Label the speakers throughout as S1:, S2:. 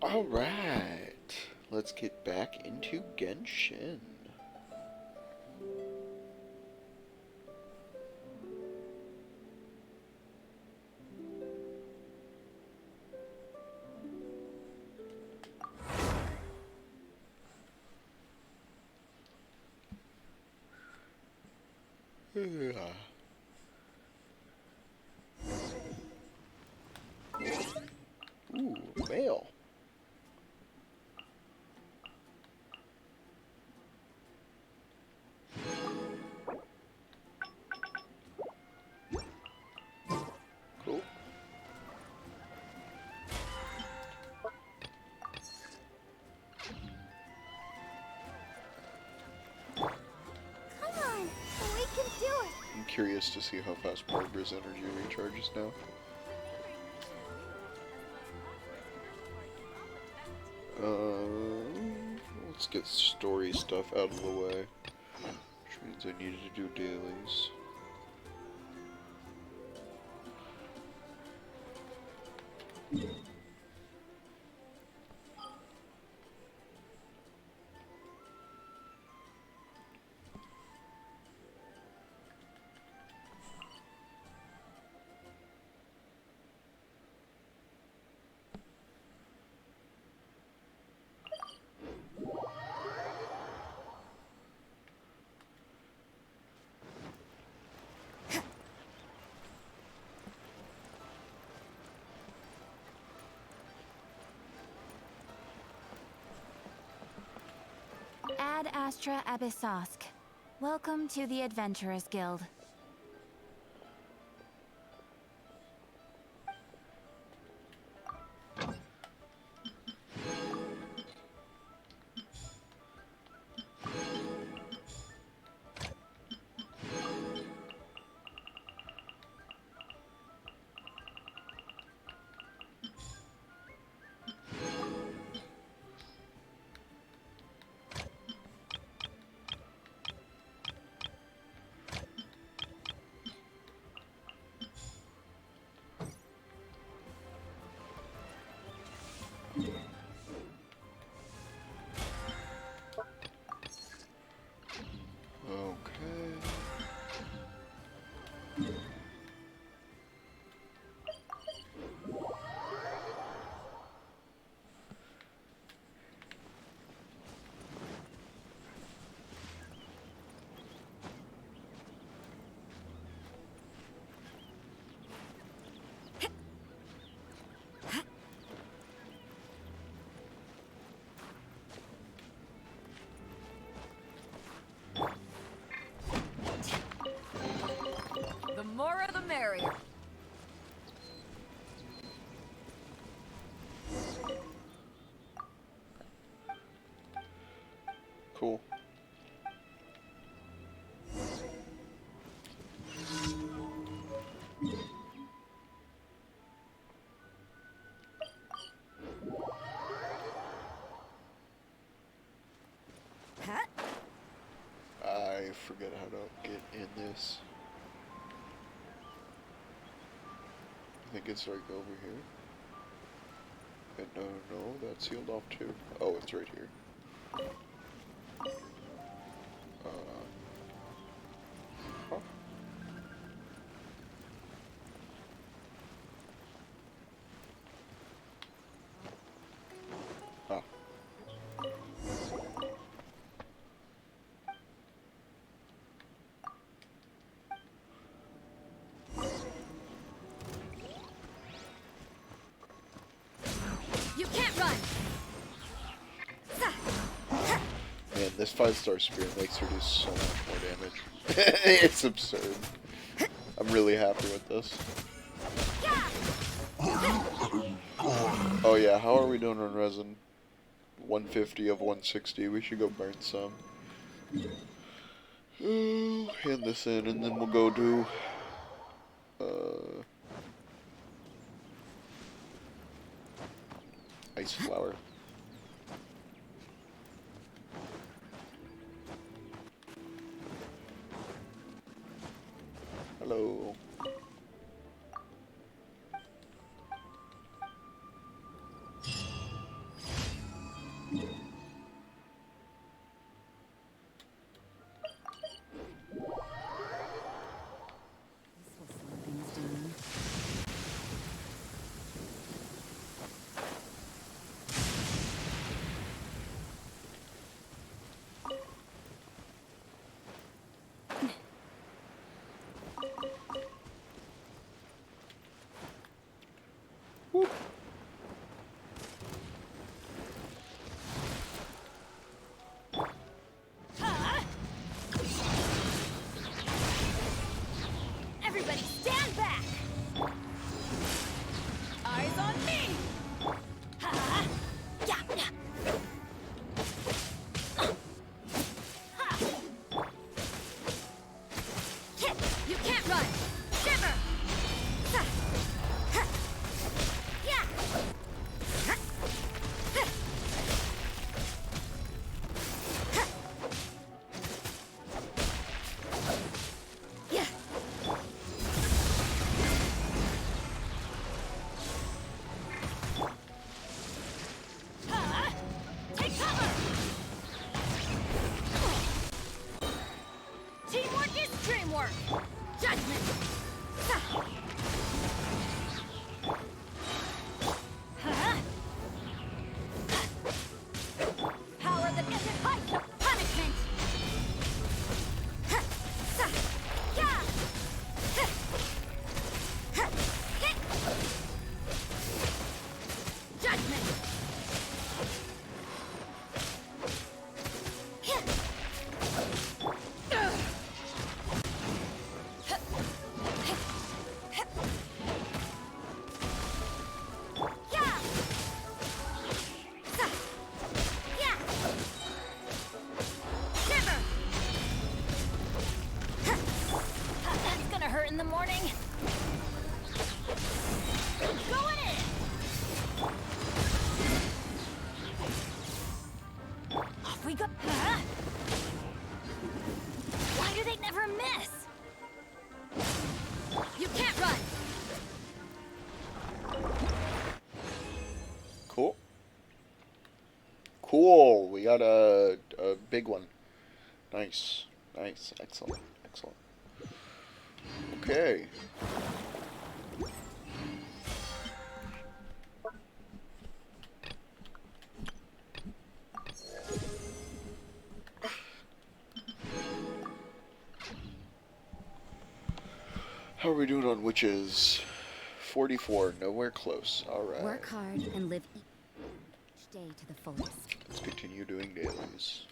S1: Alright, let's get back into Genshin. Ooh, mail. Cool.
S2: Come on, we can do it.
S1: I'm curious to see how fast Barbara's energy recharges now. Let's get story stuff out of the way, which means I needed to do dailies.
S2: Ad Astra Abyssosk. Welcome to the Adventurers Guild.
S1: Cool. I forget how to get in this. I think it's like over here. And no, that's sealed off too. Oh, it's right here. Huh. Ah.
S2: You can't run.
S1: Man, this 5-star spear makes her do so much more damage. It's absurd. I'm really happy with this. Oh yeah, how are we doing on resin? 150 of 160. We should go burn some. Hand this in, and then we'll go do ice flower. Hello. Whoop.
S2: Everybody stand back! Eyes on me! Ha! Yeah! You can't run! Shiver! Yeah! Yeah! Take cover! Teamwork is dreamwork! Judgment! Power that isn't height of punishment! Yeah! Judgment! That's gonna hurt in the morning. Going in. Off we go. Why do they never miss? You can't run.
S1: Cool. Cool. We got a big one. Nice. Nice. Excellent. Excellent. Okay. How are we doing on witches? 44. Nowhere close. Alright.
S2: Work hard and live each day to the fullest.
S1: Let's continue doing dailies.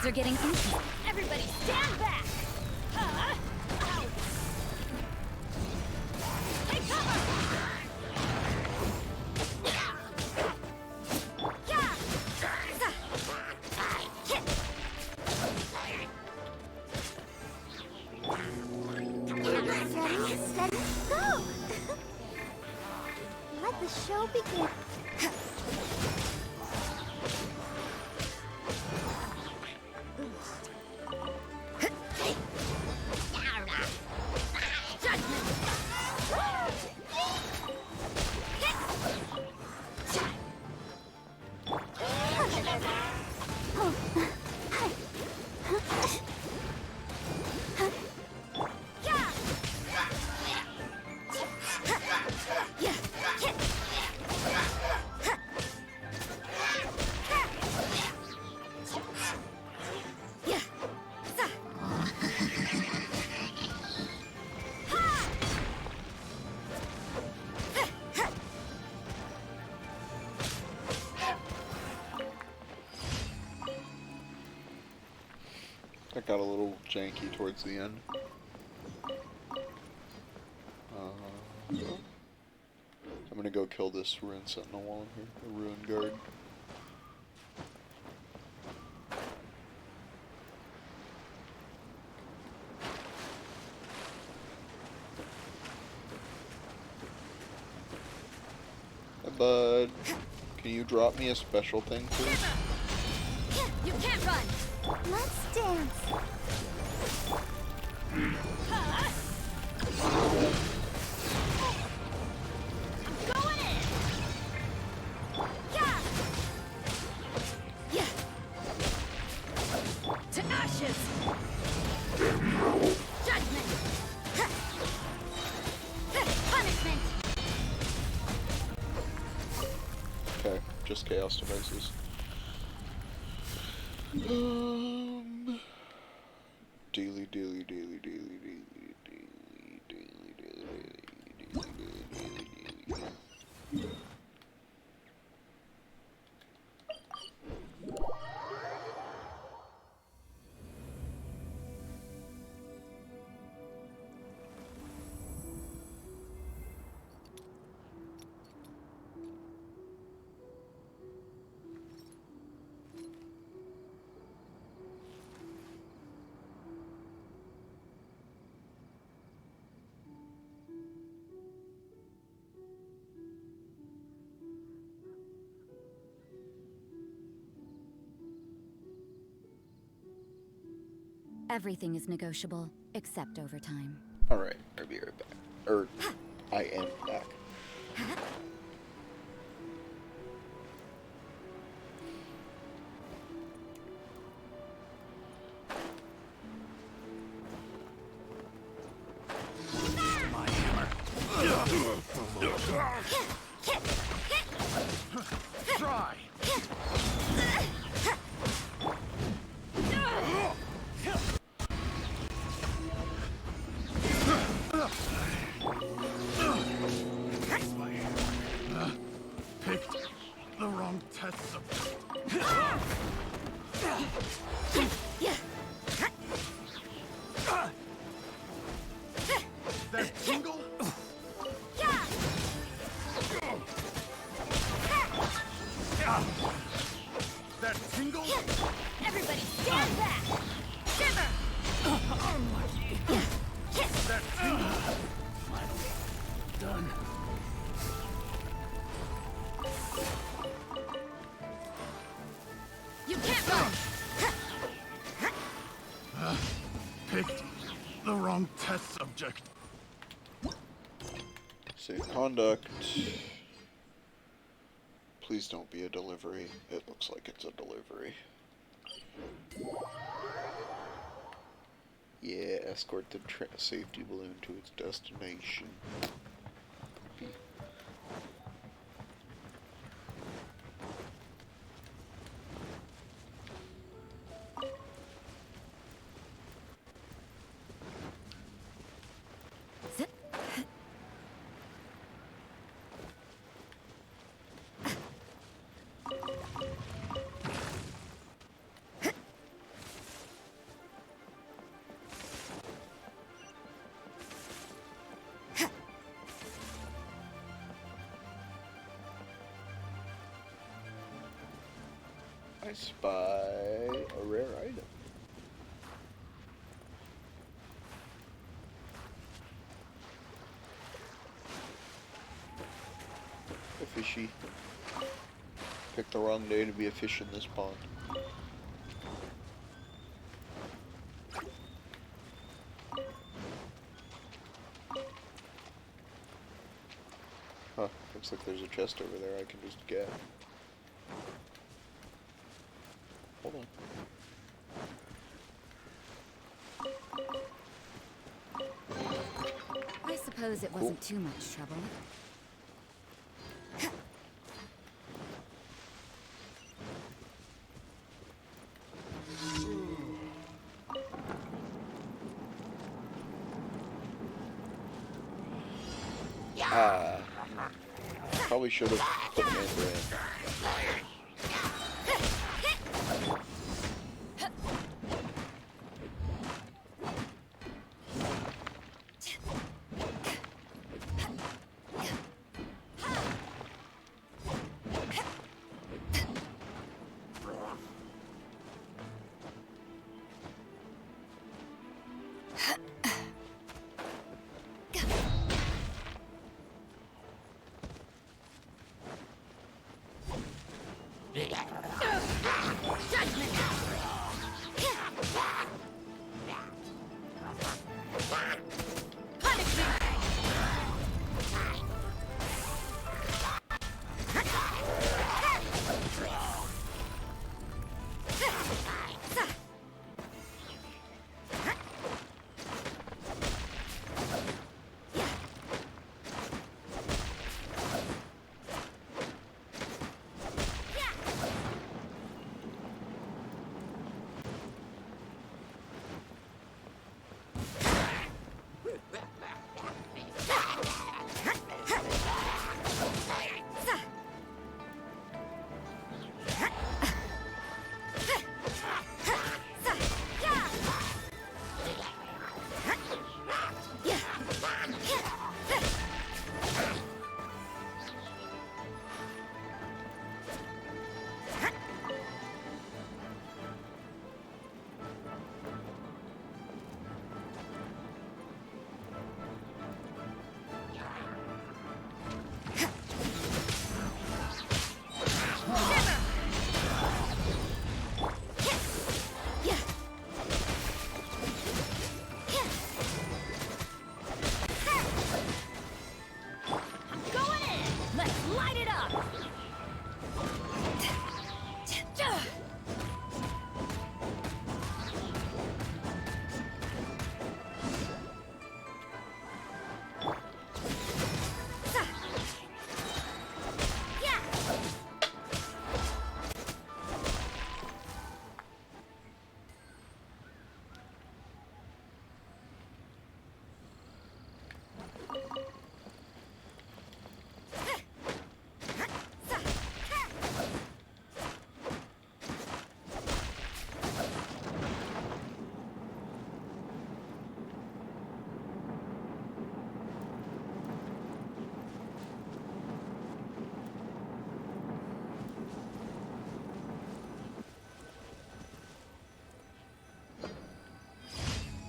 S2: are getting interesting. Everybody stand back! Huh? Ow. Take cover! Yeah!
S3: Steady, steady, go! Let the show begin.
S1: That got a little janky towards the end. I'm gonna go kill this ruin sentinel while I'm here, the ruin guard. Hey bud, can you drop me a special thing please?
S2: You can't run!
S3: Let's dance.
S2: Huh? I'm going in! Yeah! Yeah! To ashes! Judgment! Punishment!
S1: Okay, just chaos devices. Daily, daily, daily, daily, daily, daily, daily, daily, daily, daily, daily.
S2: Everything is negotiable, except overtime.
S1: Alright, I'll be right back. I am back.
S4: My hammer. Try. Picked the wrong test subject. That tingle? That tingle?
S2: Everybody stand back! Shiver!
S4: That tingle? Finally done.
S2: You can't run!
S4: Picked the wrong test subject.
S1: Safe conduct. Please don't be a delivery. It looks like it's a delivery. Yeah, escort the safety balloon to its destination. I spy a rare item. A fishy. Picked the wrong day to be a fish in this pond. Huh, looks like there's a chest over there I can just get. Hold on.
S2: I suppose it wasn't too much trouble.
S1: Ah. Probably should have put an anchor in.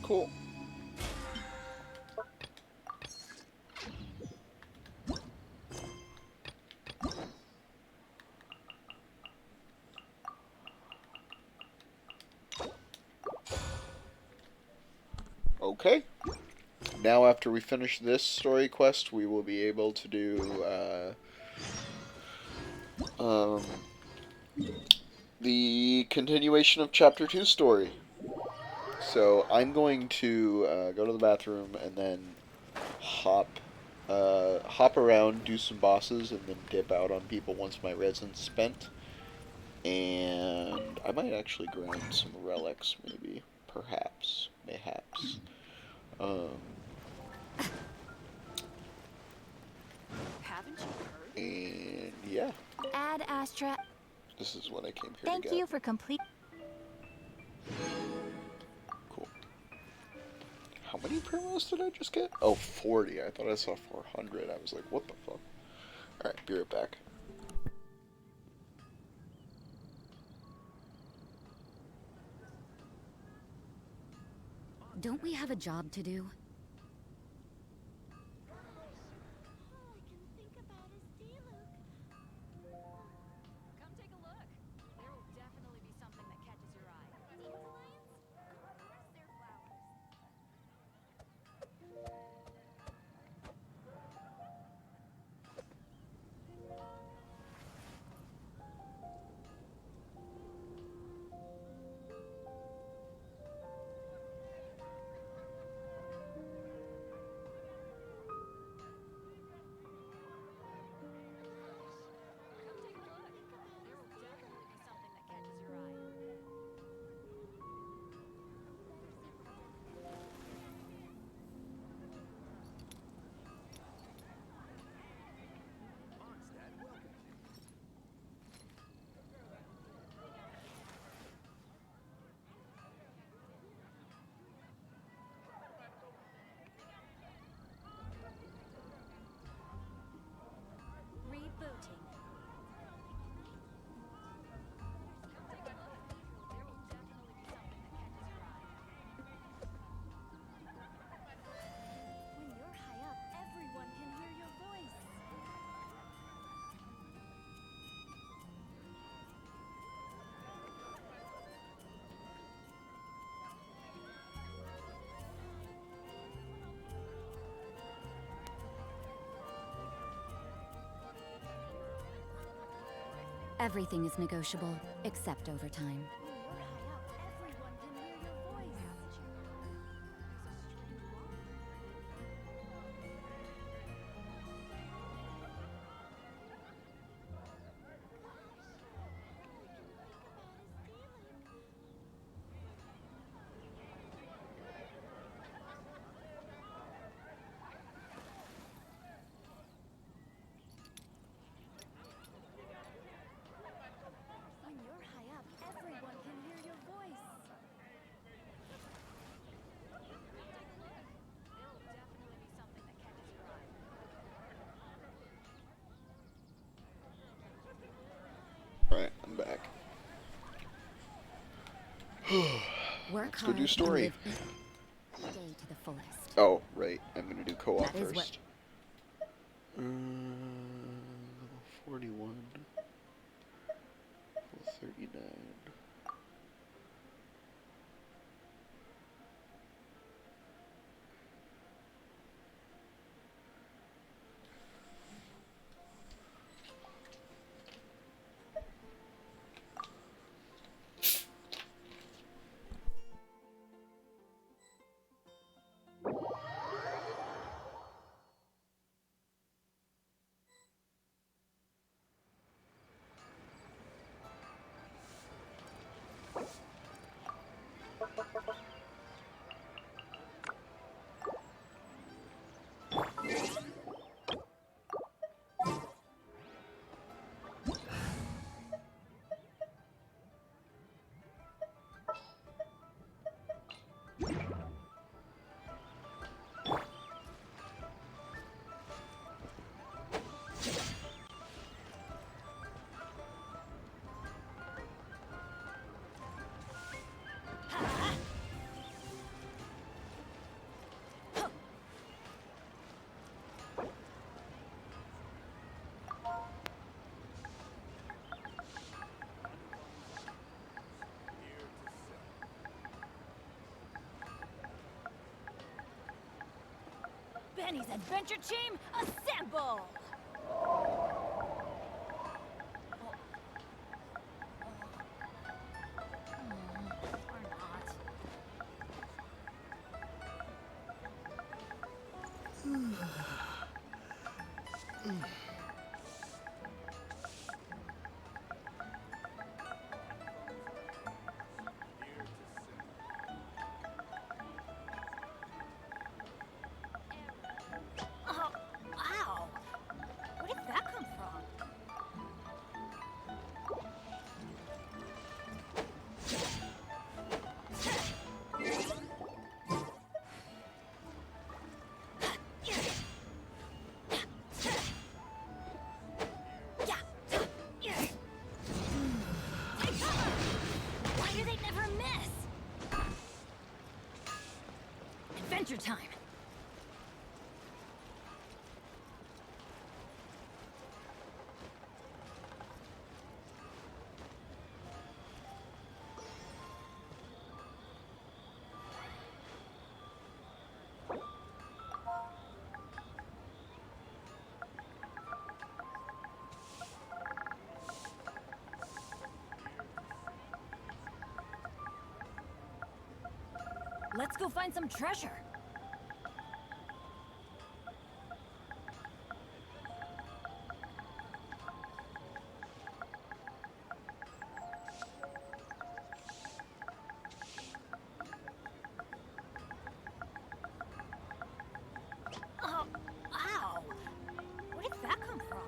S1: Cool. Okay. Now after we finish this story quest, we will be able to do the continuation of Chapter 2 story. So I'm going to go to the bathroom and then hop around, do some bosses, and then dip out on people once my resin's spent. And I might actually grind some relics, maybe, perhaps, mayhaps.
S2: Haven't you heard?
S1: And yeah,
S2: Ad Astra.
S1: this is what I came here
S2: Thank
S1: to get.
S2: you for complete.
S1: Cool. How many primos did I just get? Oh, 40. I thought I saw 400. I was like, what the fuck? Alright, be right back.
S5: Don't we have a job to do?
S3: All I can think about is D-Luke.
S2: Come take a look. There will definitely be something that catches your eye.
S3: Dandelions? Of course they're flowers.
S2: Come take a look. There will definitely be something that catches your eye. Rebooting. Come take a look. There will definitely be something that catches your eye.
S3: When you're high up, everyone can hear your voice.
S5: Everything is negotiable, except overtime.
S3: When you're high up, everyone can hear your voice. When you're high up, everyone can hear your voice.
S2: There will definitely be something that catches your eye.
S1: Alright, I'm back.
S5: Work
S1: Let's go
S5: hard
S1: do
S5: and
S1: story.
S5: live each day to the fullest.
S1: Oh, right. I'm gonna do co-op
S5: That is what-
S1: first. Level 41. Level 39.
S2: Benny's Adventure Team, assemble! Or not. Oh, wow! Where did that come from?
S5: adventure time. Let's go find some treasure. Oh, ow! Where did that come from?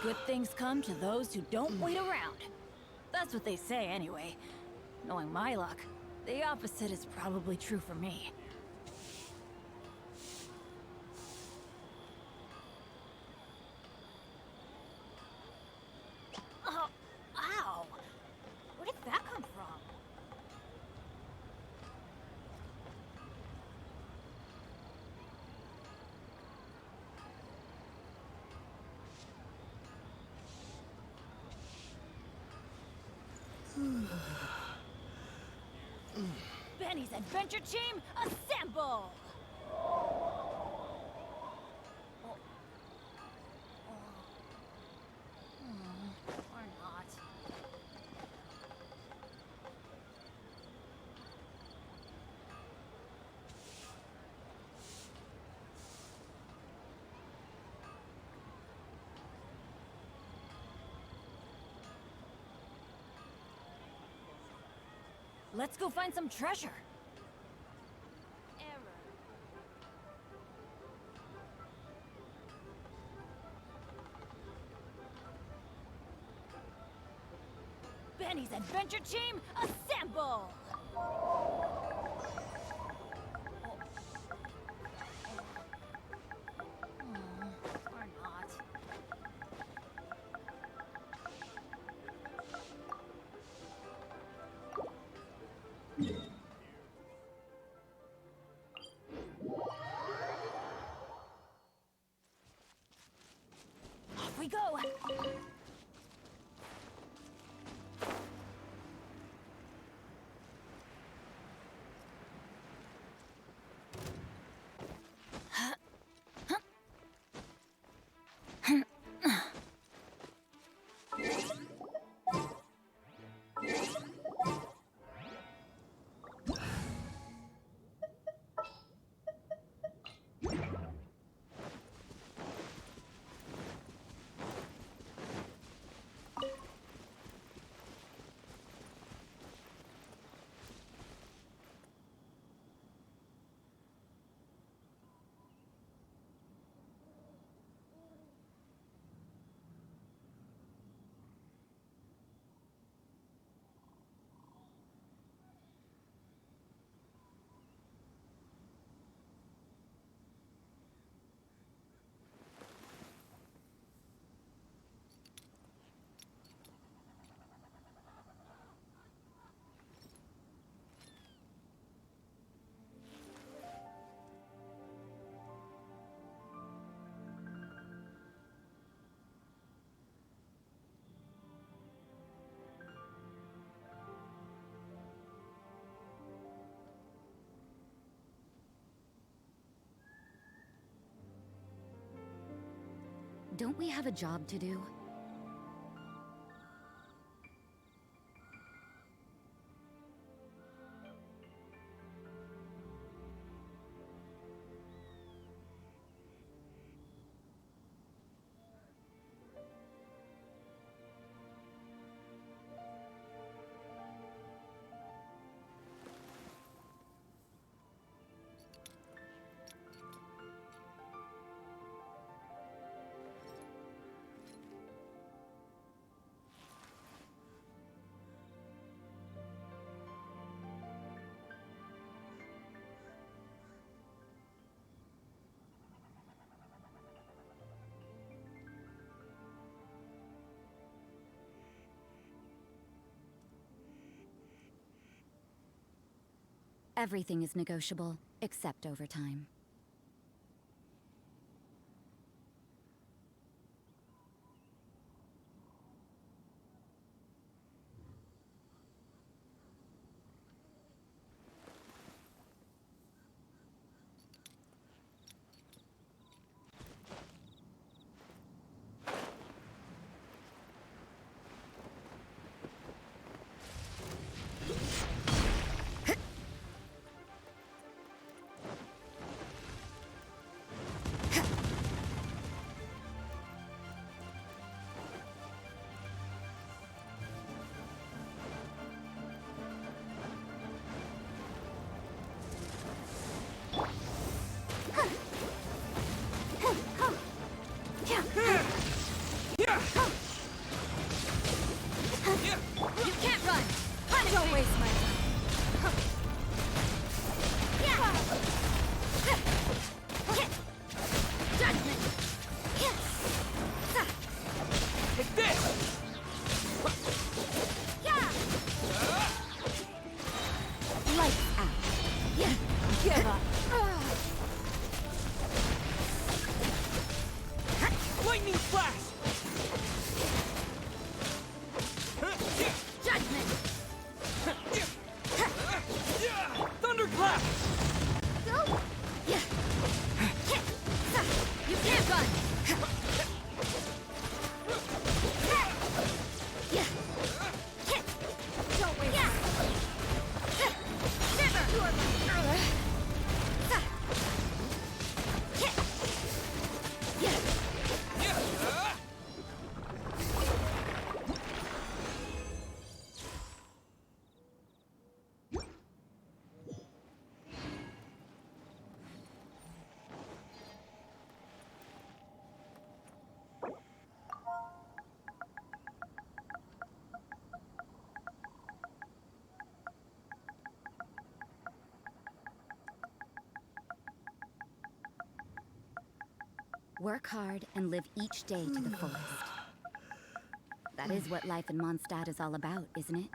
S5: Good things come to those who don't wait around. That's what they say anyway. Knowing my luck, the opposite is probably true for me. Oh, ow! Where did that come from? Benny's adventure team, assemble! Or not. Let's go find some treasure. Benny's adventure team, assemble! Or not. Off we go! Don't we have a job to do?
S2: Everything is negotiable, except overtime.
S5: You can't run! Don't waste my time. Judgment!
S6: Take this!
S2: Lights out.
S5: Give up.
S6: Lightning flash!
S5: Judgment!
S6: Thunderclap!
S5: You can't run! Don't waste Never! You are my
S2: Work hard and live each day to the fullest. That is what life in Mondstadt is all about, isn't it?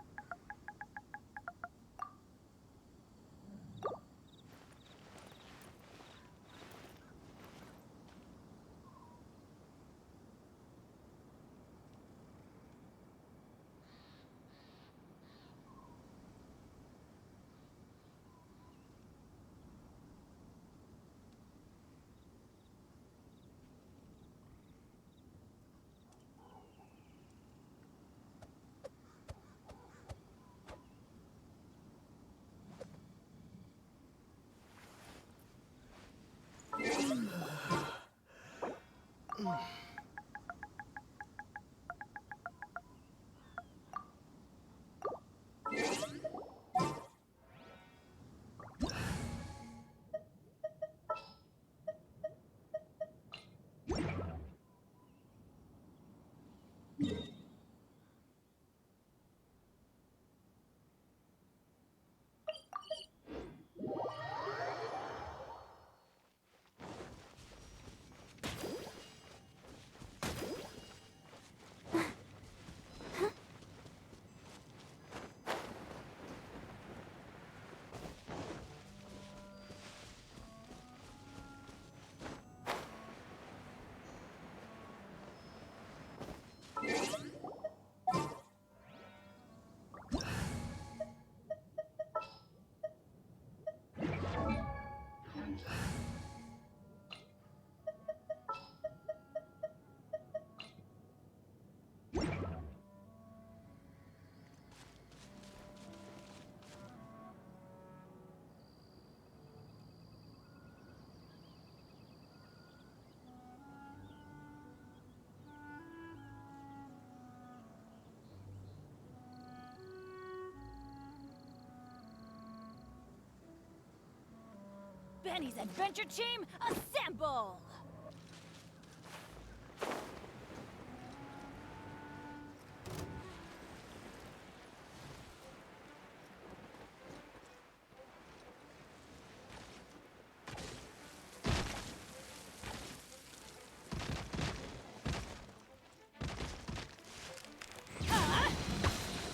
S5: Benny's adventure team, assemble!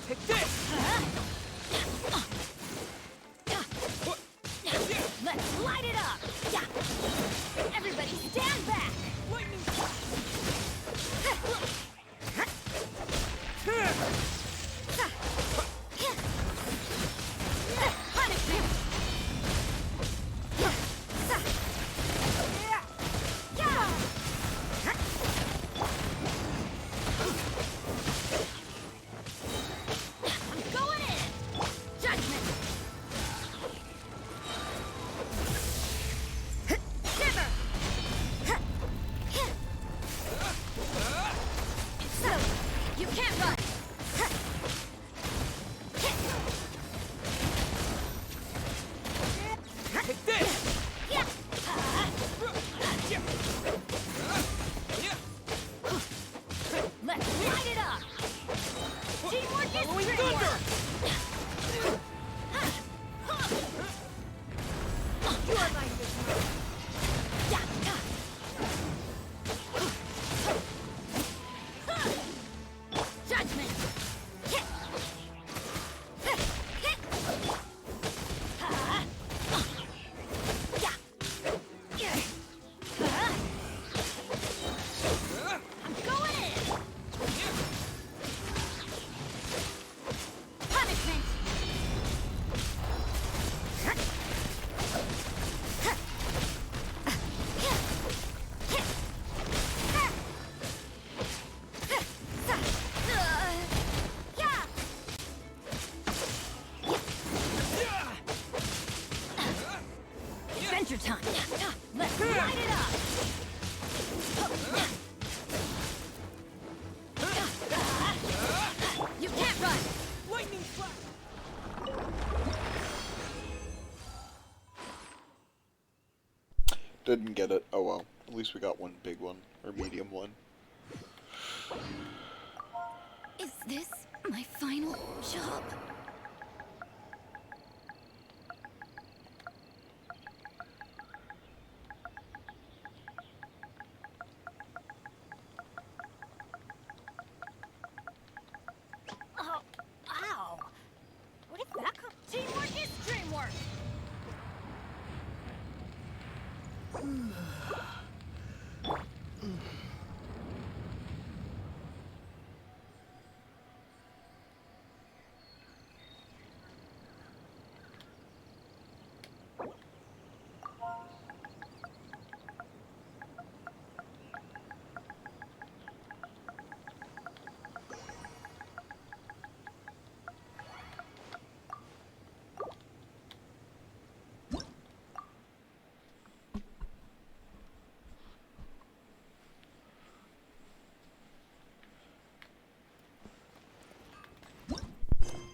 S6: Take this!
S5: Now's your time. Let's light it up. You can't run.
S6: Lightning flash!
S1: Didn't get it. Oh well. At least we got one big one. Or medium one.
S2: Is this my final job?
S5: Oh, ow. Where did that come? Teamwork is dreamwork.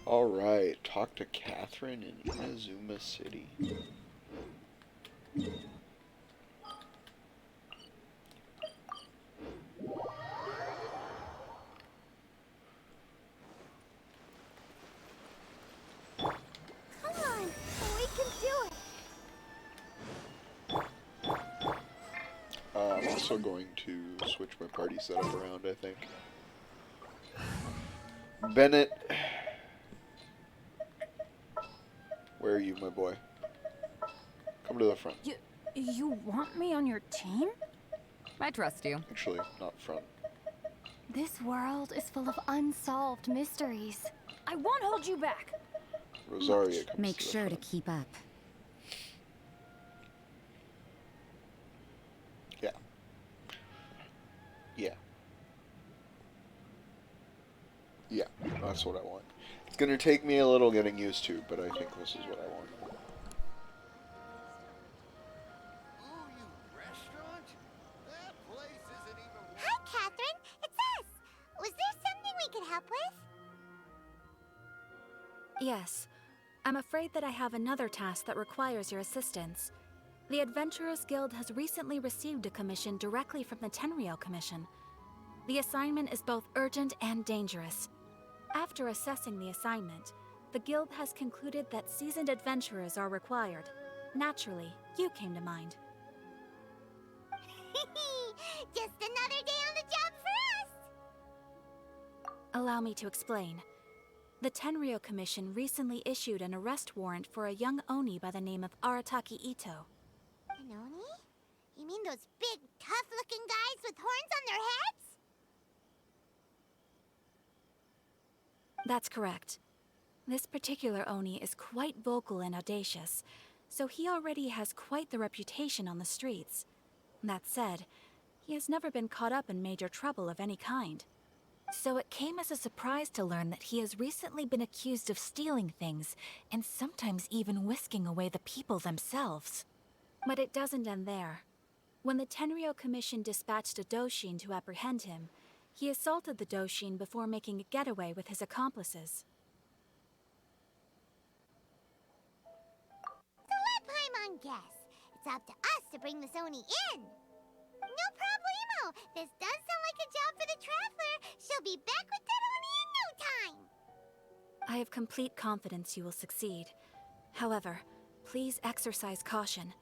S1: Alright, talk to Catherine in Inazuma City.
S3: Come on, we can do it.
S1: I'm also going to switch my party setup around, I think. Bennett. Where are you, my boy? Come to the front.
S5: You want me on your team?
S7: I trust you.
S1: Actually, not front.
S3: This world is full of unsolved mysteries.
S5: I won't hold you back.
S1: Rosaria comes
S2: Make
S1: to the
S2: sure to
S1: front.
S2: keep up.
S1: Yeah. Yeah. Yeah, that's what I want. It's gonna take me a little getting used to, but I think this is what I want.
S8: Ooh, you restaurant? That place isn't even...
S3: Hi, Catherine. It's us. Was there something we could help with?
S9: Yes. I'm afraid that I have another task that requires your assistance. The Adventurers Guild has recently received a commission directly from the Tenryou Commission. The assignment is both urgent and dangerous. After assessing the assignment, the Guild has concluded that seasoned adventurers are required. Naturally, you came to mind.
S3: Just another day on the job for us.
S9: Allow me to explain. The Tenryou Commission recently issued an arrest warrant for a young Oni by the name of Arataki Ito.
S3: An Oni? You mean those big, tough-looking guys with horns on their heads?
S9: That's correct. This particular Oni is quite vocal and audacious, so he already has quite the reputation on the streets. That said, he has never been caught up in major trouble of any kind. So it came as a surprise to learn that he has recently been accused of stealing things, and sometimes even whisking away the people themselves. But it doesn't end there. When the Tenryou Commission dispatched a Doshin to apprehend him, he assaulted the Doshin before making a getaway with his accomplices.
S3: So let Paimon guess. It's up to us to bring this Oni in. No problemo. This does sound like a job for the Traveler. She'll be back with that Oni in no time.
S9: I have complete confidence you will succeed. However, please exercise caution.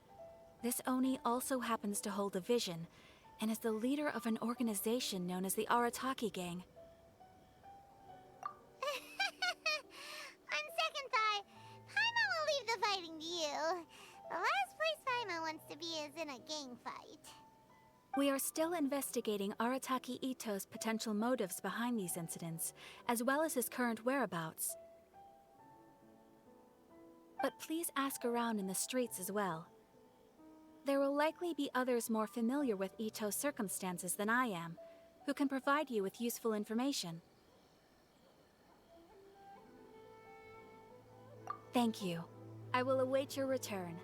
S9: This Oni also happens to hold a vision, and is the leader of an organization known as the Arataki Gang.
S3: On second thought, Paimon will leave the fighting to you. The last place Paimon wants to be is in a gang fight.
S9: We are still investigating Arataki Ito's potential motives behind these incidents, as well as his current whereabouts. But please ask around in the streets as well. There will likely be others more familiar with Ito's circumstances than I am, who can provide you with useful information. Thank you. I will await your return.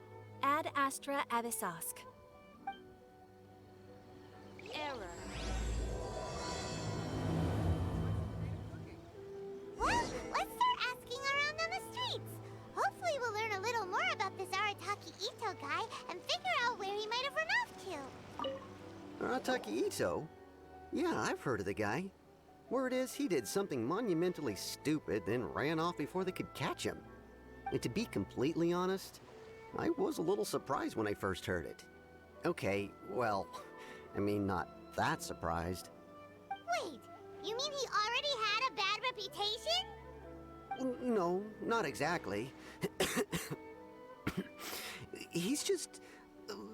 S9: Ad Astra Avisosk. Error.
S3: Well, let's start asking around on the streets. Hopefully we'll learn a little more about this Arataki Ito guy and figure out where he might have run off to.
S10: Arataki Ito? Yeah, I've heard of the guy. Word is he did something monumentally stupid, then ran off before they could catch him. And to be completely honest, I was a little surprised when I first heard it. Okay, well, I mean, not that surprised.
S3: Wait, you mean he already had a bad reputation?
S10: No, not exactly. He's just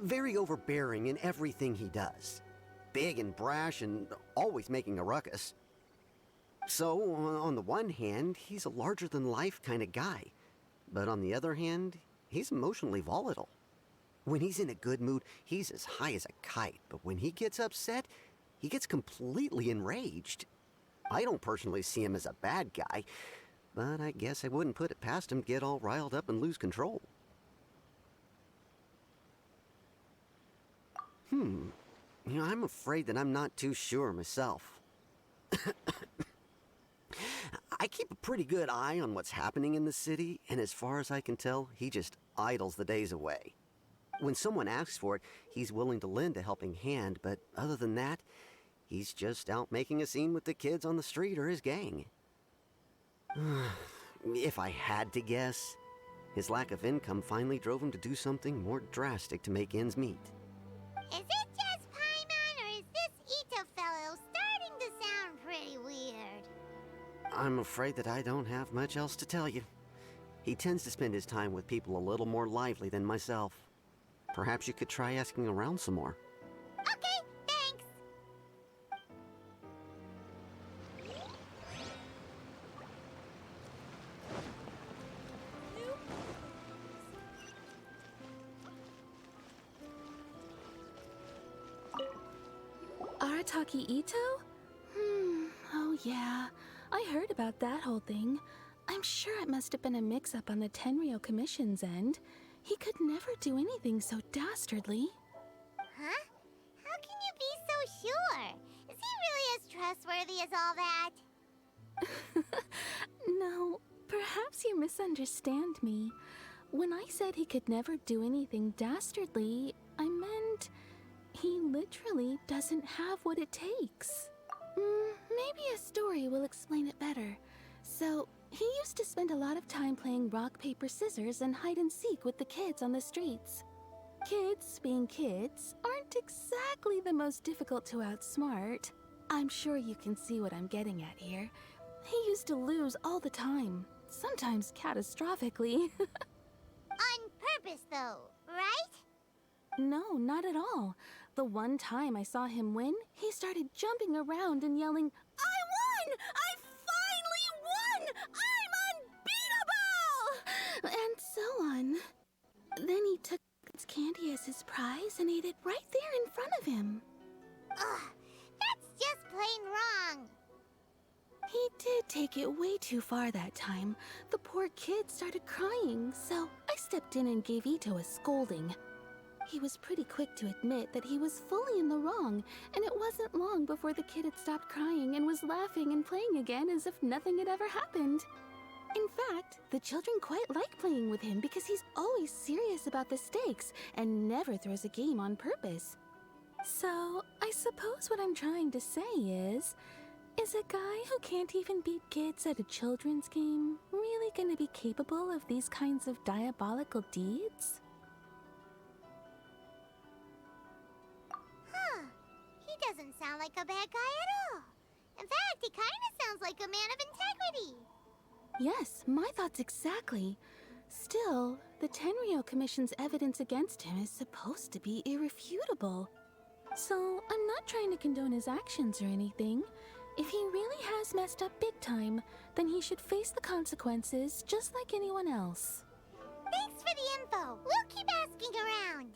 S10: very overbearing in everything he does. Big and brash and always making a ruckus. So, on the one hand, he's a larger-than-life kind of guy. But on the other hand, he's emotionally volatile. When he's in a good mood, he's as high as a kite. But when he gets upset, he gets completely enraged. I don't personally see him as a bad guy, but I guess I wouldn't put it past him to get all riled up and lose control. You know, I'm afraid that I'm not too sure myself. I keep a pretty good eye on what's happening in the city, and as far as I can tell, he just idles the days away. When someone asks for it, he's willing to lend a helping hand, but other than that, he's just out making a scene with the kids on the street or his gang. If I had to guess, his lack of income finally drove him to do something more drastic to make ends meet.
S3: Is it just Paimon, or is this Ito fellow starting to sound pretty weird?
S10: I'm afraid that I don't have much else to tell you. He tends to spend his time with people a little more lively than myself. Perhaps you could try asking around some more.
S3: Okay, thanks.
S9: Arataki Ito? Oh yeah. I heard about that whole thing. I'm sure it must have been a mix-up on the Tenryo Commission's end. He could never do anything so dastardly.
S3: Huh? How can you be so sure? Is he really as trustworthy as all that?
S9: No, perhaps you misunderstand me. When I said he could never do anything dastardly, I meant he literally doesn't have what it takes. Maybe a story will explain it better. So, he used to spend a lot of time playing rock, paper, scissors and hide and seek with the kids on the streets. Kids, being kids, aren't exactly the most difficult to outsmart. I'm sure you can see what I'm getting at here. He used to lose all the time, sometimes catastrophically.
S3: On purpose, though, right?
S9: No, not at all. The one time I saw him win, he started jumping around and yelling, "I won! I finally won! I'm unbeatable!" And so on. Then he took its candy as his prize and ate it right there in front of him.
S3: Ugh, that's just plain wrong.
S9: He did take it way too far that time. The poor kid started crying, so I stepped in and gave Ito a scolding. He was pretty quick to admit that he was fully in the wrong, and it wasn't long before the kid had stopped crying and was laughing and playing again as if nothing had ever happened. In fact, the children quite like playing with him because he's always serious about the stakes and never throws a game on purpose. So, I suppose what I'm trying to say is a guy who can't even beat kids at a children's game really gonna be capable of these kinds of diabolical deeds?
S3: He doesn't sound like a bad guy at all. In fact, he kind of sounds like a man of integrity.
S9: Yes, my thoughts exactly. Still, the Tenryo Commission's evidence against him is supposed to be irrefutable. So, I'm not trying to condone his actions or anything. If he really has messed up big time, then he should face the consequences just like anyone else.
S3: Thanks for the info. We'll keep asking around.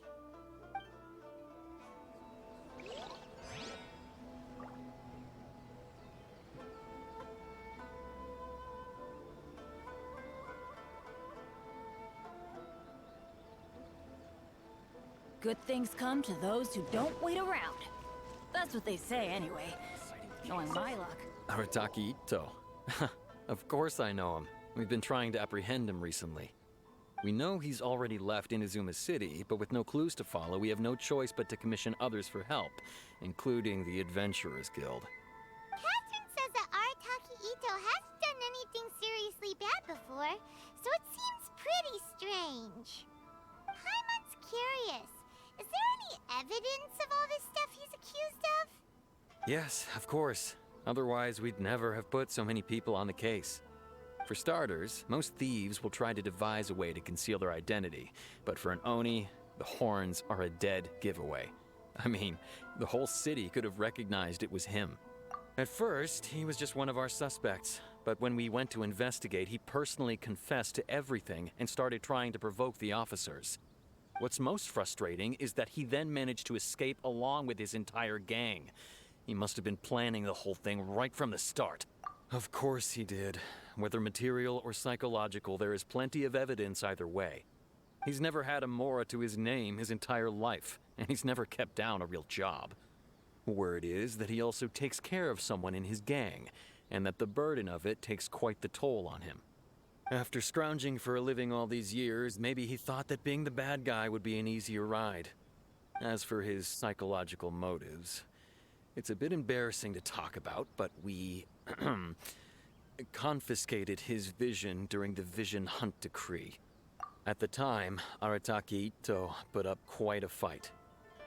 S5: Good things come to those who don't wait around. That's what they say anyway. Knowing my luck.
S11: Arataki Ito. Of course I know him. We've been trying to apprehend him recently. We know he's already left Inazuma City, but with no clues to follow, we have no choice but to commission others for help, including the Adventurers Guild.
S3: Catherine says that Arataki Ito hasn't done anything seriously bad before, so it seems pretty strange. Paimon's curious. Is there any evidence of all this stuff he's accused of?
S11: Yes, of course. Otherwise, we'd never have put so many people on the case. For starters, most thieves will try to devise a way to conceal their identity, but for an Oni, the horns are a dead giveaway. I mean, the whole city could have recognized it was him. At first, he was just one of our suspects, but when we went to investigate, he personally confessed to everything and started trying to provoke the officers. What's most frustrating is that he then managed to escape along with his entire gang. He must have been planning the whole thing right from the start. Of course he did. Whether material or psychological, there is plenty of evidence either way. He's never had a Mora to his name his entire life, and he's never kept down a real job. Word is that he also takes care of someone in his gang, and that the burden of it takes quite the toll on him. After scrounging for a living all these years, maybe he thought that being the bad guy would be an easier ride. As for his psychological motives, it's a bit embarrassing to talk about, but we confiscated his vision during the Vision Hunt Decree. At the time, Arataki Ito put up quite a fight.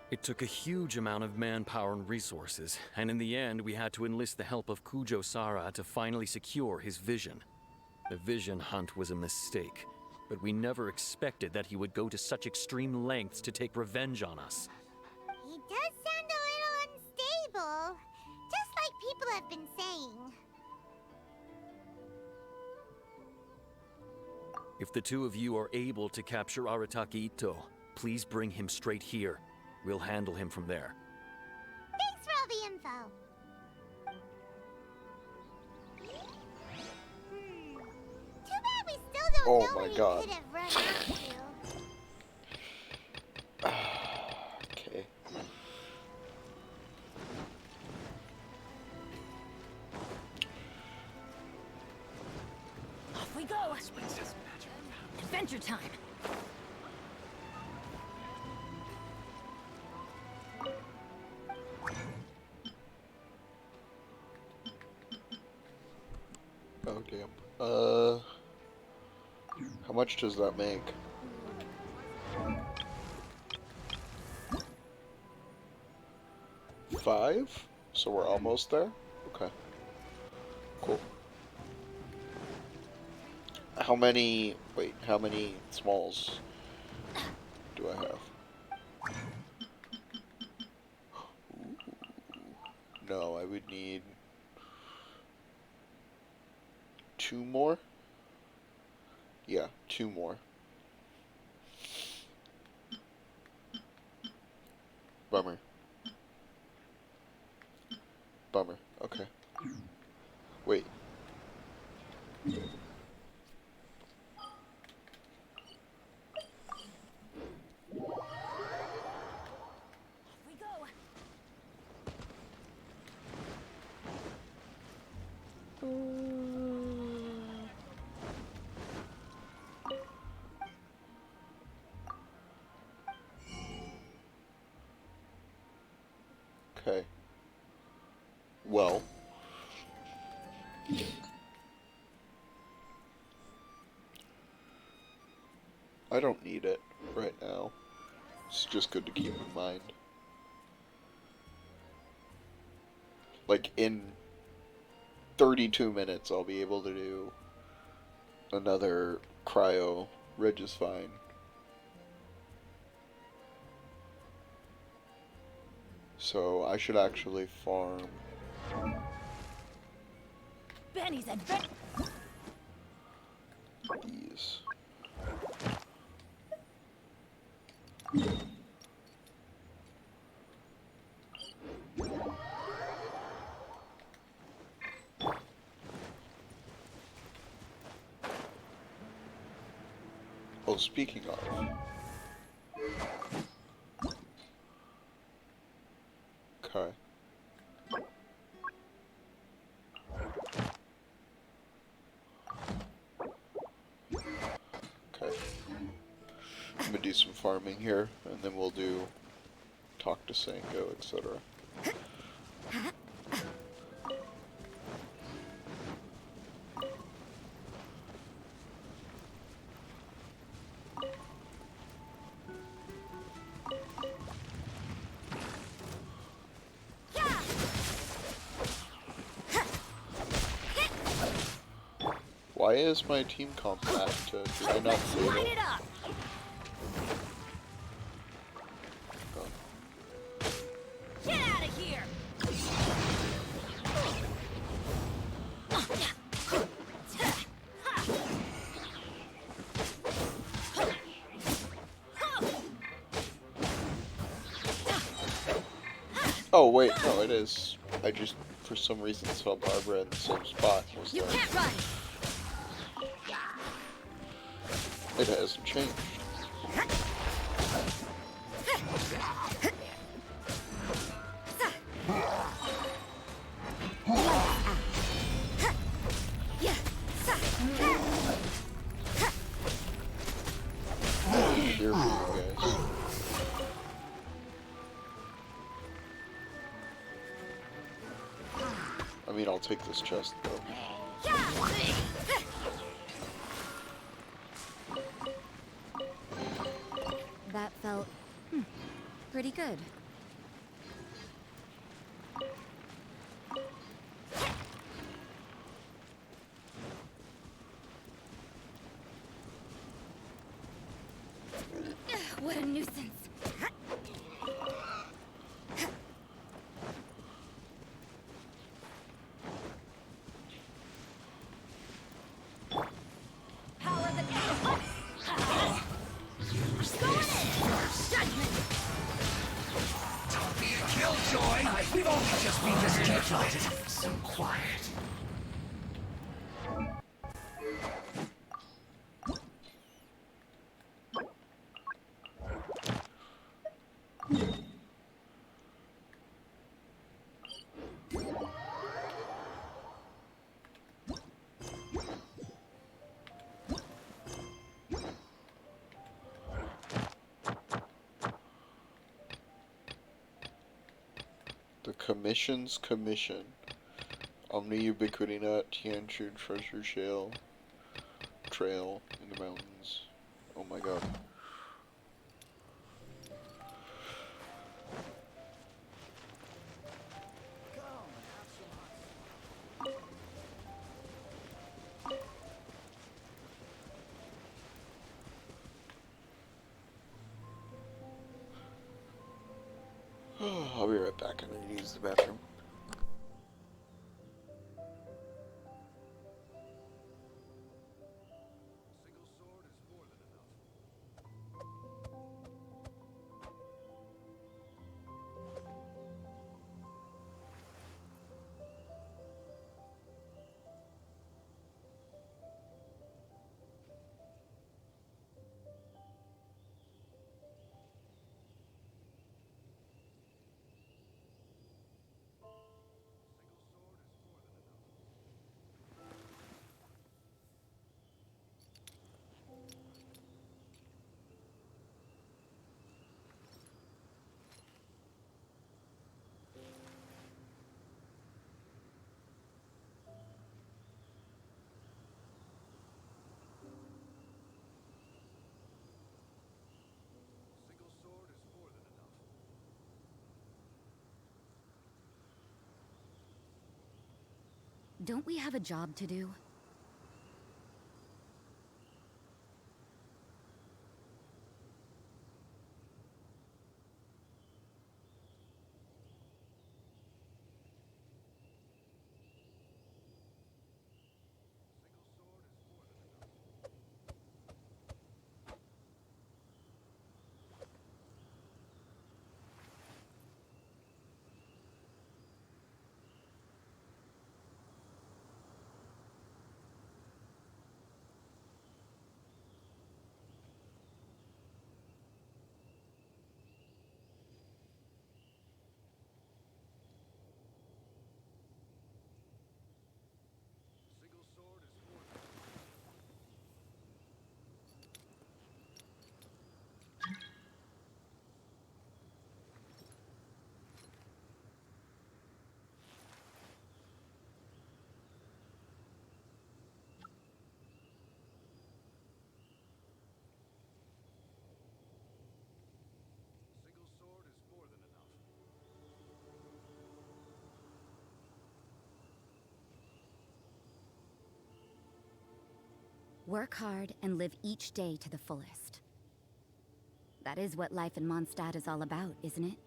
S11: It took a huge amount of manpower and resources, and in the end we had to enlist the help of Kujo Sara to finally secure his vision. The Vision Hunt was a mistake, but we never expected that he would go to such extreme lengths to take revenge on us.
S3: He does sound a little unstable, just like people have been saying.
S11: If the two of you are able to capture Arataki Ito, please bring him straight here. We'll handle him from there.
S3: Thanks for all the info. Too bad we still don't
S1: Oh
S3: know
S1: my
S3: what
S1: God.
S3: he could have run off to.
S1: Okay.
S5: Off we go. Adventure time.
S1: Oh damn. How much does that make? $5? So we're almost there? Okay. Cool. How many smalls do I have? Ooh. No, I would need 2 more? Yeah, 2 more. Bummer. Bummer. Okay. Wait.
S5: We go.
S1: Okay. Well. I don't need it right now. It's just good to keep in mind. Like, in 32 minutes, I'll be able to do another cryo Regis-Fine. So, I should actually farm
S5: Benny's adventure.
S1: these. Oh, speaking of. Okay. Okay. I'm gonna do some farming here, and then we'll do talk to Sango, etc. Why is my team compact? Did I not save
S5: Light
S1: it?
S5: it up. Get out of here.
S1: Oh wait, no, it is. I just, for some reason, saw Barbara in the same spot. Was
S5: You
S1: there?
S5: can't run.
S1: It hasn't changed. Here for you guys. I mean, I'll take this chest though.
S2: That felt pretty good. What a nuisance.
S5: Power the
S6: Don't be a killjoy! We've only just been miscalculated. So quiet.
S1: The Commission's Commission. Omni Ubiquitina Tianchu Treasure Shale Trail in the mountains. Oh my god. I'll be right back. I'm gonna use the bathroom.
S8: Single sword is more than enough. Single sword is more than enough. Single sword is more than enough.
S2: Don't we have a job to do?
S8: Single sword is more than enough.
S2: Work hard and live each day to the fullest. That is what life in Mondstadt is all about, isn't it?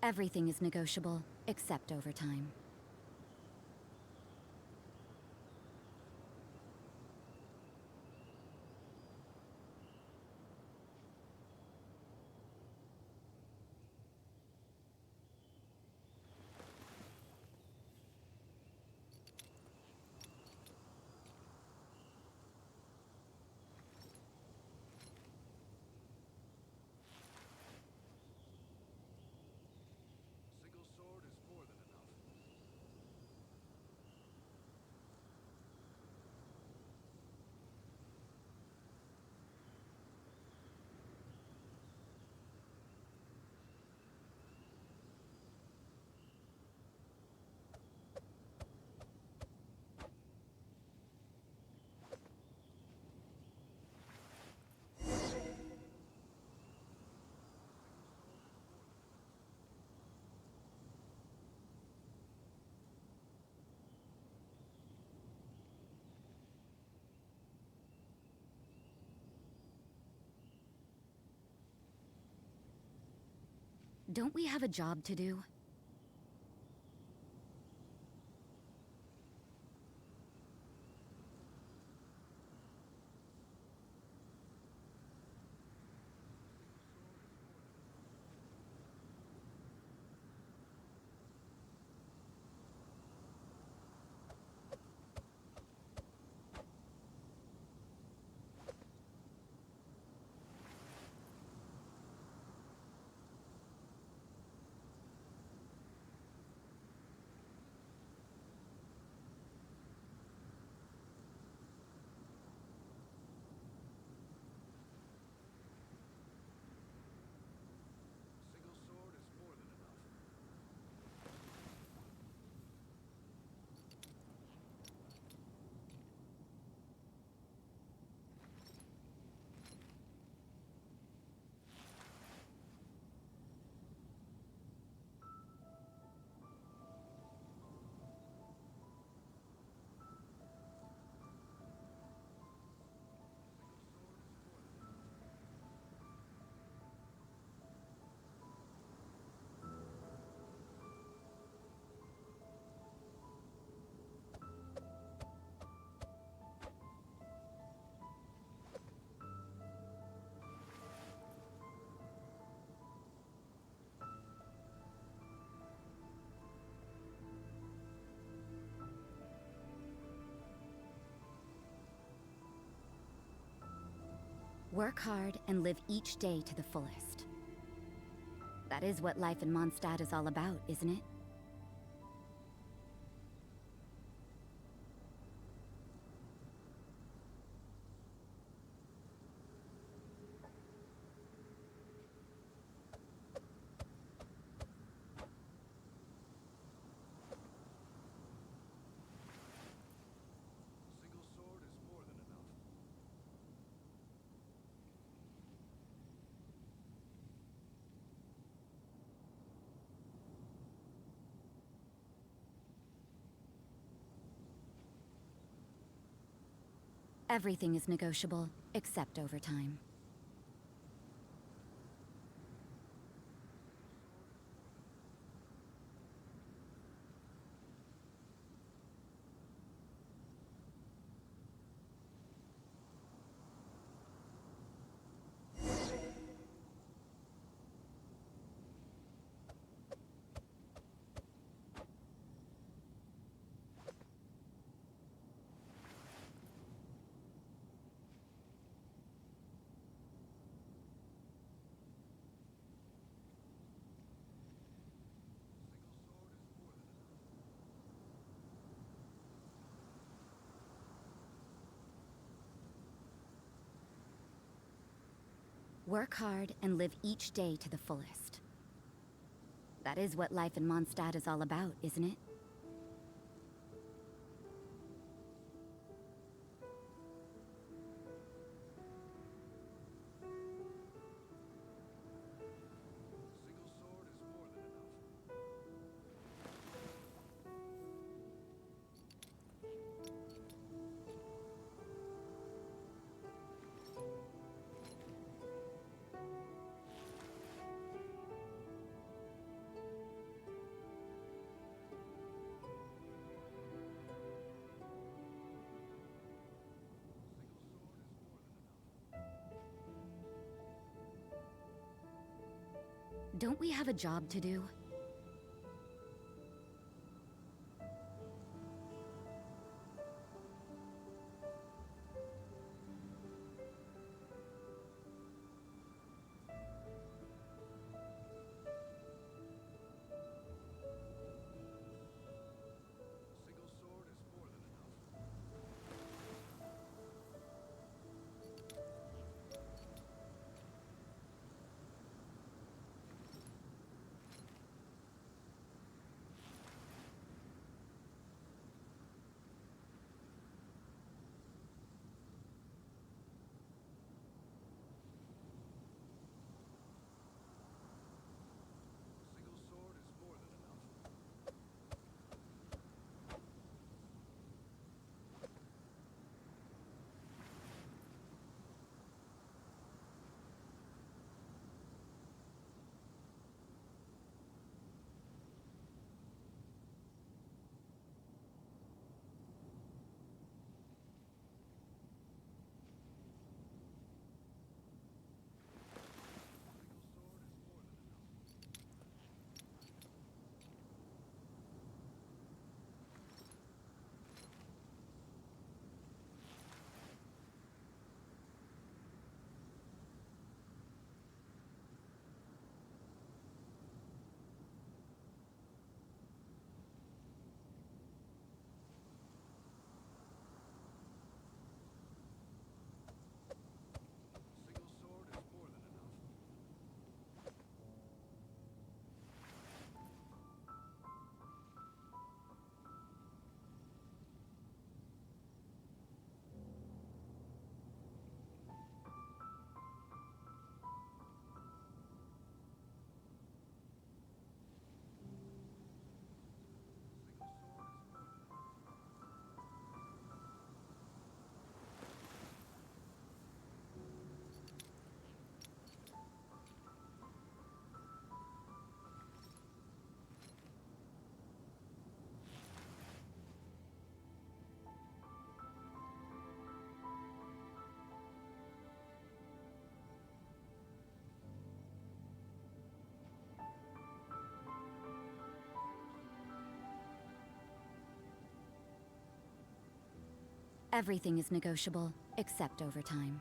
S2: Everything is negotiable, except overtime.
S8: Single sword is more than enough.
S2: Don't we have a job to do?
S8: Single sword is more than enough.
S2: Work hard and live each day to the fullest. That is what life in Mondstadt is all about, isn't it?
S8: Single sword is more than enough.
S2: Everything is negotiable, except overtime. Work hard and live each day to the fullest. That is what life in Mondstadt is all about, isn't it?
S8: Single sword is more than enough.
S2: Don't we have a job to do?
S8: Single sword is more than enough. Single sword is more than enough. Single sword is more than enough.
S2: Everything is negotiable, except overtime.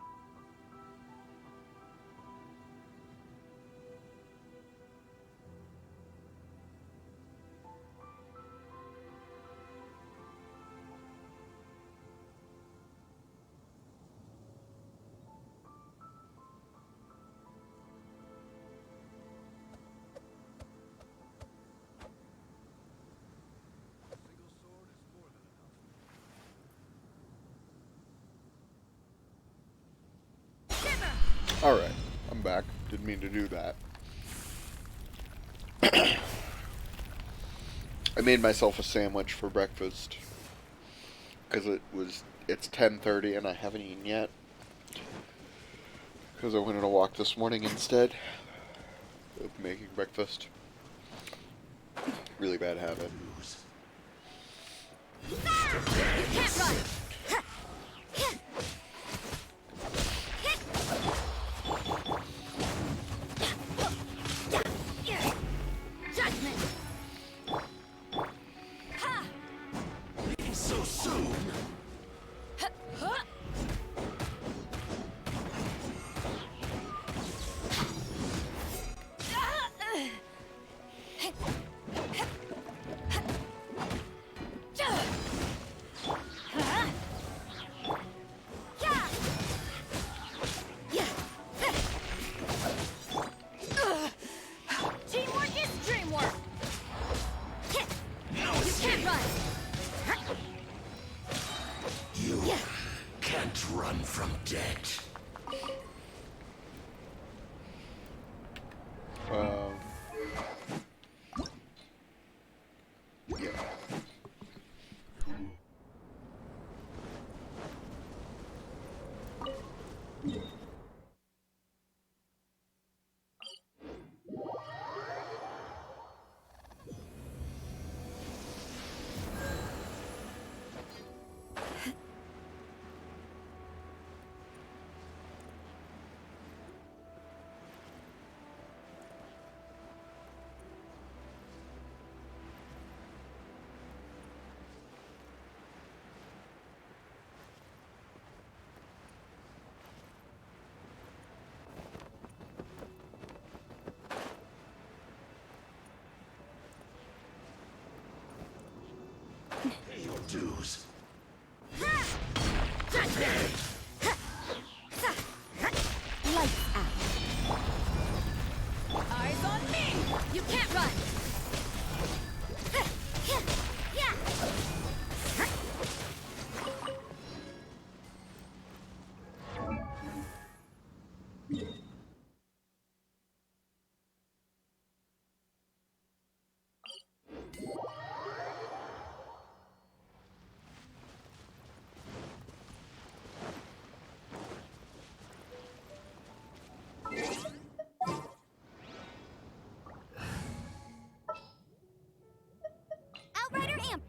S8: Single sword is more than enough.
S1: Alright, I'm back. Didn't mean to do that. I made myself a sandwich for breakfast because it was it's 10:30 and I haven't eaten yet. Because I went on a walk this morning instead of making breakfast. Really bad habit.
S5: You can't run! Judgment!
S6: So soon.
S5: Teamwork is dreamwork!
S6: No
S5: You can't run!
S6: You can't run from death.
S1: Yeah.
S6: Pay your dues.
S2: Lights out.
S5: Eyes on me! You can't run!
S3: Outrider Amp.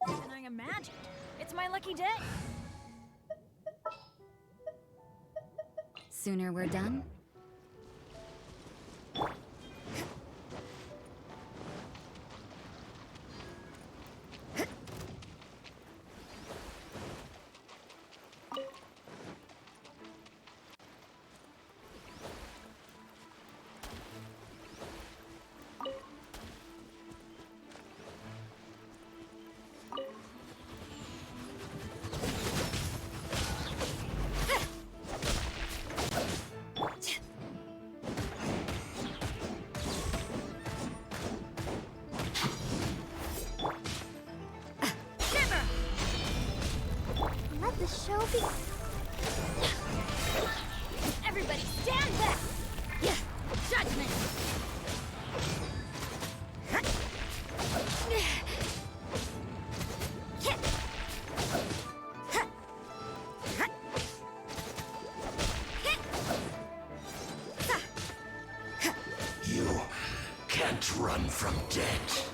S5: Than I imagined. It's my lucky day.
S2: Sooner we're done,
S3: Let the show be.
S5: Everybody stand back! Judgment!
S6: You can't run from death.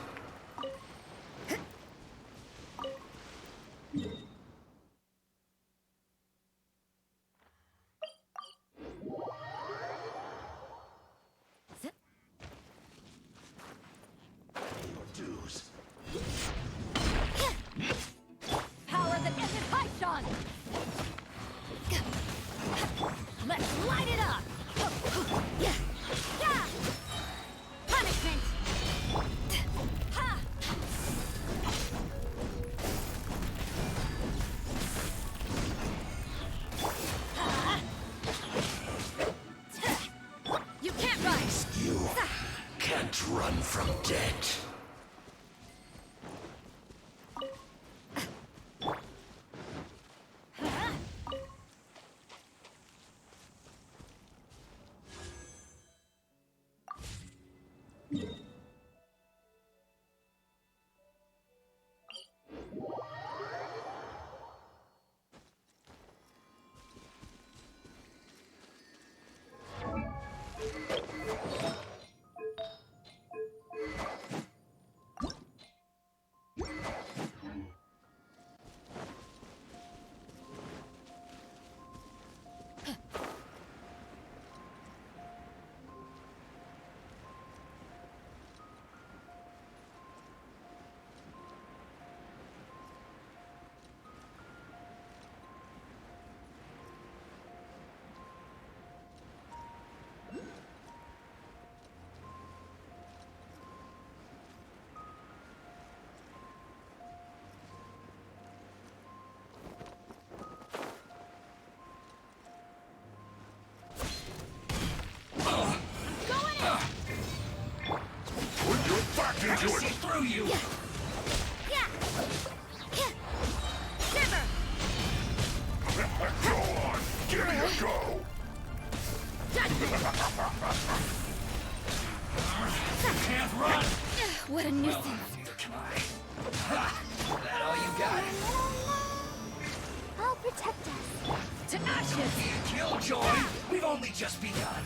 S5: kids.
S6: Killjoy, we've only just begun.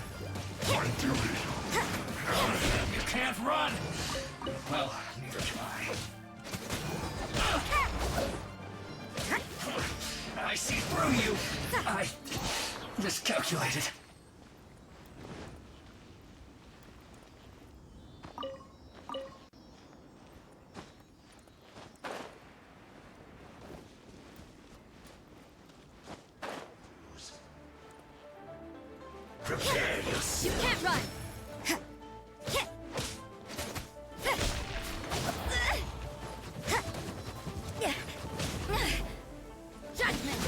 S6: My duty. You can't run. Well, neither can I. I see through you. I miscalculated. Prepare yourself.
S5: You can't run. Judgment.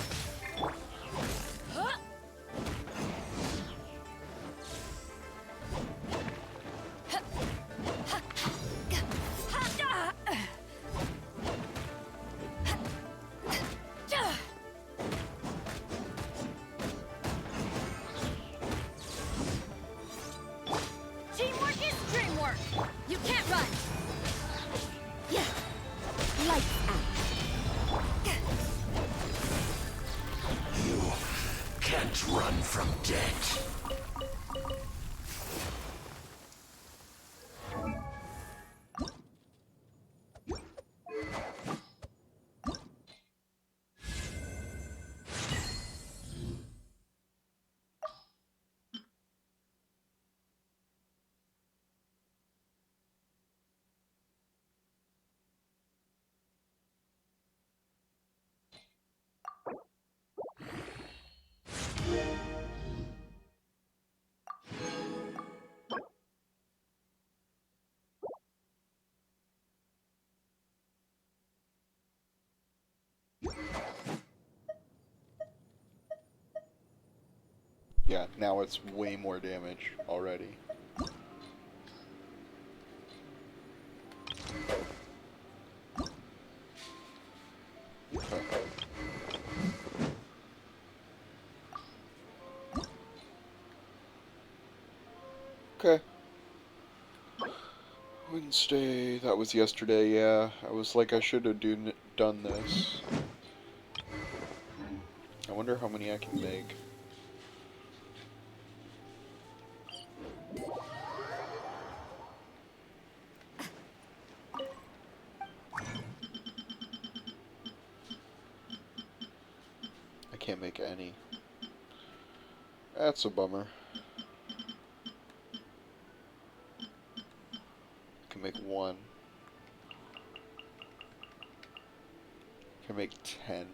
S5: Teamwork is dreamwork. You can't run.
S2: Lights out.
S6: You can't run from death.
S1: Yeah, now it's way more damage already. Okay. Wednesday, that was yesterday, yeah. I was like, I should have done this. I wonder how many I can make. I can't make any. That's a bummer. I can make one. I can make 10.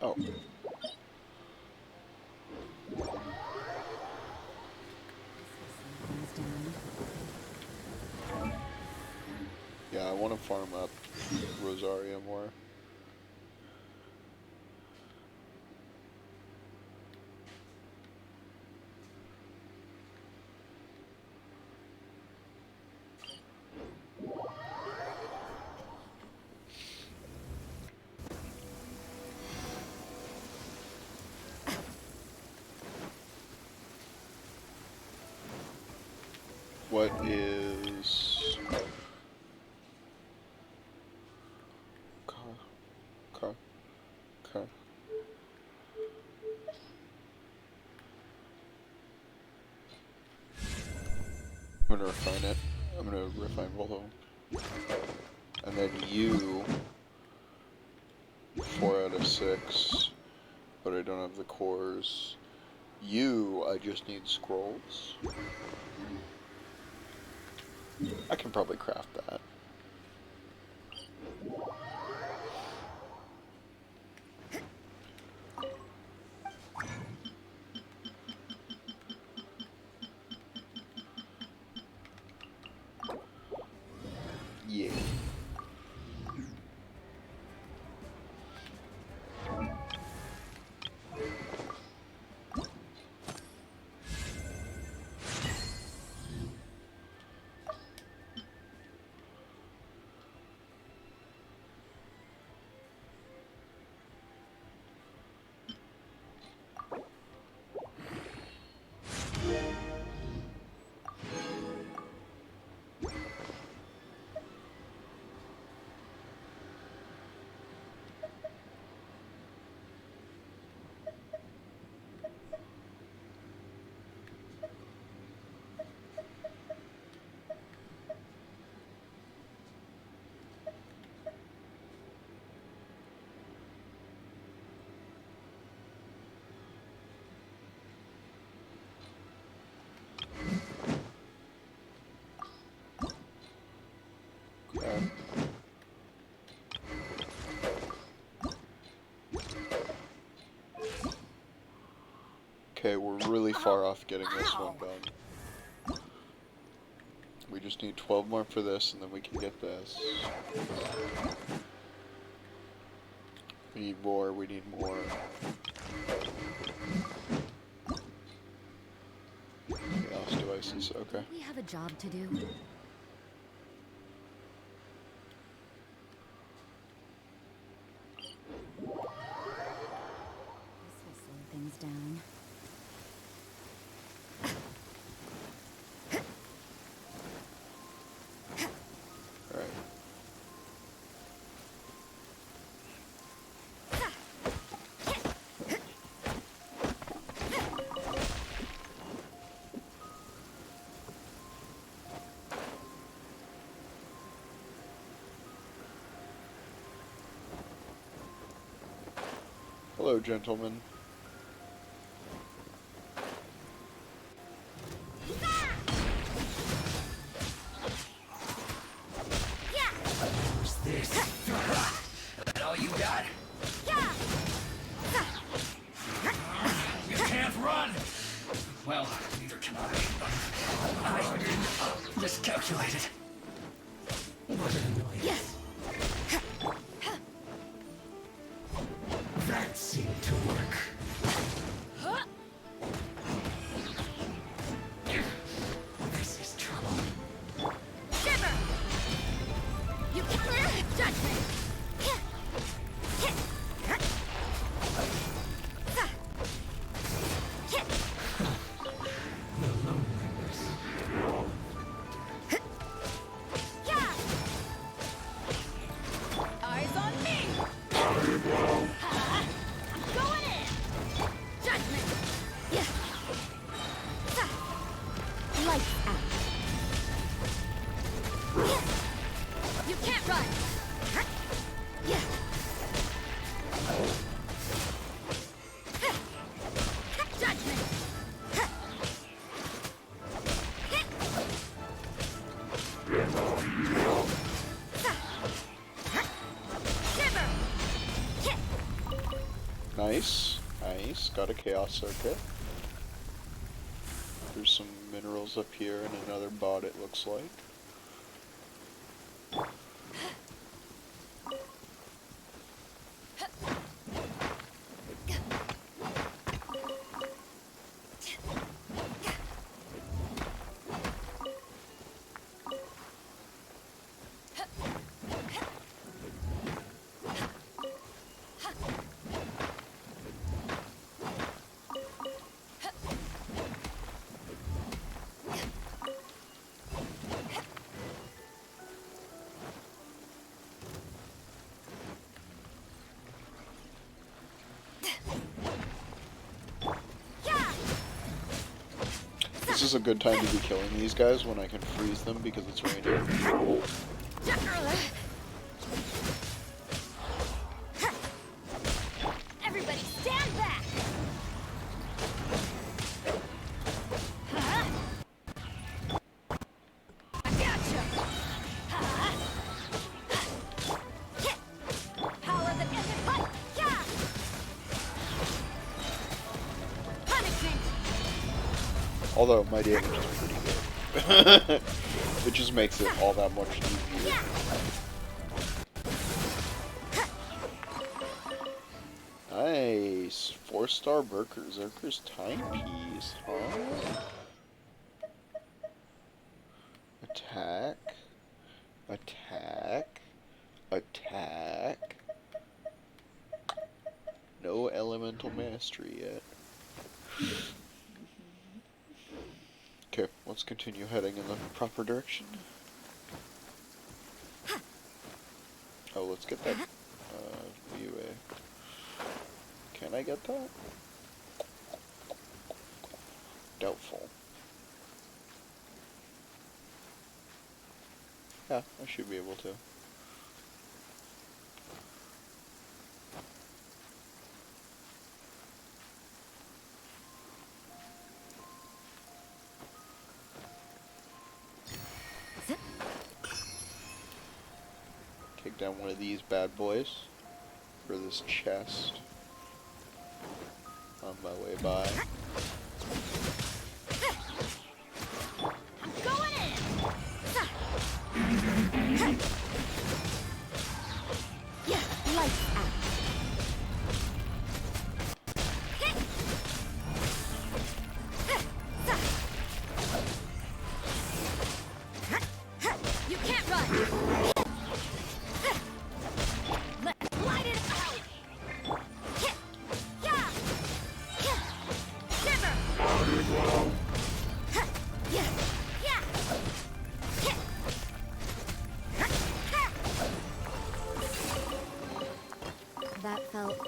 S1: Oh. Yeah, I want to farm up Rosaria more. What is... Okay. I'm gonna refine it. I'm gonna refine both of them. And then you... 4 out of 6. But I don't have the cores. You, I just need scrolls. I can probably craft that. Yeah. Okay, we're really far off getting this one done. We just need 12 more for this, and then we can get this. We need more, we need more. Chaos devices, okay.
S2: We have a job to do. This will slow things down.
S1: Alright. Hello, gentlemen.
S6: Who's this? That all you got? You can't run! Well, neither can I. I miscalculated. What an annoyance. That seemed to work. This is trouble.
S5: Shiver! You can't judge me!
S6: The loneliness.
S5: Eyes on me! I'm going in! Judgment!
S2: Lights out.
S5: You can't run! Judgment! Shiver!
S1: Nice. Nice. Got a chaos circuit. There's some minerals up here and another bot, it looks like. This is a good time to be killing these guys when I can freeze them because it's raining.
S5: Everybody stand back! I gotcha! Power the ended fight! Punishment!
S1: Although my damage is pretty good. It just makes it all that much easier. Nice. 4-star Berserker's timepiece, huh? Attack. Attack. Attack. No elemental mastery yet. Okay, let's continue heading in the proper direction. Oh, let's get that UA. Can I get that? Doubtful. Yeah, I should be able to. Take down one of these bad boys for this chest. on my way by.
S5: Going in!
S2: Yeah, lights out.
S5: You can't run! Let's light it out! Yeah! Shiver! Yeah!
S2: That felt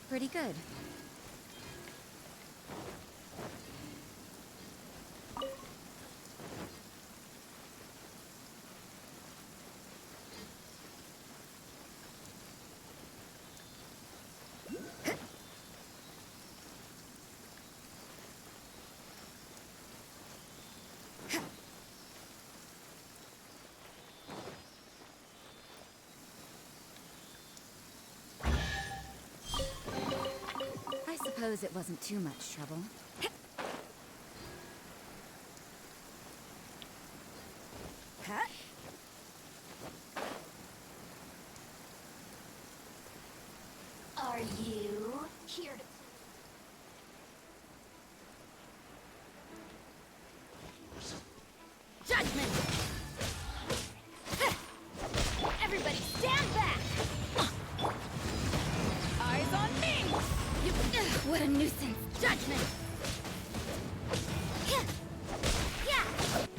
S2: pretty good. I suppose it wasn't too much trouble.
S3: Are you here to...
S5: Judgment! Everybody stand back! Eyes on me!
S2: You... what a nuisance!
S5: Judgment!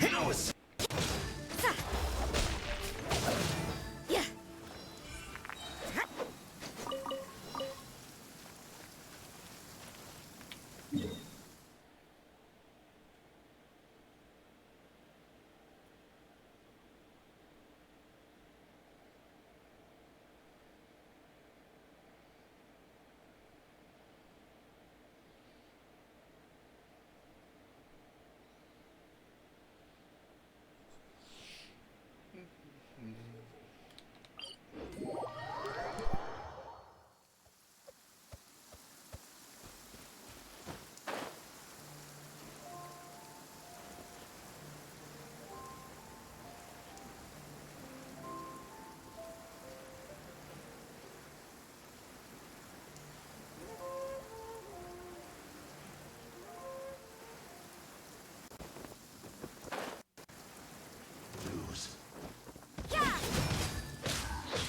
S6: You know it's...
S2: Yeah.
S6: Lose.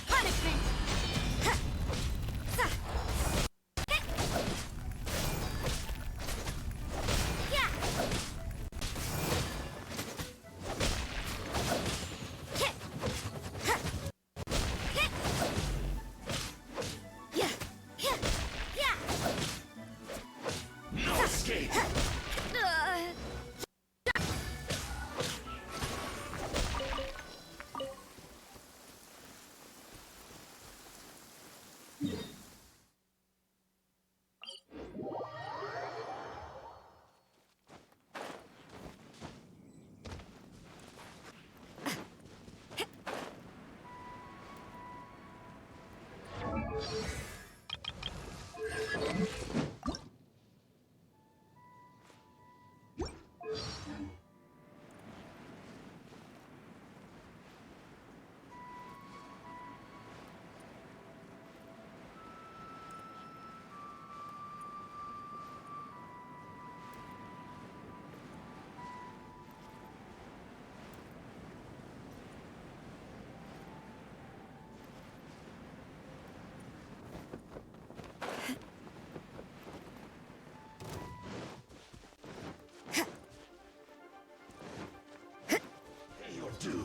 S5: Punishment!
S6: No escape.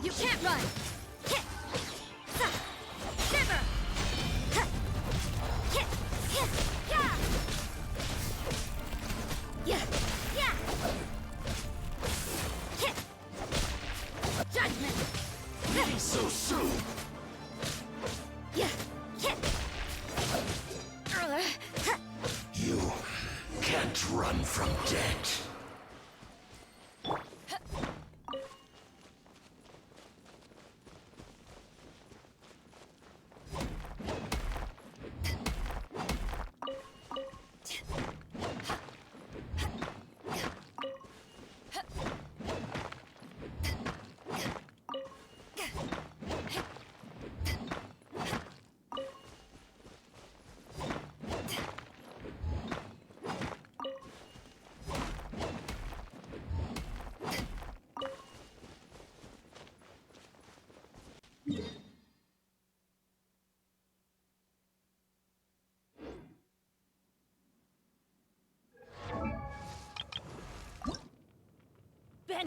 S5: You can't run! Shiver! Judgment!
S6: Leaving so soon. You can't run from death.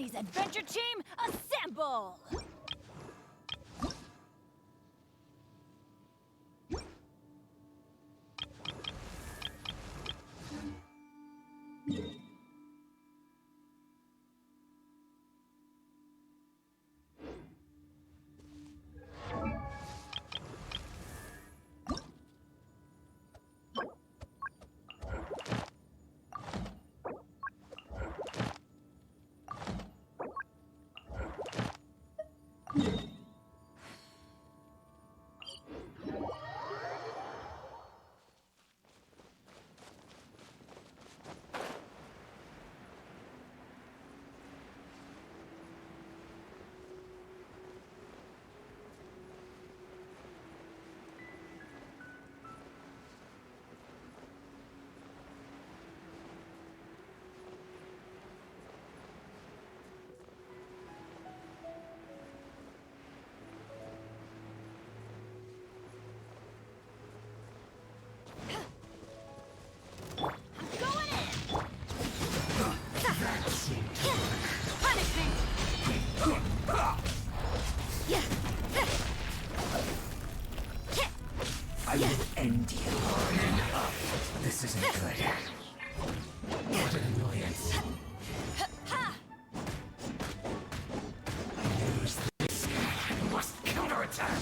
S5: Oni's adventure team, assemble!
S6: I will end you. This isn't good. What an annoyance. Use this. I must counterattack.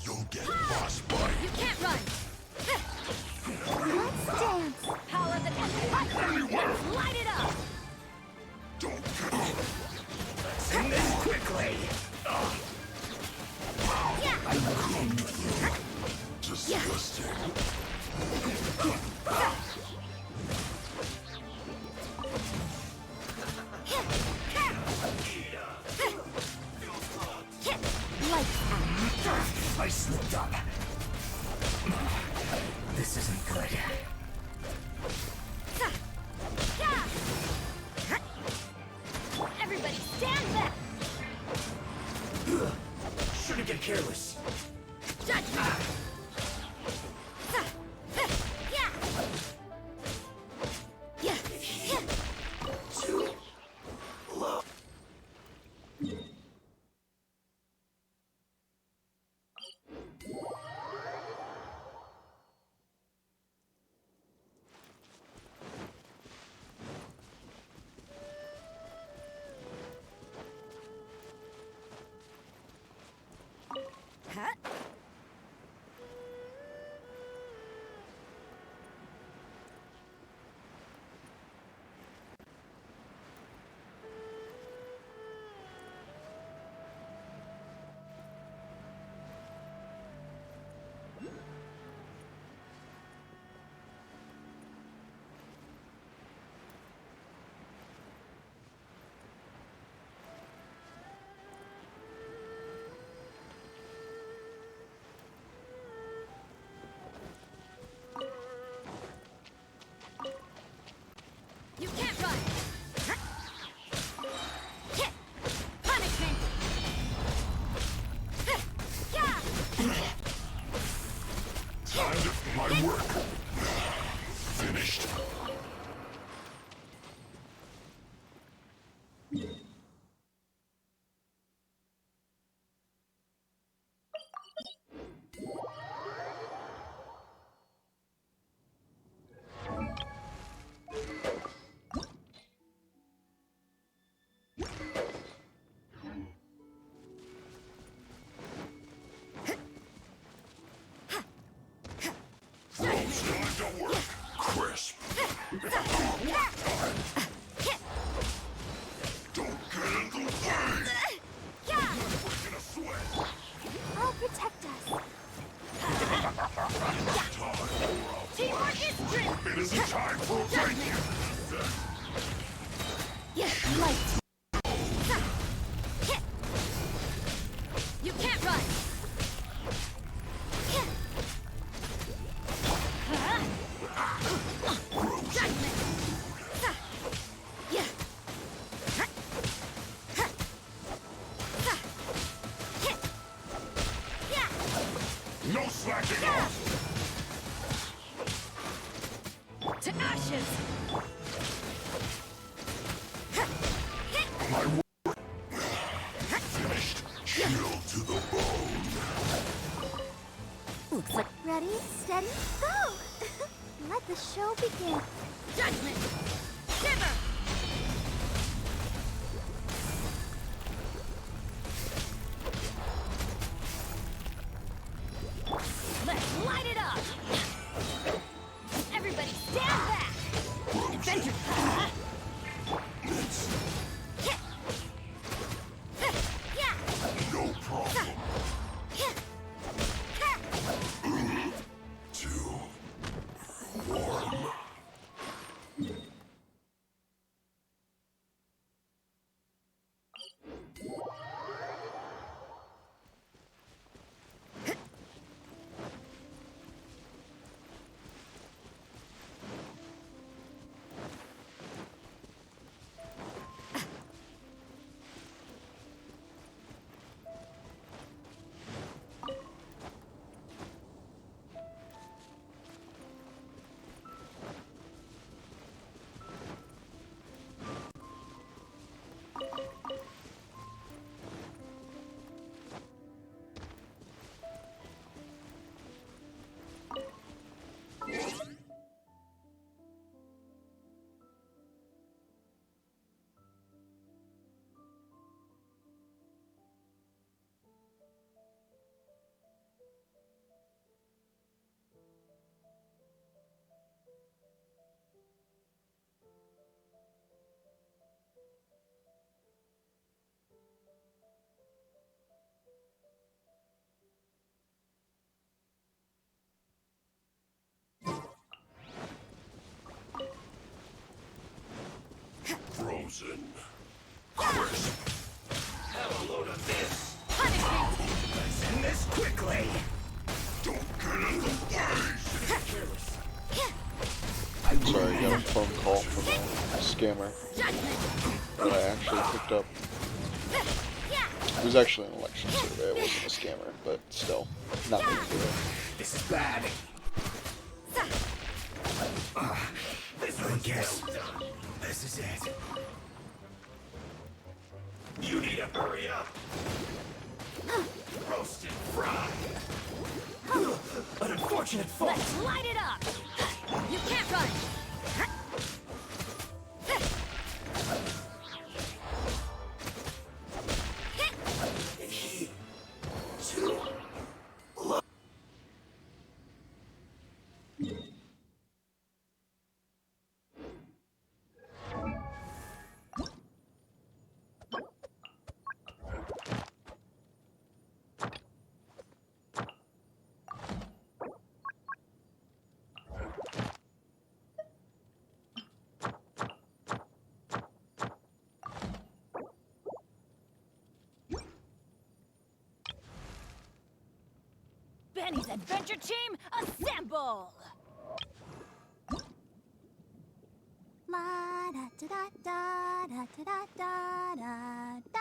S4: You'll get lost by.
S5: You can't run!
S3: Let's dance.
S5: Power the Let's light it up!
S4: Don't get up.
S6: Let's end this quickly. I will end you.
S4: Disgusting.
S6: I slipped up. This isn't good.
S5: Everybody stand back!
S6: Shouldn't get careless.
S5: Judgment!
S6: Too low.
S5: Huh? You can't run! Punish me!
S4: Time for my work. Finished. It isn't time for a break.
S5: Light. You can't run.
S4: No slacking off.
S5: To ashes.
S4: My work finished. Chill to the bone.
S2: Looks like
S3: Ready, steady, go! Let the show begin.
S5: Judgment. Shiver. Let's light it up. Everybody stand back. Adventure.
S4: No problem. Too warm. Frozen. Crisp.
S6: Have a load of this.
S5: Punishment.
S6: Let's end this quickly.
S4: Don't get in the way.
S6: Careless.
S1: Sorry, I got a phone call from a scammer that I actually picked up. It was actually an election survey, it wasn't a scammer, but still, not big deal.
S6: This is bad. I guess this is it. You need to hurry up. Roast and fry. An unfortunate fault.
S5: Let's light it up. You can't run. Benny's adventure team, assemble!
S3: La da da da da da da da da da.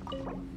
S3: Paimon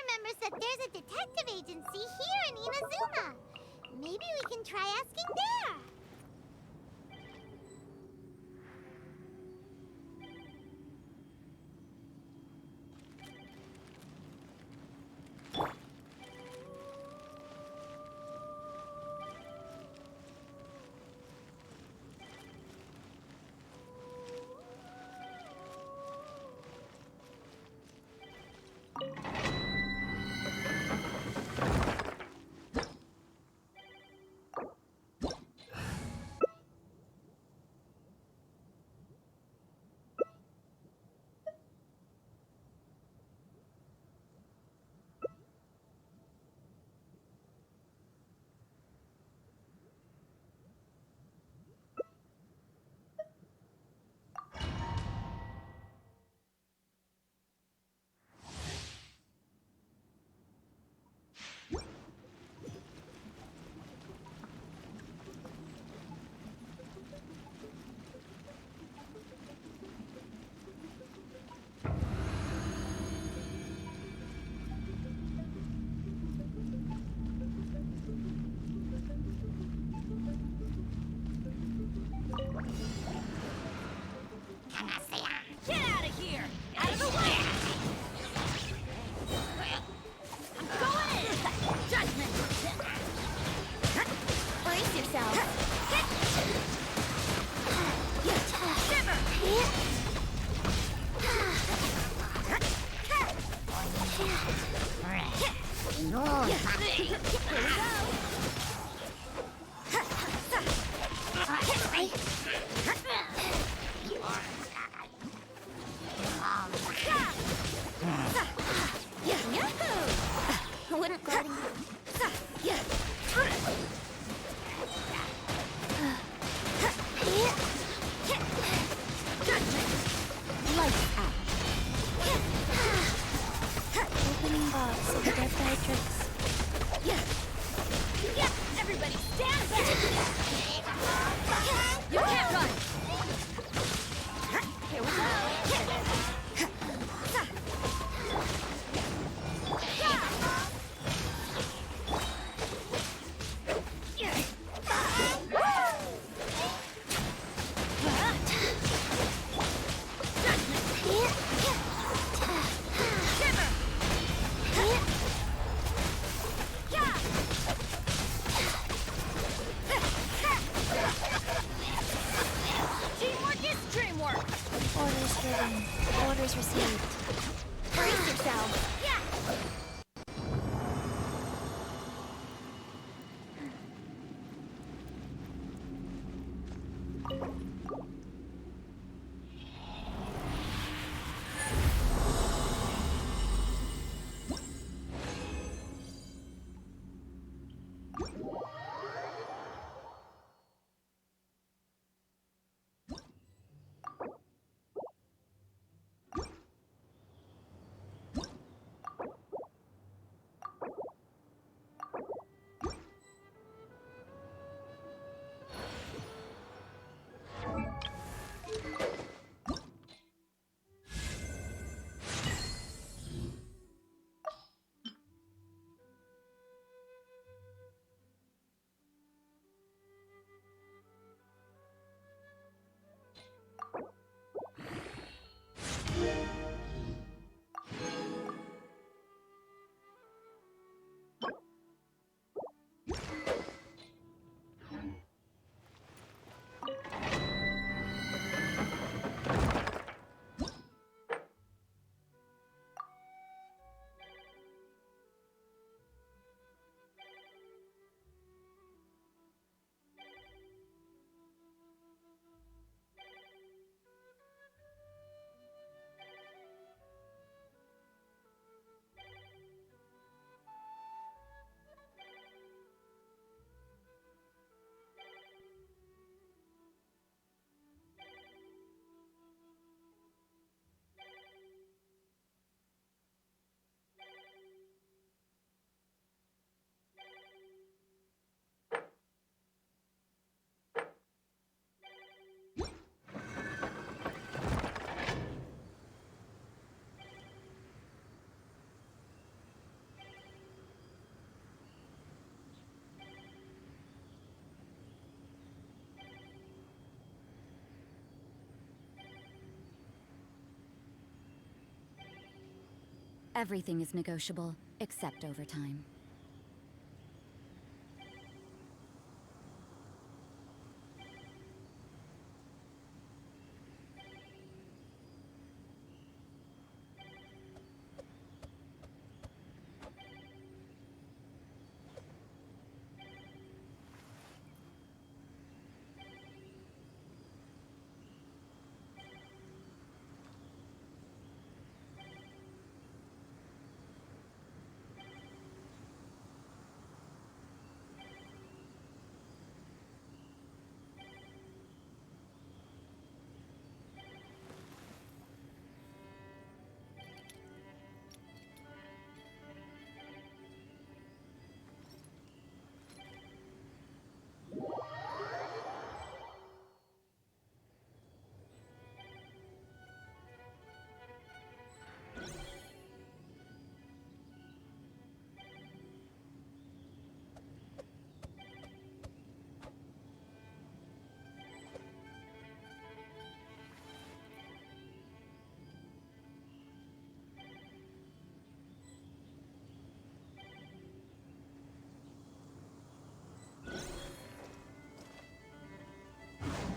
S3: remembers that there's a detective agency here in Inazuma. Maybe we can try asking there.
S2: Everything is negotiable, except overtime.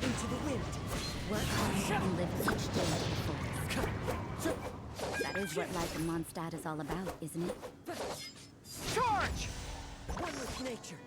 S12: Into the wind.
S2: Work hard and live each day to the fullest. That is what life in Mondstadt is all about, isn't it?
S12: Charge! One with nature.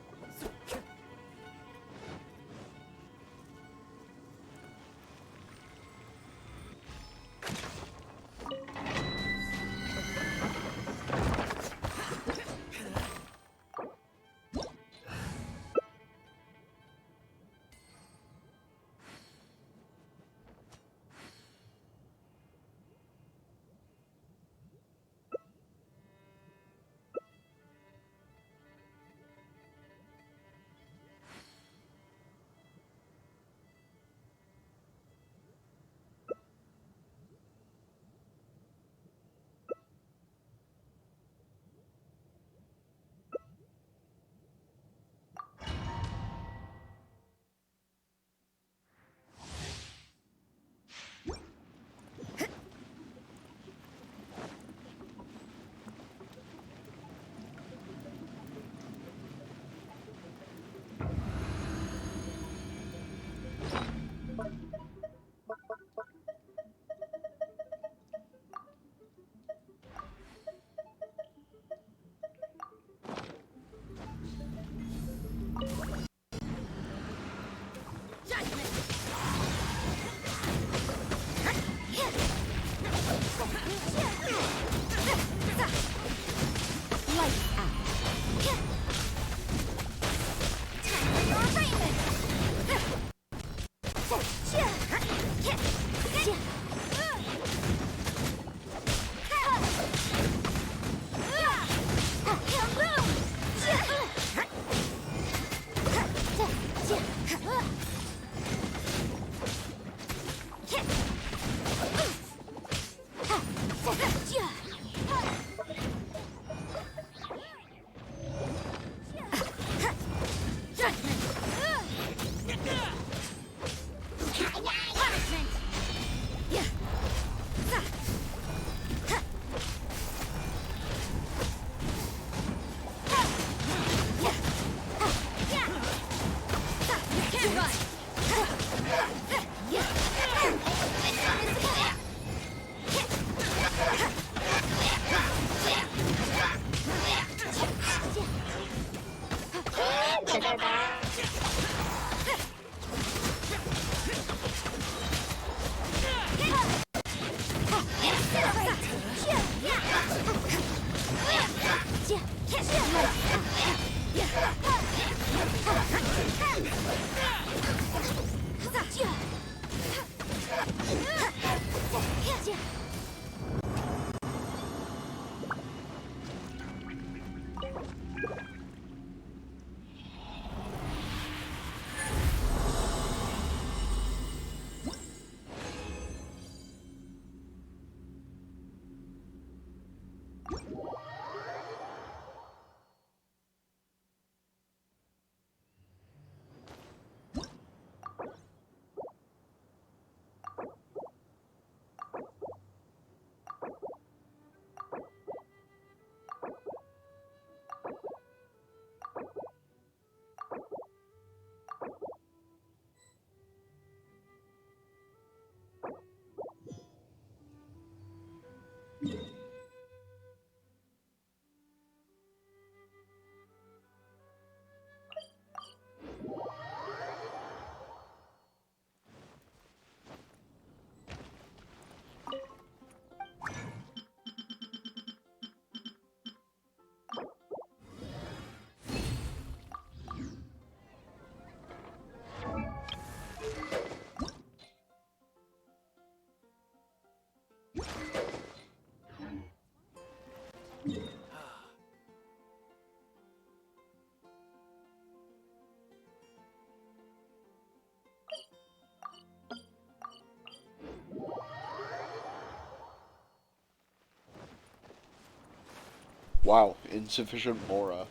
S1: Wow, insufficient Mora.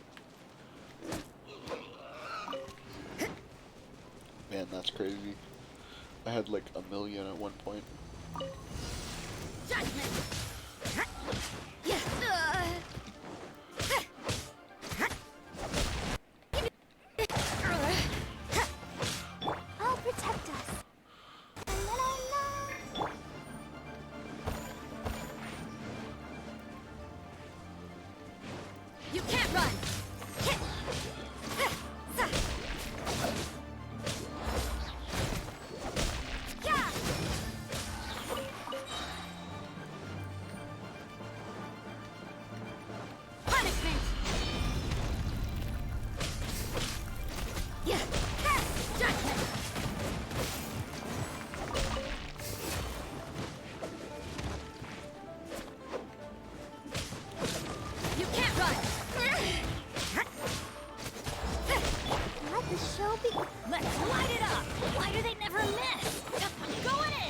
S1: Man, that's crazy. I had like 1,000,000 at one point.
S3: I'll protect us. La la la.
S5: You can't run! Punishment! Judgment! You can't run!
S3: Let the show begin.
S5: Let's light it up! Why do they never miss? Just going in!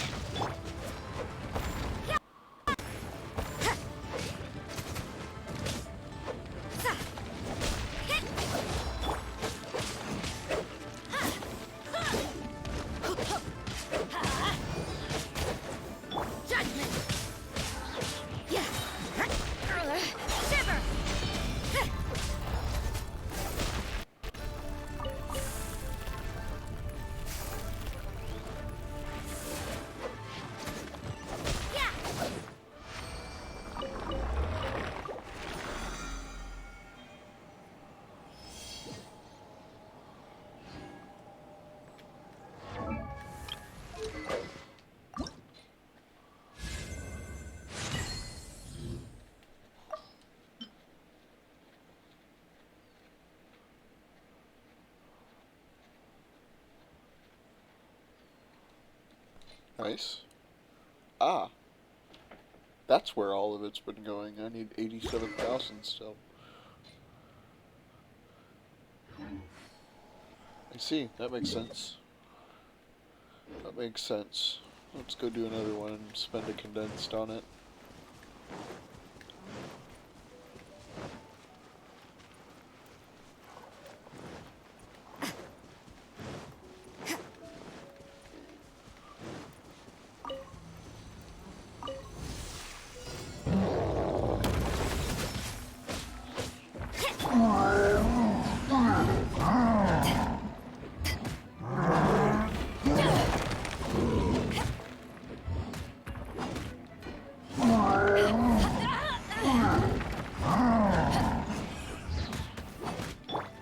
S5: Judgment! Shiver!
S1: Nice. Ah. That's where all of it's been going. I need 87,000 still. I see. That makes sense. That makes sense. Let's go do another one and spend a condensed on it.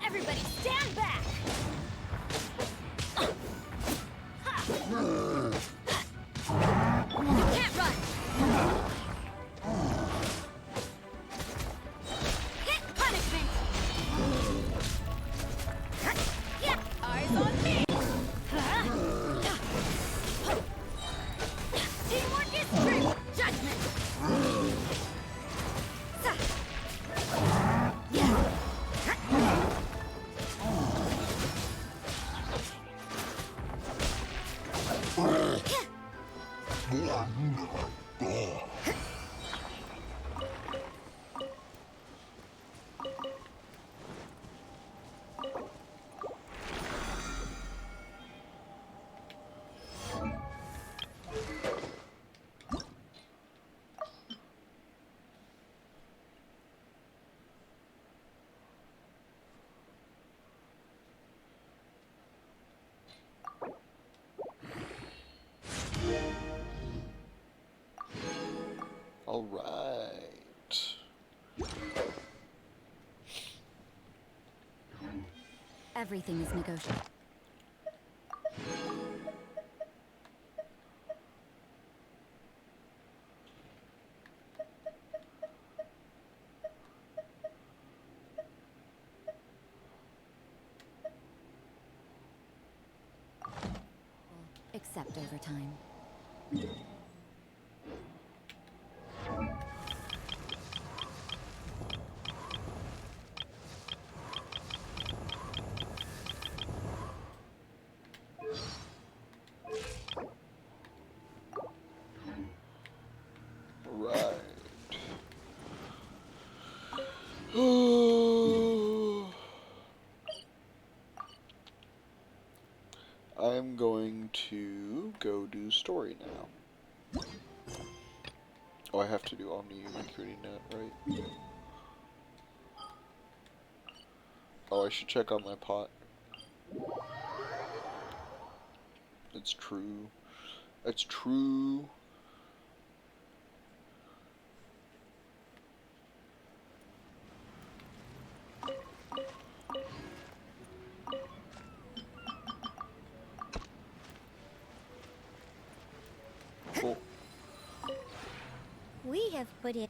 S5: Everybody stand back! You can't run! Punishment! Eyes on me! Teamwork is true! Judgment!
S1: All right.
S2: Everything is negotiable. Except over time.
S1: Right. I'm going to go do story now. Oh, I have to do Omni recruiting net, right? Oh, I should check on my pot. It's true. It's true. Cool.
S3: We have put it.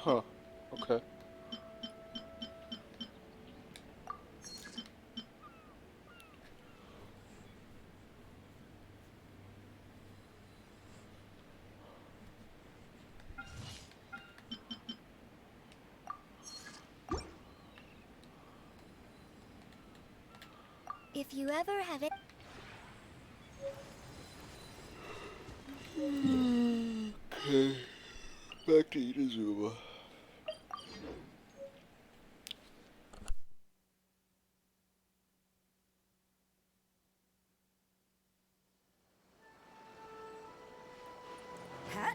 S1: Huh. Okay.
S3: If you ever have it.
S1: Okay. Back to Inazuma.
S12: Huh?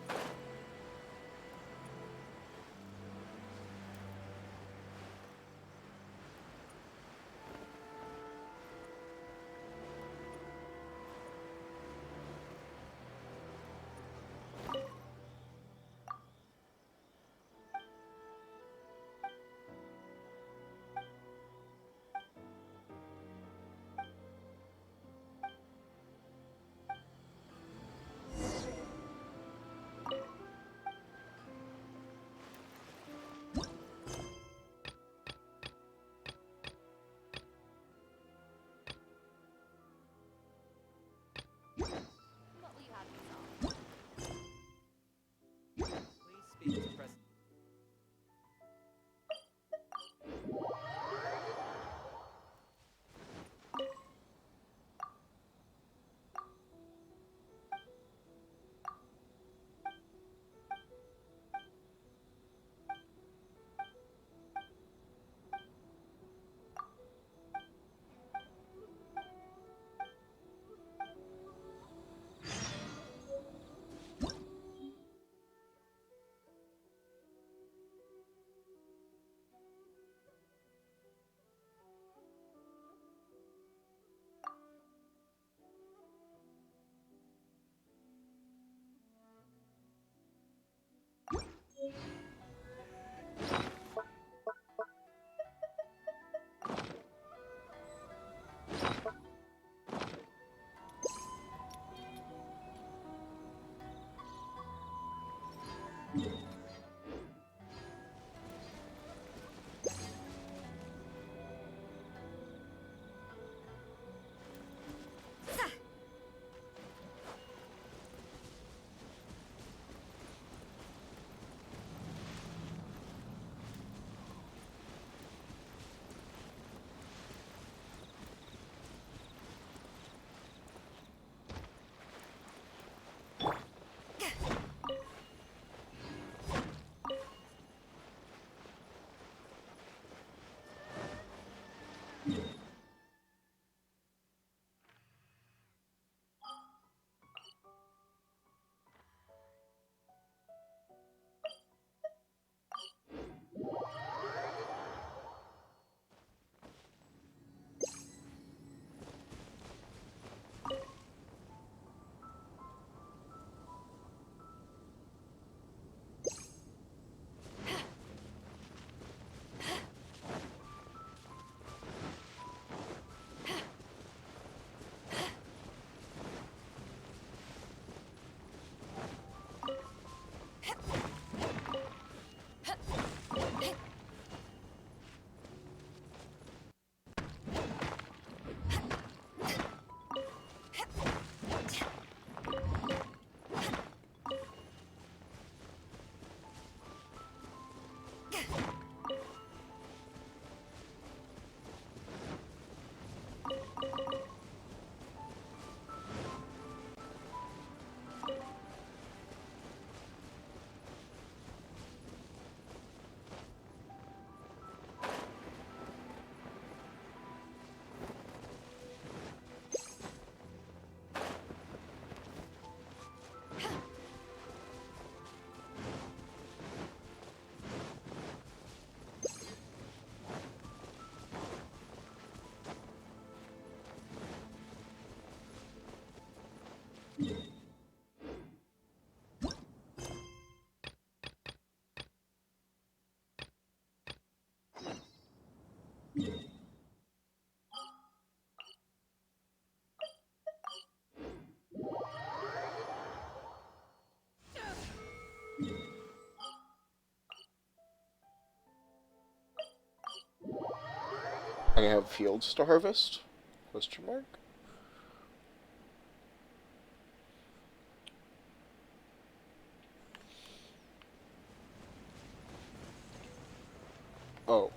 S1: I have fields to harvest? Question mark? Oh.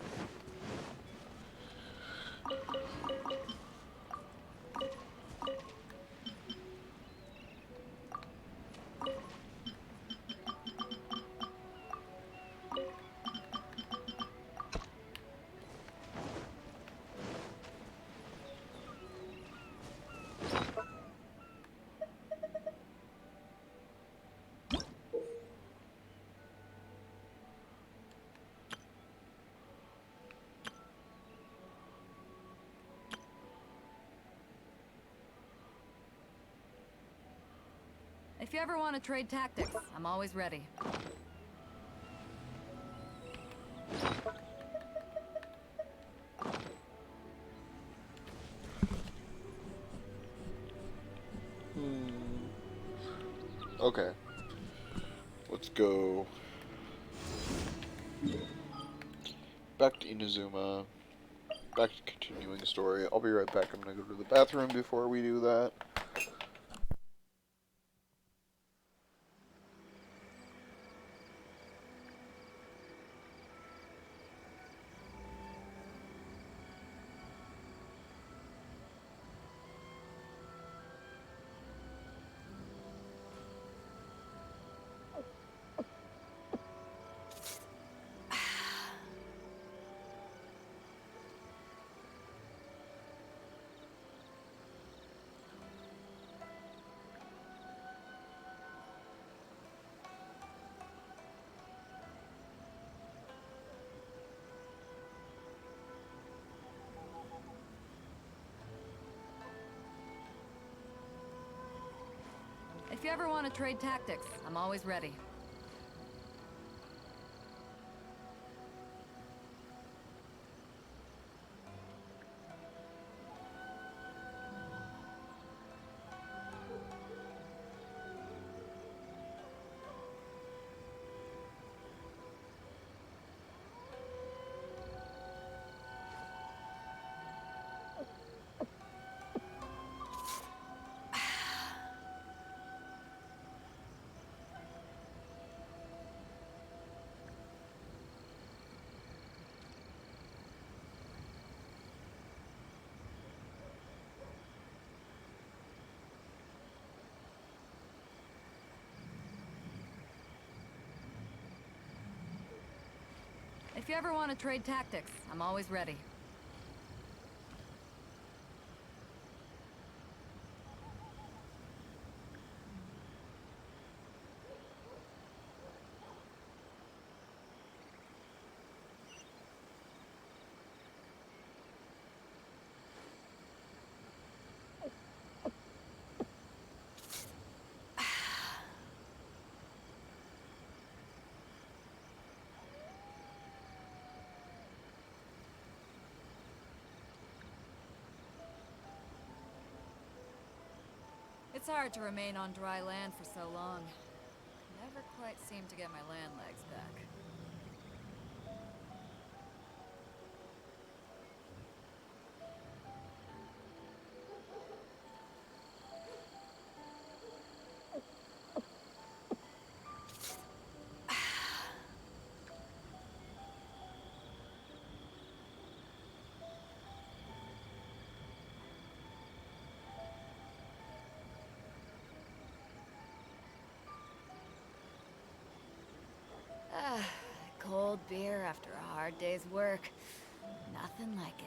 S7: If you ever want to trade tactics, I'm always ready.
S1: Okay. Let's go back to Inazuma. Back to continuing the story. I'll be right back. I'm gonna go to the bathroom before we do that.
S7: If you ever want to trade tactics, I'm always ready. If you ever want to trade tactics, I'm always ready. It's hard to remain on dry land for so long. Never quite seem to get my land legs back. Cold beer after a hard day's work. Nothing like it.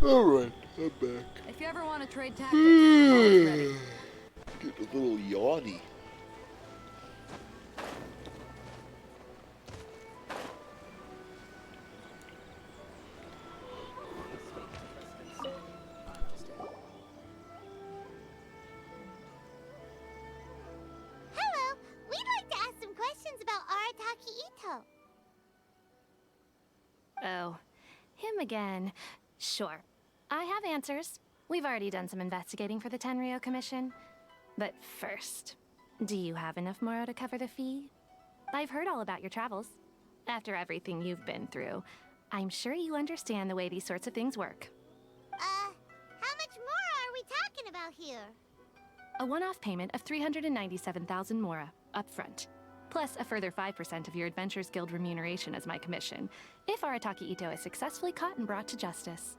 S1: Alright, I'm back.
S7: If you ever want to trade tactics, I'm always ready.
S1: Get a little yawny.
S3: Hello, we'd like to ask some questions about Arataki Ito.
S9: Oh, him again. Sure. I have answers. We've already done some investigating for the Tenryou Commission. But first, do you have enough Moro to cover the fee? I've heard all about your travels. After everything you've been through, I'm sure you understand the way these sorts of things work.
S3: How much more are we talking about here?
S9: A one-off payment of 397,000 Mora, upfront. Plus a further 5% of your Adventures Guild remuneration as my commission, if Arataki Ito is successfully caught and brought to justice.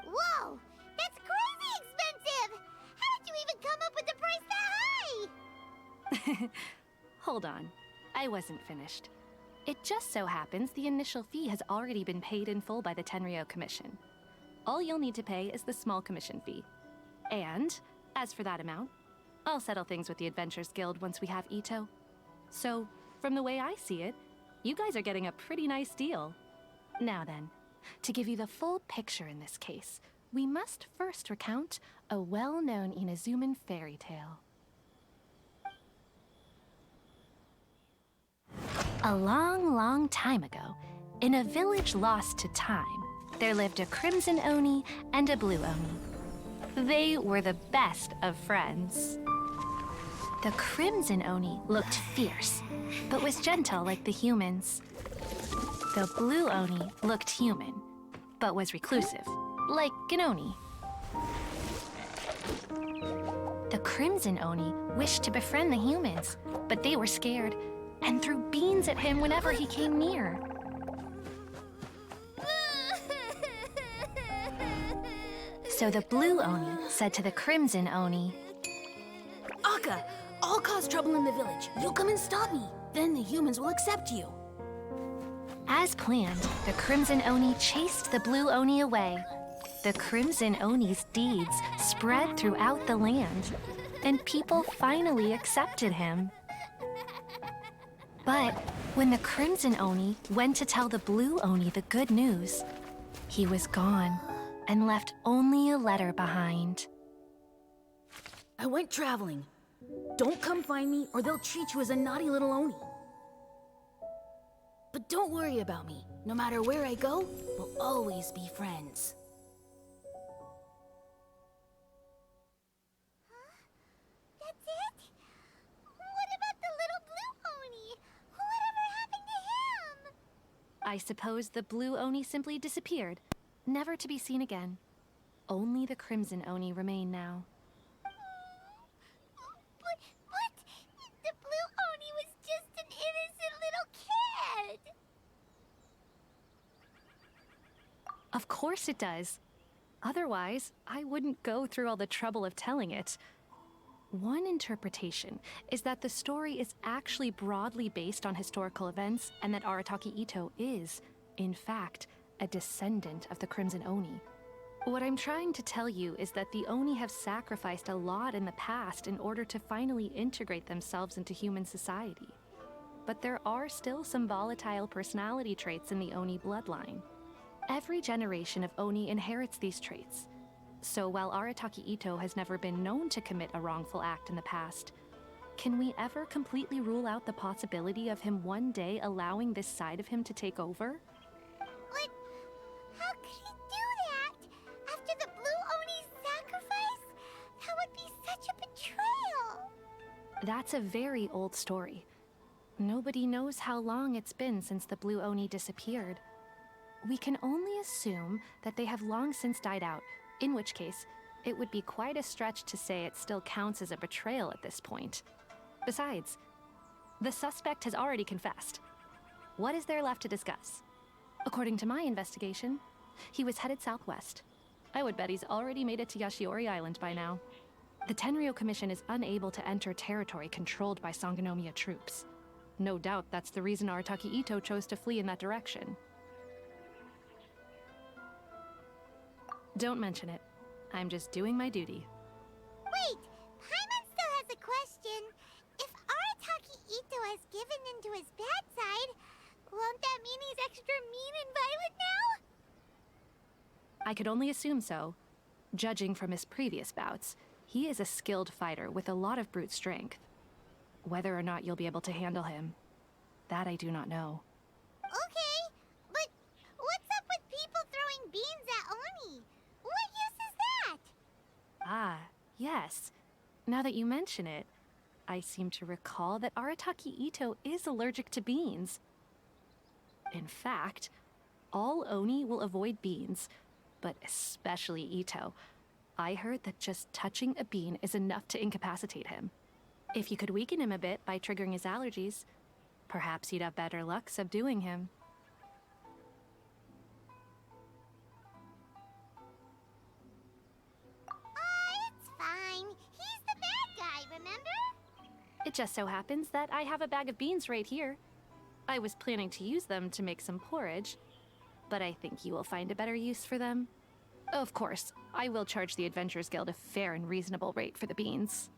S3: Whoa! That's crazy expensive! How did you even come up with the price that high?
S9: Hold on. I wasn't finished. It just so happens the initial fee has already been paid in full by the Tenryou Commission. All you'll need to pay is the small commission fee. And, as for that amount, I'll settle things with the Adventures Guild once we have Ito. So, from the way I see it, you guys are getting a pretty nice deal. Now then, to give you the full picture in this case, we must first recount a well-known Inazuman fairy tale. A long, long time ago, in a village lost to time, there lived a Crimson Oni and a Blue Oni. They were the best of friends. The Crimson Oni looked fierce, but was gentle like the humans. The Blue Oni looked human, but was reclusive, like an Oni. The Crimson Oni wished to befriend the humans, but they were scared and threw beans at him whenever he came near. So the Blue Oni said to the Crimson Oni,
S5: Akka, I'll cause trouble in the village. You'll come and stop me. Then the humans will accept you.
S9: As planned, the Crimson Oni chased the Blue Oni away. The Crimson Oni's deeds spread throughout the land, and people finally accepted him. But when the Crimson Oni went to tell the Blue Oni the good news, he was gone and left only a letter behind.
S5: I went traveling. Don't come find me or they'll treat you as a naughty little Oni. But don't worry about me. No matter where I go, we'll always be friends.
S3: That's it? What about the little Blue Oni? Whatever happened to him?
S9: I suppose the Blue Oni simply disappeared, never to be seen again. Only the Crimson Oni remain now.
S3: But the Blue Oni was just an innocent little kid!
S9: Of course it does. Otherwise, I wouldn't go through all the trouble of telling it. One interpretation is that the story is actually broadly based on historical events and that Arataki Ito is, in fact, a descendant of the Crimson Oni.
S13: What I'm trying to tell you is that the Oni have sacrificed a lot in the past in order to finally integrate themselves into human society. But there are still some volatile personality traits in the Oni bloodline. Every generation of Oni inherits these traits. So while Arataki Ito has never been known to commit a wrongful act in the past, can we ever completely rule out the possibility of him one day allowing this side of him to take over?
S3: But how could he do that? After the Blue Oni's sacrifice? That would be such a betrayal!
S13: That's a very old story. Nobody knows how long it's been since the Blue Oni disappeared. We can only assume that they have long since died out, in which case, it would be quite a stretch to say it still counts as a betrayal at this point. Besides, the suspect has already confessed. What is there left to discuss? According to my investigation, he was headed southwest. I would bet he's already made it to Yashiori Island by now. The Tenryo Commission is unable to enter territory controlled by Sangonomiya troops. No doubt that's the reason Arataki Ito chose to flee in that direction. Don't mention it. I'm just doing my duty.
S3: Wait! Paimon still has a question. If Arataki Ito has given into his bad side, won't that mean he's extra mean and violent now?
S13: I could only assume so. Judging from his previous bouts, he is a skilled fighter with a lot of brute strength. Whether or not you'll be able to handle him, that I do not know.
S3: Okay, but what's up with people throwing beans at Oni? What use is that?
S13: Ah, yes. Now that you mention it, I seem to recall that Arataki Ito is allergic to beans. In fact, all Oni will avoid beans, but especially Ito. I heard that just touching a bean is enough to incapacitate him. If you could weaken him a bit by triggering his allergies, perhaps you'd have better luck subduing him.
S3: It's fine. He's the bad guy, remember?
S13: It just so happens that I have a bag of beans right here. I was planning to use them to make some porridge, but I think you will find a better use for them. Of course, I will charge the Adventurers Guild a fair and reasonable rate for the beans.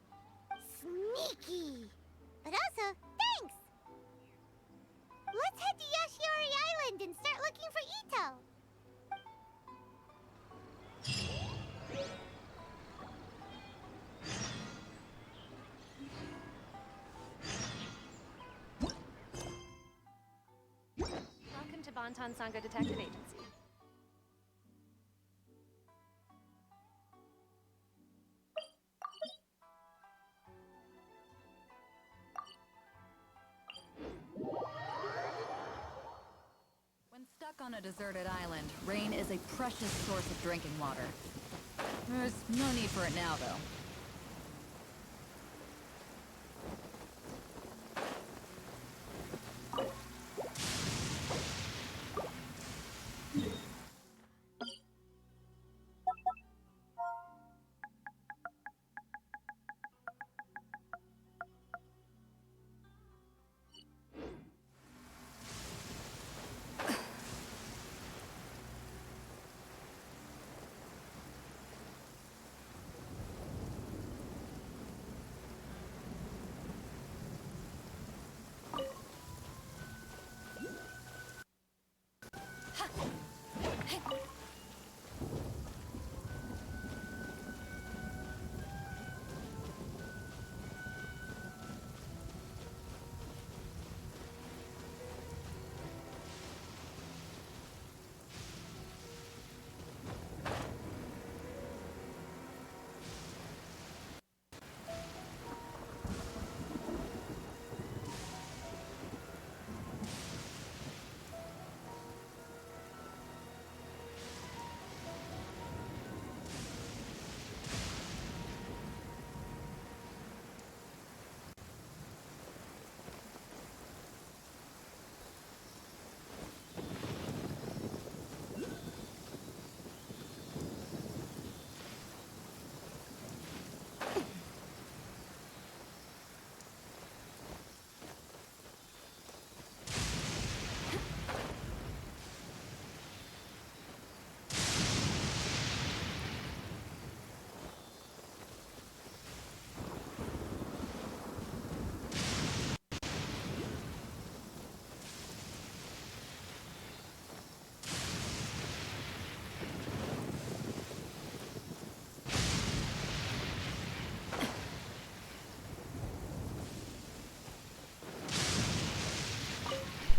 S3: Sneaky! But also, thanks! Let's head to Yashiori Island and start looking for Ito!
S13: Welcome to Bonton Sangha Detective Agency.
S7: When stuck on a deserted island, rain is a precious source of drinking water. There's no need for it now, though.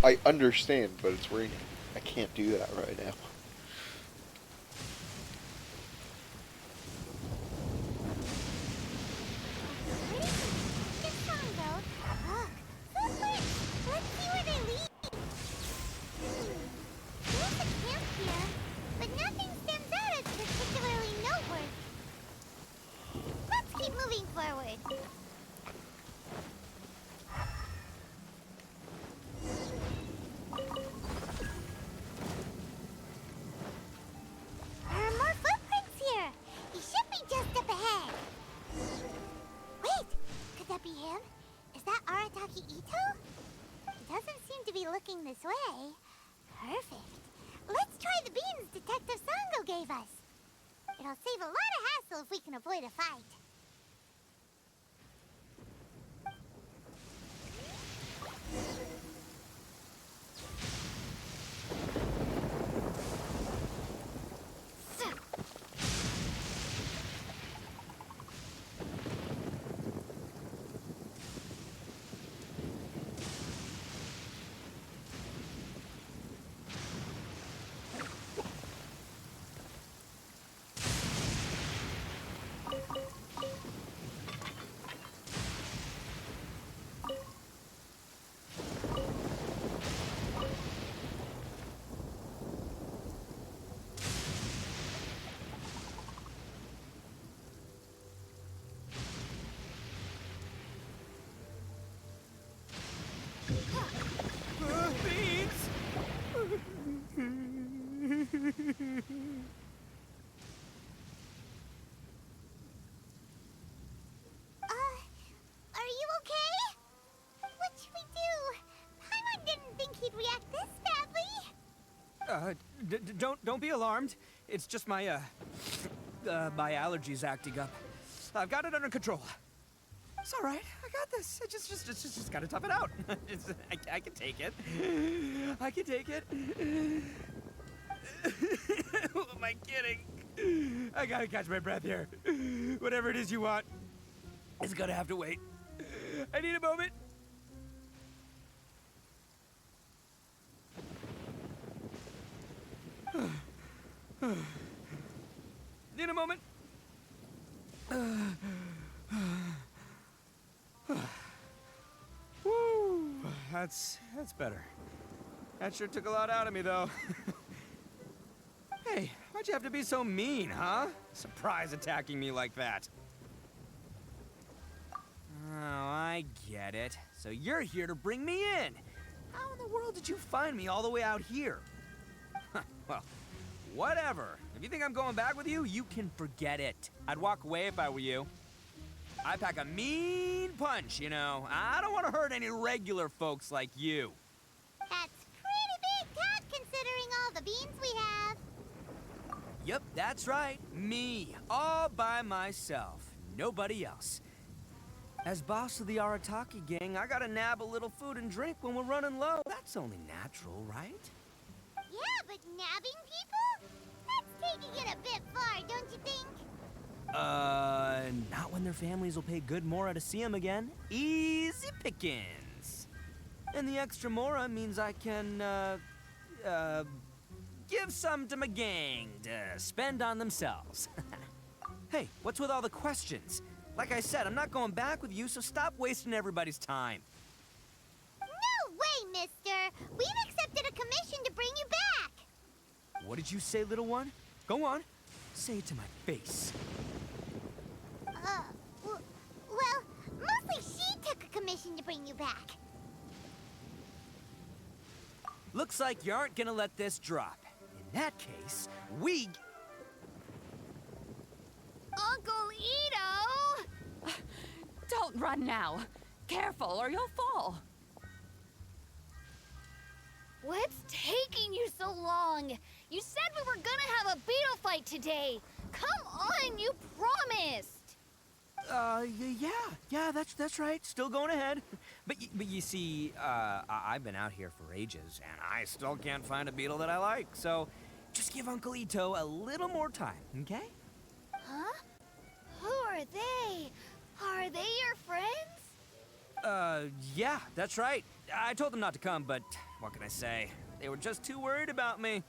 S1: I understand, but it's raining. I can't do that right now.
S3: Good song, though. Look, footprints! Let's see where they lead. There's a camp here, but nothing stands out as particularly noteworthy. Let's keep moving forward. There are more footprints here. He should be just up ahead. Wait, could that be him? Is that Arataki Ito? He doesn't seem to be looking this way. Perfect. Let's try the beans Detective Sango gave us. It'll save a lot of hassle if we can avoid a fight. Are you okay? What should we do? Paimon didn't think he'd react this badly.
S12: Don't be alarmed. It's just my my allergies acting up. I've got it under control. It's all right. I got this. I just gotta tough it out. I can take it. I can take it. Who am I kidding? I gotta catch my breath here. Whatever it is you want, it's gonna have to wait. I need a moment. Need a moment. Woo, that's better. That sure took a lot out of me, though. Hey, why'd you have to be so mean, huh? Surprise attacking me like that. Oh, I get it. So you're here to bring me in. How in the world did you find me all the way out here? Well, whatever. If you think I'm going back with you, you can forget it. I'd walk away if I were you. I pack a mean punch, you know. I don't want to hurt any regular folks like you.
S3: That's pretty big talk considering all the beans we have.
S12: Yep, that's right. Me, all by myself. Nobody else. As boss of the Arataki gang, I gotta nab a little food and drink when we're running low. That's only natural, right?
S3: Yeah, but nabbing people? That's taking it a bit far, don't you think?
S12: Not when their families will pay good mora to see them again. Easy pickings. And the extra mora means I can, give some to my gang to spend on themselves. Hey, what's with all the questions? Like I said, I'm not going back with you, so stop wasting everybody's time.
S3: No way, mister! We've accepted a commission to bring you back!
S12: What did you say, little one? Go on. Say it to my face.
S3: Well, mostly she took a commission to bring you back.
S12: Looks like you aren't gonna let this drop. In that case, we...
S5: Uncle Ito! Don't run now. Careful or you'll fall.
S14: What's taking you so long? You said we were gonna have a Beidou fight today. Come on, you promised.
S12: Yeah, that's right. Still going ahead. But you see, I've been out here for ages, and I still can't find a beetle that I like. So, just give Uncle Ito a little more time, okay?
S14: Huh? Who are they? Are they your friends?
S12: Yeah, that's right. I told them not to come, but what can I say? They were just too worried about me.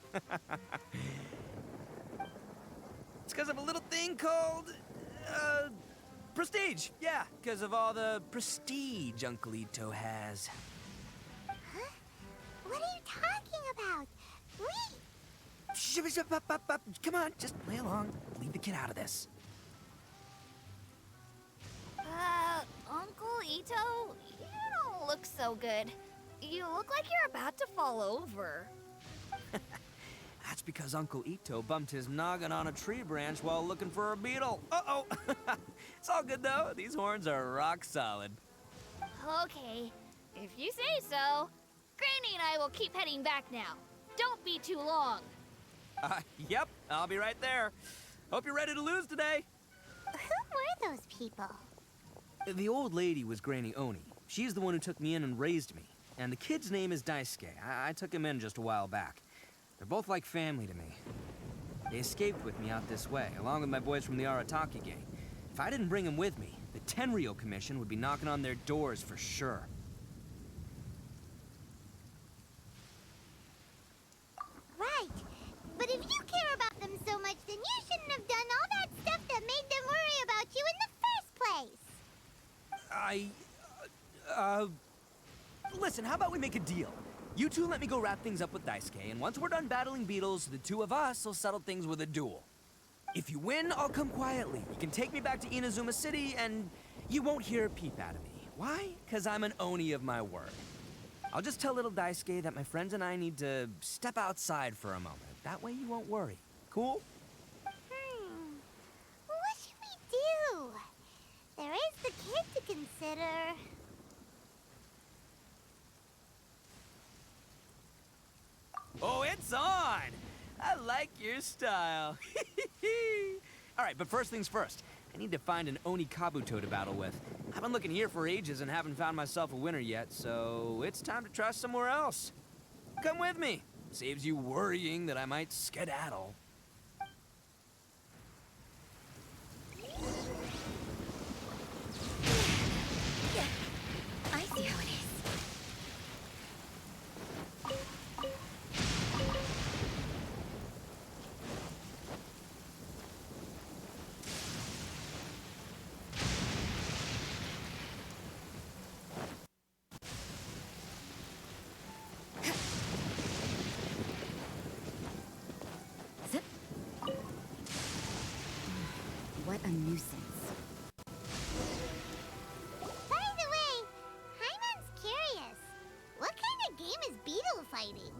S12: It's because of a little thing called, prestige. Yeah, because of all the prestige Uncle Ito has.
S3: Huh? What are you talking about?
S12: Come on, just play along. Leave the kid out of this.
S14: Uncle Ito, you don't look so good. You look like you're about to fall over.
S12: That's because Uncle Ito bumped his noggin on a tree branch while looking for a beetle. Uh-oh. It's all good, though. These horns are rock solid.
S14: Okay, if you say so. Granny and I will keep heading back now. Don't be too long.
S12: Yep, I'll be right there. Hope you're ready to lose today.
S3: Who were those people?
S12: The old lady was Granny Oni. She's the one who took me in and raised me. And the kid's name is Daisuke. I took him in just a while back. They're both like family to me. They escaped with me out this way, along with my boys from the Arataki gang. If I didn't bring them with me, the Tenryo Commission would be knocking on their doors for sure.
S3: Right. But if you care about them so much, then you shouldn't have done all that stuff that made them worry about you in the first place.
S12: Listen, how about we make a deal? You two let me go wrap things up with Daisuke, and once we're done battling beetles, the two of us will settle things with a duel. If you win, I'll come quietly. You can take me back to Inazuma City, and you won't hear a peep out of me. Why? Because I'm an Oni of my word. I'll just tell little Daisuke that my friends and I need to step outside for a moment. That way you won't worry. Cool?
S3: What should we do? There is the kid to consider.
S12: Oh, it's on! I like your style. All right, but first things first. I need to find an Oni Kabuto to battle with. I've been looking here for ages and haven't found myself a winner yet, so it's time to try somewhere else. Come with me. Saves you worrying that I might skedaddle.
S2: I see how it is. Zip. What a nuisance.
S3: By the way, Hyman's curious. What kind of game is beetle fighting?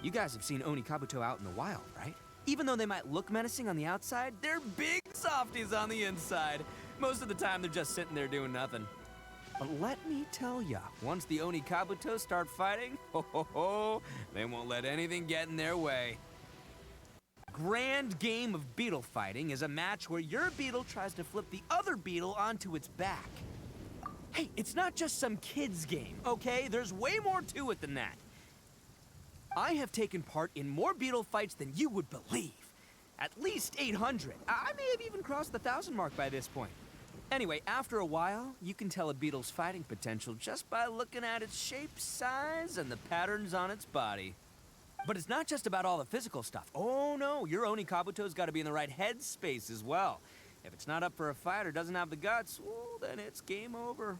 S12: You guys have seen Oni Kabuto out in the wild, right? Even though they might look menacing on the outside, they're big softies on the inside. Most of the time, they're just sitting there doing nothing. But let me tell ya, once the Oni Kabuto start fighting, they won't let anything get in their way. Grand game of beetle fighting is a match where your beetle tries to flip the other beetle onto its back. Hey, it's not just some kid's game, okay? There's way more to it than that. I have taken part in more beetle fights than you would believe. At least 800. I may have even crossed the 1,000 mark by this point. Anyway, after a while, you can tell a beetle's fighting potential just by looking at its shape, size, and the patterns on its body. But it's not just about all the physical stuff. Oh no, your Oni Kabuto's got to be in the right headspace as well. If it's not up for a fight or doesn't have the guts, well, then it's game over.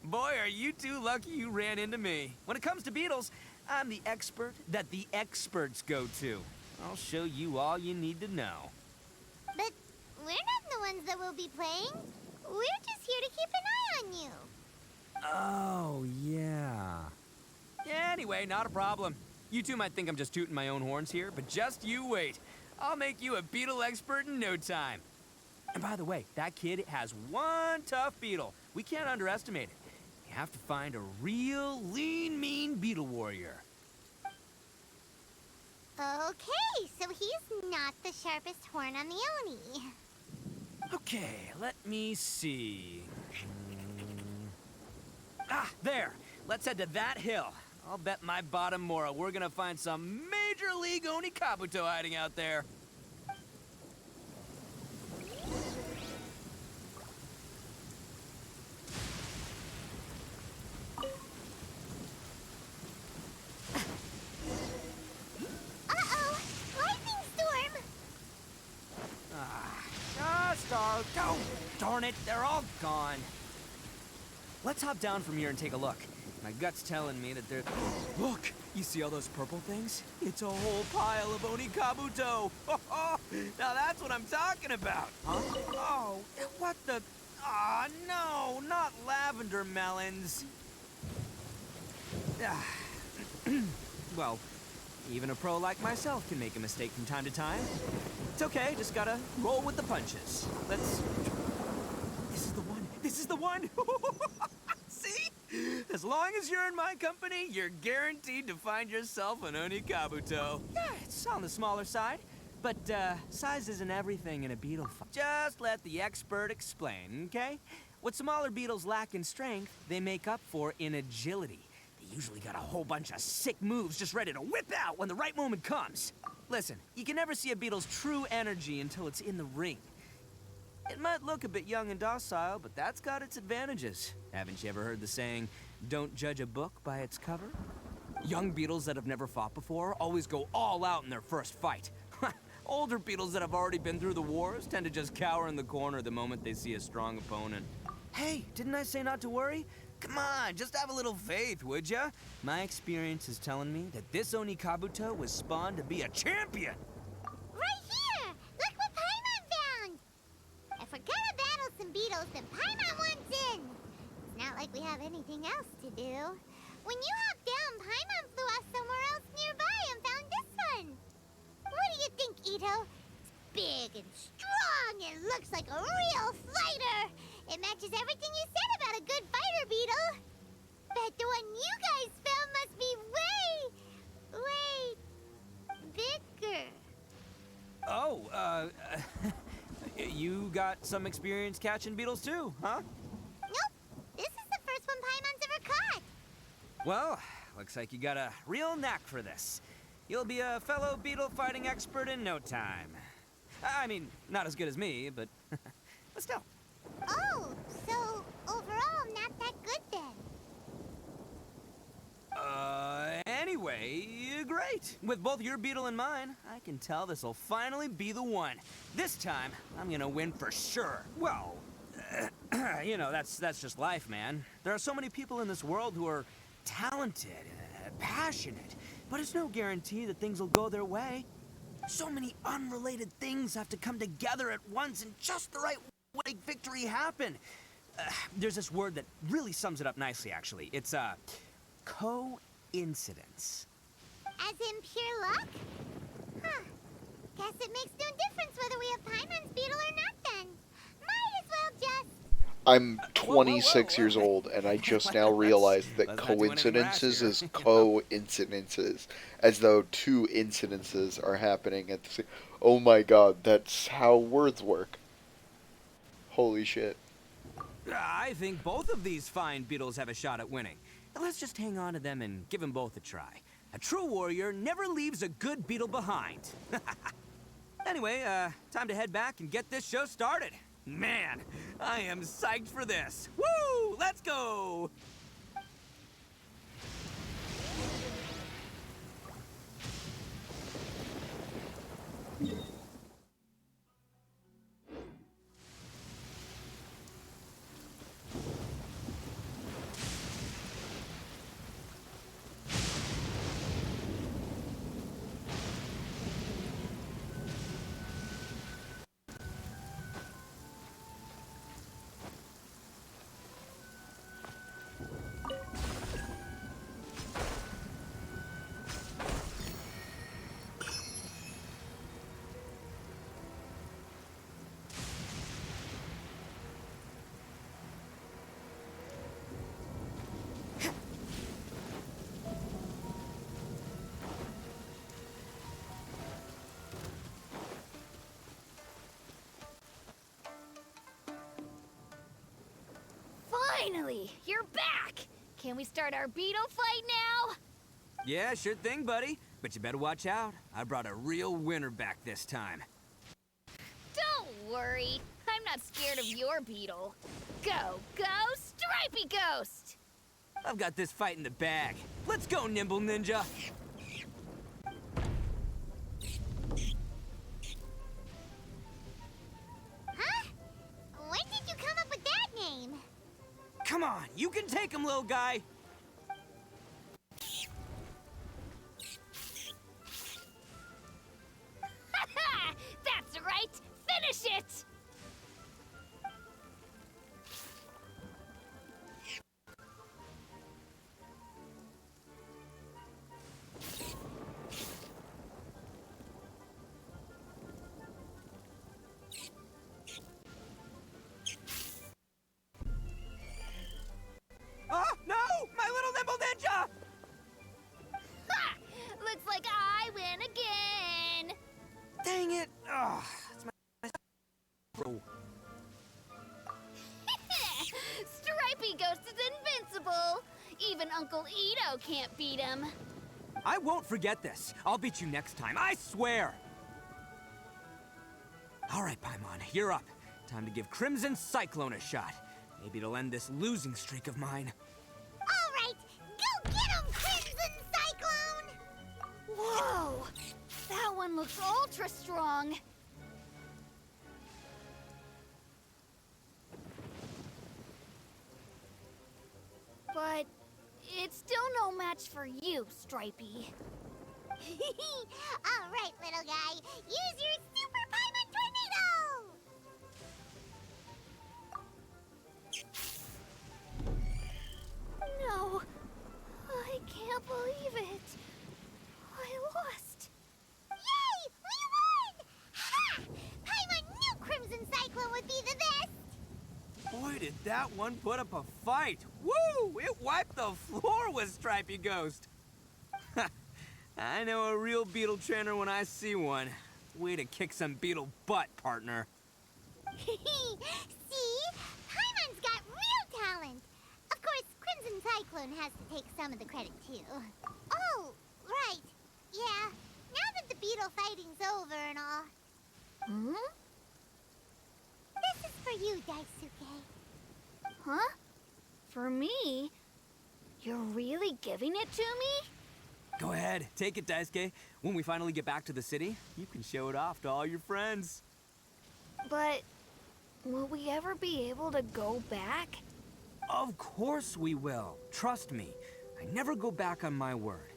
S12: Boy, are you two lucky you ran into me. When it comes to beetles, I'm the expert that the experts go to. I'll show you all you need to know.
S3: But we're not the ones that will be playing. We're just here to keep an eye on you.
S12: Oh, yeah. Anyway, not a problem. You two might think I'm just tooting my own horns here, but just you wait. I'll make you a beetle expert in no time. And by the way, that kid has one tough beetle. We can't underestimate it. You have to find a real lean, mean beetle warrior.
S3: Okay, so he's not the sharpest horn on the Oni.
S12: Okay, let me see. Ah, there. Let's head to that hill. I'll bet my bottom Mora we're gonna find some major league Oni Kabuto hiding out there. Oh, darn it, they're all gone. Let's hop down from here and take a look. My gut's telling me that they're... Look! You see all those purple things? It's a whole pile of Onikabuto! Now that's what I'm talking about! Huh? Oh, what the... Aw, no! Not lavender melons! Well, even a pro like myself can make a mistake from time to time. It's okay, just gotta roll with the punches. Let's... This is the one! This is the one! See? As long as you're in my company, you're guaranteed to find yourself an Onikabuto. Yeah, it's on the smaller side, but size isn't everything in a beetle fight. Just let the expert explain, okay? What smaller beetles lack in strength, they make up for in agility. They usually got a whole bunch of sick moves just ready to whip out when the right moment comes. Listen, you can never see a beetle's true energy until it's in the ring. It might look a bit young and docile, but that's got its advantages. Haven't you ever heard the saying, don't judge a book by its cover? Young beetles that have never fought before always go all out in their first fight. Older beetles that have already been through the wars tend to just cower in the corner the moment they see a strong opponent. Hey, didn't I say not to worry? Come on, just have a little faith, would ya? My experience is telling me that this Onikabuto was spawned to be a champion!
S3: Right here! Look what Paimon found! If we're gonna battle some beetles, then Paimon wants in! It's not like we have anything else to do. When you hopped down, Paimon flew off somewhere else nearby and found this one! What do you think, Ito? It's big and strong and looks like a real fighter! It matches everything you said about a good fighter, Beetle! Bet the one you guys found must be way bigger.
S12: Oh, you got some experience catching beetles too, huh?
S3: Nope. This is the first one Paimon's ever caught.
S12: Well, looks like you got a real knack for this. You'll be a fellow beetle fighting expert in no time. I mean, not as good as me, but still.
S3: Oh, so overall not that good then.
S12: Anyway, great. With both your beetle and mine, I can tell this'll finally be the one. This time, I'm gonna win for sure. Well, you know, that's just life, man. There are so many people in this world who are talented, passionate, but it's no guarantee that things will go their way. So many unrelated things have to come together at once in just the right way to make victory happen. There's this word that really sums it up nicely, actually. It's, coincidence.
S3: As in pure luck? Huh. Guess it makes no difference whether we have Paimon's beetle or not then. Might as well just...
S1: I'm 26 years old, and I just now realized that coincidences is coincidences, as though two incidences are happening at the same... Oh my god, that's how words work. Holy shit.
S12: I think both of these fine beetles have a shot at winning. Let's just hang on to them and give them both a try. A true warrior never leaves a good beetle behind. Anyway, time to head back and get this show started. Man, I am psyched for this. Woo! Let's go!
S14: Finally, you're back! Can we start our beetle fight now?
S12: Yeah, sure thing, buddy. But you better watch out. I brought a real winner back this time.
S14: Don't worry. I'm not scared of your beetle. Go, go, Stripey Ghost!
S12: I've got this fight in the bag. Let's go, Nimble Ninja!
S3: Huh?
S12: on! You can take him, little guy!
S14: That's right! Finish it!
S12: Oh, no! My little nimble ninja!
S14: Ha! Looks like I win again!
S12: Dang it! Ugh, it's my... Oh.
S14: Stripey Ghost is invincible! Even Uncle Ito can't beat him.
S12: I won't forget this. I'll beat you next time, I swear! All right, Paimon, you're up. Time to give Crimson Cyclone a shot. Maybe it'll end this losing streak of mine.
S3: All right, go get him, Crimson Cyclone!
S14: Whoa! That one looks ultra strong. But it's still no match for you, Stripey.
S3: All right, little guy, use your Super Paimon Tornado!
S14: No, I can't believe it. I lost.
S3: Yay! We won! Ha! Paimon knew Crimson Cyclone would be the best!
S12: Boy, did that one put up a fight. Woo! It wiped the floor with Stripey Ghost. I know a real beetle trainer when I see one. Way to kick some beetle butt, partner.
S3: See? Paimon's got real talent! Of course, Crimson Cyclone has to take some of the credit, too. Oh, right. Yeah, now that the beetle fighting's over and all.
S14: Hmm?
S3: This is for you, Daisuke.
S14: Huh? For me? You're really giving it to me?
S12: Go ahead, take it, Daisuke. When we finally get back to the city, you can show it off to all your friends.
S14: But will we ever be able to go back?
S12: Of course we will. Trust me. I never go back on my word.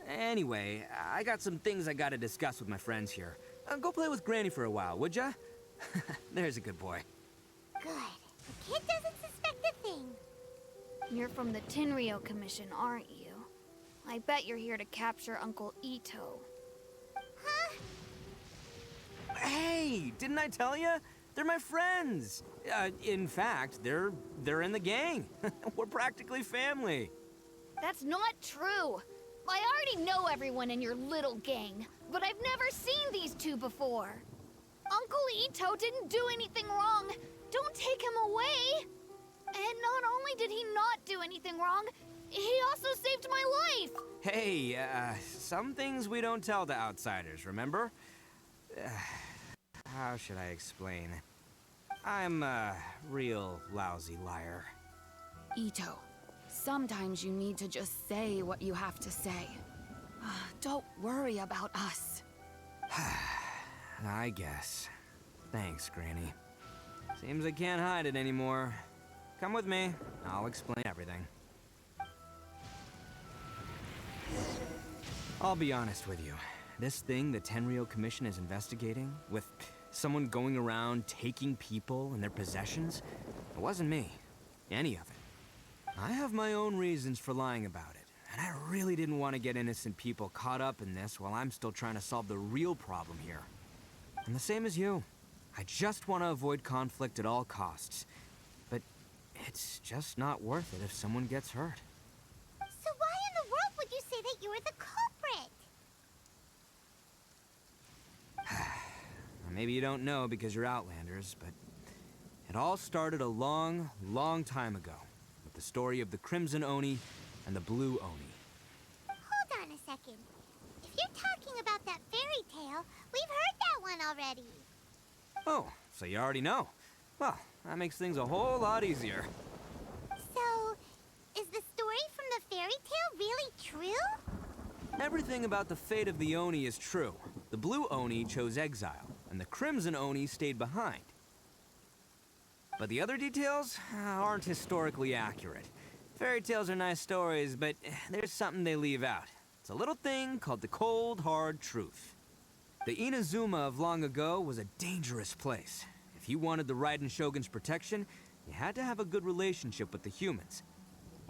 S12: Anyway, I got some things I gotta discuss with my friends here. Go play with Granny for a while, would ya? There's a good boy.
S3: Good. The kid doesn't suspect a thing.
S14: You're from the Tenryou Commission, aren't you? I bet you're here to capture Uncle Ito.
S3: Huh?
S12: Hey, didn't I tell you? They're my friends. In fact, they're in the gang. We're practically family.
S14: That's not true. I already know everyone in your little gang, but I've never seen these two before. Uncle Ito didn't do anything wrong. Don't take him away. And not only did he not do anything wrong, he also saved my life.
S12: Hey, some things we don't tell to outsiders, remember? How should I explain? I'm a real lousy liar.
S9: Ito, sometimes you need to just say what you have to say. Don't worry about us.
S12: I guess. Thanks, Granny. Seems I can't hide it anymore. Come with me. I'll explain everything. I'll be honest with you. This thing the Tenryou Commission is investigating, with someone going around taking people and their possessions, it wasn't me. Any of it. I have my own reasons for lying about it, and I really didn't want to get innocent people caught up in this while I'm still trying to solve the real problem here. I'm the same as you. I just want to avoid conflict at all costs. But it's just not worth it if someone gets hurt.
S3: So why in the world would you say that you were the culprit?
S12: Maybe you don't know because you're Outlanders, but it all started a long, long time ago with the story of the Crimson Oni and the Blue Oni.
S3: Hold on a second. If you're talking about that fairy tale, we've heard that one already.
S12: Oh, so you already know. Well, that makes things a whole lot easier.
S3: So, is the story from the fairy tale really true?
S12: Everything about the fate of the Oni is true. The Blue Oni chose exile, and the Crimson Oni stayed behind. But the other details aren't historically accurate. Fairy tales are nice stories, but there's something they leave out. It's a little thing called the cold, hard truth. The Inazuma of long ago was a dangerous place. If you wanted the Raiden Shogun's protection, you had to have a good relationship with the humans.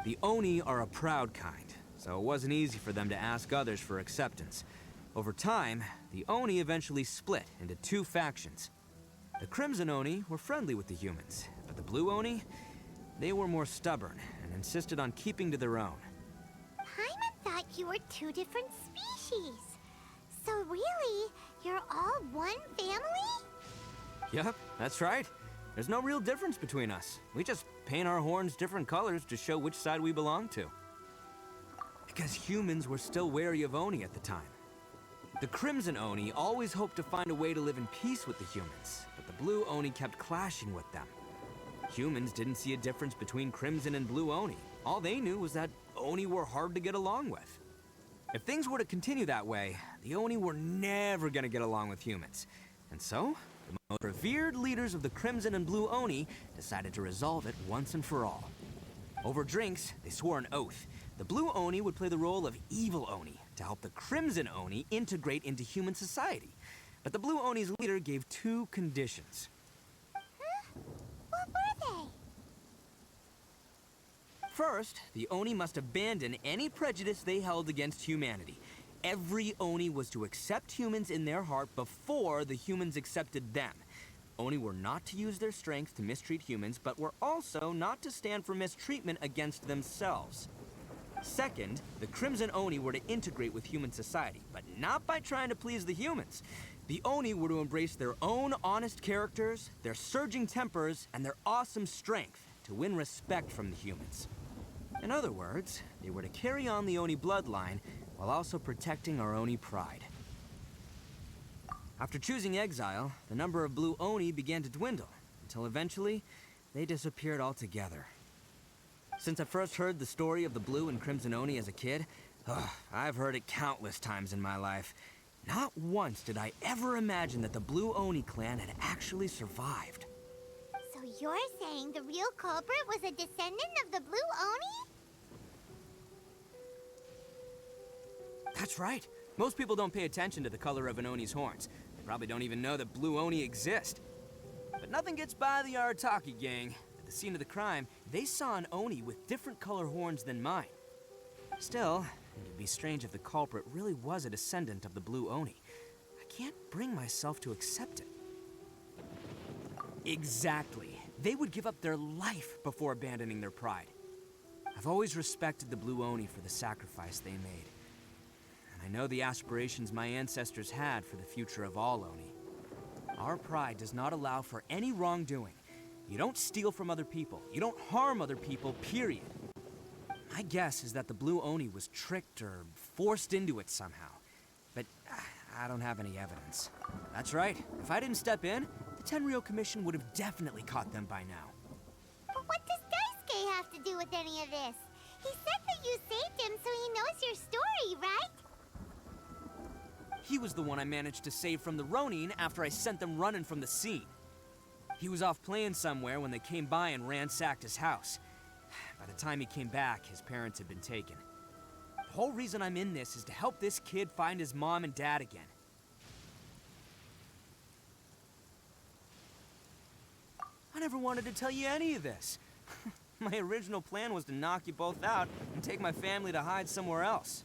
S12: The Oni are a proud kind, so it wasn't easy for them to ask others for acceptance. Over time, the Oni eventually split into two factions. The Crimson Oni were friendly with the humans, but the Blue Oni, they were more stubborn and insisted on keeping to their own.
S3: Paimon thought you were two different species. So really, you're all one family?
S12: Yep, that's right. There's no real difference between us. We just paint our horns different colors to show which side we belong to. Because humans were still wary of Oni at the time. The Crimson Oni always hoped to find a way to live in peace with the humans, but the Blue Oni kept clashing with them. Humans didn't see a difference between Crimson and Blue Oni. All they knew was that Oni were hard to get along with. If things were to continue that way, the Oni were never gonna get along with humans. And so, the most revered leaders of the Crimson and Blue Oni decided to resolve it once and for all. Over drinks, they swore an oath. The Blue Oni would play the role of evil Oni to help the Crimson Oni integrate into human society. But the Blue Oni's leader gave two conditions.
S3: Huh? What were they?
S12: First, the Oni must abandon any prejudice they held against humanity. Every Oni was to accept humans in their heart before the humans accepted them. Oni were not to use their strength to mistreat humans, but were also not to stand for mistreatment against themselves. Second, the Crimson Oni were to integrate with human society, but not by trying to please the humans. The Oni were to embrace their own honest characters, their surging tempers, and their awesome strength to win respect from the humans. In other words, they were to carry on the Oni bloodline while also protecting our Oni pride. After choosing exile, the number of Blue Oni began to dwindle, until eventually, they disappeared altogether. Since I first heard the story of the Blue and Crimson Oni as a kid, I've heard it countless times in my life. Not once did I ever imagine that the Blue Oni clan had actually survived.
S3: So you're saying the real culprit was a descendant of the Blue Oni?
S12: That's right. Most people don't pay attention to the color of an Oni's horns. They probably don't even know that Blue Oni exist. But nothing gets by the Arataki gang. At the scene of the crime, they saw an Oni with different color horns than mine. Still, it'd be strange if the culprit really was a descendant of the Blue Oni. I can't bring myself to accept it. Exactly. They would give up their life before abandoning their pride. I've always respected the Blue Oni for the sacrifice they made. And I know the aspirations my ancestors had for the future of all Oni. Our pride does not allow for any wrongdoing. You don't steal from other people. You don't harm other people, period. My guess is that the Blue Oni was tricked or forced into it somehow. But I don't have any evidence. That's right. If I didn't step in, the Tenryou Commission would have definitely caught them by now.
S3: But what does Daisuke have to do with any of this? He said that you saved him so he knows your story, right?
S12: He was the one I managed to save from the Ronin after I sent them running from the scene. He was off playing somewhere when they came by and ransacked his house. By the time he came back, his parents had been taken. The whole reason I'm in this is to help this kid find his mom and dad again. I never wanted to tell you any of this. My original plan was to knock you both out and take my family to hide somewhere else.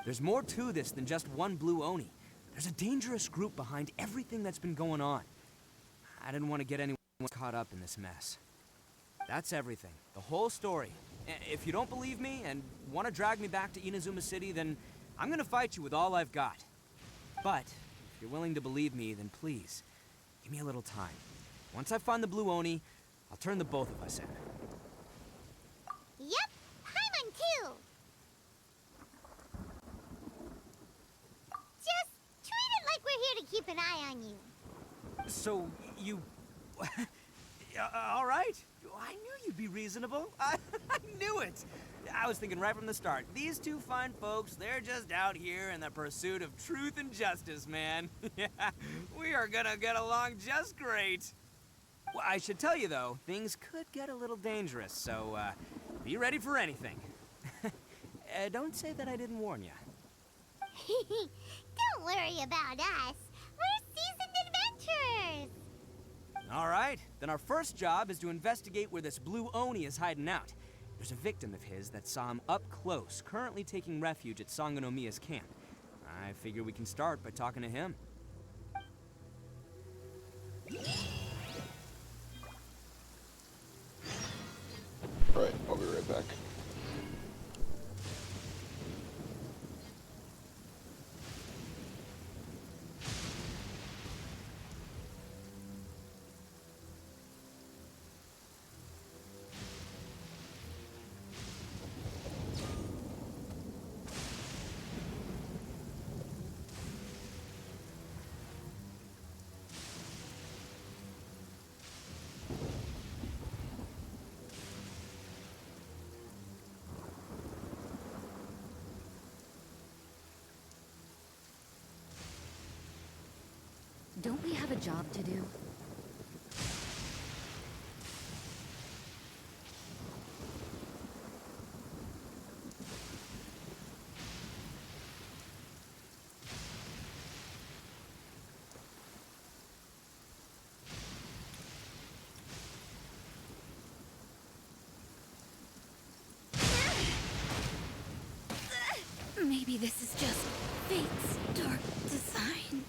S12: There's more to this than just one Blue Oni. There's a dangerous group behind everything that's been going on. I didn't want to get anyone caught up in this mess. That's everything. The whole story. If you don't believe me and want to drag me back to Inazuma City, then I'm gonna fight you with all I've got. But if you're willing to believe me, then please, give me a little time. Once I find the Blue Oni, I'll turn the both of us in.
S3: Yep, Paimon too! Just treat it like we're here to keep an eye on you.
S12: So, you... all right. I knew you'd be reasonable. I knew it. I was thinking right from the start. These two fine folks, they're just out here in the pursuit of truth and justice, man. Yeah, we are gonna get along just great. Well, I should tell you, though, things could get a little dangerous, so, be ready for anything. Don't say that I didn't warn you.
S3: Don't worry about us. We're seasoned adventurers.
S12: All right, then our first job is to investigate where this blue Oni is hiding out. There's a victim of his that saw him up close, currently taking refuge at Sangonomiya's camp. I figure we can start by talking to him.
S1: Right, I'll be right back.
S2: Don't we have a job to do? Maybe this is just fate's dark design.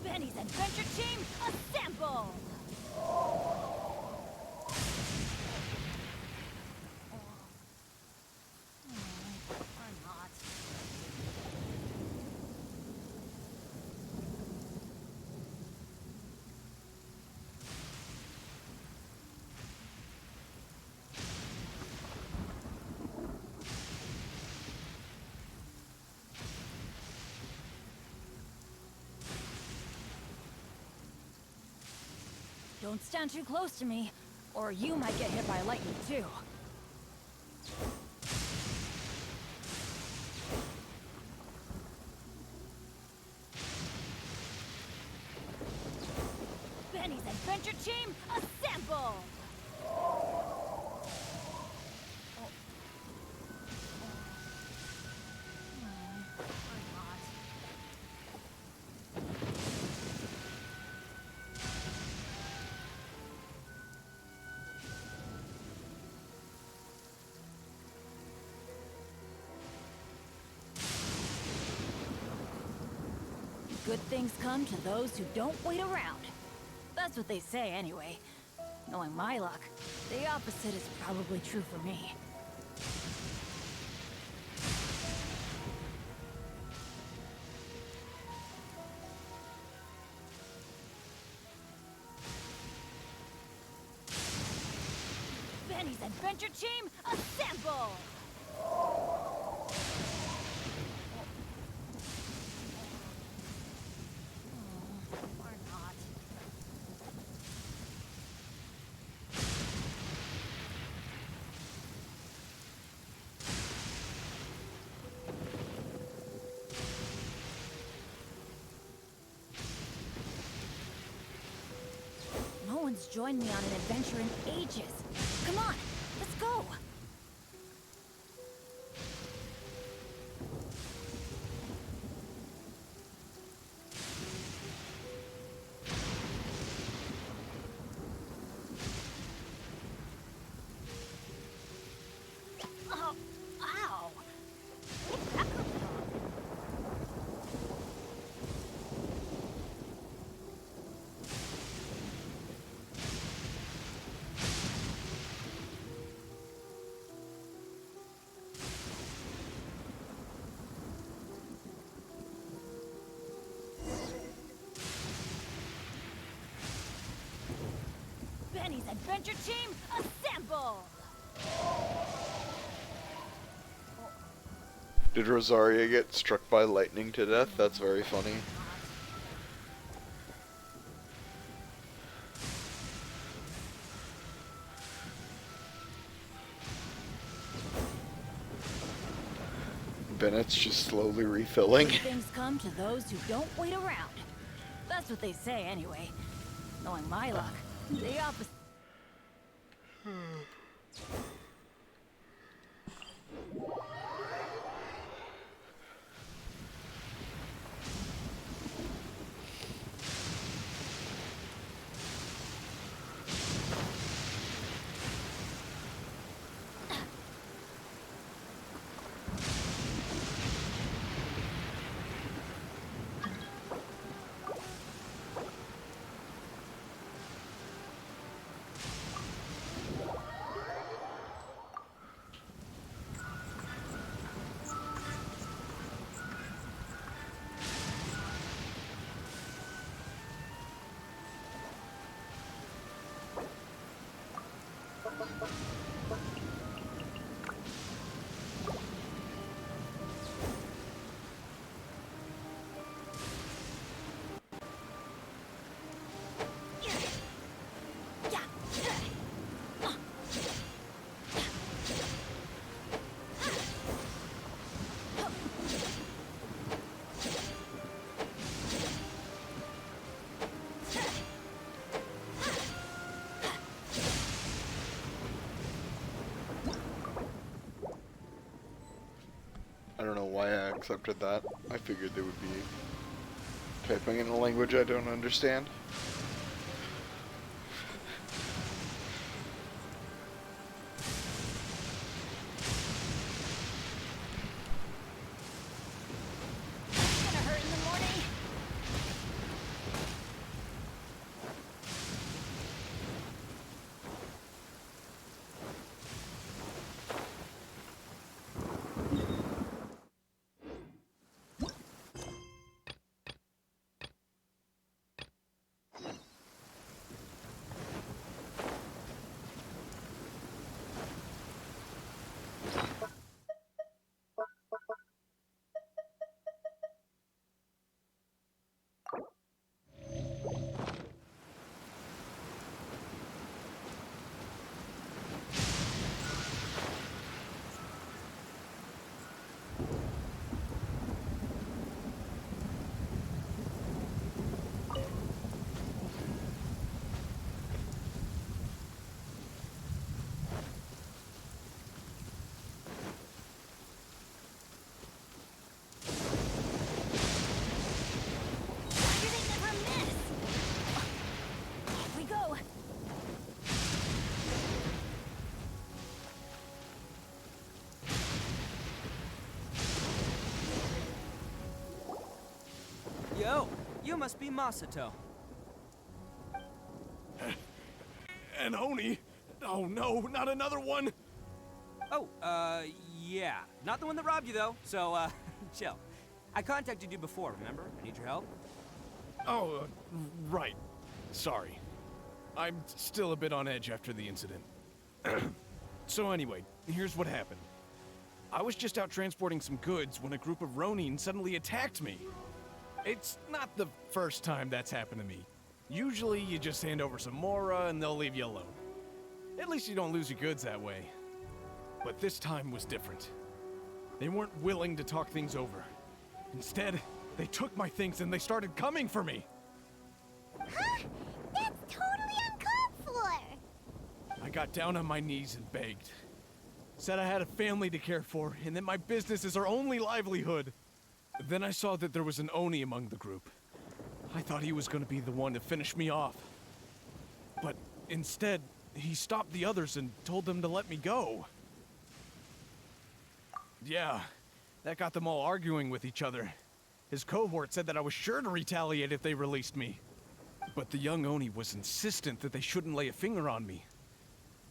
S5: Benny's Adventure Team, assemble! Or not. Don't stand too close to me, or you might get hit by lightning too. Benny's Adventure Team, assemble! Good things come to those who don't wait around. That's what they say anyway. Knowing my luck, the opposite is probably true for me. Benny's Adventure Team, assemble! No one's joined me on an adventure in ages. Come on, let's go! Oh, ow! Where did that come from? Penny's adventure team, assemble!
S1: Did Rosaria get struck by lightning to death? That's very funny. Bennett's just slowly refilling.
S5: Good things come to those who don't wait around. That's what they say anyway. Knowing my luck, the opposite.
S1: I don't know why I accepted that. I figured they would be typing in a language I don't understand.
S12: Yo, you must be Masato.
S8: An Oni? Oh no, not another one!
S12: Oh, yeah. Not the one that robbed you, though, so, chill. I contacted you before, remember? I need your help.
S8: Oh, right. Sorry. I'm still a bit on edge after the incident. So anyway, here's what happened. I was just out transporting some goods when a group of Ronin suddenly attacked me. It's not the first time that's happened to me. Usually you just hand over some Mora and they'll leave you alone. At least you don't lose your goods that way. But this time was different. They weren't willing to talk things over. Instead, they took my things and they started coming for me.
S3: Huh? That's totally uncalled for!
S8: I got down on my knees and begged. Said I had a family to care for and that my business is our only livelihood. Then I saw that there was an Oni among the group. I thought he was going to be the one to finish me off. But instead, he stopped the others and told them to let me go. Yeah, that got them all arguing with each other. His cohort said that I was sure to retaliate if they released me. But the young Oni was insistent that they shouldn't lay a finger on me.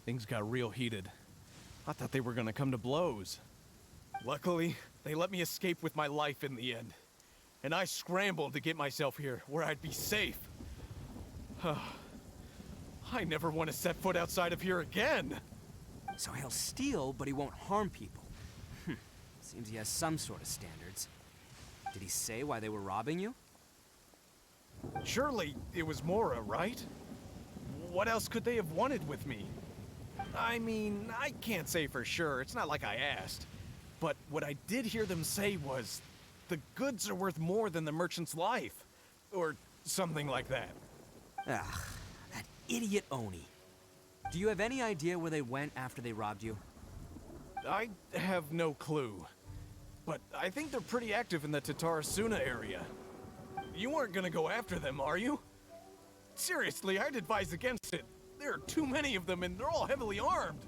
S8: Things got real heated. I thought they were gonna come to blows. Luckily, they let me escape with my life in the end. And I scrambled to get myself here, where I'd be safe. I never want to set foot outside of here again.
S12: So he'll steal, but he won't harm people. Seems he has some sort of standards. Did he say why they were robbing you?
S8: Surely it was Mora, right? What else could they have wanted with me? I mean, I can't say for sure. It's not like I asked. But what I did hear them say was, the goods are worth more than the merchant's life. Or something like that.
S12: Ugh, that idiot Oni. Do you have any idea where they went after they robbed you?
S8: I have no clue. But I think they're pretty active in the Tatarasuna area. You aren't gonna go after them, are you? Seriously, I'd advise against it. There are too many of them and they're all heavily armed.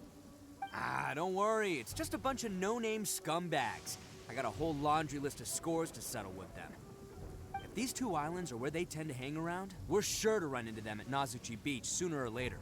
S12: Ah, don't worry. It's just a bunch of no-name scumbags. I got a whole laundry list of scores to settle with them. If these two islands are where they tend to hang around, we're sure to run into them at Nazuchi Beach sooner or later.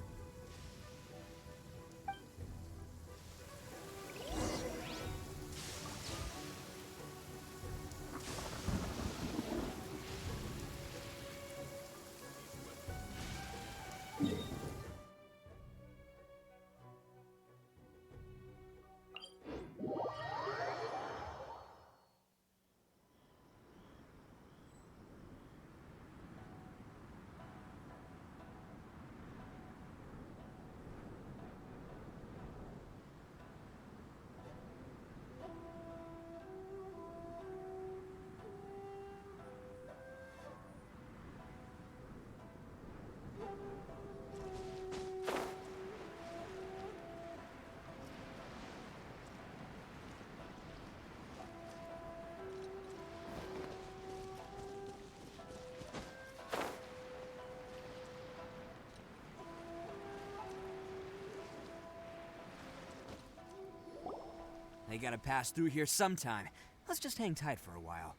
S12: They gotta pass through here sometime. Let's just hang tight for a while.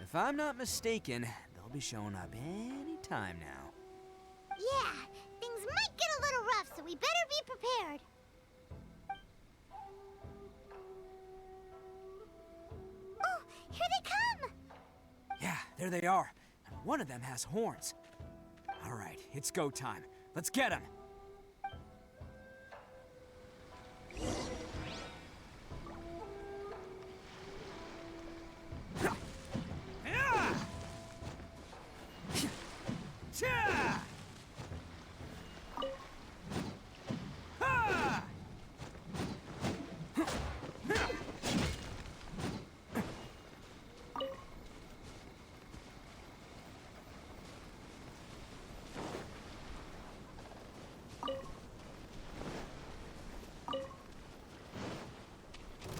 S12: If I'm not mistaken, they'll be showing up any time now.
S3: Yeah, things might get a little rough, so we better be prepared. Oh, here they come!
S12: Yeah, there they are. And one of them has horns. All right, it's go time. Let's get him!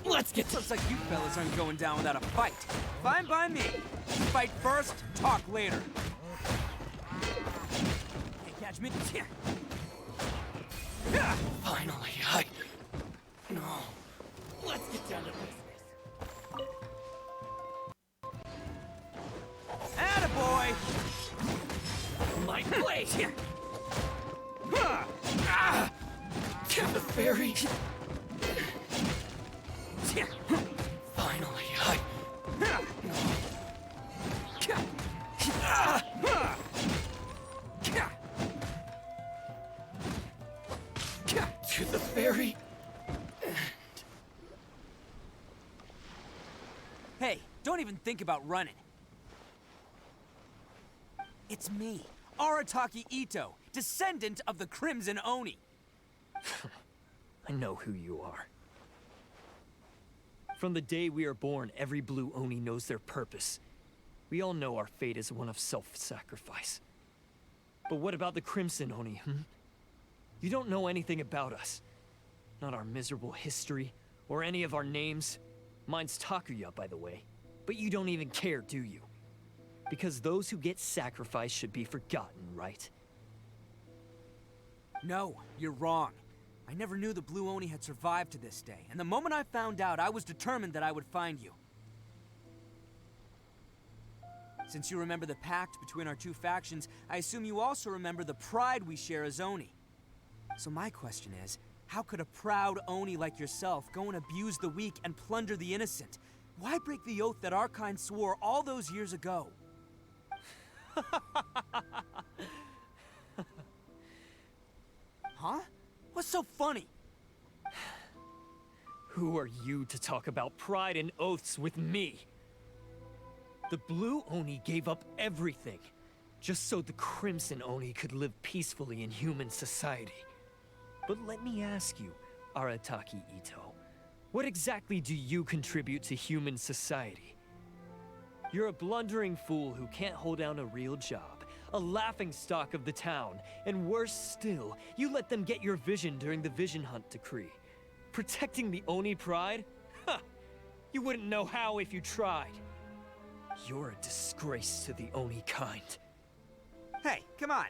S6: Let's get to—
S12: Looks like you fellas aren't going down without a fight. Fine by me. Fight first, talk later. Can't catch me.
S6: Finally, No. Let's get down to business.
S12: Attaboy!
S6: My blade! To the ferry! Finally, To the ferry!
S12: Hey, don't even think about running. It's me, Arataki Ito, descendant of the Crimson Oni.
S15: I know who you are. From the day we are born, every blue Oni knows their purpose. We all know our fate is one of self-sacrifice. But what about the Crimson Oni, You don't know anything about us. Not our miserable history, or any of our names. Mine's Takuya, by the way. But you don't even care, do you? Because those who get sacrificed should be forgotten, right?
S12: No, you're wrong. I never knew the Blue Oni had survived to this day, and the moment I found out, I was determined that I would find you. Since you remember the pact between our two factions, I assume you also remember the pride we share as Oni. So my question is, how could a proud Oni like yourself go and abuse the weak and plunder the innocent? Why break the oath that our kind swore all those years ago? Huh? What's so funny?
S15: Who are you to talk about pride and oaths with me? The Blue Oni gave up everything, just so the Crimson Oni could live peacefully in human society. But let me ask you, Arataki Ito, what exactly do you contribute to human society? You're a blundering fool who can't hold down a real job, a laughingstock of the town, and worse still, you let them get your vision during the Vision Hunt decree. Protecting the Oni pride? Ha! You wouldn't know how if you tried. You're a disgrace to the Oni kind.
S12: Hey, come on.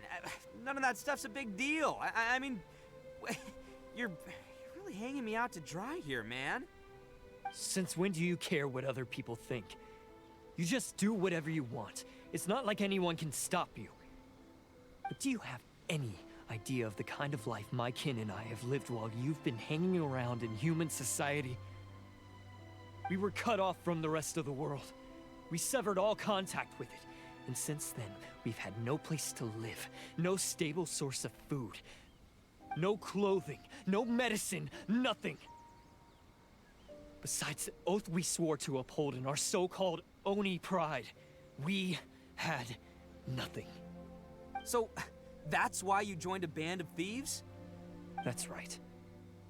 S12: None of that stuff's a big deal. I mean, you're really hanging me out to dry here, man.
S15: Since when do you care what other people think? You just do whatever you want. It's not like anyone can stop you. But do you have any idea of the kind of life my kin and I have lived while you've been hanging around in human society? We were cut off from the rest of the world. We severed all contact with it. And since then, we've had no place to live, no stable source of food, no clothing, no medicine, nothing. Besides the oath we swore to uphold in our so-called Oni pride, we had nothing.
S12: So, that's why you joined a band of thieves?
S15: That's right.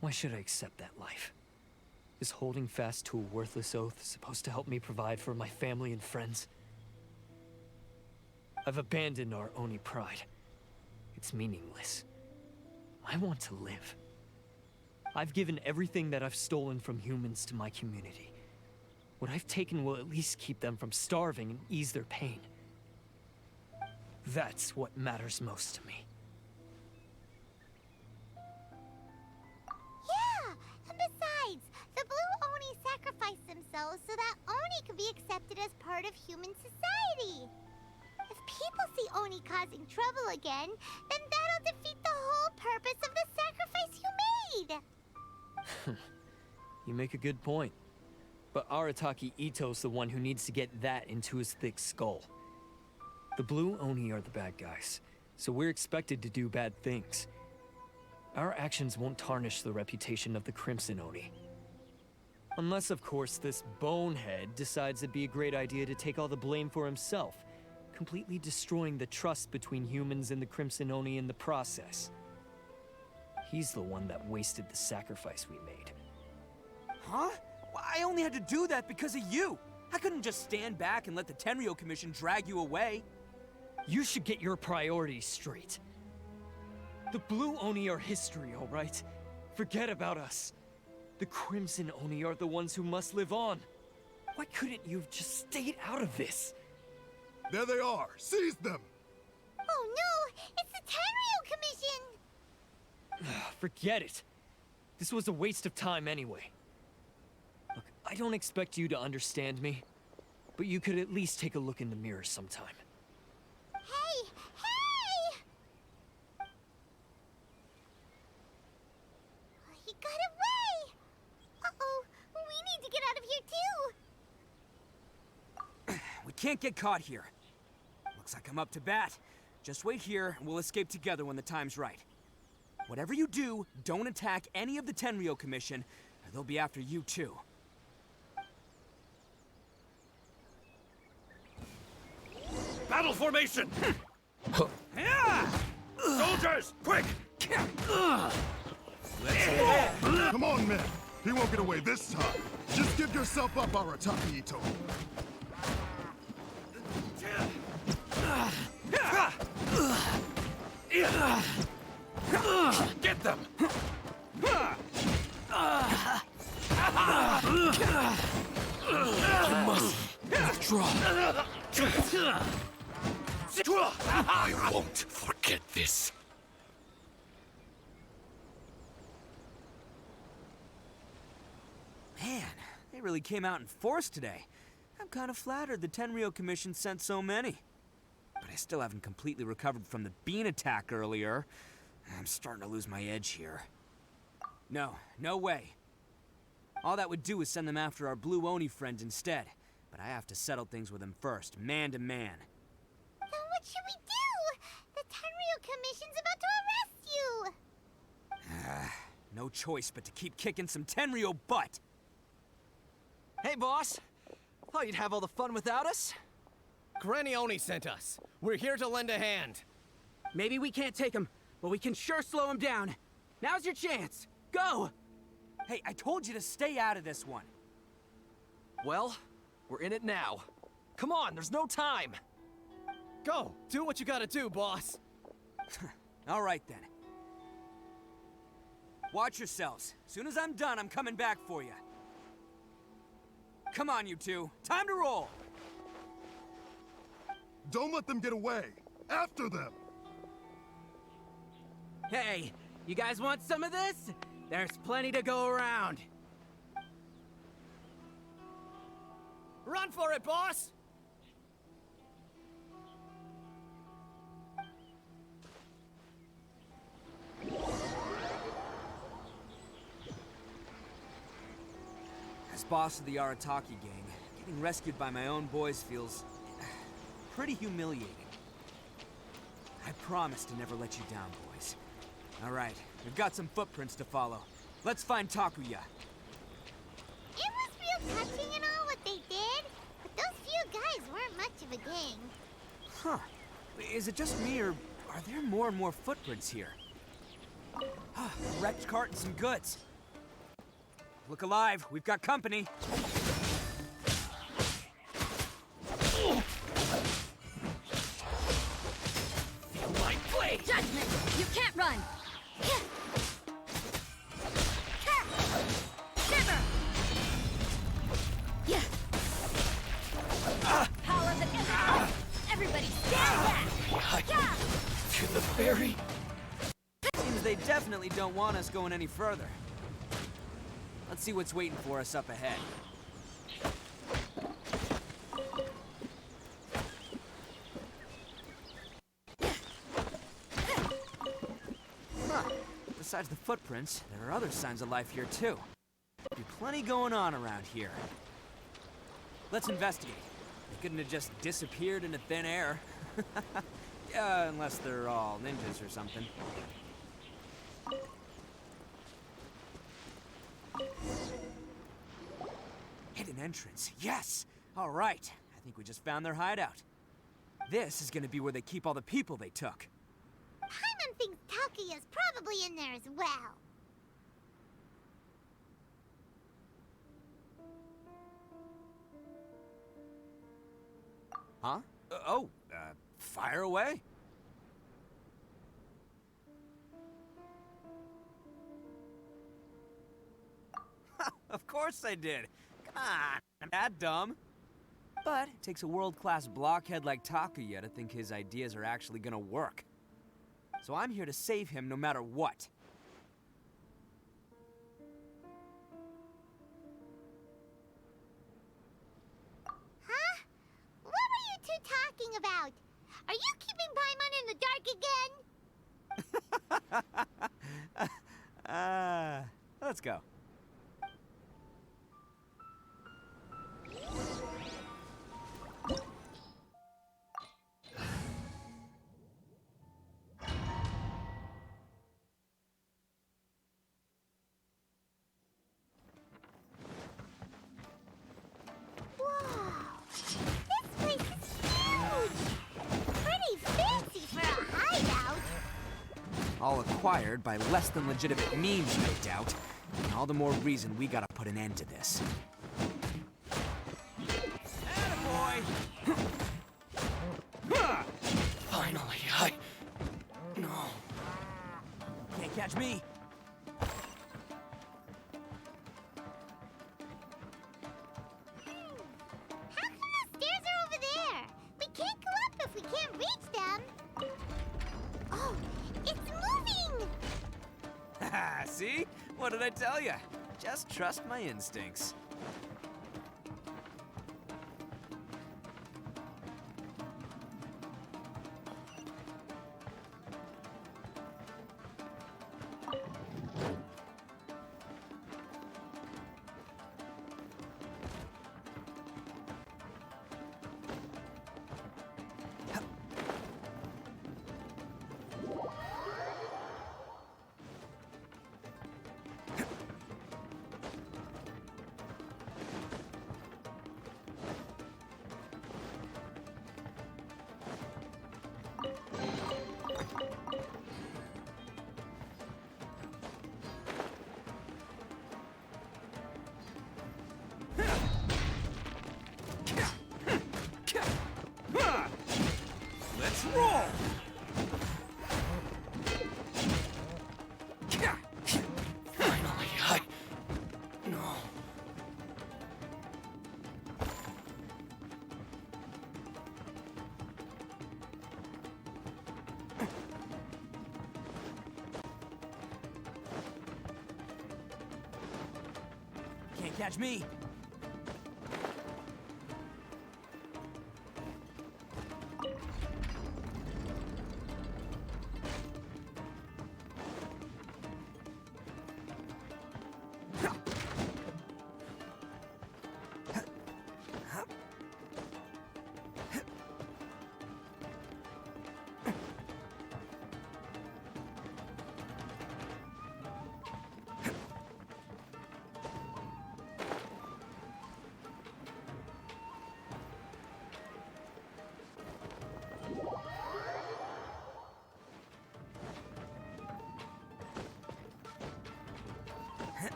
S15: Why should I accept that life? Is holding fast to a worthless oath supposed to help me provide for my family and friends? I've abandoned our Oni pride. It's meaningless. I want to live. I've given everything that I've stolen from humans to my community. What I've taken will at least keep them from starving and ease their pain. That's what matters most to me.
S3: Yeah, and besides, the Blue Oni sacrificed themselves so that Oni could be accepted as part of human society. If people see Oni causing trouble again, then that'll defeat the whole purpose of the sacrifice you made.
S15: You make a good point. But Arataki Ito's the one who needs to get that into his thick skull. The Blue Oni are the bad guys, so we're expected to do bad things. Our actions won't tarnish the reputation of the Crimson Oni. Unless, of course, this bonehead decides it'd be a great idea to take all the blame for himself, completely destroying the trust between humans and the Crimson Oni in the process. He's the one that wasted the sacrifice we made.
S12: Huh? Well, I only had to do that because of you. I couldn't just stand back and let the Tenryo Commission drag you away.
S15: You should get your priorities straight. The Blue Oni are history, all right? Forget about us. The Crimson Oni are the ones who must live on. Why couldn't you have just stayed out of this?
S4: There they are! Seize them!
S3: Oh no! It's the Tenryo Commission!
S15: Forget it. This was a waste of time anyway. Look, I don't expect you to understand me, but you could at least take a look in the mirror sometime.
S3: Hey! Hey! He got away! Uh-oh, we need to get out of here too!
S12: We can't get caught here. Looks like I'm up to bat. Just wait here, and we'll escape together when the time's right. Whatever you do, don't attack any of the Tenryo Commission, or they'll be after you too.
S6: Battle formation! Soldiers, quick!
S4: Come on, men! He won't get away this time! Just give yourself up, Arataki Ito!
S6: Get them!
S11: You must withdraw.
S6: I won't forget this.
S12: Man, they really came out in force today. I'm kind of flattered the Tenryo Commission sent so many. But I still haven't completely recovered from the bean attack earlier. I'm starting to lose my edge here. No way. All that would do is send them after our Blue Oni friend instead. But I have to settle things with them first, man to man.
S3: Then what should we do? The Tenryu Commission's about to arrest you!
S12: No choice but to keep kicking some Tenryu butt.
S16: Hey, boss. Thought you'd have all the fun without us?
S17: Granny Oni sent us. We're here to lend a hand.
S18: Maybe we can't take him, but we can sure slow him down. Now's your chance. Go!
S12: Hey, I told you to stay out of this one.
S16: Well, we're in it now. Come on, there's no time.
S17: Go! Do what you gotta do, boss.
S12: All right, then. Watch yourselves. Soon as I'm done, I'm coming back for you. Come on, you two. Time to roll!
S4: Don't let them get away. After them!
S18: Hey, you guys want some of this? There's plenty to go around.
S17: Run for it, boss!
S12: As boss of the Arataki gang, getting rescued by my own boys feels pretty humiliating. I promise to never let you down, boys. All right, we've got some footprints to follow. Let's find Takuya.
S3: It was real touching and all what they did, but those few guys weren't much of a gang.
S12: Huh. Is it just me, or are there more and more footprints here? A wrecked cart and some goods. Look alive, we've got company.
S14: Feel my blade! Judgment! You can't run! Shiver! Yeah! Power of the desert! Everybody stand back!
S12: To the ferry. Seems they definitely don't want us going any further. Let's see what's waiting for us up ahead. Huh. Besides the footprints, there are other signs of life here too. Be plenty going on around here. Let's investigate. They couldn't have just disappeared into thin air. Yeah, unless they're all ninjas or something. Hidden entrance, yes! All right, I think we just found their hideout. This is gonna be where they keep all the people they took.
S3: Paimon thinks Takuya's probably in there as well.
S12: Huh? Fire away. Of course I did. Come on, I'm that dumb. But it takes a world-class blockhead like Takuya to think his ideas are actually gonna work. So I'm here to save him no matter what.
S3: Huh? What were you two talking about? Are you keeping Paimon in the dark again?
S12: Let's go. All acquired by less than legitimate means, no doubt. And all the more reason we gotta put an end to this. Attaboy!
S16: Finally, No.
S12: Can't catch me.
S3: How come the stairs are over there? We can't go up if we can't reach them. Oh, it's moving!
S12: See? What did I tell you? Just trust my instincts.
S18: Can't catch me.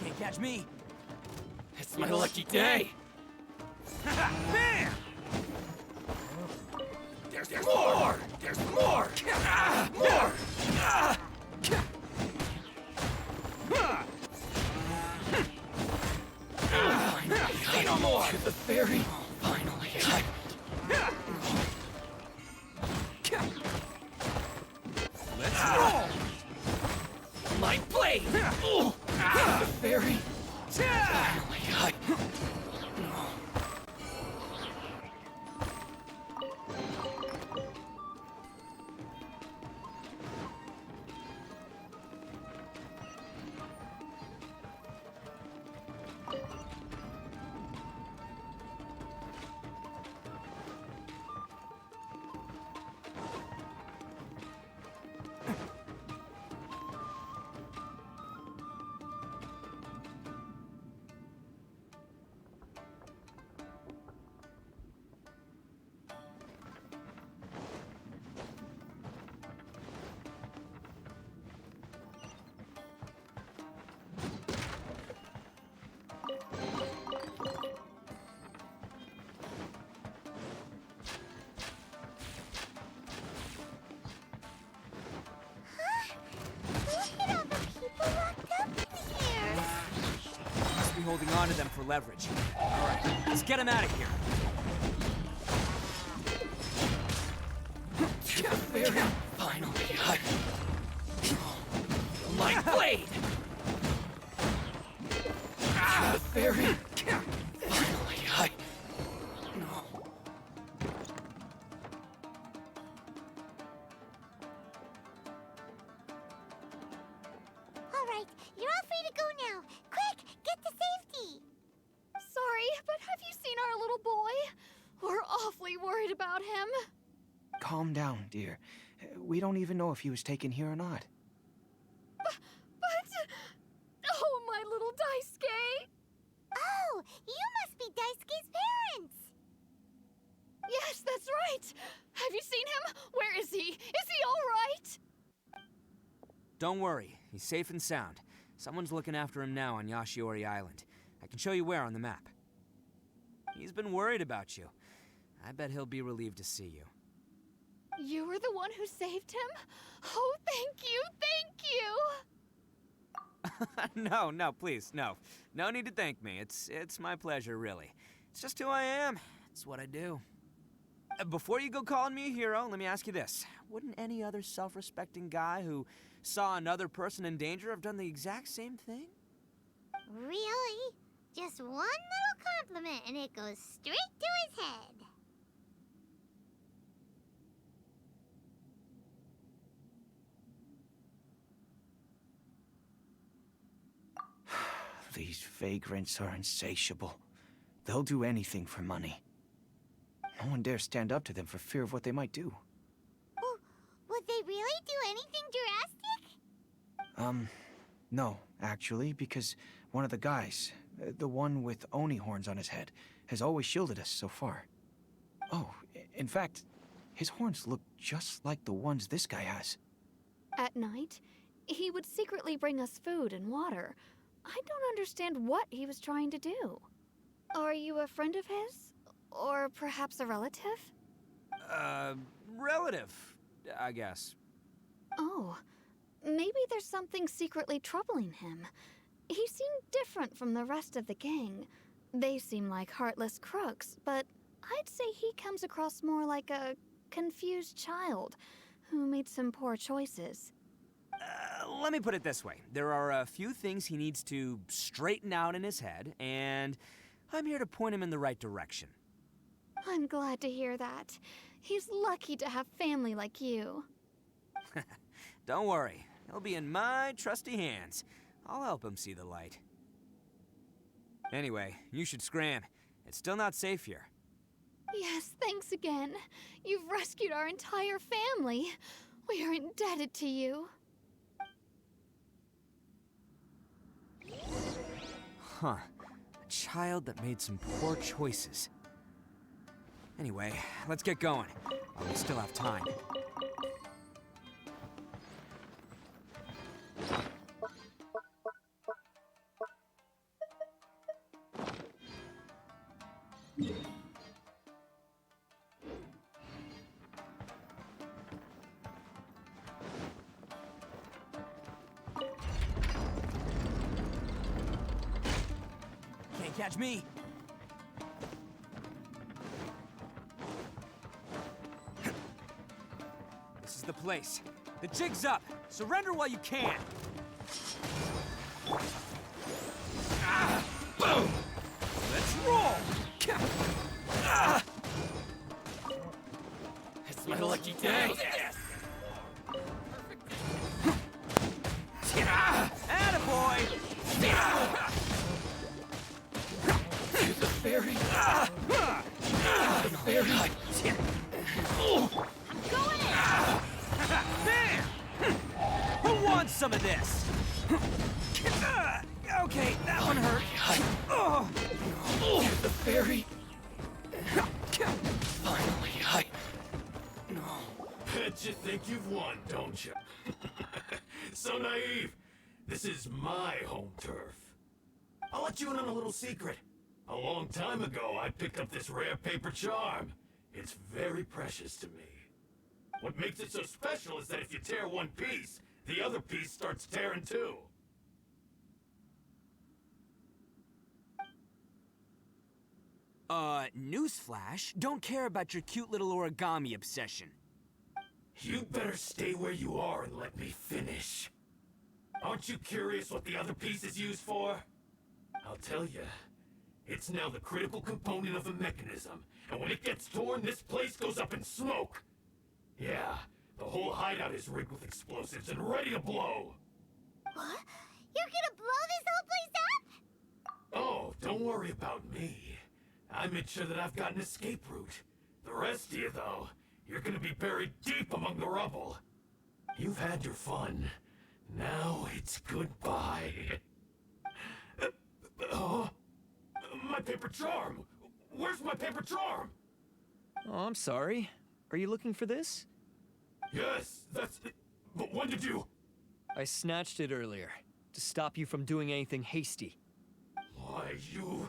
S18: Can't catch me.
S16: It's my lucky day.
S18: Bam!
S6: There's more! There's more! More!
S16: Say no more! To the ferry. Finally.
S18: Let's roll!
S16: My blade! The ferry. Finally.
S18: Must be holding on to them for leverage. All right, let's get them out of here.
S16: To the ferry. Finally. My blade! To the ferry. Finally.
S3: Alright, you're all free to go now. Quick, get to safety!
S14: Sorry, but have you seen our little boy? We're awfully worried about him.
S12: Calm down, dear. We don't even know if he was taken here or not.
S14: But... Oh, my little Daisuke!
S3: Oh, you must be Daisuke's parents!
S14: Yes, that's right! Have you seen him? Where is he? Is he all right?
S12: Don't worry, he's safe and sound. Someone's looking after him now on Yashiori Island. I can show you where on the map. He's been worried about you. I bet he'll be relieved to see you.
S14: You were the one who saved him? Oh, thank you, thank you!
S12: No, please, no. No need to thank me. It's my pleasure, really. It's just who I am. It's what I do. Before you go calling me a hero, let me ask you this. Wouldn't any other self-respecting guy who saw another person in danger have done the exact same thing?
S3: Really? Just one little compliment and it goes straight to his head.
S12: These vagrants are insatiable. They'll do anything for money. No one dares stand up to them for fear of what they might do.
S3: Would they really do anything drastic?
S12: No, actually, because one of the guys, the one with Oni horns on his head, has always shielded us so far. Oh, in fact, his horns look just like the ones this guy has.
S14: At night, he would secretly bring us food and water. I don't understand what he was trying to do. Are you a friend of his? Or perhaps a relative?
S12: Relative, I guess.
S14: Oh, maybe there's something secretly troubling him. He seemed different from the rest of the gang. They seem like heartless crooks, but I'd say he comes across more like a confused child who made some poor choices.
S12: Let me put it this way. There are a few things he needs to straighten out in his head, and I'm here to point him in the right direction.
S14: I'm glad to hear that. He's lucky to have family like you.
S12: Don't worry. He'll be in my trusty hands. I'll help him see the light. Anyway, you should scram. It's still not safe here.
S14: Yes, thanks again. You've rescued our entire family. We are indebted to you.
S12: Huh. A child that made some poor choices. Anyway, let's get going. Oh, we still have time. Can't catch me. This is the place. The jig's up. Surrender while you can. Ah, boom! Let's roll! Ah!
S6: It's my lucky day.
S12: Attaboy!
S6: The fairy. The fairy.
S12: I'm going in! There! Who wants some of this? Okay, that one hurt. Oh.
S6: The fairy. Finally, No. Bet you think you've won, don't you? So naive. This is my home turf. I'll let you in on a little secret. A long time ago, I picked up this rare paper charm. It's very precious to me. What makes it so special is that if you tear one piece, the other piece starts tearing too.
S12: Newsflash, don't care about your cute little origami obsession.
S6: You'd better stay where you are and let me finish. Aren't you curious what the other piece is used for? I'll tell you. It's now the critical component of a mechanism, and when it gets torn, this place goes up in smoke. Yeah, the whole hideout is rigged with explosives and ready to blow.
S3: What? You're gonna blow this whole place up?
S6: Oh, don't worry about me. I made sure that I've got an escape route. The rest of you, though, you're gonna be buried deep among the rubble. You've had your fun. Now it's goodbye. My paper charm! Where's my paper charm?
S15: Oh, I'm sorry. Are you looking for this?
S6: Yes, that's it. But when did you...
S15: I snatched it earlier, to stop you from doing anything hasty.
S6: Why, you...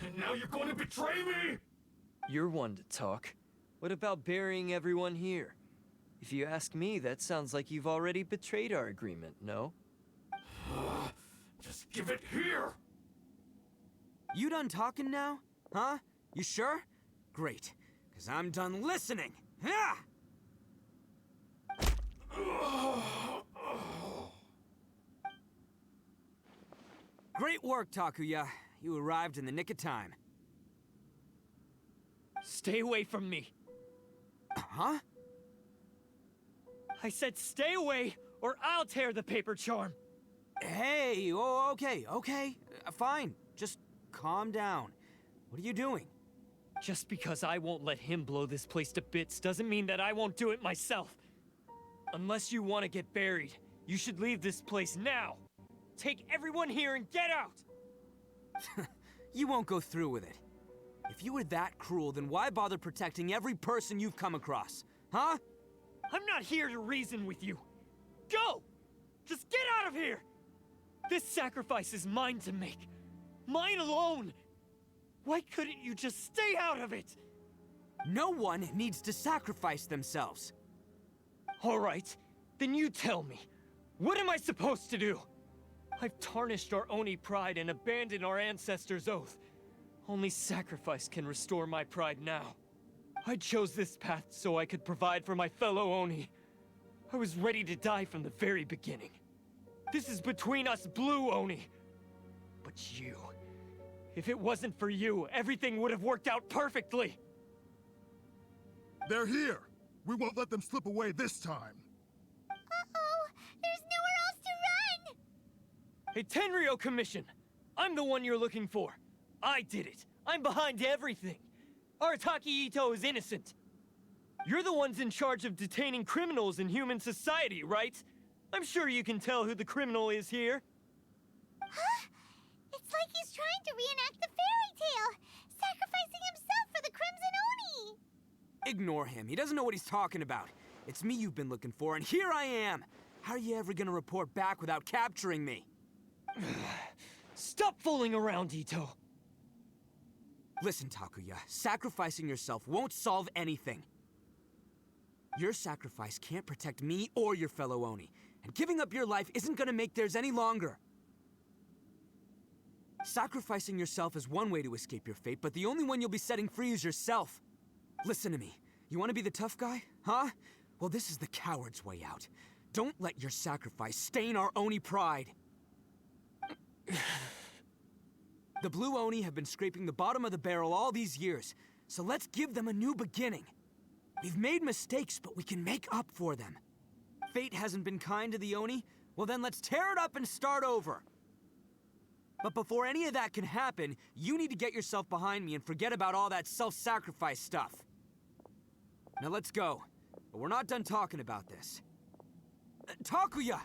S6: And now you're going to betray me?
S15: You're one to talk. What about burying everyone here? If you ask me, that sounds like you've already betrayed our agreement, no?
S6: Just give it here!
S12: You done talking now? Huh? You sure? Great, because I'm done listening. Ha! Great work, Takuya. You arrived in the nick of time.
S15: Stay away from me.
S12: Huh?
S15: I said stay away, or I'll tear the paper charm.
S12: Hey, okay. Fine. Just calm down. What are you doing?
S15: Just because I won't let him blow this place to bits doesn't mean that I won't do it myself. Unless you want to get buried, you should leave this place now. Take everyone here and get out!
S12: You won't go through with it. If you were that cruel, then why bother protecting every person you've come across? Huh?
S15: I'm not here to reason with you. Go! Just get out of here! This sacrifice is mine to make. Mine alone! Why couldn't you just stay out of it?
S12: No one needs to sacrifice themselves.
S15: All right, then you tell me. What am I supposed to do? I've tarnished our Oni pride and abandoned our ancestors' oath. Only sacrifice can restore my pride now. I chose this path so I could provide for my fellow Oni. I was ready to die from the very beginning. This is between us Blue Oni. But you... if it wasn't for you, everything would have worked out perfectly!
S4: They're here! We won't let them slip away this time!
S3: Uh-oh! There's nowhere else to run!
S15: Hey, Tenryo Commission! I'm the one you're looking for. I did it. I'm behind everything. Arataki Ito is innocent. You're the ones in charge of detaining criminals in human society, right? I'm sure you can tell who the criminal is here.
S3: Huh? It's like he's trying to reenact the fairy tale, sacrificing himself for the Crimson Oni!
S12: Ignore him. He doesn't know what he's talking about. It's me you've been looking for, and here I am! How are you ever gonna report back without capturing me?
S15: Stop fooling around, Ito!
S12: Listen, Takuya, sacrificing yourself won't solve anything. Your sacrifice can't protect me or your fellow Oni, and giving up your life isn't gonna make theirs any longer. Sacrificing yourself is one way to escape your fate, but the only one you'll be setting free is yourself. Listen to me. You want to be the tough guy? Huh? Well, this is the coward's way out. Don't let your sacrifice stain our Oni pride. The Blue Oni have been scraping the bottom of the barrel all these years, so let's give them a new beginning. We've made mistakes, but we can make up for them. Fate hasn't been kind to the Oni? Well then let's tear it up and start over. But before any of that can happen, you need to get yourself behind me and forget about all that self-sacrifice stuff. Now let's go. But we're not done talking about this. Takuya!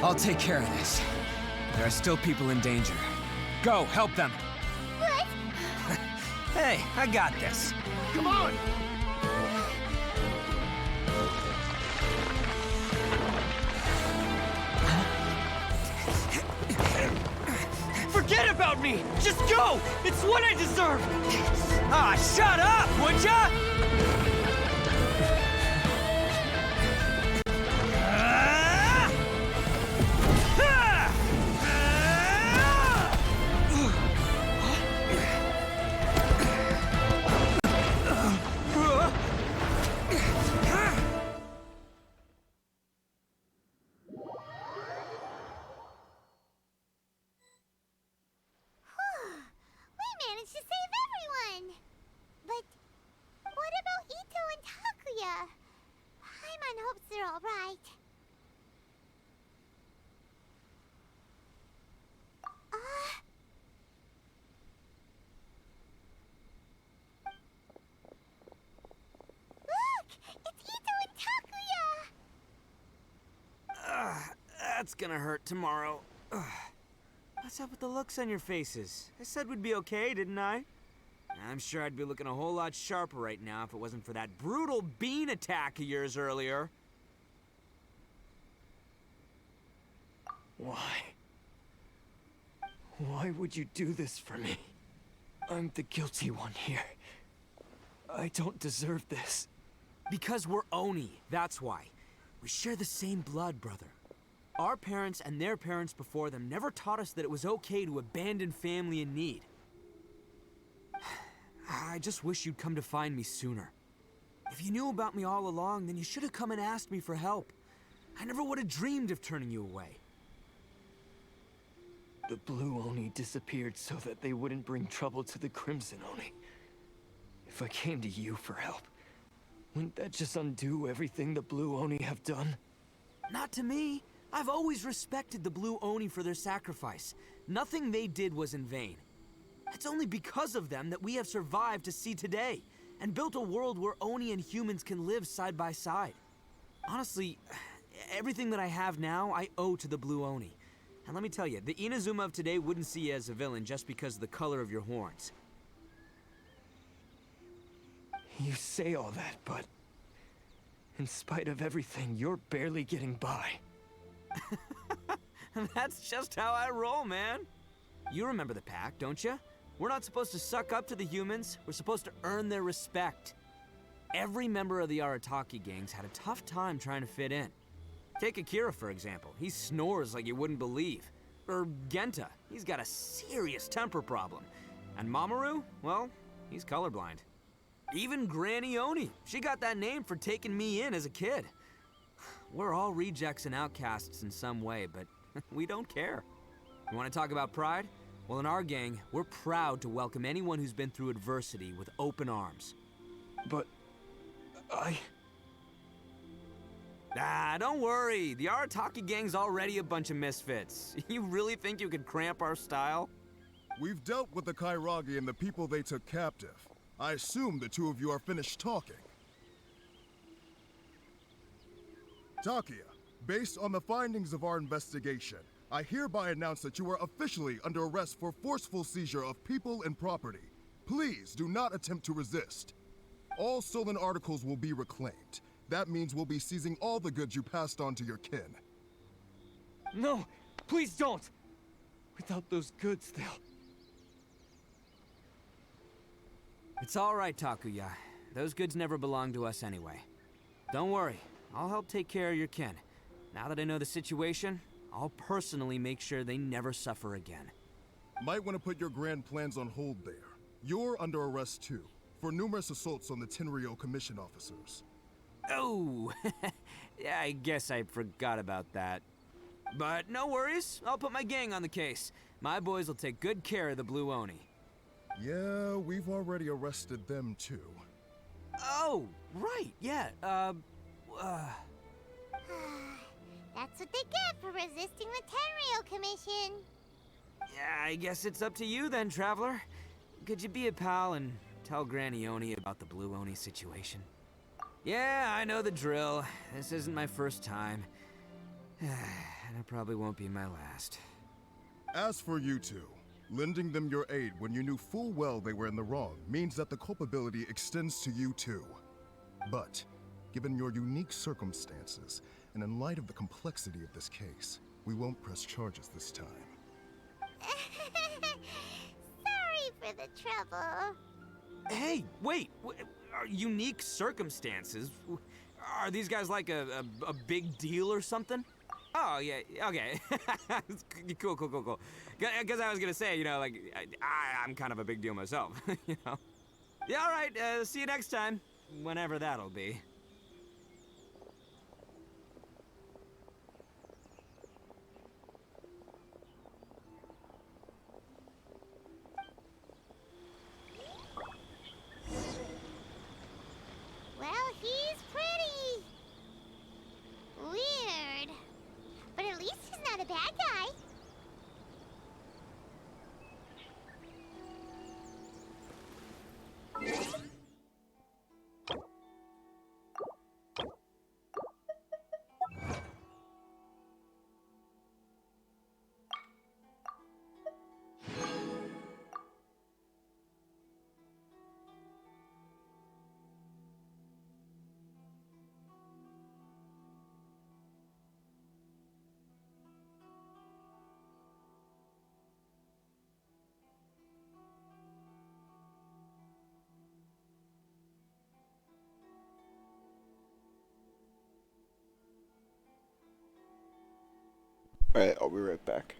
S12: I'll take care of this. There are still people in danger. Go, help them!
S3: What?
S12: Hey, I got this.
S4: Come on!
S15: Forget about me! Just go! It's what I deserve!
S12: Ah, shut up, would ya? That's gonna hurt tomorrow. Ugh. What's up with the looks on your faces? I said we'd be okay, didn't I? I'm sure I'd be looking a whole lot sharper right now if it wasn't for that brutal bean attack of yours earlier.
S15: Why? Why would you do this for me? I'm the guilty one here. I don't deserve this.
S12: Because we're Oni, that's why. We share the same blood, brother. Our parents and their parents before them never taught us that it was okay to abandon family in need. I just wish you'd come to find me sooner. If you knew about me all along, then you should have come and asked me for help. I never would have dreamed of turning you away.
S15: The Blue Oni disappeared so that they wouldn't bring trouble to the Crimson Oni. If I came to you for help, wouldn't that just undo everything the Blue Oni have done?
S12: Not to me. I've always respected the Blue Oni for their sacrifice. Nothing they did was in vain. It's only because of them that we have survived to see today, and built a world where Oni and humans can live side by side. Honestly, everything that I have now, I owe to the Blue Oni. And let me tell you, the Inazuma of today wouldn't see you as a villain just because of the color of your horns.
S15: You say all that, but in spite of everything, you're barely getting by.
S12: That's just how I roll, man. You remember the pack, don't you? We're not supposed to suck up to the humans. We're supposed to earn their respect. Every member of the Arataki gangs had a tough time trying to fit in. Take Akira, for example. He snores like you wouldn't believe. Or Genta. He's got a serious temper problem. And Mamoru, well, he's colorblind. Even Granny Oni. She got that name for taking me in as a kid. We're all rejects and outcasts in some way, but we don't care. You want to talk about pride? Well, in our gang, we're proud to welcome anyone who's been through adversity with open arms.
S15: But
S12: Ah, don't worry. The Arataki gang's already a bunch of misfits. You really think you could cramp our style?
S4: We've dealt with the Kairagi and the people they took captive. I assume the two of you are finished talking. Takia, based on the findings of our investigation, I hereby announce that you are officially under arrest for forceful seizure of people and property. Please do not attempt to resist. All stolen articles will be reclaimed. That means we'll be seizing all the goods you passed on to your kin.
S15: no, please don't! Without those goods, they'll...
S12: It's all right, Takuya. Those goods never belonged to us anyway. Don't worry, I'll help take care of your kin. Now that I know the situation, I'll personally make sure they never suffer again.
S4: Might want to put your grand plans on hold there. You're under arrest too, for numerous assaults on the Tenryo Commission officers.
S12: Oh, yeah, I guess I forgot about that. But no worries, I'll put my gang on the case. My boys will take good care of the Blue Oni.
S4: Yeah, we've already arrested them too.
S12: Oh, right, yeah,
S3: That's what they get for resisting the Tenryo Commission.
S12: Yeah, I guess it's up to you then, Traveler. Could you be a pal and tell Granny Oni about the Blue Oni situation? Yeah, I know the drill. This isn't my first time. And it probably won't be my last.
S4: As for you two, lending them your aid when you knew full well they were in the wrong means that the culpability extends to you too. But, given your unique circumstances, and in light of the complexity of this case, we won't press charges this time.
S3: Sorry for the trouble.
S12: Hey, wait! Are unique circumstances? Are these guys like a big deal or something? Oh, yeah, okay. Cool. Because I was gonna say, you know, like, I'm kind of a big deal myself, you know? Yeah, all right, see you next time. Whenever that'll be.
S3: Well, he's pretty. Weird. But at least he's not a bad guy.
S1: Alright, I'll be right back.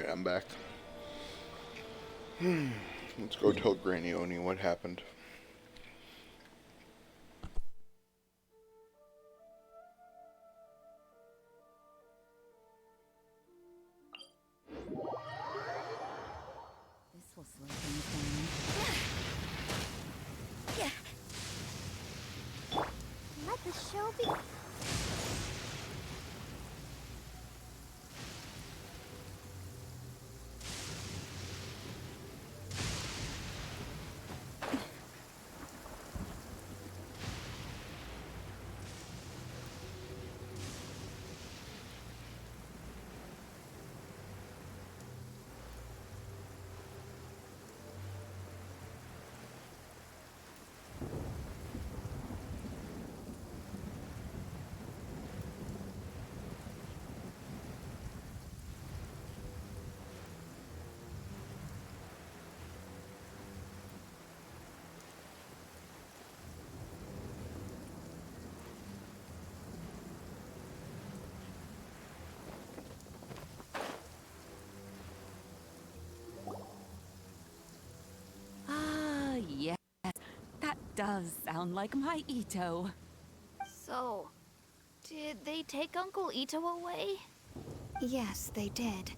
S1: Alright, I'm back. Let's go tell Granny Oni what happened.
S2: This will slow things down.
S3: Let the show be.
S9: Yes, that does sound like my Ito.
S14: So, did they take Uncle Ito away? Yes, they did.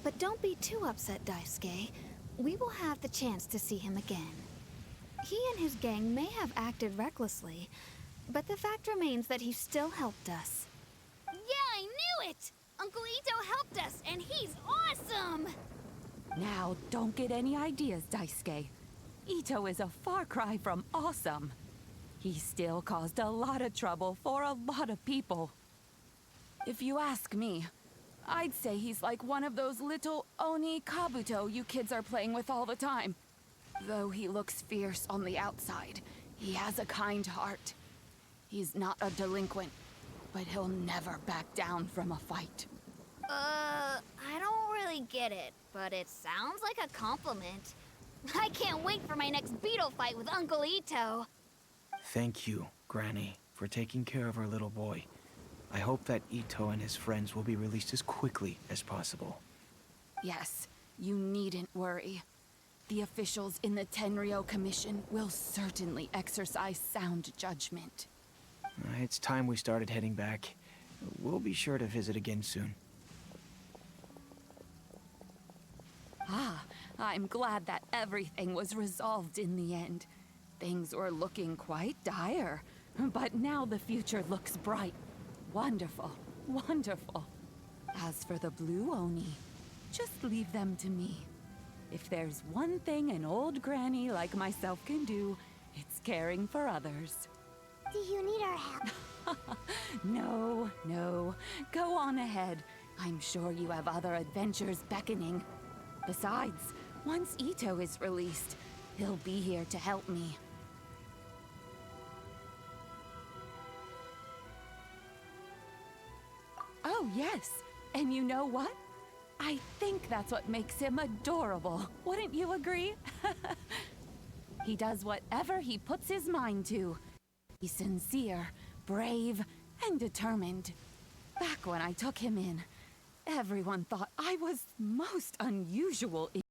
S14: But don't be too upset, Daisuke. We will have the chance to see him again. He and his gang may have acted recklessly, but the fact remains that he still helped us. Yeah, I knew it! Uncle Ito helped us, and he's awesome!
S9: Now, don't get any ideas, Daisuke. Ito is a far cry from awesome. He still caused a lot of trouble for a lot of people. If you ask me, I'd say he's like one of those little Oni Kabuto you kids are playing with all the time. Though he looks fierce on the outside, he has a kind heart. He's not a delinquent, but he'll never back down from a fight.
S14: I don't really get it, but it sounds like a compliment. I can't wait for my next Beidou fight with Uncle Ito.
S19: Thank you, Granny, for taking care of our little boy. I hope that Ito and his friends will be released as quickly as possible.
S9: Yes, you needn't worry. The officials in the Tenryo Commission will certainly exercise sound judgment.
S19: It's time we started heading back. We'll be sure to visit again soon.
S9: Ah, I'm glad that everything was resolved in the end. Things were looking quite dire, but now the future looks bright. Wonderful, wonderful. As for the Blue Oni, just leave them to me. If there's one thing an old granny like myself can do, it's caring for others.
S3: Do you need our help?
S9: No, no. Go on ahead. I'm sure you have other adventures beckoning. Besides, once Ito is released, he'll be here to help me. Oh, yes. And you know what? I think that's what makes him adorable. Wouldn't you agree? He does whatever he puts his mind to. He's sincere, brave, and determined. Back when I took him in, everyone thought I was most unusual in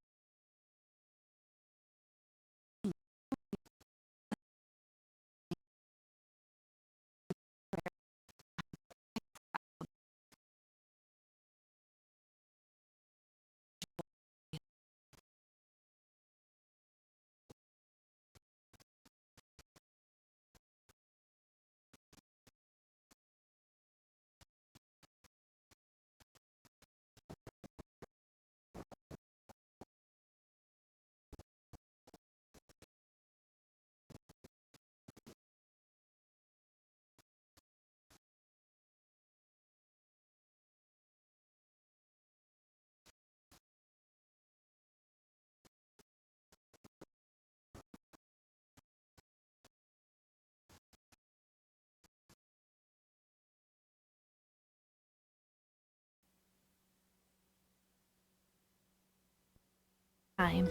S13: time.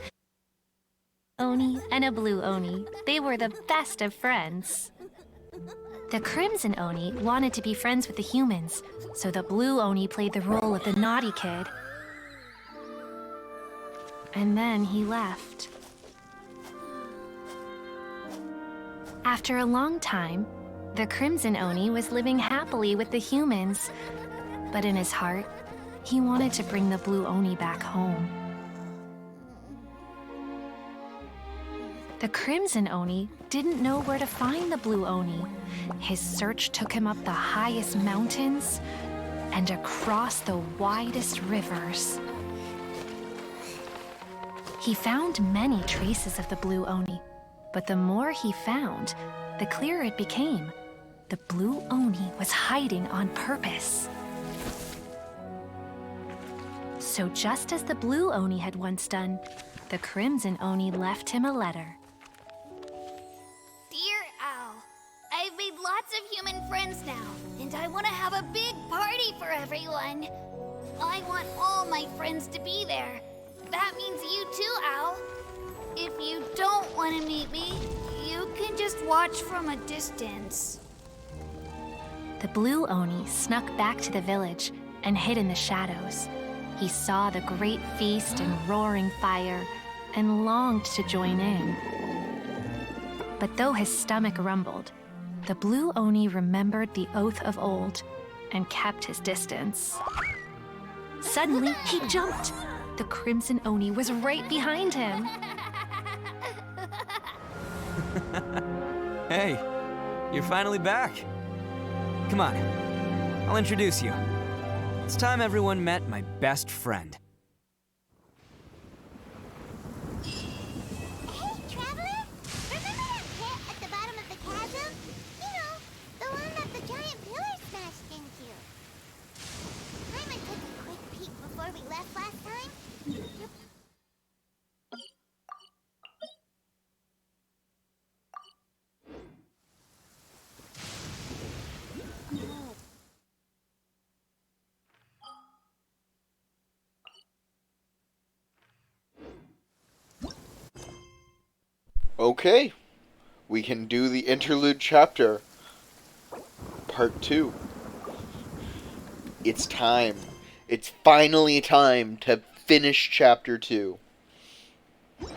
S13: Oni and a blue Oni, they were the best of friends. The Crimson Oni wanted to be friends with the humans, so the blue Oni played the role of the naughty kid. and then he left. After a long time, the Crimson Oni was living happily with the humans, but in his heart, he wanted to bring the Blue Oni back home. The Crimson Oni didn't know where to find the Blue Oni. His search took him up the highest mountains and across the widest rivers. He found many traces of the Blue Oni, but the more he found, the clearer it became. The Blue Oni was hiding on purpose. So just as the Blue Oni had once done, the Crimson Oni left him a letter.
S14: Dear Al, I've made lots of human friends now, and I want to have a big party for everyone. I want all my friends to be there. That means you too, Al. If you don't want to meet me, you can just watch from a distance.
S13: The Blue Oni snuck back to the village and hid in the shadows. He saw the great feast and roaring fire and longed to join in. But though his stomach rumbled, the Blue Oni remembered the oath of old and kept his distance. Suddenly, he jumped. The Crimson Oni was right behind him.
S12: Hey, you're finally back. Come on, I'll introduce you. It's time everyone met my best friend.
S3: Hey, Traveler! Remember that pit at the bottom of the chasm? You know, the one that the giant pillar smashed into. Paimon took a quick peek before we left last time.
S1: Okay, we can do the interlude chapter, part 2. It's time. It's finally time to finish chapter 2.
S3: Whoa.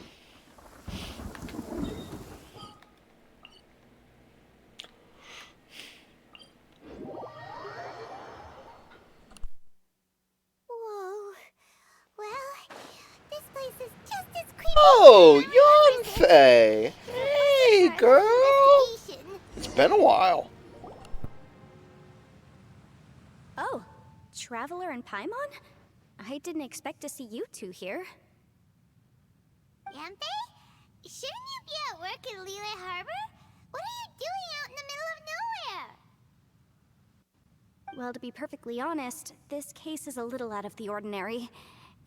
S3: Well, this place is just as creepy.
S1: Oh, Yonfei! Hey, girl! It's been a while.
S20: Oh, Traveler and Paimon? I didn't expect to see you two here.
S3: Yantei? Shouldn't you be at work in Liyue Harbor? What are you doing out in the middle of nowhere?
S20: Well, to be perfectly honest, this case is a little out of the ordinary.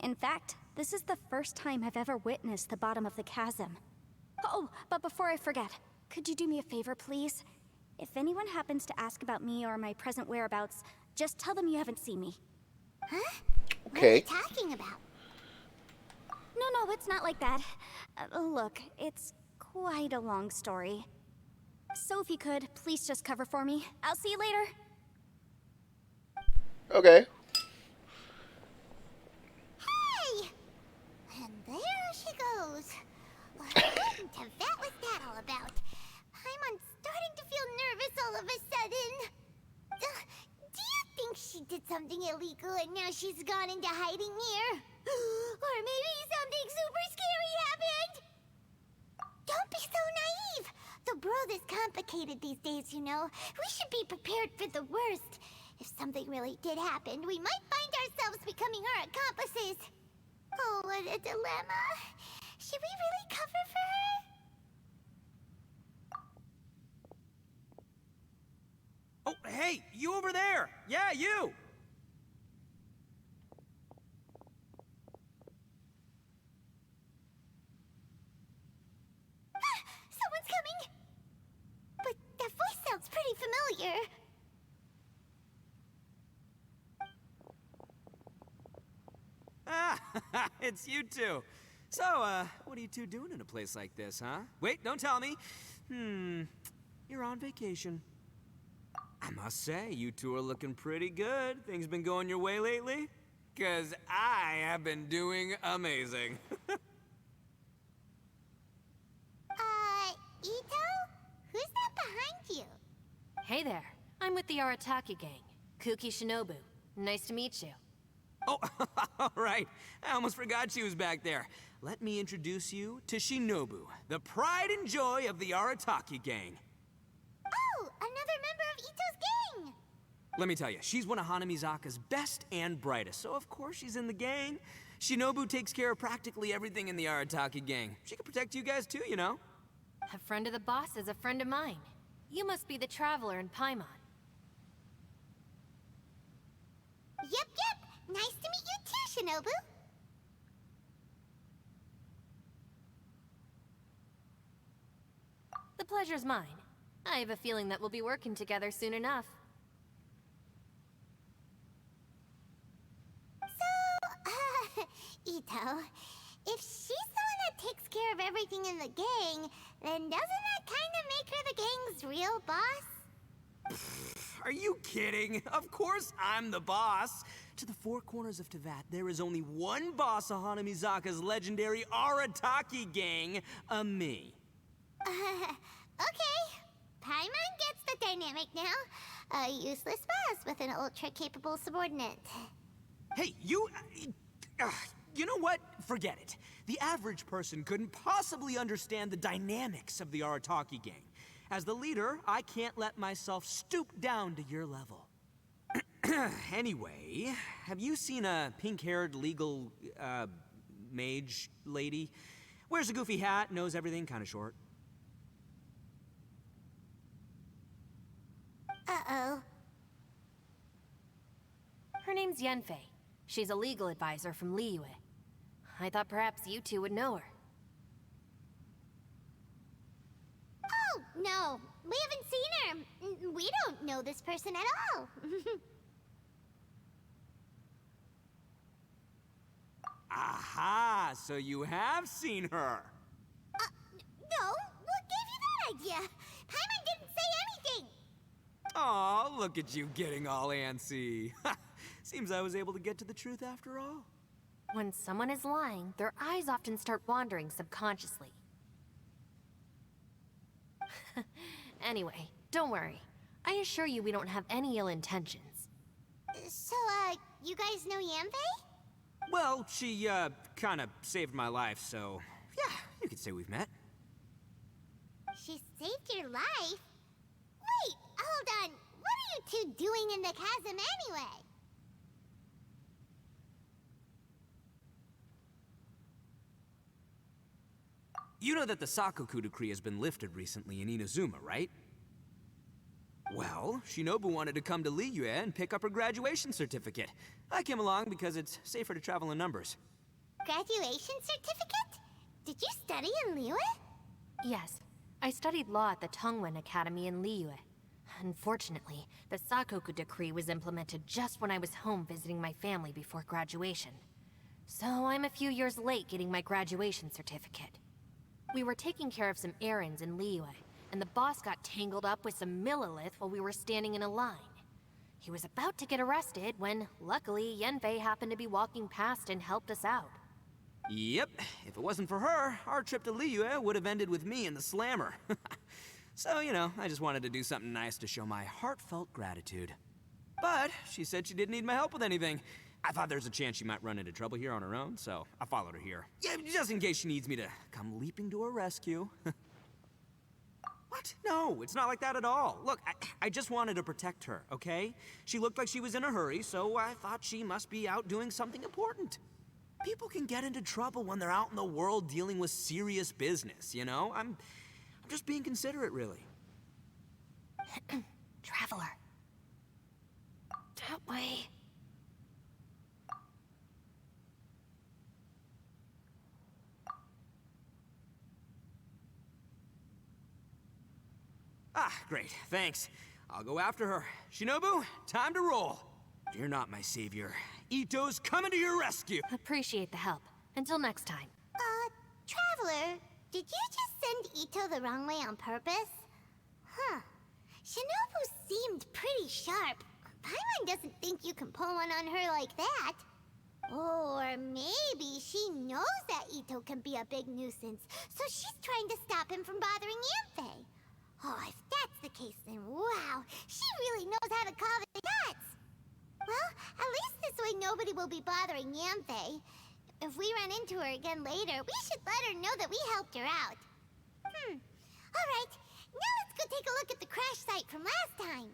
S20: In fact, this is the first time I've ever witnessed the bottom of the chasm. Oh, but before I forget, could you do me a favor, please? If anyone happens to ask about me or my present whereabouts, just tell them you haven't seen me.
S3: Huh?
S1: Okay.
S3: What are you talking about?
S20: No, it's not like that. Look, it's quite a long story. So if you could, please just cover for me. I'll see you later.
S1: Okay.
S3: Hey! And there she goes. What in Tibet was that all about? Paimon's starting to feel nervous all of a sudden. Do you think she did something illegal and now she's gone into hiding here? Or maybe something super scary happened? Don't be so naive. The world is complicated these days, you know. We should be prepared for the worst. If something really did happen, we might find ourselves becoming her accomplices. Oh, what a dilemma. Should we really cover for her?
S12: Oh, hey, you over there! Yeah, you!
S3: Someone's coming! But that voice sounds pretty familiar.
S12: Ah, it's you two. So, what are you two doing in a place like this, huh? Wait, don't tell me. You're on vacation. I must say, you two are looking pretty good. Things been going your way lately? 'Cause I have been doing amazing.
S21: hey there. I'm with the Arataki gang. Kuki Shinobu. Nice to meet you.
S12: Oh, all right. I almost forgot she was back there. Let me introduce you to Shinobu, the pride and joy of the Arataki gang.
S3: Oh, another member of Ito's gang!
S12: Let me tell you, she's one of Hanamizaka's best and brightest, so of course she's in the gang. Shinobu takes care of practically everything in the Arataki gang. She can protect you guys too, you know?
S21: A friend of the boss is a friend of mine. You must be the traveler in Paimon.
S3: Yep. Nice to meet you too, Shinobu.
S21: The pleasure's mine. I have a feeling that we'll be working together soon enough.
S3: So, Ito, if she's the one that takes care of everything in the gang, then doesn't that kind of make her the gang's real boss?
S12: Are you kidding? Of course I'm the boss. To the four corners of Teyvat, there is only one boss of Hanamizaka's legendary Arataki gang, me.
S3: Okay. Paimon gets the dynamic now. A useless boss with an ultra-capable subordinate.
S12: Hey, you know what? Forget it. The average person couldn't possibly understand the dynamics of the Arataki gang. As the leader, I can't let myself stoop down to your level. Anyway, have you seen a pink-haired legal, mage lady? Wears a goofy hat, knows everything, kinda short.
S3: Uh-oh.
S21: Her name's Yanfei. She's a legal advisor from Liyue. I thought perhaps you two would know her.
S3: Oh, no. We haven't seen her. We don't know this person at all.
S12: Aha! So you have seen her.
S3: No. What gave you that idea? Paimon didn't say anything.
S12: Aw, look at you getting all antsy. Seems I was able to get to the truth after all.
S21: When someone is lying, their eyes often start wandering subconsciously. Anyway, don't worry. I assure you we don't have any ill intentions.
S3: So, you guys know Yanfei?
S12: Well, she, kinda saved my life, so... yeah, you could say we've met.
S3: She saved your life? Wait, hold on. What are you two doing in the chasm anyway?
S12: You know that the Sakoku decree has been lifted recently in Inazuma, right? Well, Shinobu wanted to come to Liyue and pick up her graduation certificate. I came along because it's safer to travel in numbers.
S3: Graduation certificate? Did you study in Liyue?
S21: Yes. I studied law at the Tongwen Academy in Liyue. Unfortunately, the Sakoku decree was implemented just when I was home visiting my family before graduation. So I'm a few years late getting my graduation certificate. We were taking care of some errands in Liyue, and the boss got tangled up with some Millilith while we were standing in a line. He was about to get arrested when, luckily, Yanfei happened to be walking past and helped us out.
S12: Yep, if it wasn't for her, our trip to Liyue would have ended with me and the Slammer. So, you know, I just wanted to do something nice to show my heartfelt gratitude. But she said she didn't need my help with anything. I thought there's a chance she might run into trouble here on her own, so I followed her here. Yeah, just in case she needs me to come leaping to her rescue. What? No, it's not like that at all. Look, I just wanted to protect her, okay? She looked like she was in a hurry, so I thought she must be out doing something important. People can get into trouble when they're out in the world dealing with serious business, you know? I'm just being considerate, really.
S21: Traveler. That way.
S12: Ah, great, thanks. I'll go after her. Shinobu, time to roll. You're not my savior. Ito's coming to your rescue.
S21: Appreciate the help. Until next time.
S3: Traveler, did you just send Ito the wrong way on purpose? Huh. Shinobu seemed pretty sharp. Paimon doesn't think you can pull one on her like that. Or maybe she knows that Ito can be a big nuisance, so she's trying to stop him from bothering Yanfei. Oh, if that's the case, then wow, Wow, she really knows how to call the shots. Well, at least this way nobody will be bothering Yanthe. If we run into her again later, we should let her know that we helped her out. Alright, now let's go take a look at the crash site from last time.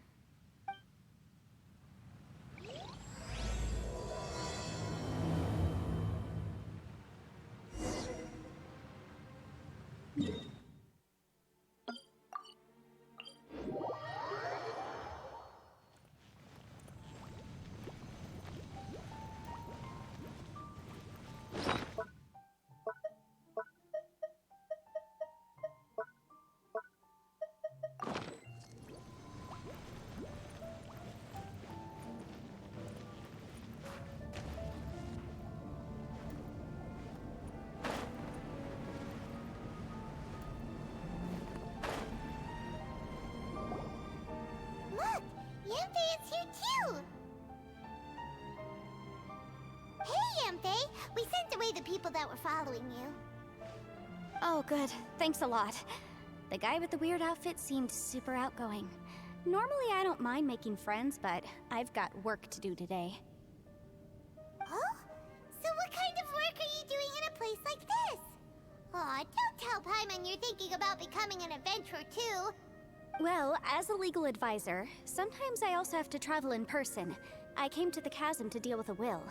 S3: Look, Yanthe is here too! Hey, Yanthe! We sent away the people that were following you.
S20: Oh, good. Thanks a lot. The guy with the weird outfit seemed super outgoing. Normally I don't mind making friends, but I've got work to do today.
S3: Oh? So what kind of work are you doing in a place like this? Aw, don't tell Paimon you're thinking about becoming an adventurer too.
S20: Well, as a legal advisor, sometimes I also have to travel in person. I came to the chasm to deal with a will.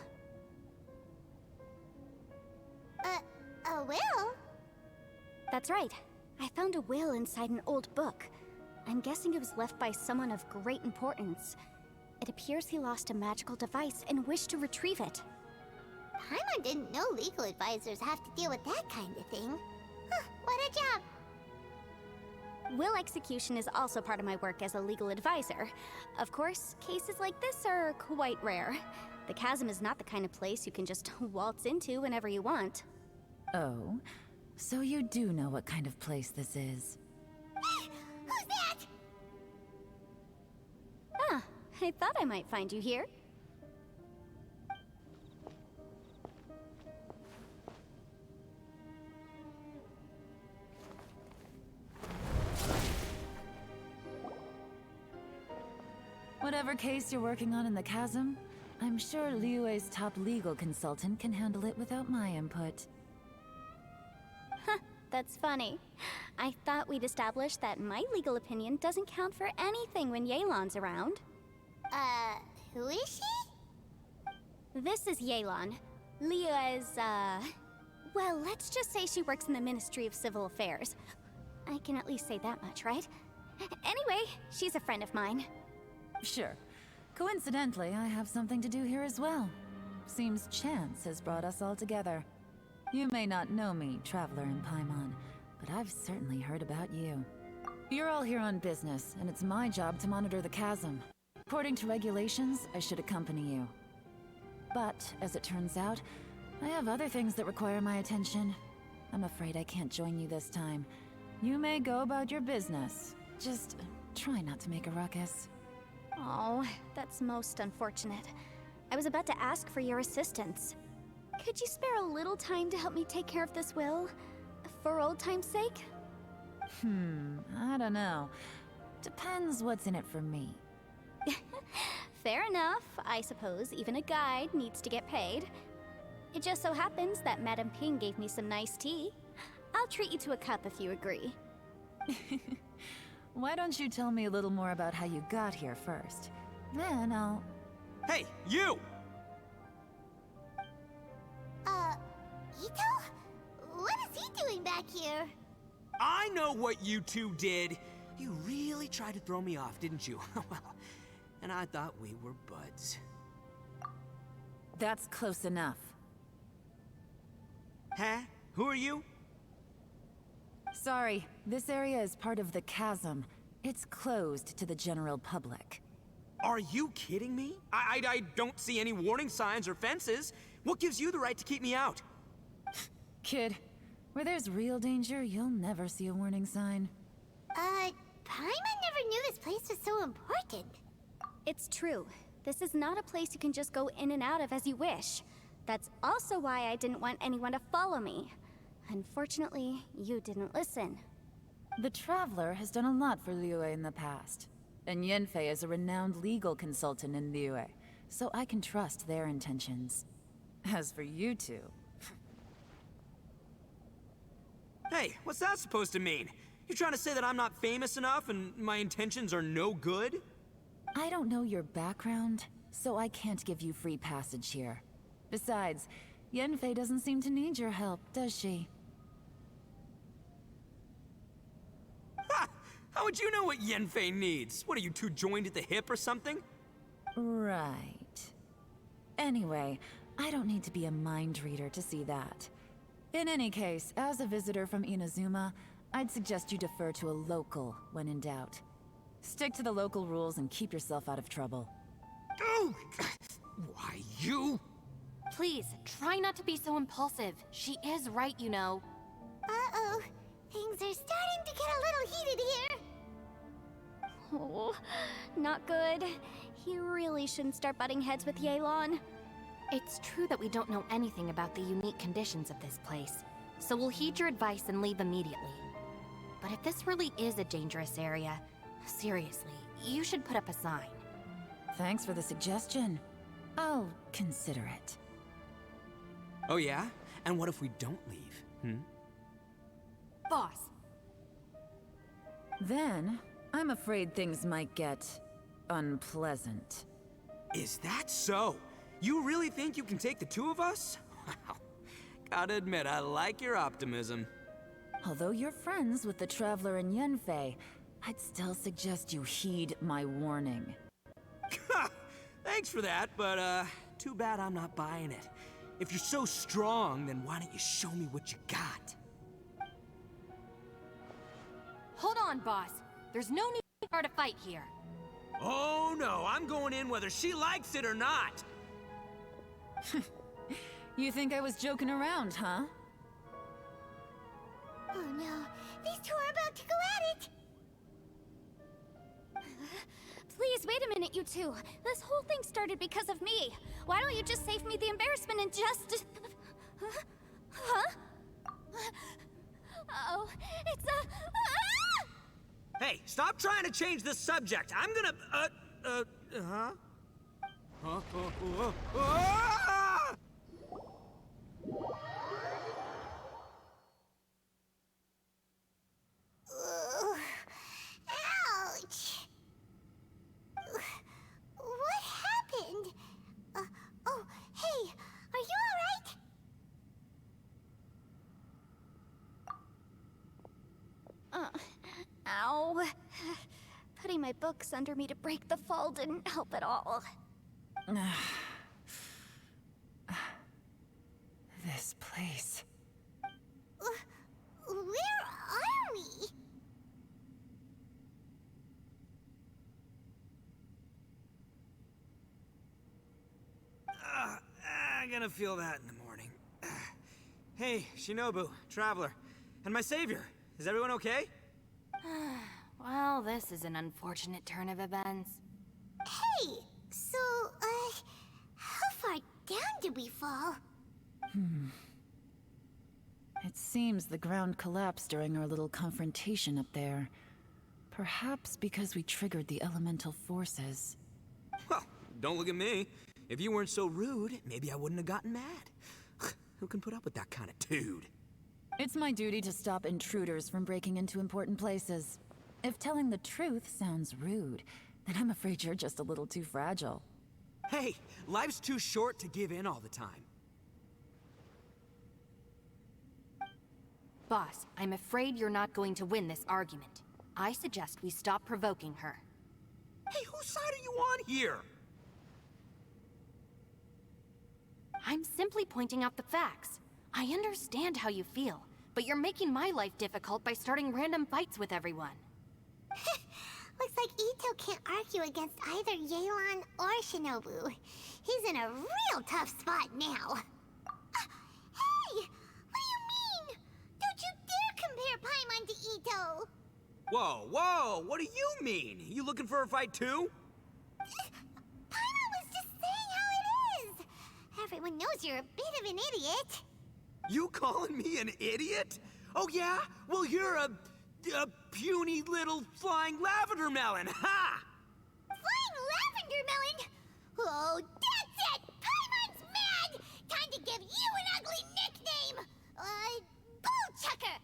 S3: A will?
S20: That's right. I found a will inside an old book. I'm guessing it was left by someone of great importance. It appears he lost a magical device and wished to retrieve it.
S3: Paimon didn't know legal advisors have to deal with that kind of thing. Huh, what a job!
S20: Will execution is also part of my work as a legal advisor. Of course, cases like this are quite rare. The chasm is not the kind of place you can just waltz into whenever you want.
S7: Oh, so you do know what kind of place this is.
S3: Who's that?
S20: Ah, I thought I might find you here.
S7: Whatever case you're working on in the chasm, I'm sure Liyue's top legal consultant can handle it without my input.
S20: Huh, that's funny. I thought we'd established that my legal opinion doesn't count for anything when Yelan's around.
S3: Who is she?
S20: This is Yelan. Liyue's, well, let's just say she works in the Ministry of Civil Affairs. I can at least say that much, right? Anyway, she's a friend of mine.
S7: Sure. Coincidentally, I have something to do here as well. Seems chance has brought us all together. You may not know me, Traveler in Paimon, but I've certainly heard about you. You're all here on business, and it's my job to monitor the chasm. According to regulations, I should accompany you. But, as it turns out, I have other things that require my attention. I'm afraid I can't join you this time. You may go about your business. Just try not to make a ruckus.
S20: Oh, that's most unfortunate. I was about to ask for your assistance. Could you spare a little time to help me take care of this will? For old time's sake?
S7: I don't know. Depends what's in it for me.
S20: Fair enough. I suppose even a guide needs to get paid. It just so happens that Madame Ping gave me some nice tea. I'll treat you to a cup if you agree.
S7: Why don't you tell me a little more about how you got here first? Then I'll...
S12: Hey, you!
S3: Ito? What is he doing back here?
S12: I know what you two did. You really tried to throw me off, didn't you? And I thought we were buds.
S7: That's close enough.
S12: Huh? Who are you?
S7: Sorry, this area is part of the chasm. It's closed to the general public.
S12: Are you kidding me? I don't see any warning signs or fences. What gives you the right to keep me out?
S7: Kid, where there's real danger, you'll never see a warning sign.
S3: Paimon never knew this place was so important.
S20: It's true. This is not a place you can just go in and out of as you wish. That's also why I didn't want anyone to follow me. Unfortunately, you didn't listen.
S7: The Traveler has done a lot for Liyue in the past. And Yenfei is a renowned legal consultant in Liyue, so I can trust their intentions. As for you two...
S12: Hey, what's that supposed to mean? You trying to say that I'm not famous enough and my intentions are no good?
S7: I don't know your background, so I can't give you free passage here. Besides, Yenfei doesn't seem to need your help, does she?
S12: Ha! How would you know what Yenfei needs? What, are you two joined at the hip or something?
S7: Right. Anyway, I don't need to be a mind reader to see that. In any case, as a visitor from Inazuma, I'd suggest you defer to a local when in doubt. Stick to the local rules and keep yourself out of trouble.
S12: Oh! Why, you?
S21: Please, try not to be so impulsive. She is right, you know.
S3: Uh-oh. Things are starting to get a little heated here.
S20: Oh, not good. You really shouldn't start butting heads with Yelan.
S21: It's true that we don't know anything about the unique conditions of this place, so we'll heed your advice and leave immediately. But if this really is a dangerous area, seriously, you should put up a sign.
S7: Thanks for the suggestion. I'll consider it.
S12: Oh yeah? And what if we don't leave,
S21: Boss!
S7: Then, I'm afraid things might get... unpleasant.
S12: Is that so? You really think you can take the two of us? Wow. Gotta admit, I like your optimism.
S7: Although you're friends with the Traveler and Yenfei, I'd still suggest you heed my warning.
S12: Thanks for that, but too bad I'm not buying it. If you're so strong, then why don't you show me what you got?
S21: Hold on, boss. There's no need to start a fight here.
S12: Oh no, I'm going in whether she likes it or not.
S7: You think I was joking around, huh?
S3: Oh no, these two are about to go at it!
S20: Please, wait a minute, you two. This whole thing started because of me. Why don't you just save me the embarrassment and just... Huh? Oh, it's a... Ah!
S12: Hey, stop trying to change the subject. I'm gonna, Ah!
S3: Ouch! What happened? Oh, hey, are you alright?
S20: Ow. Putting my books under me to break the fall didn't help at all.
S7: This place...
S3: Where are we?
S12: I'm gonna feel that in the morning. Hey, Shinobu, Traveler, and my savior. Is everyone okay?
S21: Well, this is an unfortunate turn of events.
S3: Hey, so, how far down did we fall?
S7: It seems the ground collapsed during our little confrontation up there. Perhaps because we triggered the elemental forces.
S12: Well, don't look at me. If you weren't so rude, maybe I wouldn't have gotten mad. Who can put up with that kind of dude?
S7: It's my duty to stop intruders from breaking into important places. If telling the truth sounds rude, then I'm afraid you're just a little too fragile.
S12: Hey, life's too short to give in all the time.
S21: Boss, I'm afraid you're not going to win this argument. I suggest we stop provoking her.
S12: Hey, whose side are you on here?
S21: I'm simply pointing out the facts. I understand how you feel, but you're making my life difficult by starting random fights with everyone.
S3: Looks like Ito can't argue against either Yelan or Shinobu. He's in a real tough spot now. Hey! What do you mean? Don't you dare compare Paimon to Ito!
S12: Whoa, whoa, what do you mean? You looking for a fight too?
S3: Paimon was just saying how it is! Everyone knows you're a bit of an idiot.
S12: You calling me an idiot? Oh yeah? Well, you're a puny little flying lavender melon, ha!
S3: Flying lavender melon! Oh, that's it! Paimon's mad! Time to give you an ugly nickname! Bullchucker!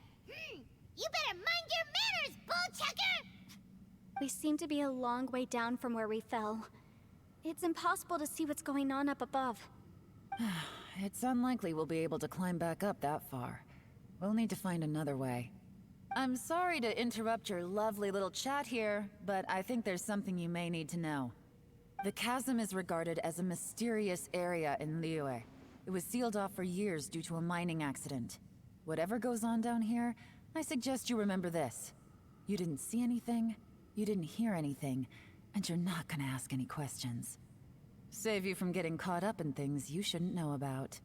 S3: You better mind your manners, Bullchucker!
S20: We seem to be a long way down from where we fell. It's impossible to see what's going on up above.
S7: It's unlikely we'll be able to climb back up that far. We'll need to find another way. I'm sorry to interrupt your lovely little chat here, but I think there's something you may need to know. The chasm is regarded as a mysterious area in Liyue. It was sealed off for years due to a mining accident. Whatever goes on down here, I suggest you remember this. You didn't see anything, you didn't hear anything, and you're not gonna ask any questions. Save you from getting caught up in things you shouldn't know about.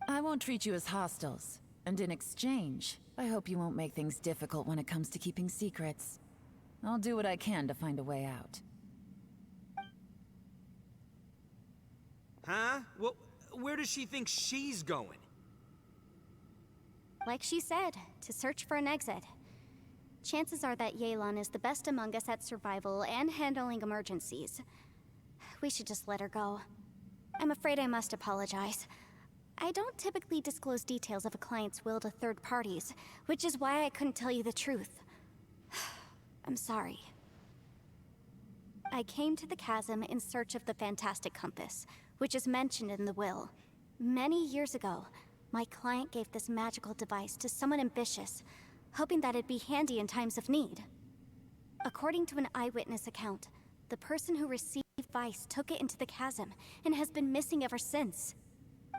S7: I won't treat you as hostiles, and in exchange, I hope you won't make things difficult when it comes to keeping secrets. I'll do what I can to find a way out.
S12: Huh? Well, where does she think she's going?
S20: Like she said, to search for an exit. Chances are that Yelan is the best among us at survival and handling emergencies. We should just let her go. I'm afraid I must apologize. I don't typically disclose details of a client's will to third parties, which is why I couldn't tell you the truth. I'm sorry. I came to the chasm in search of the fantastic compass, which is mentioned in the will. Many years ago, my client gave this magical device to someone ambitious, hoping that it'd be handy in times of need. According to an eyewitness account, the person who received the device took it into the chasm and has been missing ever since.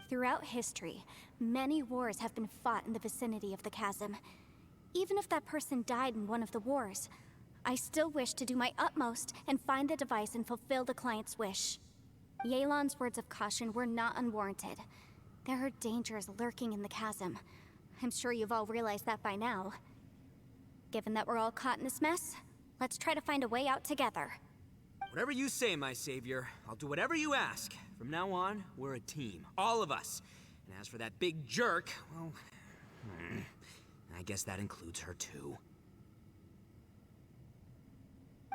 S20: Throughout history, many wars have been fought in the vicinity of the chasm. Even if that person died in one of the wars, I still wish to do my utmost and find the device and fulfill the client's wish. Yelan's words of caution were not unwarranted. There are dangers lurking in the chasm. I'm sure you've all realized that by now. Given that we're all caught in this mess, let's try to find a way out together.
S12: Whatever you say, my savior. I'll do whatever you ask. From now on, we're a team. All of us. And as for that big jerk, well... I guess that includes her too.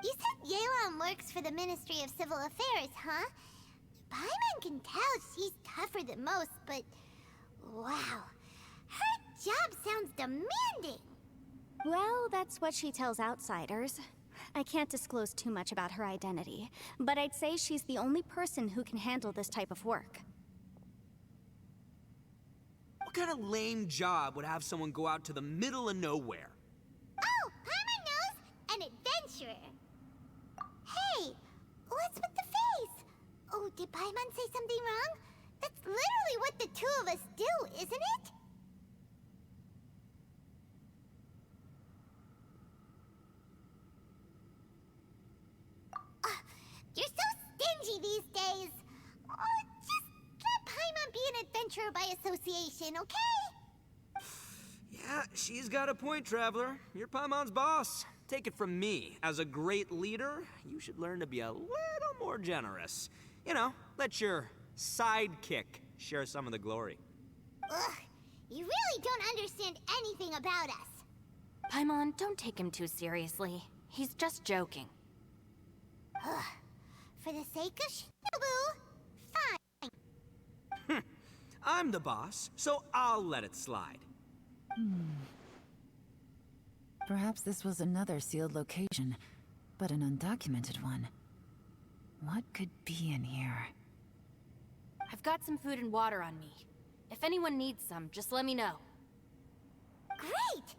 S3: You said Yelan works for the Ministry of Civil Affairs, huh? Paimon can tell she's tougher than most, but... wow. Her job sounds demanding.
S20: Well, that's what she tells outsiders. I can't disclose too much about her identity, but I'd say she's the only person who can handle this type of work.
S12: What kind of lame job would have someone go out to the middle of nowhere?
S3: Oh, Paimon knows! An adventurer. Hey, what's with the face? Oh, did Paimon say something wrong? That's literally what the two of us do, isn't it? You're so stingy these days. Oh, just let Paimon be an adventurer by association, okay?
S12: Yeah, she's got a point, Traveler. You're Paimon's boss. Take it from me. As a great leader, you should learn to be a little more generous. You know, let your sidekick share some of the glory.
S3: Ugh, you really don't understand anything about us.
S21: Paimon, don't take him too seriously. He's just joking.
S3: Ugh. For the sake of Shinobu, fine.
S12: I'm the boss, so I'll let it slide.
S7: Perhaps this was another sealed location, but an undocumented one. What could be in here?
S21: I've got some food and water on me. If anyone needs some, just let me know.
S3: Great!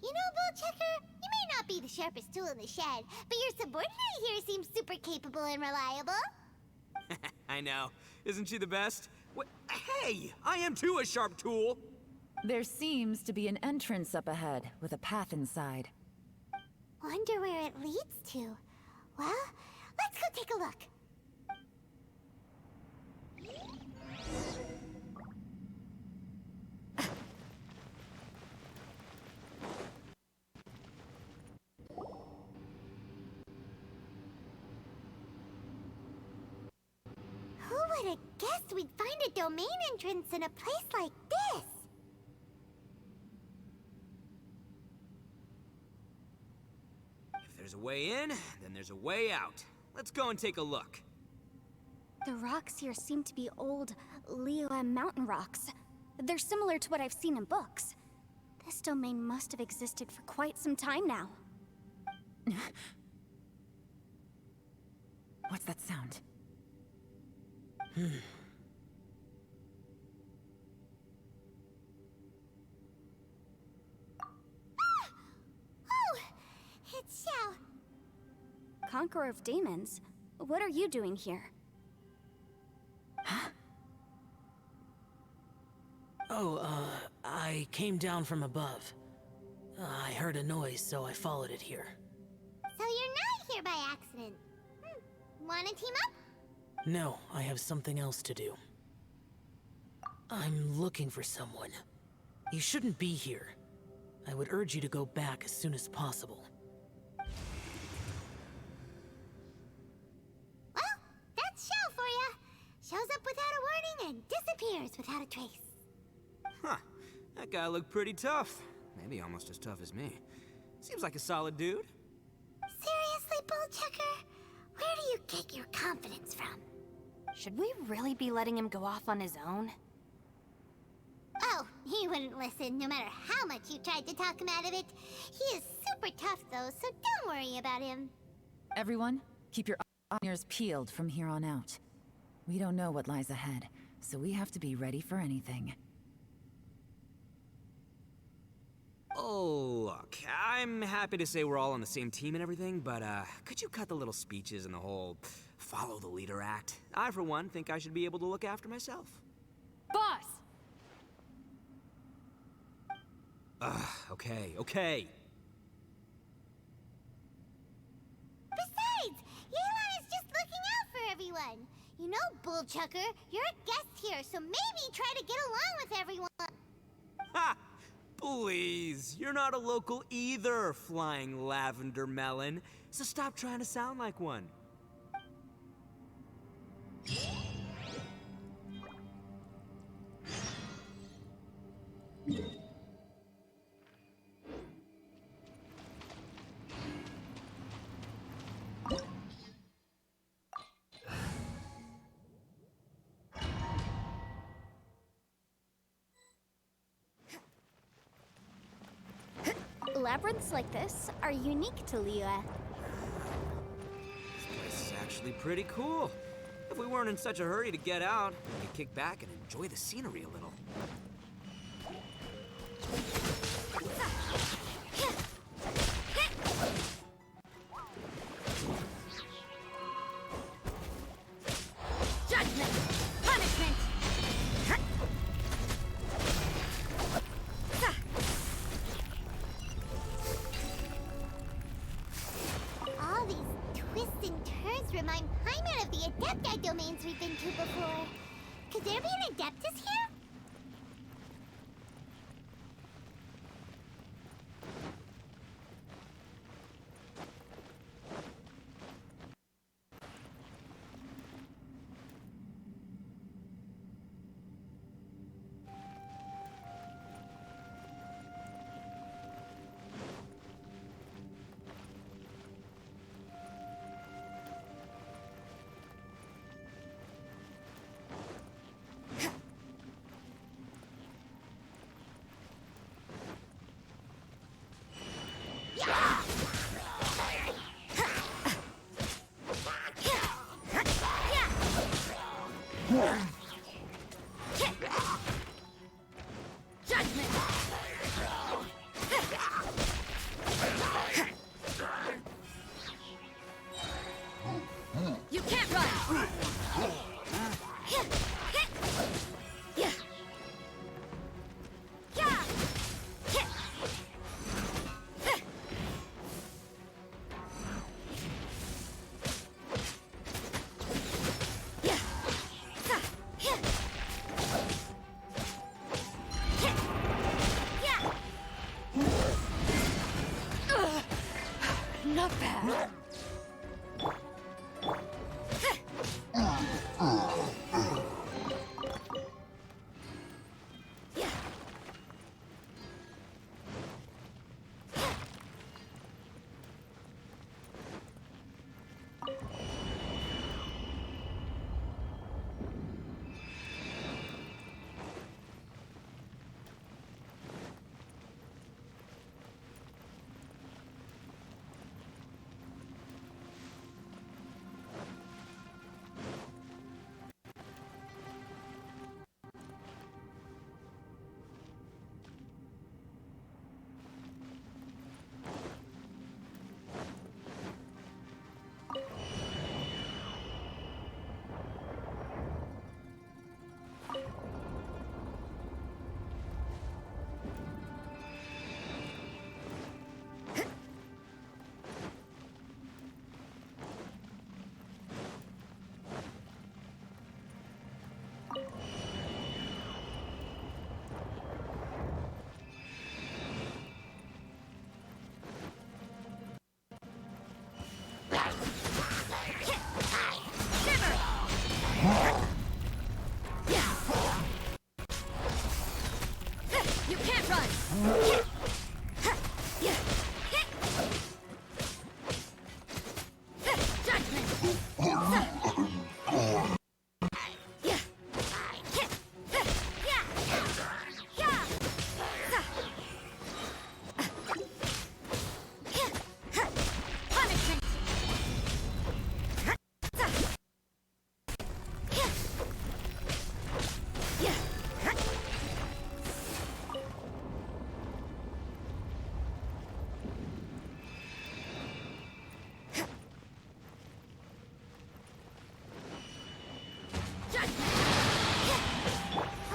S3: You know, Bullchecker, you may not be the sharpest tool in the shed, but your subordinate here seems super capable and reliable.
S12: I know. Isn't she the best? Hey! I am too a sharp tool!
S7: There seems to be an entrance up ahead, with a path inside.
S3: Wonder where it leads to. Well, let's go take a look. Who would have guessed we'd find a domain entrance in a place like this?
S12: If there's a way in, then there's a way out. Let's go and take a look.
S20: The rocks here seem to be old Liyue mountain rocks. They're similar to what I've seen in books. This domain must have existed for quite some time now.
S7: What's that sound?
S3: Oh! It's Xiao.
S20: Conqueror of Demons, what are you doing here?
S10: Oh, I came down from above. I heard a noise, so I followed it here.
S3: So you're not here by accident. Wanna team up?
S10: No, I have something else to do. I'm looking for someone. You shouldn't be here. I would urge you to go back as soon as possible.
S3: Well, that's Xiao for ya. Shows up without a warning and disappears without a trace.
S12: Huh. That guy looked pretty tough. Maybe almost as tough as me. Seems like a solid dude.
S3: Seriously, Bullchucker? Where do you get your confidence from?
S21: Should we really be letting him go off on his own?
S3: Oh, he wouldn't listen no matter how much you tried to talk him out of it. He is super tough though, so don't worry about him.
S7: Everyone, keep your ears peeled from here on out. We don't know what lies ahead, so we have to be ready for anything.
S12: Oh, look, I'm happy to say we're all on the same team and everything, but could you cut the little speeches and the whole follow the leader act? I, for one, think I should be able to look after myself.
S5: Boss!
S12: Okay.
S3: Besides, Yelan is just looking out for everyone. You know, Bullchucker, you're a guest here, so maybe try to get along with everyone.
S12: Ha! Please, you're not a local either, flying lavender melon, so stop trying to sound like one.
S20: Labyrinths like this are unique to Liyue.
S12: This place is actually pretty cool. If we weren't in such a hurry to get out, we could kick back and enjoy the scenery a little.
S14: Judgment! Punishment!
S3: All these twists and turns remind Paimon of the Adepti domains we've been to before. Could there be an Adeptus here?
S14: Judgment! You can't run!
S5: Not bad.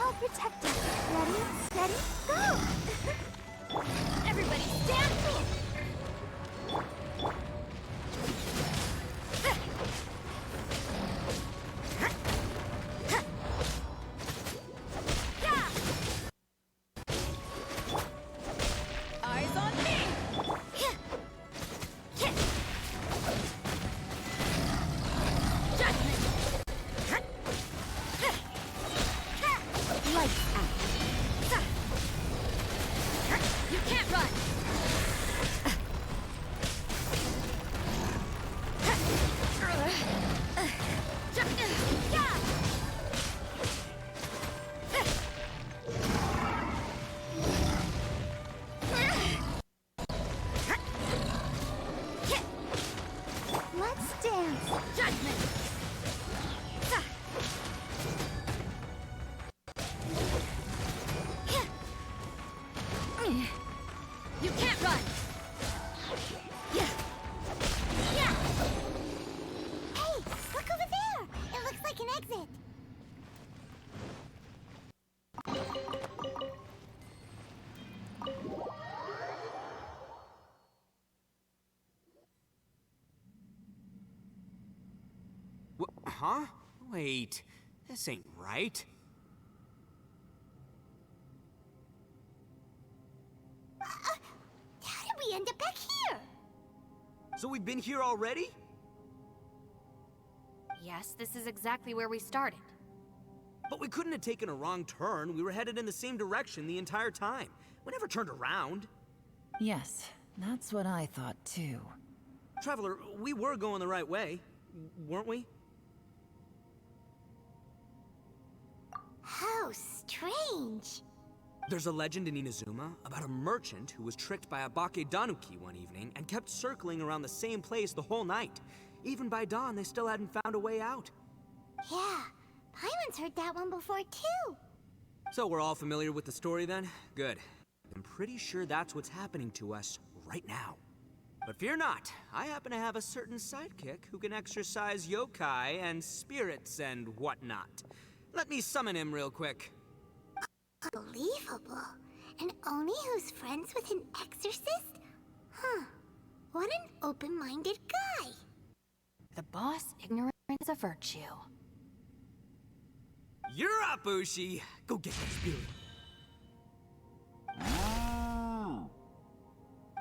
S3: I'll protect you. Ready, steady, go!
S14: Everybody stand!
S5: Eyes on me!
S2: Lights out.
S14: You can't run!
S3: Let's dance.
S14: Judgment! You can't run!
S3: Hey, look over there! It looks like an exit.
S18: Huh? Wait, this ain't right.
S3: How did we end up back here?
S18: So we've been here already?
S21: Yes, this is exactly where we started.
S18: But we couldn't have taken a wrong turn. We were headed in the same direction the entire time. We never turned around.
S7: Yes, that's what I thought too.
S18: Traveler, we were going the right way, weren't we?
S3: How strange.
S18: There's a legend in Inazuma about a merchant who was tricked by a Bakedanuki one evening and kept circling around the same place the whole night. Even by dawn, they still hadn't found a way out.
S3: Yeah, Paimon's heard that one before too.
S18: So we're all familiar with the story then? Good. I'm pretty sure that's what's happening to us right now. But fear not, I happen to have a certain sidekick who can exercise yokai and spirits and whatnot. Let me summon him real quick.
S3: Unbelievable. An Oni who's friends with an exorcist? Huh. What an open-minded guy.
S21: The boss, ignorance is a virtue.
S18: You're up, Ushi! Go get that spirit.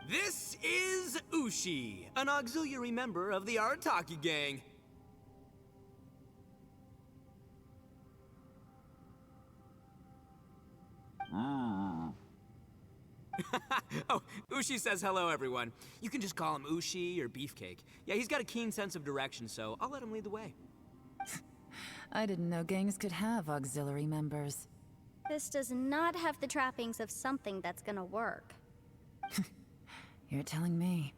S18: This is Ushi, an auxiliary member of the Arataki gang. Oh, Ushi says hello, everyone. You can just call him Ushi or Beefcake. Yeah, he's got a keen sense of direction, so I'll let him lead the way.
S7: I didn't know gangs could have auxiliary members.
S20: This does not have the trappings of something that's gonna work.
S7: You're telling me.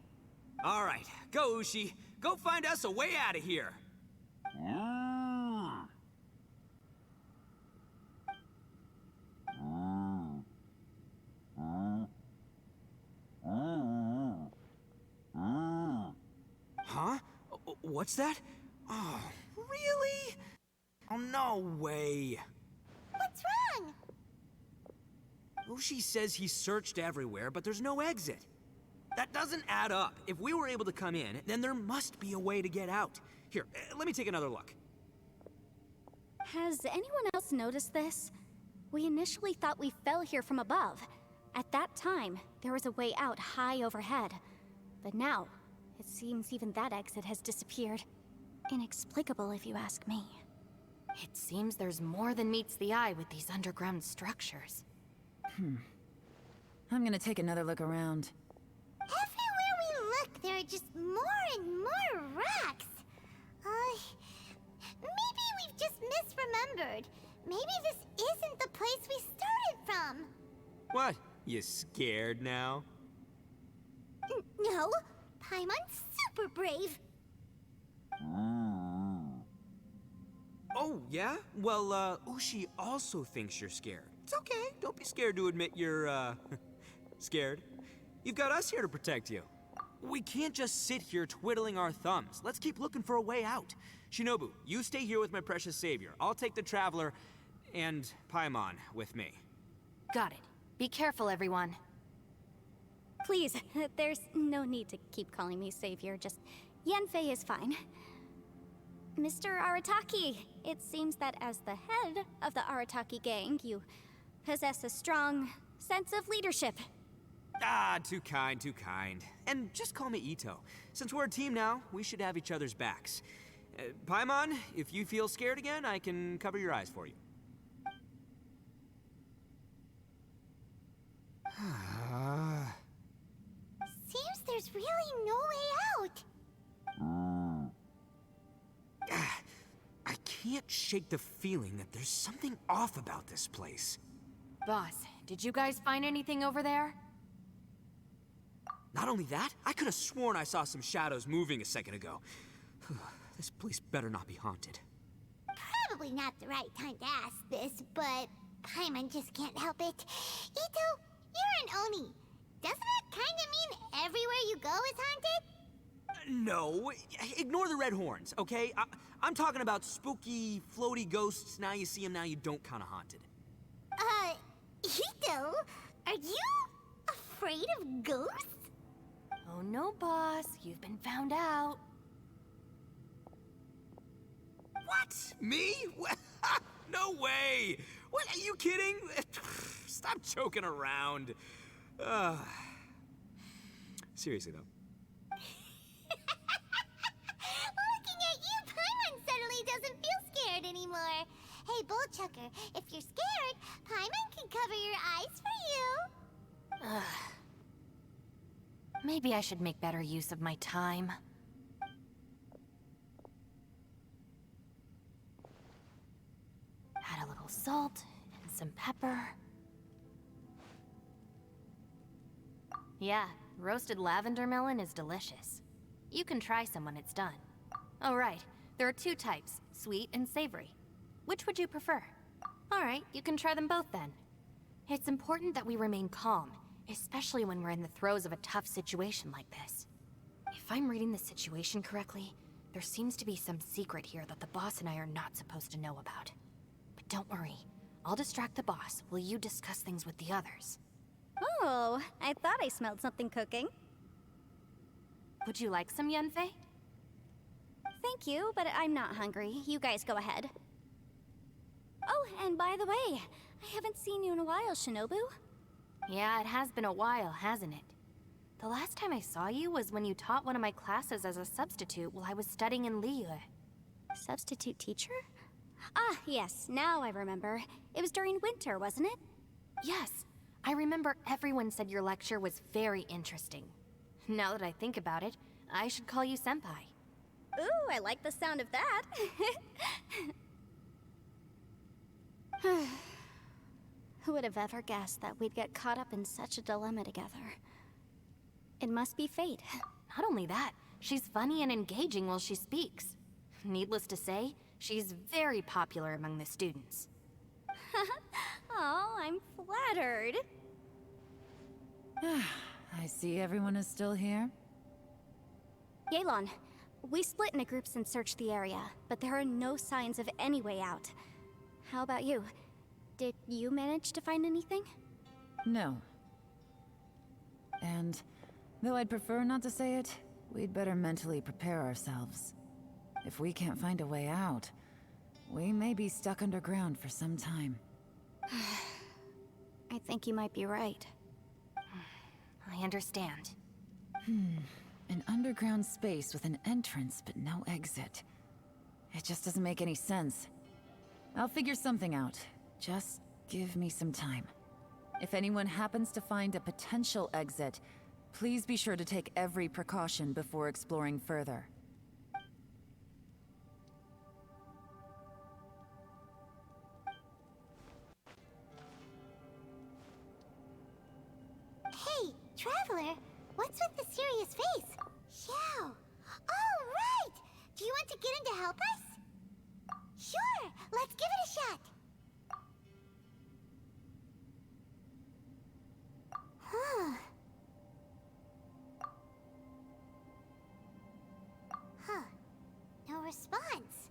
S18: All right, go, Ushi. Go find us a way out of here. Huh? What's that? Oh, really? Oh, no way.
S3: What's wrong?
S18: Ushi says he searched everywhere, but there's no exit. That doesn't add up. If we were able to come in, then there must be a way to get out. Here, let me take another look.
S20: Has anyone else noticed this? We initially thought we fell here from above. At that time, there was a way out high overhead. But now, it seems even that exit has disappeared. Inexplicable, if you ask me.
S21: It seems there's more than meets the eye with these underground structures.
S7: I'm gonna take another look around.
S3: Everywhere we look, there are just more and more rocks. Maybe this isn't the place we started from.
S18: What? You scared now?
S3: No, Paimon's super brave.
S18: Oh, yeah? Well, Ushi also thinks you're scared. It's okay. Don't be scared to admit you're, scared. You've got us here to protect you. We can't just sit here twiddling our thumbs. Let's keep looking for a way out. Shinobu, you stay here with my precious savior. I'll take the Traveler and Paimon with me.
S21: Got it. Be careful, everyone.
S20: Please, there's no need to keep calling me savior. Just Yanfei is fine. Mr. Arataki, it seems that as the head of the Arataki gang, you possess a strong sense of leadership.
S18: Ah, too kind, too kind. And just call me Ito. Since we're a team now, we should have each other's backs. Paimon, if you feel scared again, I can cover your eyes for you.
S3: Seems there's really no way out.
S18: I can't shake the feeling that there's something off about this place.
S21: Boss, did you guys find anything over there?
S18: Not only that, I could have sworn I saw some shadows moving a second ago. This place better not be haunted.
S3: Probably not the right time to ask this, but Paimon just can't help it. Ito, you're an Oni. Doesn't it kind of mean everywhere you go is haunted?
S18: No, ignore the red horns, okay? I'm talking about spooky, floaty ghosts. Now you see them, now you don't kind of haunted.
S3: Ito, are you afraid of ghosts?
S21: Oh no, boss. You've been found out.
S18: What? Me? No way! What, are you kidding? Stop joking around. Seriously, though.
S3: Looking at you, Paimon suddenly doesn't feel scared anymore. Hey, Bullchucker, if you're scared, Paimon can cover your eyes for you.
S21: Maybe I should make better use of my time. Add a little salt and some pepper. Yeah, roasted lavender melon is delicious. You can try some when it's done. Oh right, there are two types, sweet and savory. Which would you prefer? Alright, you can try them both then. It's important that we remain calm, especially when we're in the throes of a tough situation like this. If I'm reading the situation correctly, there seems to be some secret here that the boss and I are not supposed to know about. But don't worry, I'll distract the boss while you discuss things with the others.
S20: Oh, I thought I smelled something cooking.
S21: Would you like some Yanfei?
S20: Thank you, but I'm not hungry. You guys go ahead. Oh, and by the way, I haven't seen you in a while, Shinobu.
S21: Yeah, it has been a while, hasn't it? The last time I saw you was when you taught one of my classes as a substitute while I was studying in Liyue.
S20: Substitute teacher? Ah, yes, now I remember. It was during winter, wasn't it?
S21: Yes, I remember everyone said your lecture was very interesting. Now that I think about it, I should call you Senpai.
S20: Ooh, I like the sound of that. Who would have ever guessed that we'd get caught up in such a dilemma together? It must be fate.
S21: Not only that, she's funny and engaging while she speaks. Needless to say, she's very popular among the students.
S20: Oh, I'm flattered.
S7: I see everyone is still here.
S20: Yelan, we split into groups and searched the area, but there are no signs of any way out. How about you? Did you manage to find anything?
S7: No. And though I'd prefer not to say it, we'd better mentally prepare ourselves. If we can't find a way out, we may be stuck underground for some time.
S20: I think you might be right.
S21: I understand.
S7: An underground space with an entrance but no exit. It just doesn't make any sense. I'll figure something out. Just give me some time. If anyone happens to find a potential exit, please be sure to take every precaution before exploring further.
S3: Traveler, what's with the serious face? Xiao. Oh, right! Do you want to get in to help us? Sure, let's give it a shot. Huh. Huh. No response.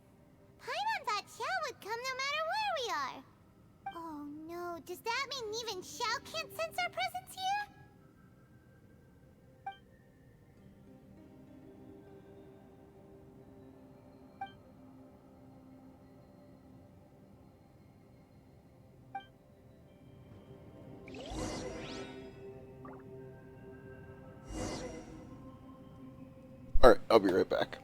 S3: Paimon thought Xiao would come no matter where we are. Oh no, does that mean even Xiao can't sense our presence here?
S1: Alright, I'll be right back.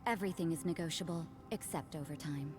S2: Everything is negotiable, except overtime.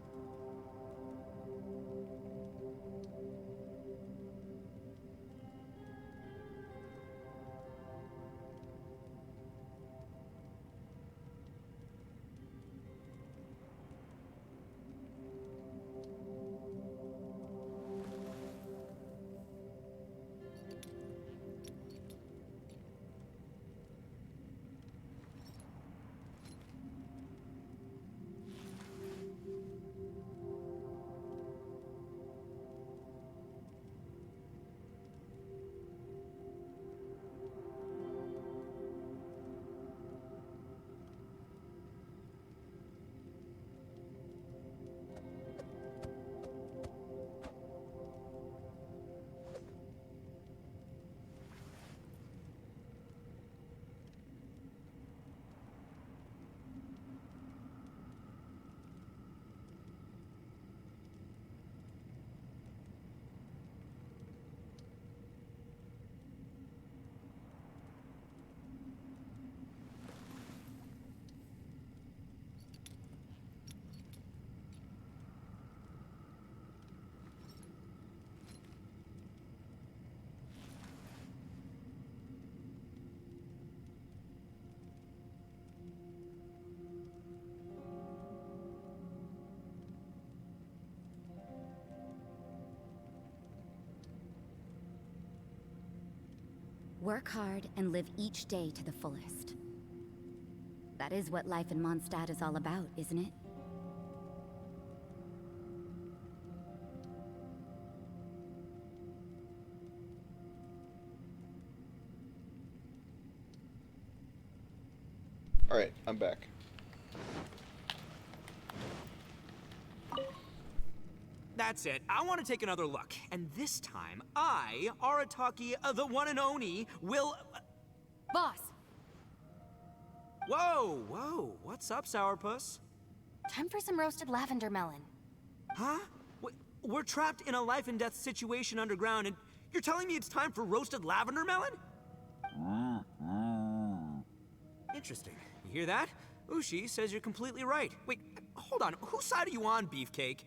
S2: Work hard and live each day to the fullest. That is what life in Mondstadt is all about, isn't it?
S1: Alright, I'm back.
S18: That's it. I want to take another look. And this time, I, Arataki, the one and only, will...
S9: Boss!
S18: Whoa, whoa. What's up, Sourpuss?
S21: Time for some roasted lavender melon.
S18: Huh? We're trapped in a life and death situation underground, and you're telling me it's time for roasted lavender melon? Interesting. You hear that? Ushi says you're completely right. Wait, hold on. Whose side are you on, Beefcake?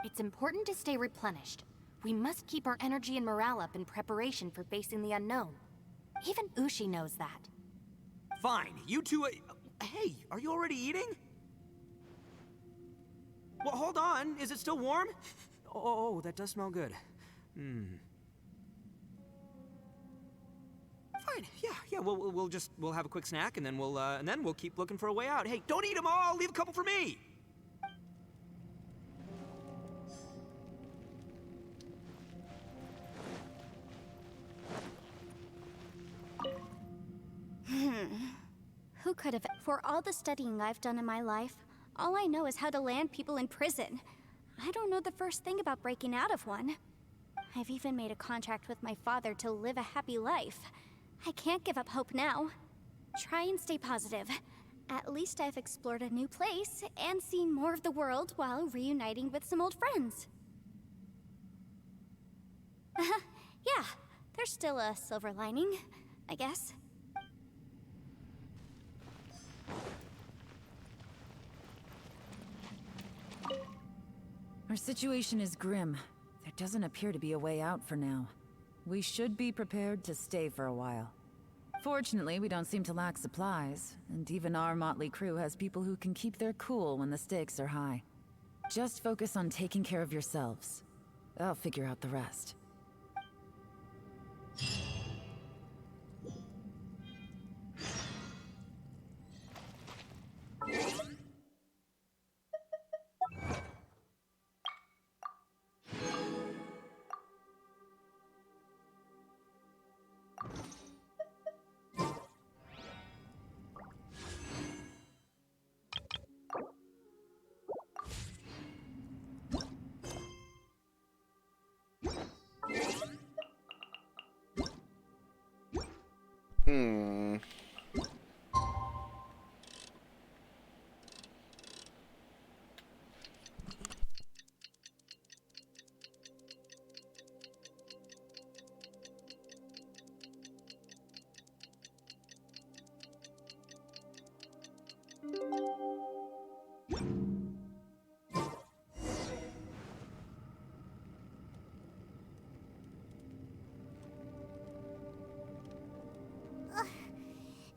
S21: It's important to stay replenished. We must keep our energy and morale up in preparation for facing the unknown. Even Ushi knows that.
S18: Fine, you two... hey, are you already eating? Well, hold on. Is it still warm? Oh, that does smell good. Fine. Yeah. We'll have a quick snack, and then we'll keep looking for a way out. Hey, don't eat them all. Leave a couple for me.
S20: Who could have... For all the studying I've done in my life, all I know is how to land people in prison. I don't know the first thing about breaking out of one. I've even made a contract with my father to live a happy life. I can't give up hope now. Try and stay positive. At least I've explored a new place and seen more of the world while reuniting with some old friends. Yeah, there's still a silver lining, I guess.
S7: Our situation is grim. There doesn't appear to be a way out for now. We should be prepared to stay for a while. Fortunately, we don't seem to lack supplies, and even our motley crew has people who can keep their cool when the stakes are high. Just focus on taking care of yourselves. I'll figure out the rest.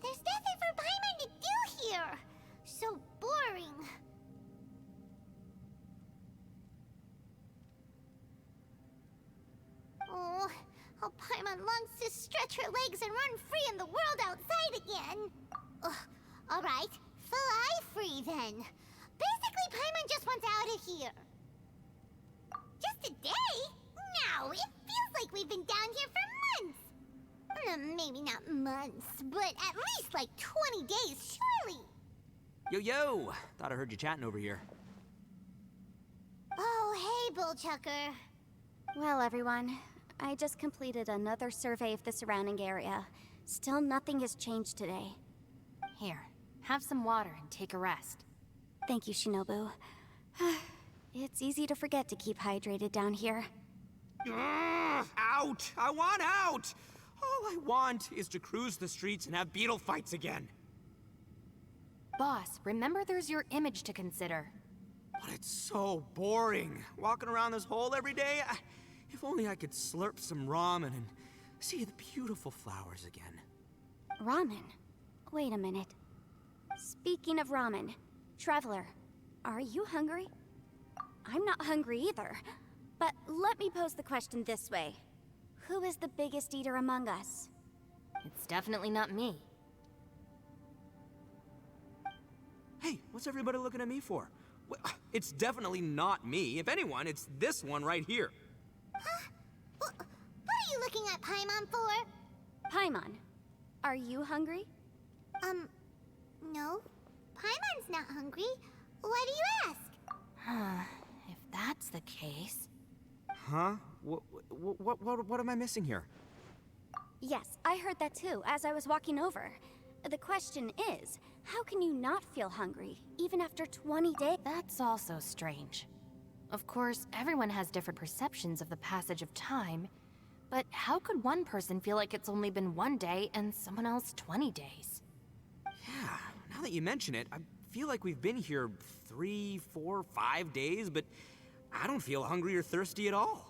S3: There's nothing for Paimon to do here. So boring. Oh, how Paimon longs to stretch her legs and run free in the world outside again. Alright, fly free then. Basically, Paimon just wants out of here. Just a day? No, it feels like we've been down here for months. Maybe not months, but at least like 20 days, surely.
S18: Yo! Thought I heard you chatting over here.
S3: Oh, hey, Bullchucker.
S20: Well, everyone, I just completed another survey of the surrounding area. Still nothing has changed today.
S21: Here, have some water and take a rest.
S20: Thank you, Shinobu. It's easy to forget to keep hydrated down here.
S18: Out! I want out! All I want is to cruise the streets and have beetle fights again.
S21: Boss, remember there's your image to consider.
S18: But it's so boring, walking around this hole every day. If only I could slurp some ramen and see the beautiful flowers again.
S20: Ramen? Wait a minute. Speaking of ramen, Traveler, are you hungry? I'm not hungry either. But let me pose the question this way. Who is the biggest eater among us?
S21: It's definitely not me.
S18: Hey, what's everybody looking at me for? It's definitely not me. If anyone, it's this one right here.
S3: Huh? What are you looking at Paimon for?
S20: Paimon, are you hungry?
S3: No. Paimon's not hungry. Why do you ask?
S21: If that's the case...
S18: Huh? What am I missing here?
S20: Yes, I heard that too, as I was walking over. The question is, how can you not feel hungry, even after 20 days?
S21: That's also strange. Of course, everyone has different perceptions of the passage of time, but how could one person feel like it's only been 1 day and someone else 20 days?
S18: Yeah, now that you mention it, I feel like we've been here 3, 4, 5 days, but I don't feel hungry or thirsty at all.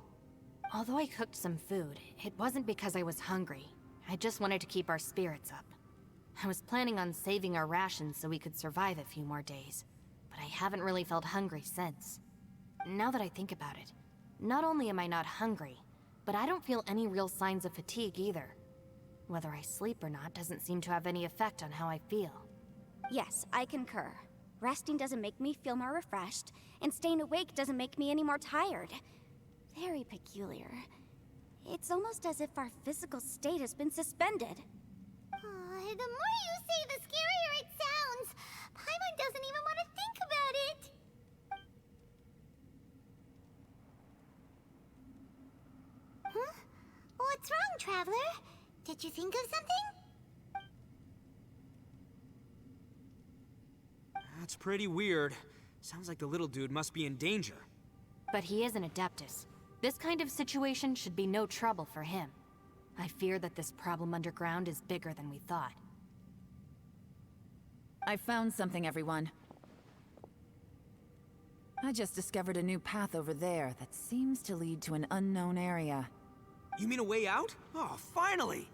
S21: Although I cooked some food, it wasn't because I was hungry. I just wanted to keep our spirits up. I was planning on saving our rations so we could survive a few more days, but I haven't really felt hungry since. Now that I think about it, not only am I not hungry, but I don't feel any real signs of fatigue either. Whether I sleep or not doesn't seem to have any effect on how I feel.
S20: Yes, I concur. Resting doesn't make me feel more refreshed, and staying awake doesn't make me any more tired. Very peculiar. It's almost as if our physical state has been suspended.
S3: The more you say, the scarier it sounds. Paimon doesn't even want to think about it. Huh? What's wrong, Traveler? Did you think of something?
S18: That's pretty weird. Sounds like the little dude must be in danger.
S21: But he is an Adeptus. This kind of situation should be no trouble for him. I fear that this problem underground is bigger than we thought.
S7: I found something, everyone. I just discovered a new path over there that seems to lead to an unknown area.
S18: You mean a way out? Oh, finally!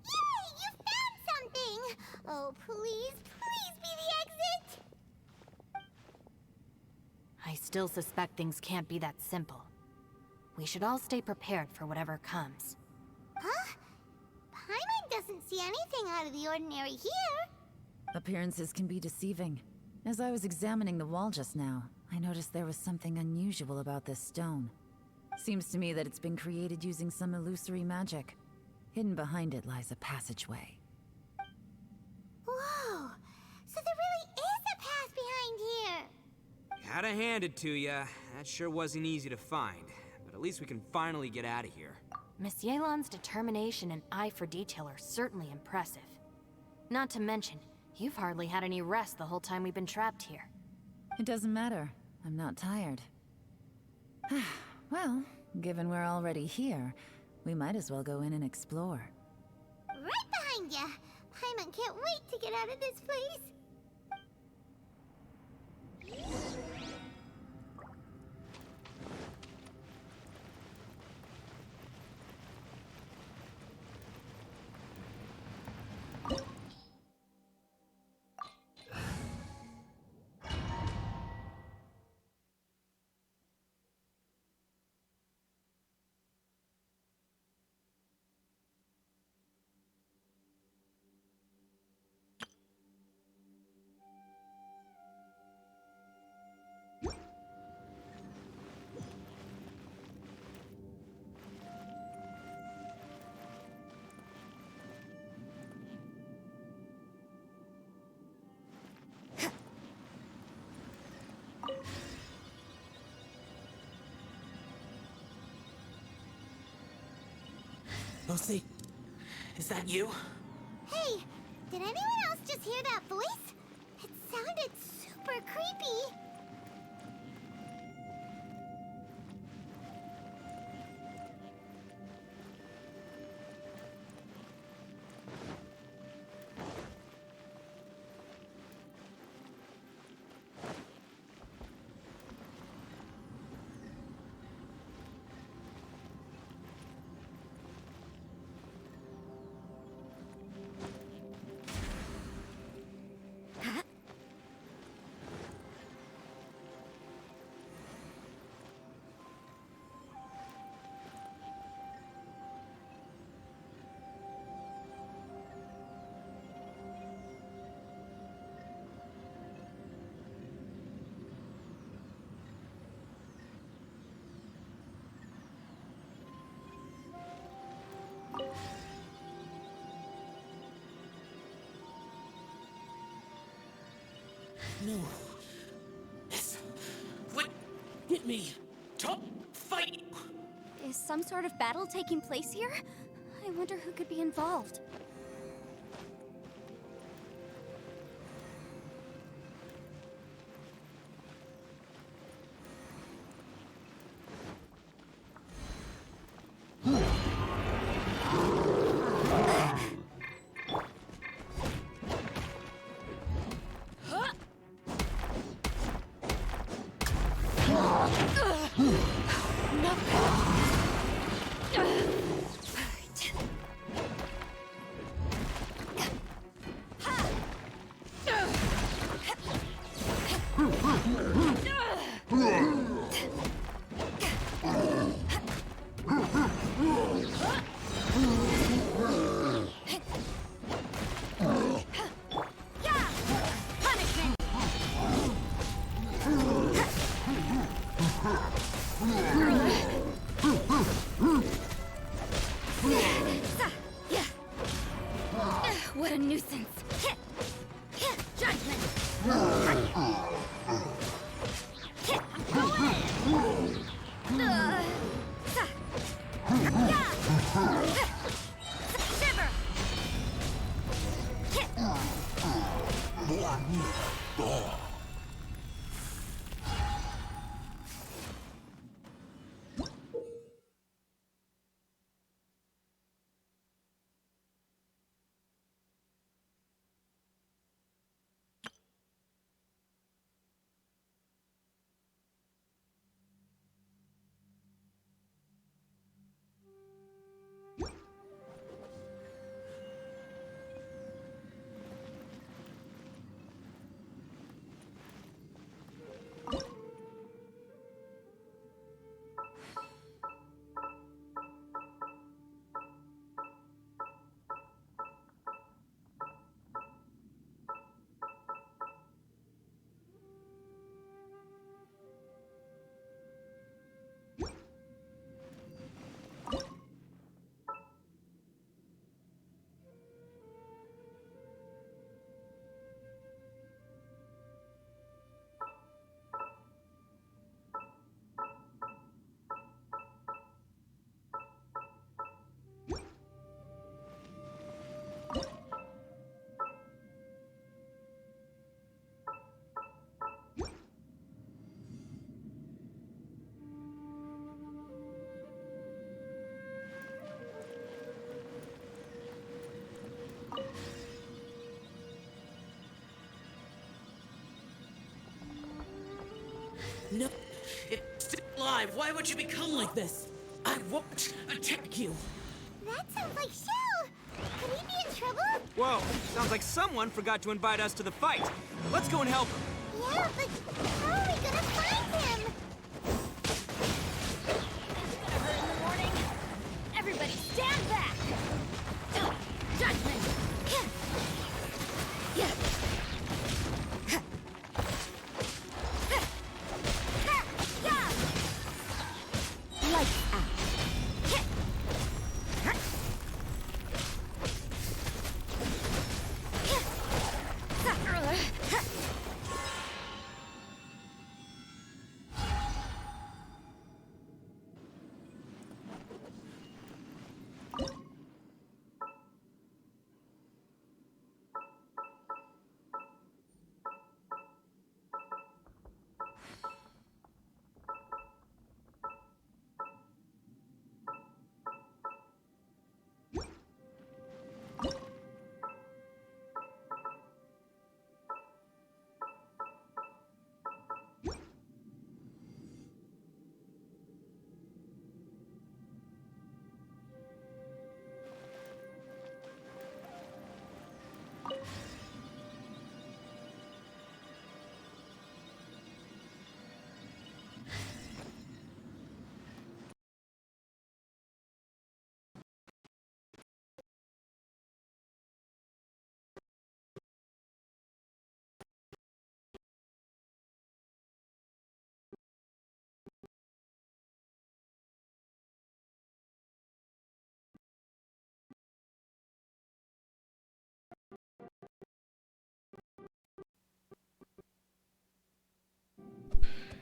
S3: Yay! You found something! Oh, please, please be the exit!
S21: I still suspect things can't be that simple. We should all stay prepared for whatever comes.
S3: Huh? Paimon doesn't see anything out of the ordinary here.
S7: Appearances can be deceiving. As I was examining the wall just now, I noticed there was something unusual about this stone. Seems to me that it's been created using some illusory magic. Hidden behind it lies a passageway.
S3: Whoa! So there really is a path behind here!
S18: Gotta hand it to ya. That sure wasn't easy to find. But at least we can finally get out of here.
S21: Miss Yelan's determination and eye for detail are certainly impressive. Not to mention, you've hardly had any rest the whole time we've been trapped here.
S7: It doesn't matter. I'm not tired. Well, given we're already here, we might as well go in and explore.
S3: Right behind ya! Paimon can't wait to get out of this place!
S10: Lucy, is that you?
S3: Hey, did anyone else just hear that voice? It sounded super creepy.
S10: No. This would get me. Don't fight!
S20: Is some sort of battle taking place here? I wonder who could be involved.
S2: What a nuisance. Judgment. Shiver.
S10: No, it's still alive. Why would you become like this? I won't attack you.
S3: That sounds like Shell! Could he be in trouble?
S18: Whoa, sounds like someone forgot to invite us to the fight. Let's go and help him.
S3: Yeah, but how are we gonna find him?
S14: In the morning, everybody stand back. Judgment.
S2: Lights out.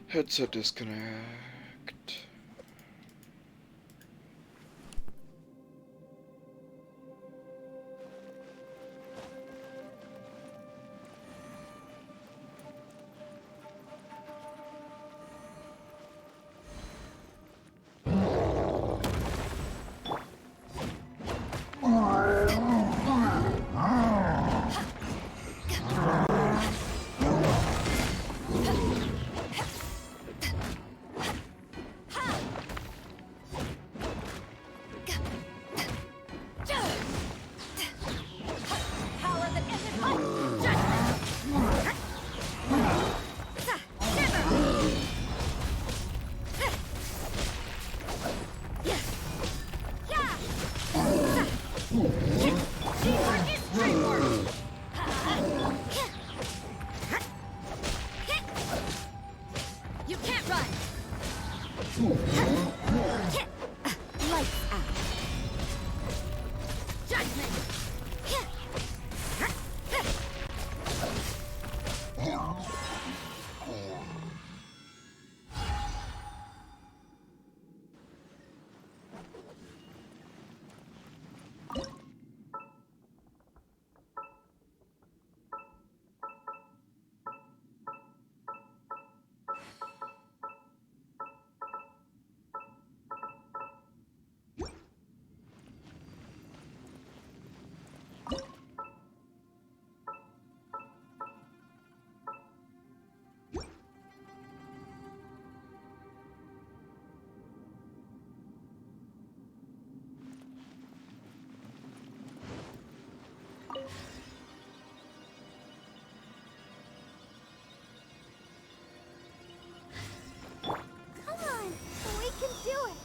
S1: Headset disconnect.
S2: Lights out. Judgment!
S3: Come on, we can do it.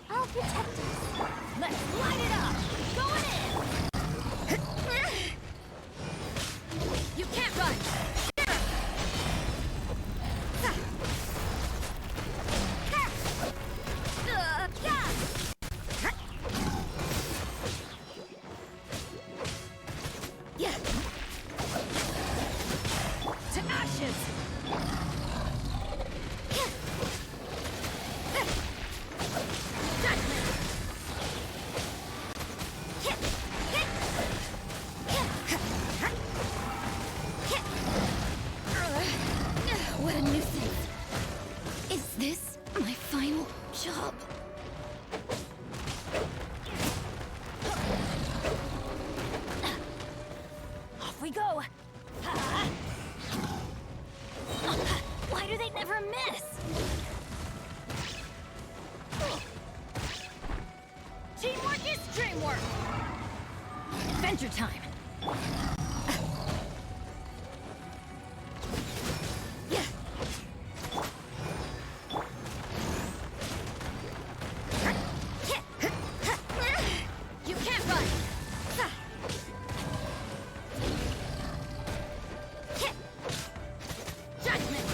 S3: I'll protect us.
S14: Let's light it up! Going in! You can't run! Yeah. To ashes! What a nuisance. Is this my final job? Off we go. Why do they never miss? Teamwork is dreamwork. Adventure time. You can't run! Judgment!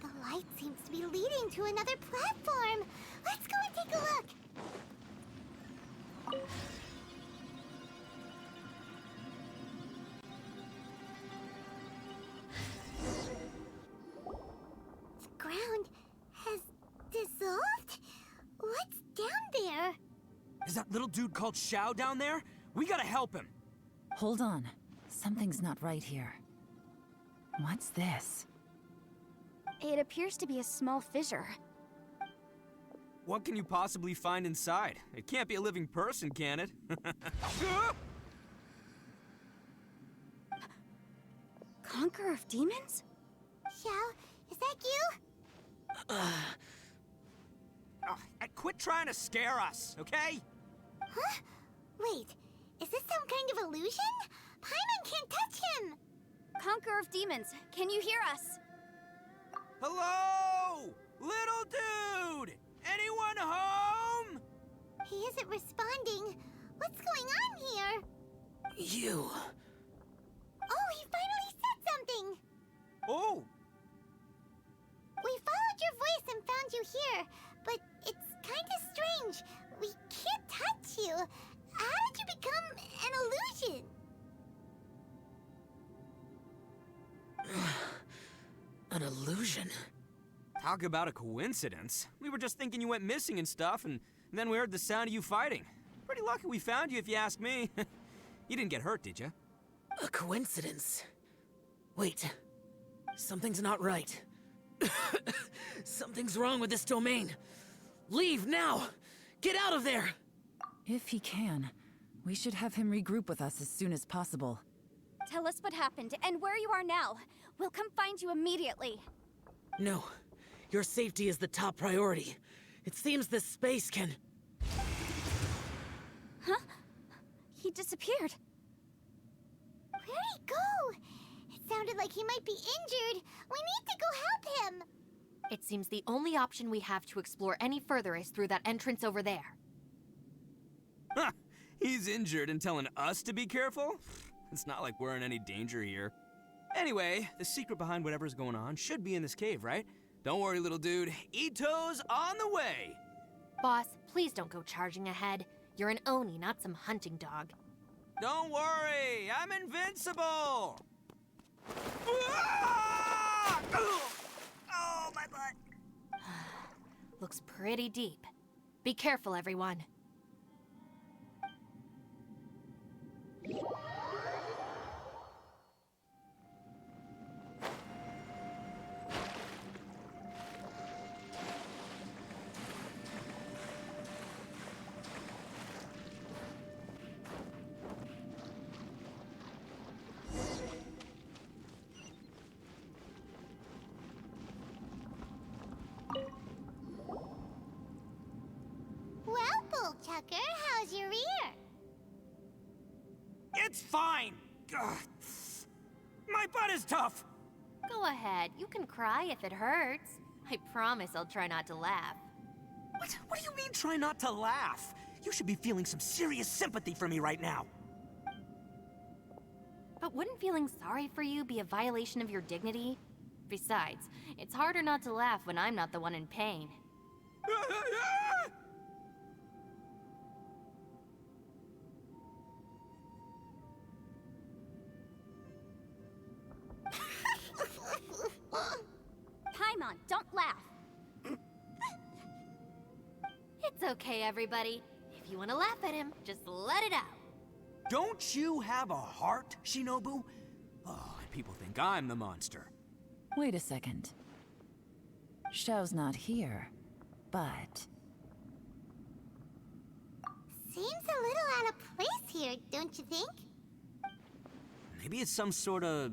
S3: The light seems to be leading to another platform. Let's go and take a look. The ground has dissolved? What's down there?
S18: Is that little dude called Shao down there? We gotta help him.
S7: Hold on. Something's not right here. What's this?
S20: It appears to be a small fissure.
S18: What can you possibly find inside? It can't be a living person, can it?
S20: Conqueror of demons?
S3: Xiao, is that you?
S18: Quit trying to scare us, okay?
S3: Huh? Wait, is this some kind of illusion? Paimon can't touch him!
S20: Conqueror of demons, can you hear us?
S18: Hello? Little dude! Anyone home?
S3: He isn't responding. What's going on here?
S10: You.
S3: Oh, he finally said something!
S18: Oh!
S3: We followed your voice and found you here, but it's kinda strange. We can't touch you. How did you become an illusion?
S10: An illusion?
S18: Talk about a coincidence. We were just thinking you went missing and stuff, and then we heard the sound of you fighting. Pretty lucky we found you, if you ask me. You didn't get hurt, did you?
S10: A coincidence? Wait. Something's not right. Something's wrong with this domain. Leave now! Get out of there!
S7: If he can, we should have him regroup with us as soon as possible.
S20: Tell us what happened and where you are now. We'll come find you immediately.
S10: No. Your safety is the top priority. It seems this space can...
S20: Huh? He disappeared.
S3: Where'd he go? It sounded like he might be injured. We need to go help him.
S21: It seems the only option we have to explore any further is through that entrance over there.
S18: Huh! He's injured and telling us to be careful? It's not like we're in any danger here. Anyway, the secret behind whatever's going on should be in this cave, right? Don't worry, little dude. Ito's on the way!
S21: Boss, please don't go charging ahead. You're an Oni, not some hunting dog.
S18: Don't worry! I'm invincible!
S21: Oh, my butt. Looks pretty deep. Be careful, everyone.
S3: Well, Bullchucker, how's your ear?
S12: It's fine! Ugh. My butt is tough!
S21: Go ahead, you can cry if it hurts. I promise I'll try not to laugh.
S12: What do you mean, try not to laugh? You should be feeling some serious sympathy for me right now.
S21: But wouldn't feeling sorry for you be a violation of your dignity? Besides, it's harder not to laugh when I'm not the one in pain.
S20: Paimon, don't laugh.
S21: It's okay, everybody. If you want to laugh at him, just let it out.
S12: Don't you have a heart, Shinobu? Oh, and people think I'm the monster.
S7: Wait a second. Xiao's not here, but...
S3: Seems a little out of place here, don't you think?
S12: Maybe it's some sort of,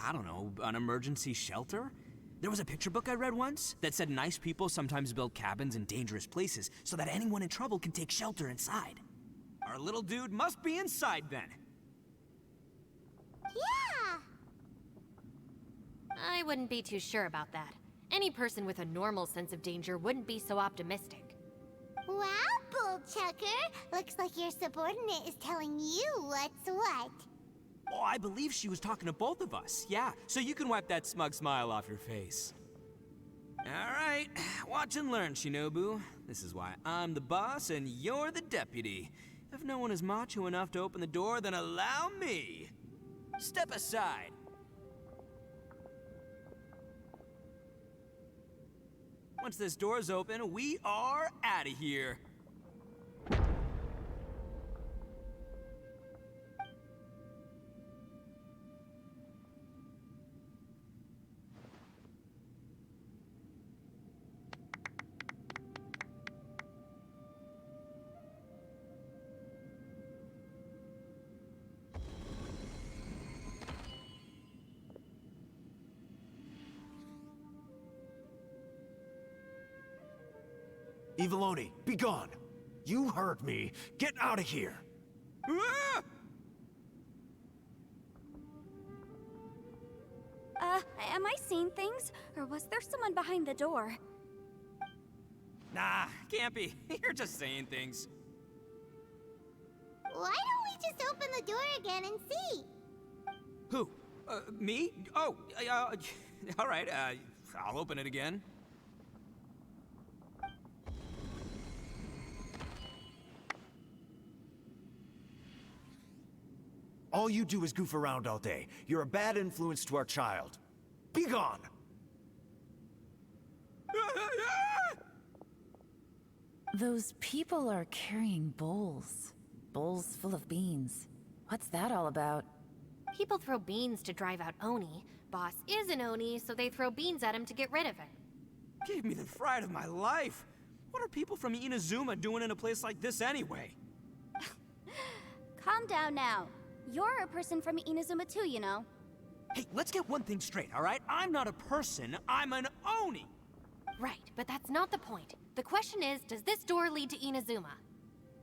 S12: I don't know, an emergency shelter? There was a picture book I read once that said nice people sometimes build cabins in dangerous places so that anyone in trouble can take shelter inside. Our little dude must be inside then.
S3: Yeah!
S21: I wouldn't be too sure about that. Any person with a normal sense of danger wouldn't be so optimistic.
S3: Wow, Bullchucker! Looks like your subordinate is telling you what's what.
S12: Oh, I believe she was talking to both of us. Yeah, so you can wipe that smug smile off your face. All right, watch and learn, Shinobu. This is why I'm the boss and you're the deputy. If no one is macho enough to open the door, then allow me. Step aside. Once this door's open, we are out of here.
S6: Eviloni, be gone! You heard me. Get out of here!
S12: Ah!
S20: Am I seeing things? Or was there someone behind the door?
S12: Nah, can't be. You're just saying things.
S3: Why don't we just open the door again and see?
S12: Who? Me? Oh, all right, I'll open it again.
S8: All you do is goof around all day. You're a bad influence to our child. Be gone!
S7: Those people are carrying bowls. Bowls full of beans. What's that all about?
S21: People throw beans to drive out Oni. Boss is an Oni, so they throw beans at him to get rid of him.
S12: Gave me the fright of my life. What are people from Inazuma doing in a place like this anyway?
S20: Calm down now. You're a person from Inazuma too, you know.
S12: Hey, let's get one thing straight, all right? I'm not a person, I'm an Oni!
S21: Right, but that's not the point. The question is, does this door lead to Inazuma?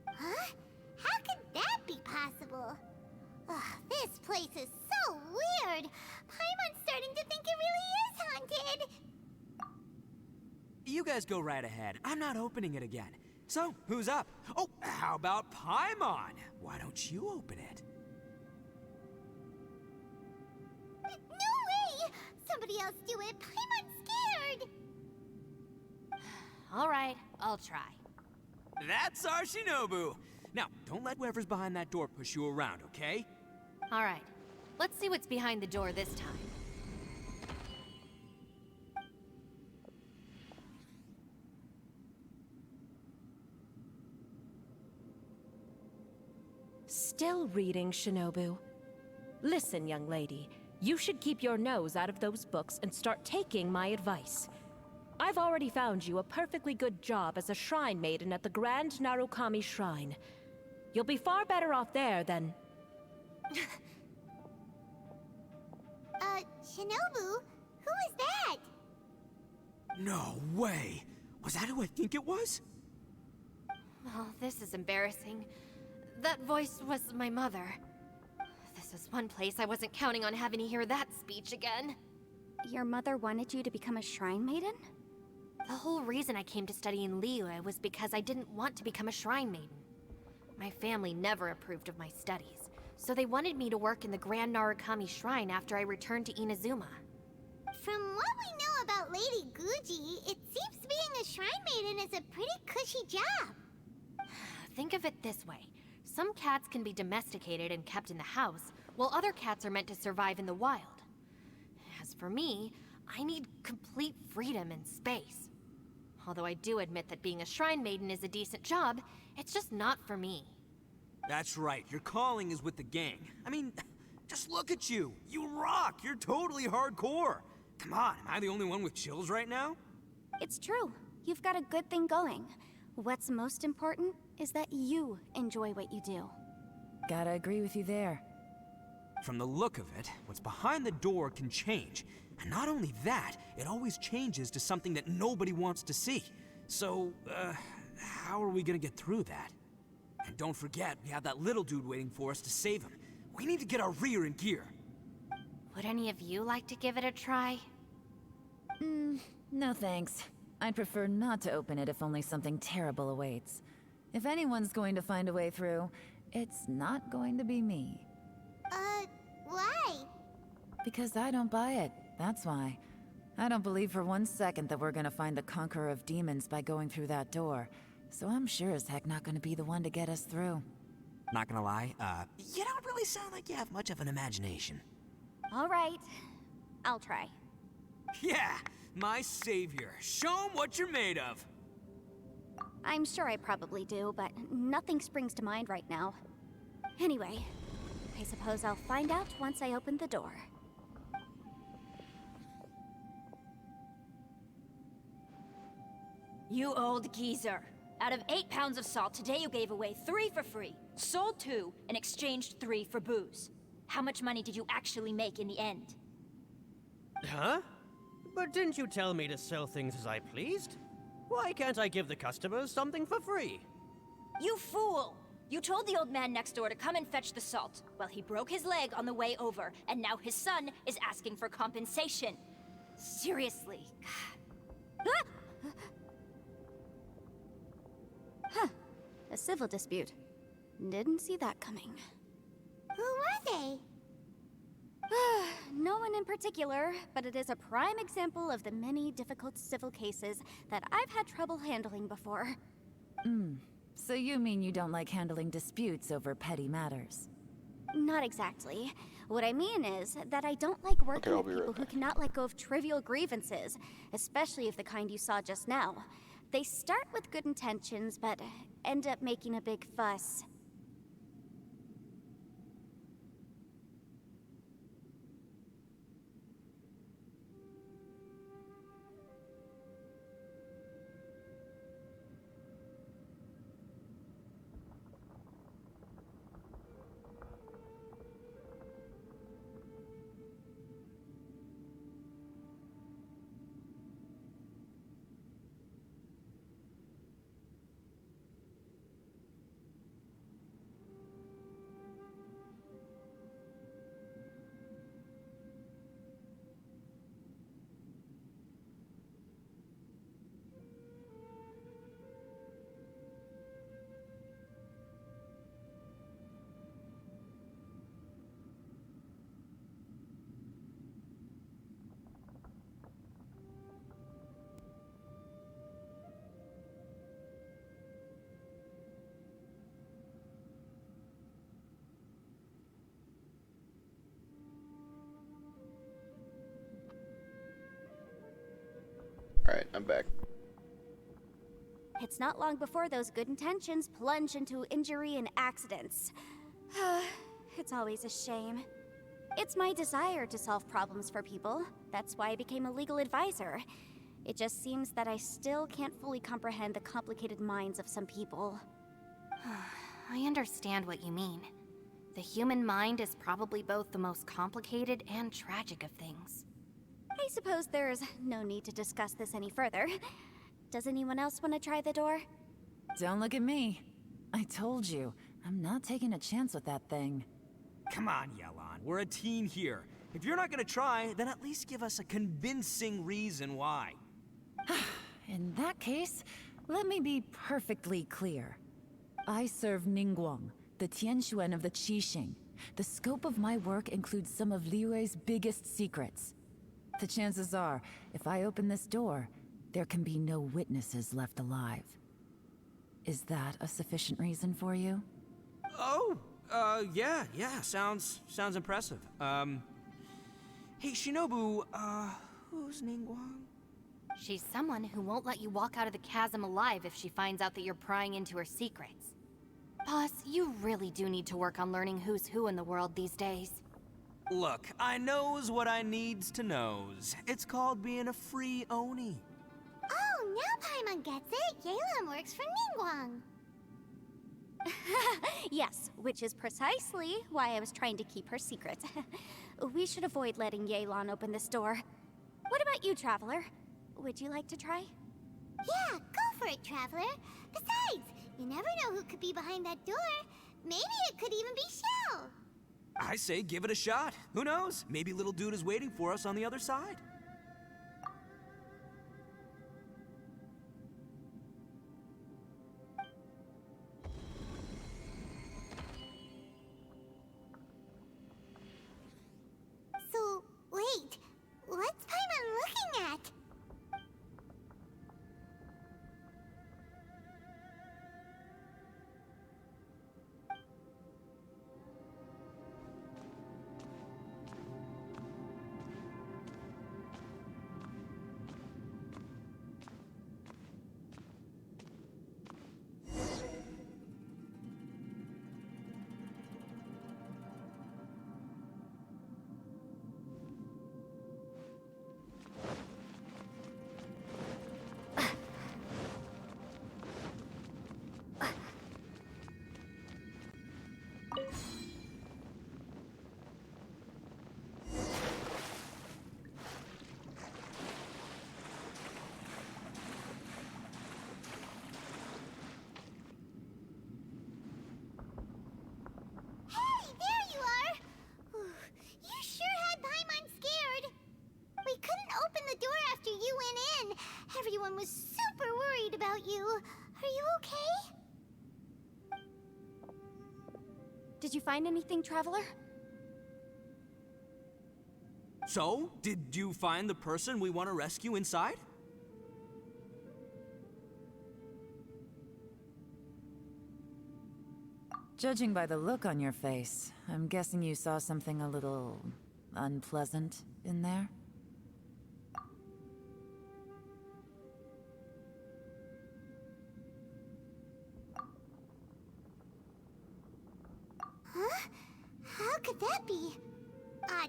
S3: Huh? How could that be possible? Ugh, this place is so weird. Paimon's starting to think it really is haunted.
S12: You guys go right ahead. I'm not opening it again. So, who's up? Oh, how about Paimon? Why don't you open it?
S3: No way! Somebody else do it. Paimon's scared.
S21: All right, I'll try.
S12: That's our Shinobu! Now, don't let whoever's behind that door push you around, okay?
S21: All right, let's see what's behind the door this time.
S22: Still reading, Shinobu. Listen, young lady. You should keep your nose out of those books and start taking my advice. I've already found you a perfectly good job as a shrine maiden at the Grand Narukami Shrine. You'll be far better off there than...
S3: Shinobu? Who is that?
S12: No way! Was that who I think it was?
S21: Oh, this is embarrassing. That voice was my mother. This is one place I wasn't counting on having to hear that speech again.
S20: Your mother wanted you to become a shrine maiden?
S21: The whole reason I came to study in Liyue was because I didn't want to become a shrine maiden. My family never approved of my studies, so they wanted me to work in the Grand Narukami Shrine after I returned to Inazuma.
S3: From what we know about Lady Guji, it seems being a shrine maiden is a pretty cushy job.
S21: Think of it this way. Some cats can be domesticated and kept in the house, while other cats are meant to survive in the wild. As for me, I need complete freedom and space. Although I do admit that being a shrine maiden is a decent job, it's just not for me.
S12: That's right, your calling is with the gang. I mean, just look at you. You rock, you're totally hardcore. Come on, am I the only one with chills right now?
S20: It's true. You've got a good thing going. What's most important is that you enjoy what you do.
S7: Gotta agree with you there.
S12: From the look of it, what's behind the door can change. And not only that, it always changes to something that nobody wants to see. So, how are we gonna get through that? And don't forget, we have that little dude waiting for us to save him. We need to get our rear in gear.
S21: Would any of you like to give it a try?
S7: No thanks. I'd prefer not to open it if only something terrible awaits. If anyone's going to find a way through, it's not going to be me.
S3: Why?
S7: Because I don't buy it, that's why. I don't believe for 1 second that we're gonna find the Conqueror of Demons by going through that door. So I'm sure as heck not gonna be the one to get us through.
S18: Not gonna lie, you don't really sound like you have much of an imagination.
S20: All right. I'll try.
S12: Yeah, my savior. Show him what you're made of.
S20: I'm sure I probably do, but nothing springs to mind right now. Anyway, I suppose I'll find out once I open the door.
S23: You old geezer. Out of 8 pounds of salt, today you gave away 3 for free, sold 2, and exchanged 3 for booze. How much money did you actually make in the end?
S17: Huh? But didn't you tell me to sell things as I pleased? Why can't I give the customers something for free?
S23: You fool! You told the old man next door to come and fetch the salt. Well, he broke his leg on the way over, and now his son is asking for compensation. Seriously.
S20: Huh. A civil dispute. Didn't see that coming.
S3: Who were they?
S20: No one in particular, but it is a prime example of the many difficult civil cases that I've had trouble handling before.
S7: So you mean you don't like handling disputes over petty matters?
S20: Not exactly. What I mean is that I don't like working with people who cannot let go of trivial grievances, especially of the kind you saw just now. They start with good intentions, but end up making a big fuss.
S1: Alright, I'm back.
S20: It's not long before those good intentions plunge into injury and accidents. It's always a shame. It's my desire to solve problems for people. That's why I became a legal advisor. It just seems that I still can't fully comprehend the complicated minds of some people.
S21: I understand what you mean. The human mind is probably both the most complicated and tragic of things.
S20: I suppose there's no need to discuss this any further. Does anyone else want to try the door?
S7: Don't look at me. I told you, I'm not taking a chance with that thing.
S18: Come on, Yelan. We're a team here. If you're not gonna try, then at least give us a convincing reason why.
S7: In that case, let me be perfectly clear. I serve Ningguang, the Tianxuan of the Qixing. The scope of my work includes some of Liyue's biggest secrets. The chances are, if I open this door, there can be no witnesses left alive. Is that a sufficient reason for you?
S18: Oh, yeah, sounds impressive. Hey, Shinobu, who's Ningguang?
S21: She's someone who won't let you walk out of the chasm alive if she finds out that you're prying into her secrets. Boss, you really do need to work on learning who's who in the world these days.
S18: Look, I knows what I needs to knows. It's called being a free Oni.
S3: Oh, now Paimon gets it. Yelan works for Ningguang.
S20: Yes, which is precisely why I was trying to keep her secret. We should avoid letting Yelan open this door. What about you, Traveler? Would you like to try?
S3: Yeah, go for it, Traveler. Besides, you never know who could be behind that door. Maybe it could even be Shell.
S18: I say give it a shot. Who knows? Maybe little dude is waiting for us on the other side.
S3: So, wait. What's Paimon looking at? Everyone was super worried about you. Are you okay?
S2: Did you find anything, Traveler?
S18: So, did you find the person we want to rescue inside?
S7: Judging by the look on your face, I'm guessing you saw something a little unpleasant in there?
S3: Huh? How could that be?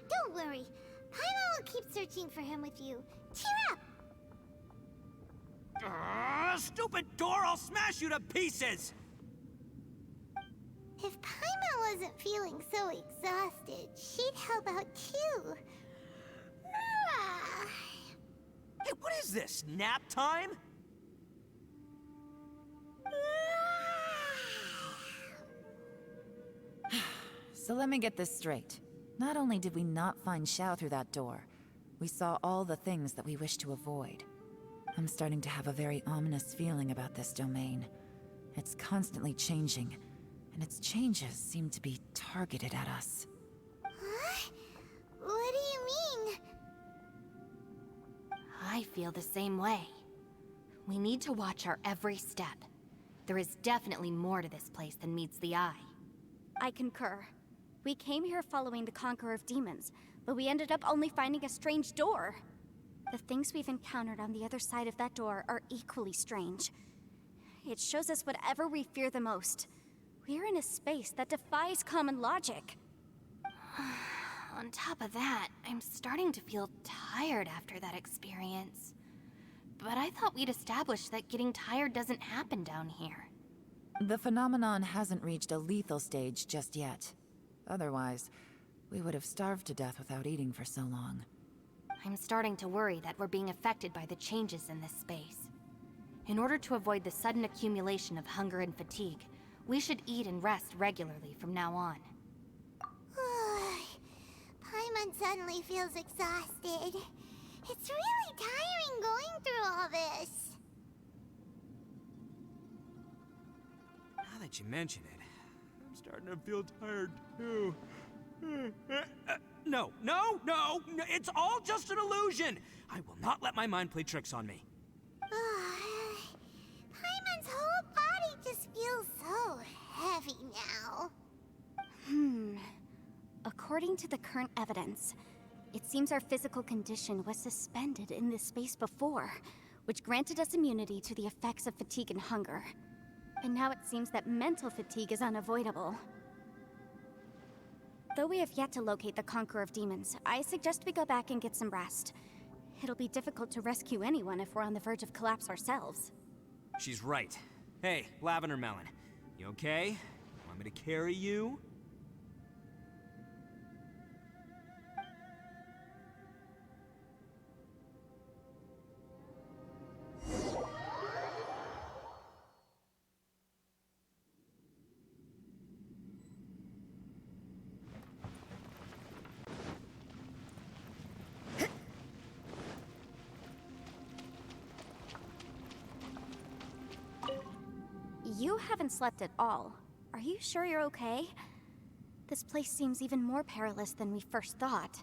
S3: Don't worry. Paimon will keep searching for him with you. Cheer up!
S18: Stupid door! I'll smash you to pieces!
S3: If Paimon wasn't feeling so exhausted, she'd help out too.
S18: Hey, what is this? Nap time?
S7: So let me get this straight. Not only did we not find Xiao through that door, we saw all the things that we wish to avoid. I'm starting to have a very ominous feeling about this domain. It's constantly changing, and its changes seem to be targeted at us.
S3: Huh? What do you mean?
S21: I feel the same way. We need to watch our every step. There is definitely more to this place than meets the eye.
S2: I concur. We came here following the Conqueror of Demons, but we ended up only finding a strange door. The things we've encountered on the other side of that door are equally strange. It shows us whatever we fear the most. We're in a space that defies common logic.
S21: On top of that, I'm starting to feel tired after that experience. But I thought we'd established that getting tired doesn't happen down here.
S7: The phenomenon hasn't reached a lethal stage just yet. Otherwise, we would have starved to death without eating for so long.
S21: I'm starting to worry that we're being affected by the changes in this space. In order to avoid the sudden accumulation of hunger and fatigue, we should eat and rest regularly from now on.
S3: Paimon suddenly feels exhausted. It's really tiring going through all this.
S18: Now that you mention it, I'm starting to feel tired too. No, it's all just an illusion! I will not let my mind play tricks on me.
S3: Paimon's whole body just feels so heavy now.
S2: According to the current evidence, it seems our physical condition was suspended in this space before, which granted us immunity to the effects of fatigue and hunger. And now it seems that mental fatigue is unavoidable. Though we have yet to locate the Conqueror of Demons, I suggest we go back and get some rest. It'll be difficult to rescue anyone if we're on the verge of collapse ourselves.
S18: She's right. Hey, Lavender Melon, you okay? Want me to carry you?
S2: You haven't slept at all. Are you sure you're okay? This place seems even more perilous than we first thought.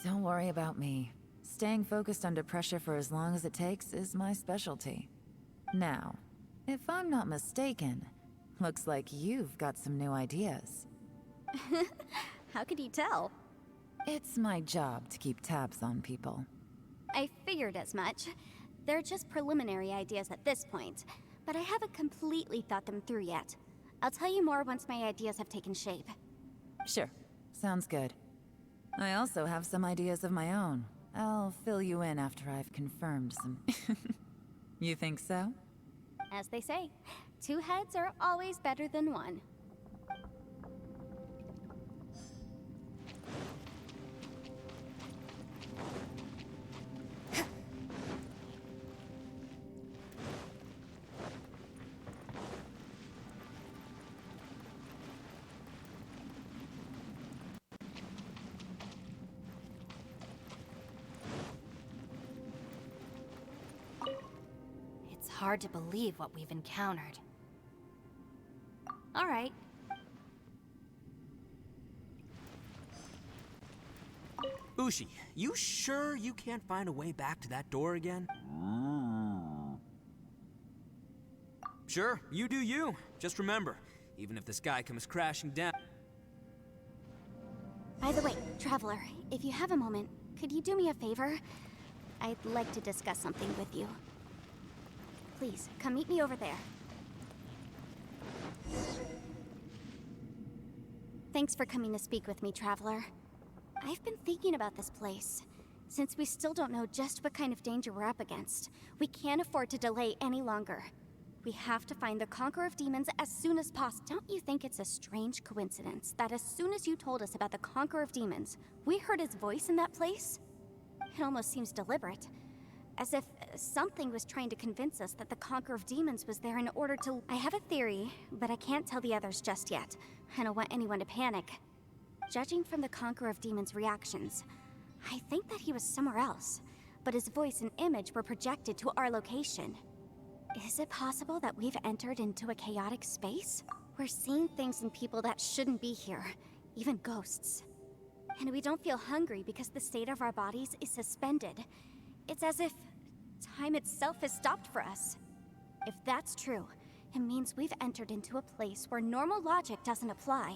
S7: Don't worry about me. Staying focused under pressure for as long as it takes is my specialty. Now, if I'm not mistaken, looks like you've got some new ideas.
S2: How could you tell?
S7: It's my job to keep tabs on people.
S2: I figured as much. They're just preliminary ideas at this point, but I haven't completely thought them through yet. I'll tell you more once my ideas have taken shape.
S7: Sure, sounds good. I also have some ideas of my own. I'll fill you in after I've confirmed some... You think so?
S2: As they say, two heads are always better than one.
S21: hard to believe what we've encountered. All right.
S18: Ushi, you sure you can't find a way back to that door again? Sure, you do you. Just remember, even if the sky comes crashing down...
S2: By the way, Traveler, if you have a moment, could you do me a favor? I'd like to discuss something with you. Please, come meet me over there. Thanks for coming to speak with me, Traveler. I've been thinking about this place. Since we still don't know just what kind of danger we're up against, we can't afford to delay any longer. We have to find the Conqueror of Demons as soon as possible. Don't you think it's a strange coincidence that as soon as you told us about the Conqueror of Demons, we heard his voice in that place? It almost seems deliberate. As if something was trying to convince us that the Conqueror of Demons was there in order to... I have a theory, but I can't tell the others just yet. I don't want anyone to panic. Judging from the Conqueror of Demons' reactions, I think that he was somewhere else, but his voice and image were projected to our location. Is it possible that we've entered into a chaotic space? We're seeing things and people that shouldn't be here, even ghosts. And we don't feel hungry because the state of our bodies is suspended. It's as if time itself has stopped for us. If that's true, it means we've entered into a place where normal logic doesn't apply.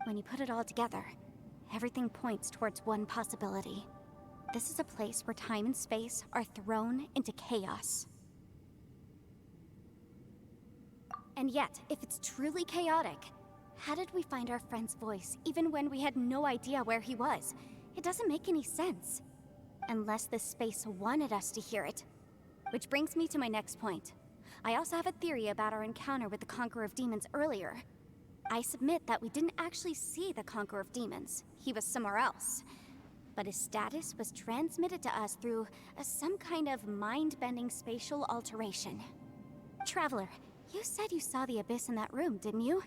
S2: When you put it all together, everything points towards one possibility. This is a place where time and space are thrown into chaos. And yet, if it's truly chaotic, how did we find our friend's voice even when we had no idea where he was? It doesn't make any sense. Unless this space wanted us to hear it. Which brings me to my next point. I also have a theory about our encounter with the Conqueror of Demons earlier. I submit that we didn't actually see the Conqueror of Demons. He was somewhere else. But his status was transmitted to us through some kind of mind-bending spatial alteration. Traveler, you said you saw the abyss in that room, didn't you?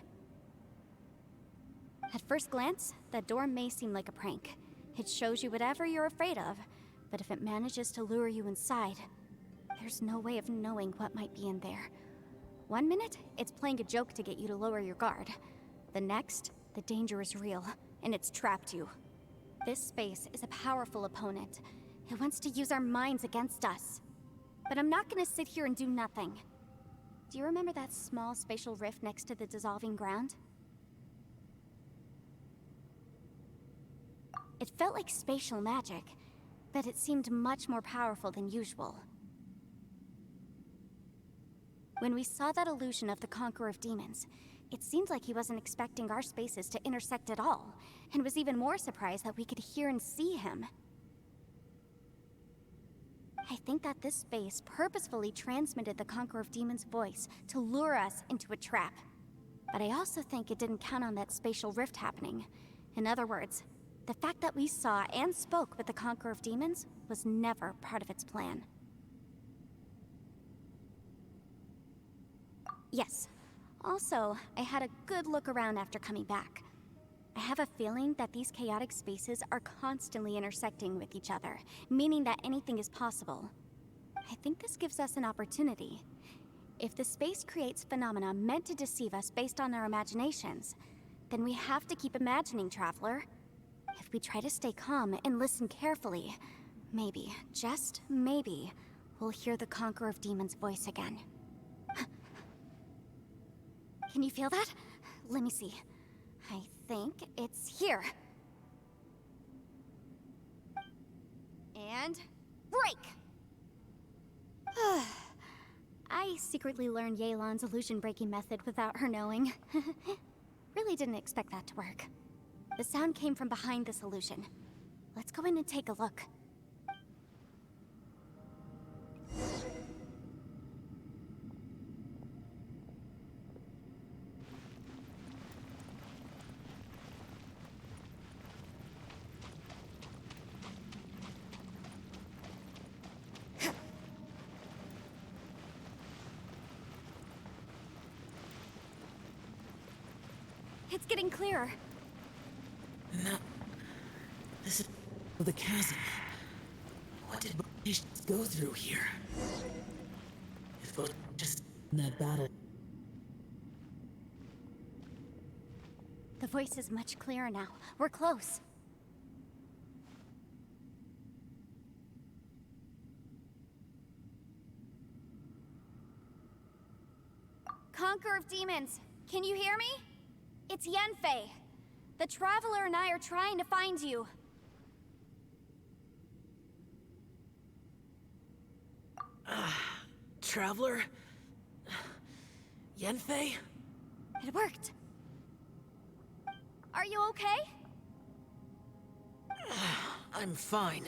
S2: At first glance, that door may seem like a prank. It shows you whatever you're afraid of, but if it manages to lure you inside, there's no way of knowing what might be in there. One minute, it's playing a joke to get you to lower your guard. The next, the danger is real, and it's trapped you. This space is a powerful opponent. It wants to use our minds against us. But I'm not gonna sit here and do nothing. Do you remember that small spatial rift next to the dissolving ground? It felt like spatial magic, but it seemed much more powerful than usual. When we saw that illusion of the Conqueror of Demons, it seemed like he wasn't expecting our spaces to intersect at all, and was even more surprised that we could hear and see him. I think that this space purposefully transmitted the Conqueror of Demons' voice to lure us into a trap. But I also think it didn't count on that spatial rift happening. In other words, the fact that we saw and spoke with the Conqueror of Demons was never part of its plan. Yes. Also, I had a good look around after coming back. I have a feeling that these chaotic spaces are constantly intersecting with each other, meaning that anything is possible. I think this gives us an opportunity. If the space creates phenomena meant to deceive us based on our imaginations, then we have to keep imagining, Traveler. If we try to stay calm and listen carefully, maybe, just maybe, we'll hear the Conqueror of Demons' voice again. Can you feel that? Let me see. I think it's here. And break! I secretly learned Yelan's illusion-breaking method without her knowing. Really didn't expect that to work. The sound came from behind this illusion. Let's go in and take a look. It's getting clearer.
S10: No. This is the chasm. What did patients go through here? If supposed to just in that battle.
S2: The voice is much clearer now. We're close. Conqueror of Demons, can you hear me? It's Yanfei. The Traveler and I are trying to find you.
S10: Traveler? Yanfei?
S2: It worked. Are you okay?
S10: I'm fine.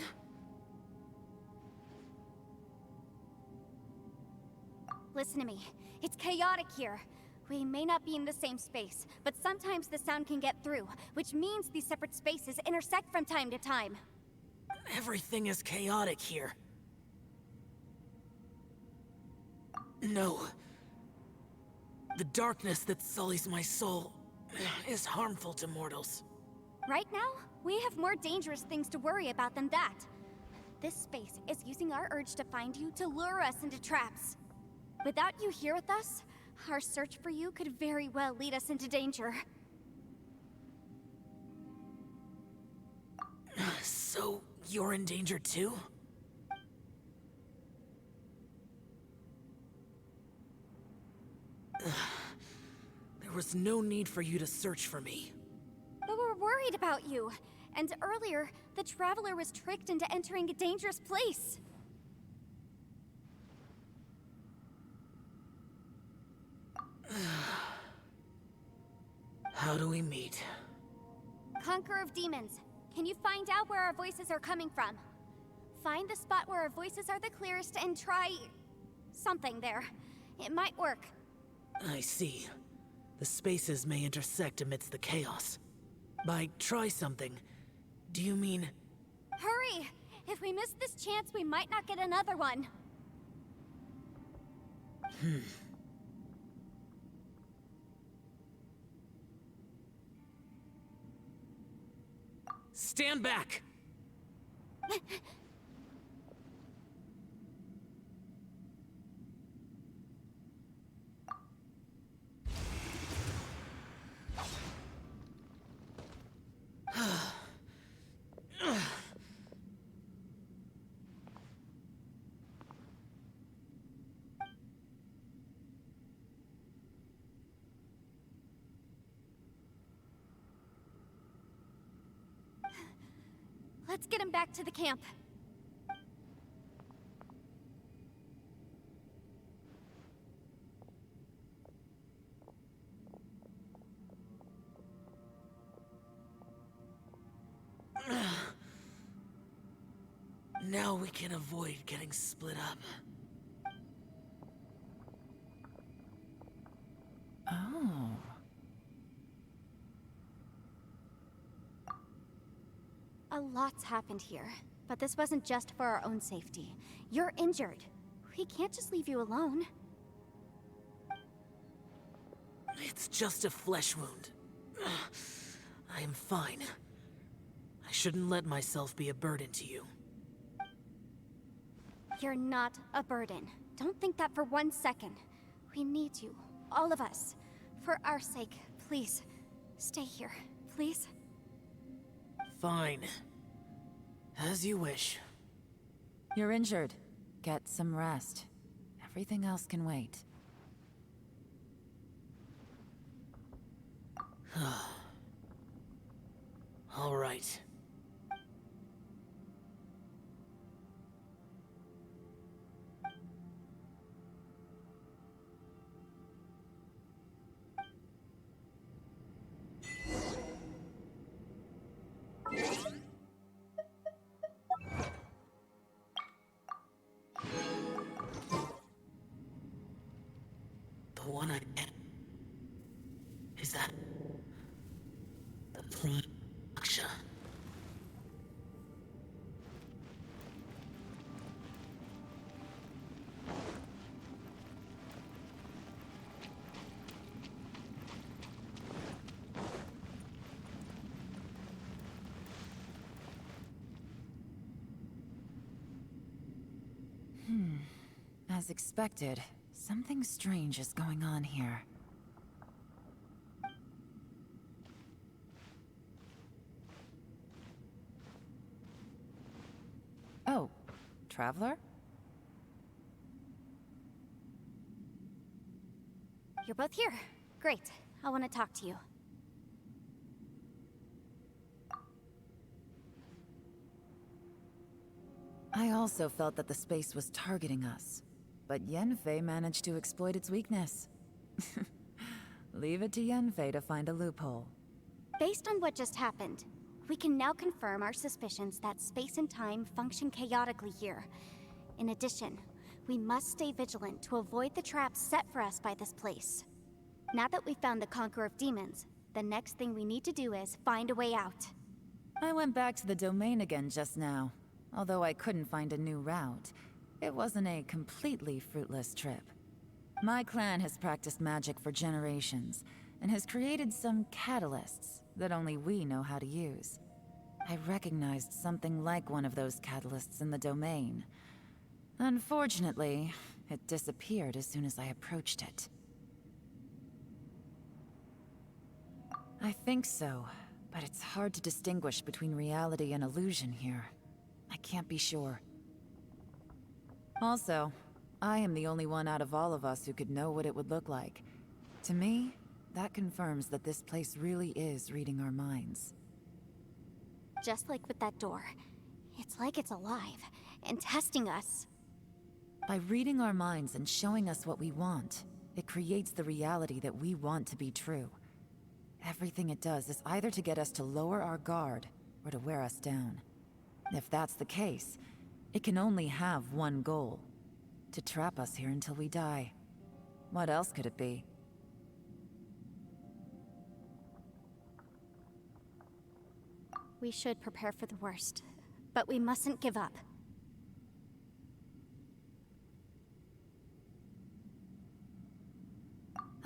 S2: Listen to me. It's chaotic here. We may not be in the same space, but sometimes the sound can get through, which means these separate spaces intersect from time to time.
S10: Everything is chaotic here. No. The darkness that sullies my soul is harmful to mortals.
S2: Right now, we have more dangerous things to worry about than that. This space is using our urge to find you to lure us into traps. Without you here with us, our search for you could very well lead us into danger.
S10: So, you're in danger too? There was no need for you to search for me.
S2: But we're worried about you. And earlier, the Traveler was tricked into entering a dangerous place.
S10: How do we meet?
S2: Conqueror of Demons, can you find out where our voices are coming from? Find the spot where our voices are the clearest and try... something there. It might work.
S10: I see. The spaces may intersect amidst the chaos. By try something, do you mean...
S2: Hurry! If we miss this chance, we might not get another one.
S10: Stand back!
S2: Let's get him back to the camp.
S10: Now we can avoid getting split up.
S7: Oh.
S2: A lot's happened here, but this wasn't just for our own safety. You're injured. We can't just leave you alone.
S10: It's just a flesh wound. I am fine. I shouldn't let myself be a burden to you.
S2: You're not a burden. Don't think that for 1 second. We need you, all of us. For our sake, please, stay here, please.
S10: Fine. As you wish.
S7: You're injured. Get some rest. Everything else can wait.
S10: All right. The one I am. Is that the Prime Aksha?
S7: As expected, Something strange is going on here. Oh, Traveler?
S2: You're both here. Great. I want to talk to you.
S7: I also felt that the space was targeting us, but Yenfei managed to exploit its weakness. Leave it to Yenfei to find a loophole.
S2: Based on what just happened, we can now confirm our suspicions that space and time function chaotically here. In addition, we must stay vigilant to avoid the traps set for us by this place. Now that we've found the Conqueror of Demons, the next thing we need to do is find a way out.
S7: I went back to the domain again just now. Although I couldn't find a new route, it wasn't a completely fruitless trip. My clan has practiced magic for generations, and has created some catalysts that only we know how to use. I recognized something like one of those catalysts in the domain. Unfortunately, it disappeared as soon as I approached it. I think so, but it's hard to distinguish between reality and illusion here. I can't be sure. Also, I am the only one out of all of us who could know what it would look like. To me, that confirms that this place really is reading our minds.
S2: Just like with that door. It's like it's alive, and testing us.
S7: By reading our minds and showing us what we want, it creates the reality that we want to be true. Everything it does is either to get us to lower our guard, or to wear us down. If that's the case, it can only have one goal. To trap us here until we die. What else could it be?
S2: We should prepare for the worst, but we mustn't give up.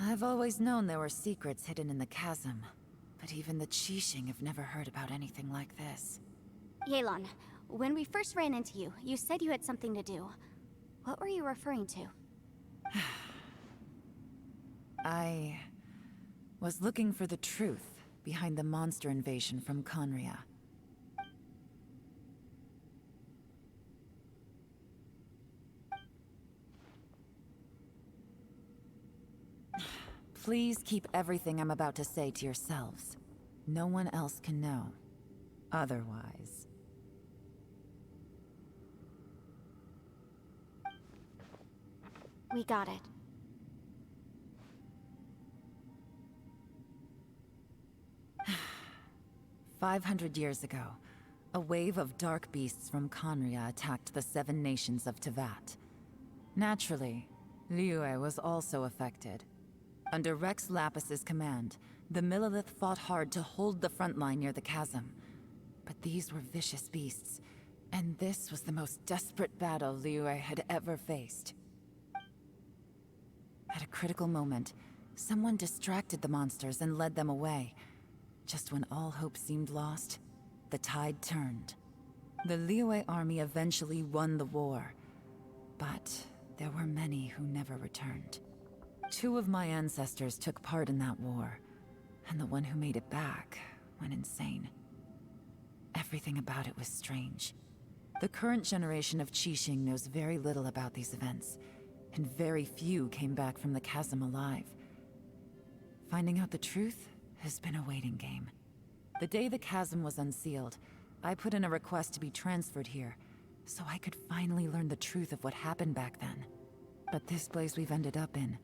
S7: I've always known there were secrets hidden in the chasm, but even the Qixing have never heard about anything like this.
S2: Yelan, when we first ran into you, you said you had something to do. What were you referring to?
S7: I was looking for the truth behind the monster invasion from Conria. Please keep everything I'm about to say to yourselves. No one else can know. Otherwise.
S2: We got it.
S7: "500 years ago, a wave of dark beasts from Conria attacked the 7 nations of Tevat. Naturally, Liyue was also affected. Under Rex Lapis's command, the Millelith fought hard to hold the front line near the chasm. But these were vicious beasts, and this was the most desperate battle Liyue had ever faced. At a critical moment, someone distracted the monsters and led them away. Just when all hope seemed lost, the tide turned. The Liyue army eventually won the war, but there were many who never returned. 2 of my ancestors took part in that war, and the one who made it back went insane. Everything about it was strange. The current generation of Qixing knows very little about these events, and very few came back from the chasm alive. Finding out the truth has been a waiting game. The day the chasm was unsealed, I put in a request to be transferred here, so I could finally learn the truth of what happened back then. But this place we've ended up in,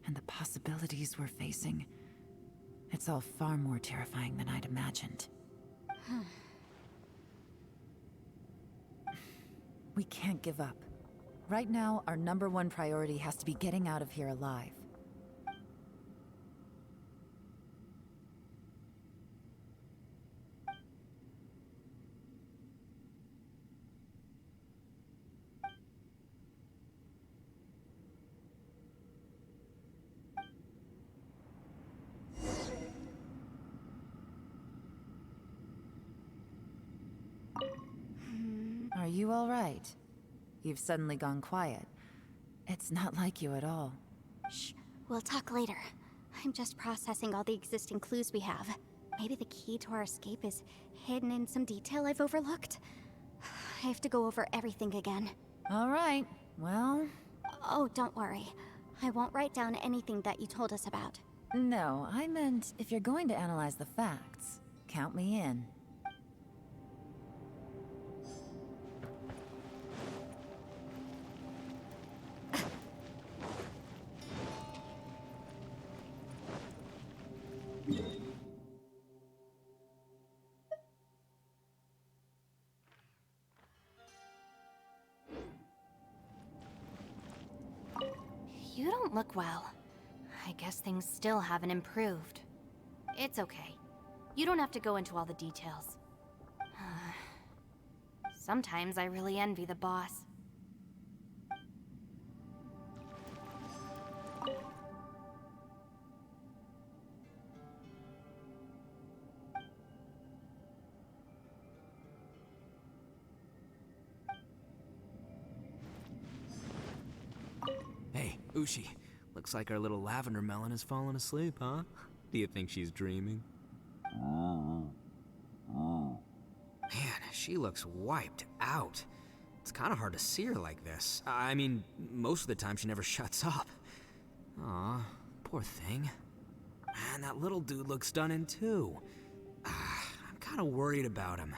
S7: and the possibilities we're facing, it's all far more terrifying than I'd imagined. We can't give up. Right now, our #1 priority has to be getting out of here alive. Are you all right? You've suddenly gone quiet. It's not like you at all.
S2: Shh, we'll talk later. I'm just processing all the existing clues we have. Maybe the key to our escape is hidden in some detail I've overlooked. I have to go over everything again.
S7: All right, well...
S2: Oh, don't worry. I won't write down anything that you told us about.
S7: No, I meant if you're going to analyze the facts, count me in.
S21: You don't look well. I guess things still haven't improved. It's okay. You don't have to go into all the details. Sometimes I really envy the boss.
S18: Hey, Ushi. Looks like our little lavender melon has fallen asleep, huh? Do you think she's dreaming? Man, she looks wiped out. It's kind of hard to see her like this. I mean, most of the time she never shuts up. Aw, poor thing. Man, that little dude looks done in too. I'm kind of worried about him.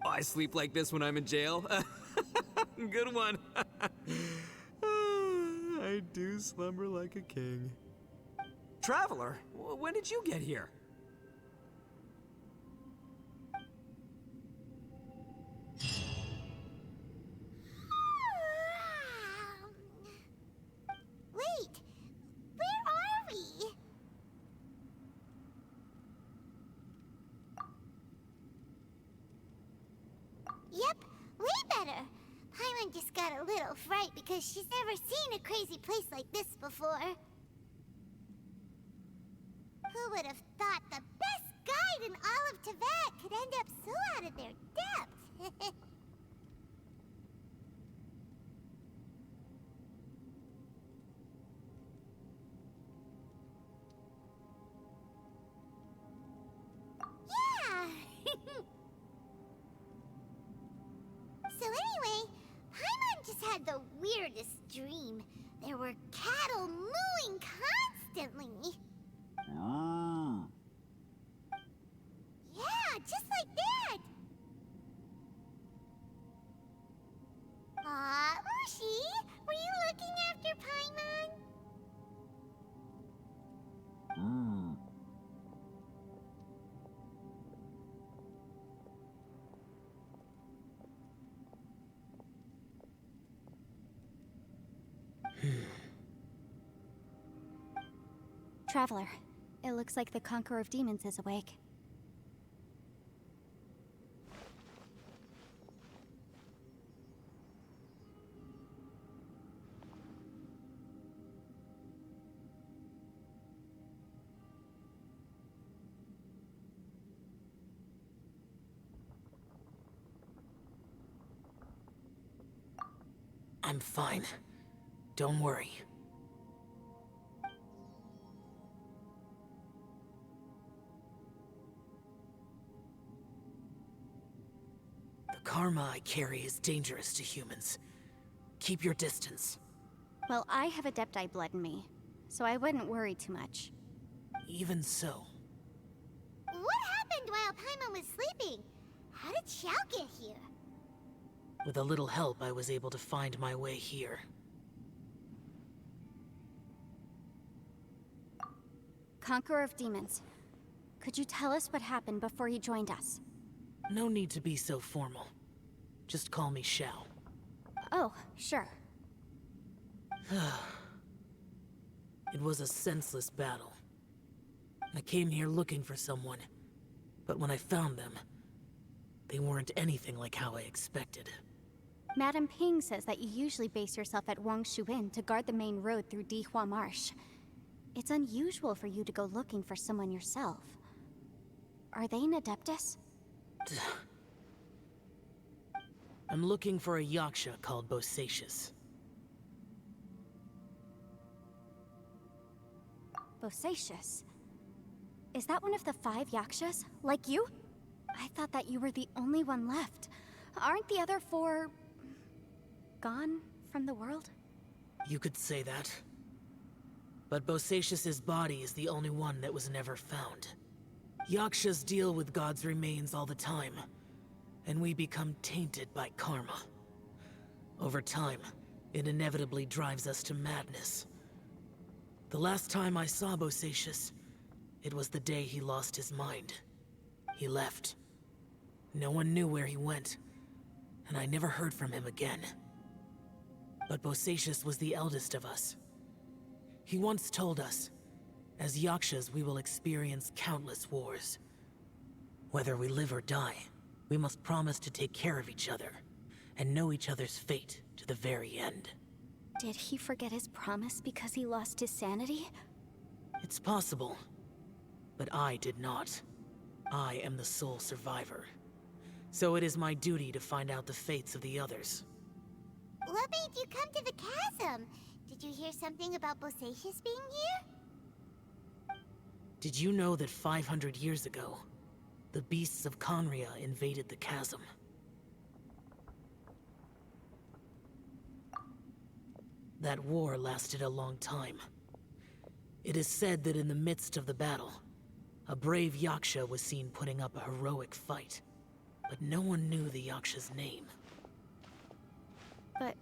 S18: I sleep like this when I'm in jail. Good one. I do slumber like a king. Traveler, when did you get here?
S3: Wait, where are we? Yep, way better. Paimon just got a little fright because she's never seen a crazy place like this before. Who would have thought the best guide in all of Tibet could end up so out of their depth? Yeah! So anyway, Paimon just had the weirdest dream. There were cattle mooing constantly. Yeah, just like that. Aw, Ushi, were you looking after Paimon?
S2: Traveler, it looks like the Conqueror of Demons is awake.
S10: I'm fine. Don't worry. The karma I carry is dangerous to humans. Keep your distance.
S2: Well, I have Adepti blood in me, so I wouldn't worry too much.
S10: Even so.
S3: What happened while Paimon was sleeping? How did Xiao get here?
S10: With a little help, I was able to find my way here.
S2: Conqueror of Demons, could you tell us what happened before you joined us?
S10: No need to be so formal. Just call me Xiao.
S2: Oh, sure.
S10: It was a senseless battle. I came here looking for someone, but when I found them, they weren't anything like how I expected.
S2: Madame Ping says that you usually base yourself at Wangshuin to guard the main road through Dihua Marsh. It's unusual for you to go looking for someone yourself. Are they an Adeptus?
S10: I'm looking for a yaksha called Bosacius.
S2: Bosacius? Is that one of the 5 yakshas? Like you? I thought that you were the only one left. Aren't the other 4... gone from the world?
S10: You could say that. But Bosacius's body is the only one that was never found. Yakshas deal with God's remains all the time, and we become tainted by karma. Over time, it inevitably drives us to madness. The last time I saw Bosacius, it was the day he lost his mind. He left. No one knew where he went, and I never heard from him again. But Bosacius was the eldest of us. He once told us, as Yakshas we will experience countless wars. Whether we live or die, we must promise to take care of each other, and know each other's fate to the very end.
S2: Did he forget his promise because he lost his sanity?
S10: It's possible, but I did not. I am the sole survivor. So it is my duty to find out the fates of the others.
S3: What made you come to the chasm? Did you hear something about Bosacius being here?
S10: Did you know that 500 years ago, the beasts of Conria invaded the chasm? That war lasted a long time. It is said that in the midst of the battle, a brave Yaksha was seen putting up a heroic fight. But no one knew the Yaksha's name.
S2: But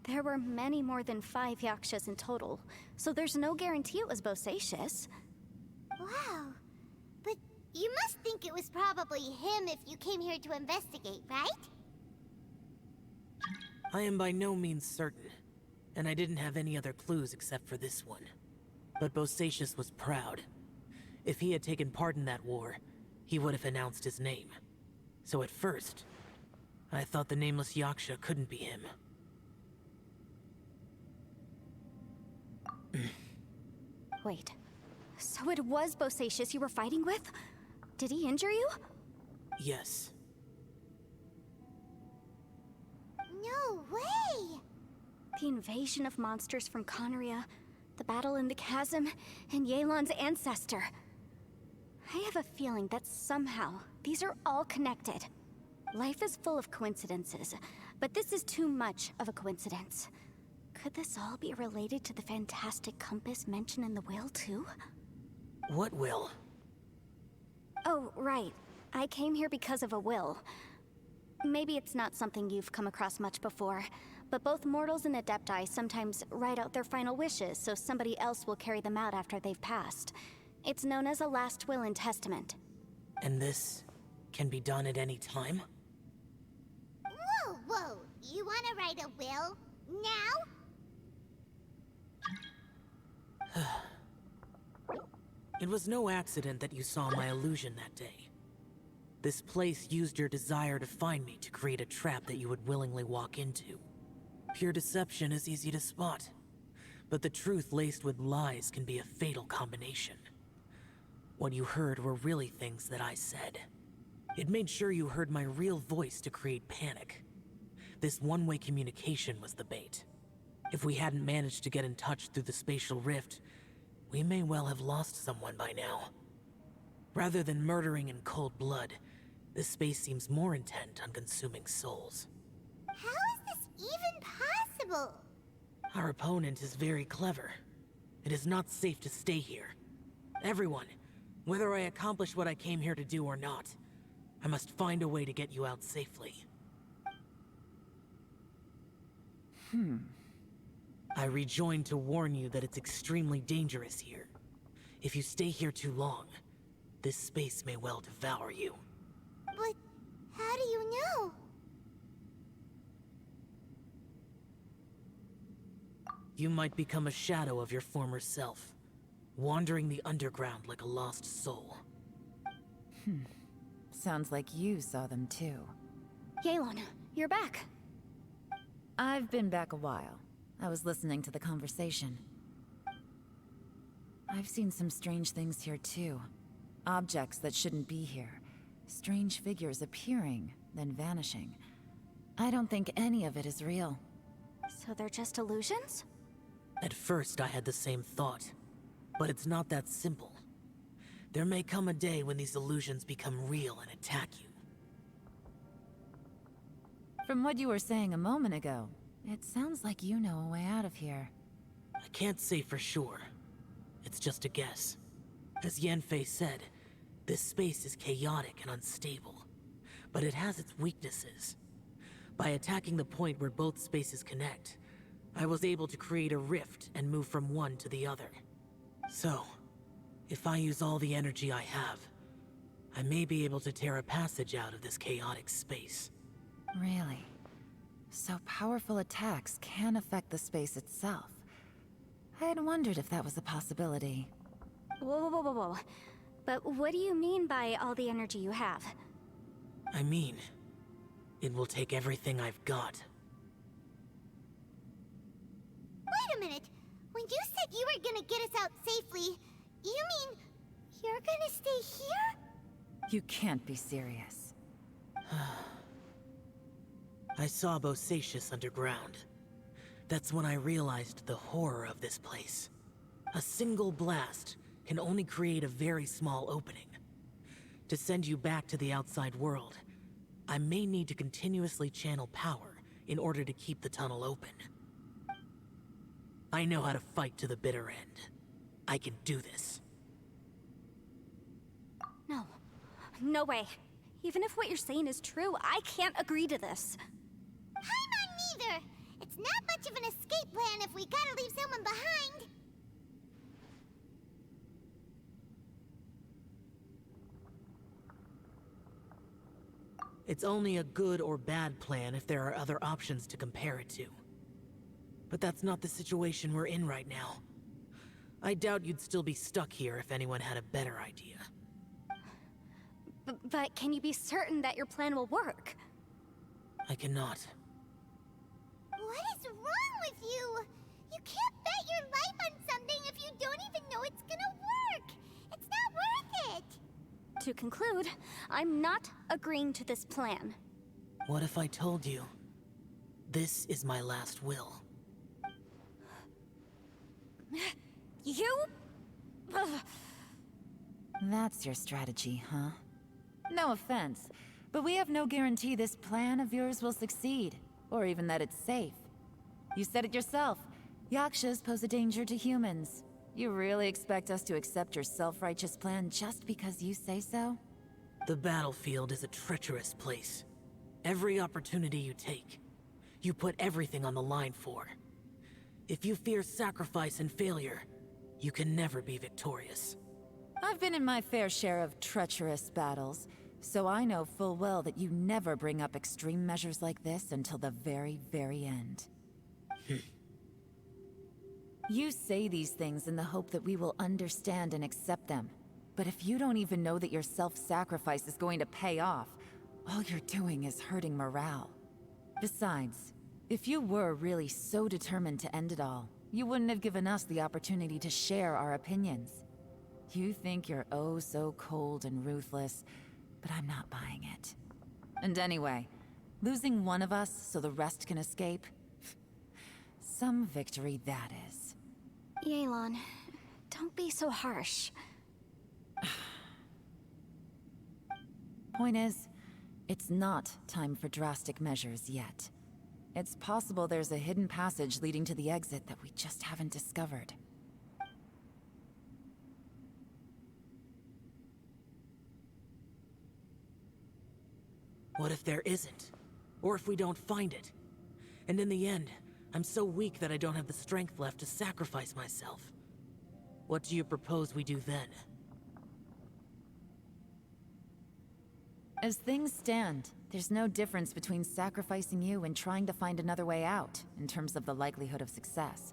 S2: there were many more than 5 yakshas in total, so there's no guarantee it was Bosacius.
S3: Wow. But you must think it was probably him if you came here to investigate, right?
S10: I am by no means certain, and I didn't have any other clues except for this one. But Bosacius was proud. If he had taken part in that war, he would have announced his name. So at first, I thought the nameless Yaksha couldn't be him.
S2: Wait, so it was Bosacius you were fighting with? Did he injure you?
S10: Yes.
S3: No way!
S2: The invasion of monsters from Conria, the battle in the chasm, and Yelan's ancestor. I have a feeling that somehow these are all connected. Life is full of coincidences, but this is too much of a coincidence. Could this all be related to the fantastic compass mentioned in the will, too?
S10: What will?
S2: Oh, right. I came here because of a will. Maybe it's not something you've come across much before, but both mortals and adepti sometimes write out their final wishes so somebody else will carry them out after they've passed. It's known as a last will and testament.
S10: And this can be done at any time?
S3: Whoa, whoa! You wanna write a will? Now?
S10: It was no accident that you saw my illusion that day. This place used your desire to find me to create a trap that you would willingly walk into. Pure deception is easy to spot, but the truth laced with lies can be a fatal combination. What you heard were really things that I said. It made sure you heard my real voice to create panic. This one-way communication was the bait. If we hadn't managed to get in touch through the spatial rift, we may well have lost someone by now. Rather than murdering in cold blood, this space seems more intent on consuming souls.
S3: How is this even possible?
S10: Our opponent is very clever. It is not safe to stay here. Everyone, whether I accomplish what I came here to do or not, I must find a way to get you out safely. I rejoined to warn you that it's extremely dangerous here. If you stay here too long, this space may well devour you.
S3: But how do you know?
S10: You might become a shadow of your former self, wandering the underground like a lost soul.
S7: Sounds like you saw them too.
S2: Yelan, you're back.
S7: I've been back a while. I was listening to the conversation. I've seen some strange things here too. Objects that shouldn't be here. Strange figures appearing, then vanishing. I don't think any of it is real.
S2: So they're just illusions?
S10: At first, I had the same thought. But it's not that simple. There may come a day when these illusions become real and attack you.
S7: From what you were saying a moment ago, it sounds like you know a way out of here.
S10: I can't say for sure. It's just a guess. As Yanfei said, this space is chaotic and unstable. But it has its weaknesses. By attacking the point where both spaces connect, I was able to create a rift and move from one to the other. So, if I use all the energy I have, I may be able to tear a passage out of this chaotic space.
S7: Really? So powerful attacks can affect the space itself. I had wondered if that was a possibility.
S2: Whoa, whoa, whoa, whoa. But what do you mean by all the energy you have?
S10: I mean, it will take everything I've got.
S3: Wait a minute! When you said you were gonna get us out safely, you mean you're gonna stay here?
S7: You can't be serious.
S10: I saw Bosacius underground. That's when I realized the horror of this place. A single blast can only create a very small opening. To send you back to the outside world, I may need to continuously channel power in order to keep the tunnel open. I know how to fight to the bitter end. I can do this.
S2: No. No way. Even if what you're saying is true, I can't agree to this.
S3: I'm not neither! It's not much of an escape plan if we gotta leave someone behind!
S10: It's only a good or bad plan if there are other options to compare it to. But that's not the situation we're in right now. I doubt you'd still be stuck here if anyone had a better idea.
S2: But can you be certain that your plan will work?
S10: I cannot.
S3: What is wrong with you? You can't bet your life on something if you don't even know it's gonna work! It's not worth it!
S2: To conclude, I'm not agreeing to this plan.
S10: What if I told you, this is my last will?
S2: You? Ugh.
S7: That's your strategy, huh? No offense, but we have no guarantee this plan of yours will succeed, or even that it's safe. You said it yourself. Yakshas pose a danger to humans. You really expect us to accept your self-righteous plan just because you say so?
S10: The battlefield is a treacherous place. Every opportunity you take, you put everything on the line for. If you fear sacrifice and failure, you can never be victorious.
S7: I've been in my fair share of treacherous battles, so I know full well that you never bring up extreme measures like this until the very, very end. You say these things in the hope that we will understand and accept them. But if you don't even know that your self-sacrifice is going to pay off, all you're doing is hurting morale. Besides, if you were really so determined to end it all, you wouldn't have given us the opportunity to share our opinions. You think you're oh so cold and ruthless, but I'm not buying it. And anyway, losing one of us so the rest can escape? Some victory that is.
S2: Yelan, don't be so harsh.
S7: Point is, it's not time for drastic measures yet. It's possible there's a hidden passage leading to the exit that we just haven't discovered.
S10: What if there isn't? Or if we don't find it? And in the end, I'm so weak that I don't have the strength left to sacrifice myself. What do you propose we do then?
S7: As things stand, there's no difference between sacrificing you and trying to find another way out, in terms of the likelihood of success.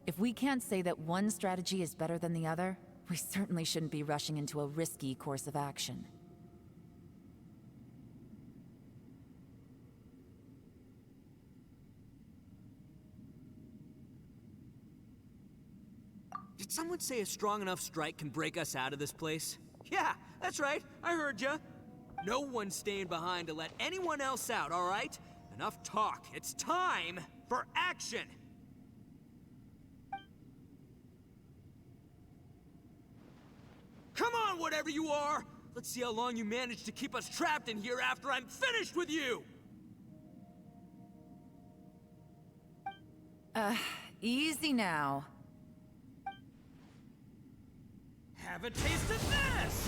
S7: If we can't say that one strategy is better than the other, we certainly shouldn't be rushing into a risky course of action.
S18: Did someone say a strong enough strike can break us out of this place? Yeah, that's right. I heard ya. No one's staying behind to let anyone else out, all right? Enough talk. It's time for action! Come on, whatever you are! Let's see how long you manage to keep us trapped in here after I'm finished with you!
S7: Easy now.
S18: Have a taste of this!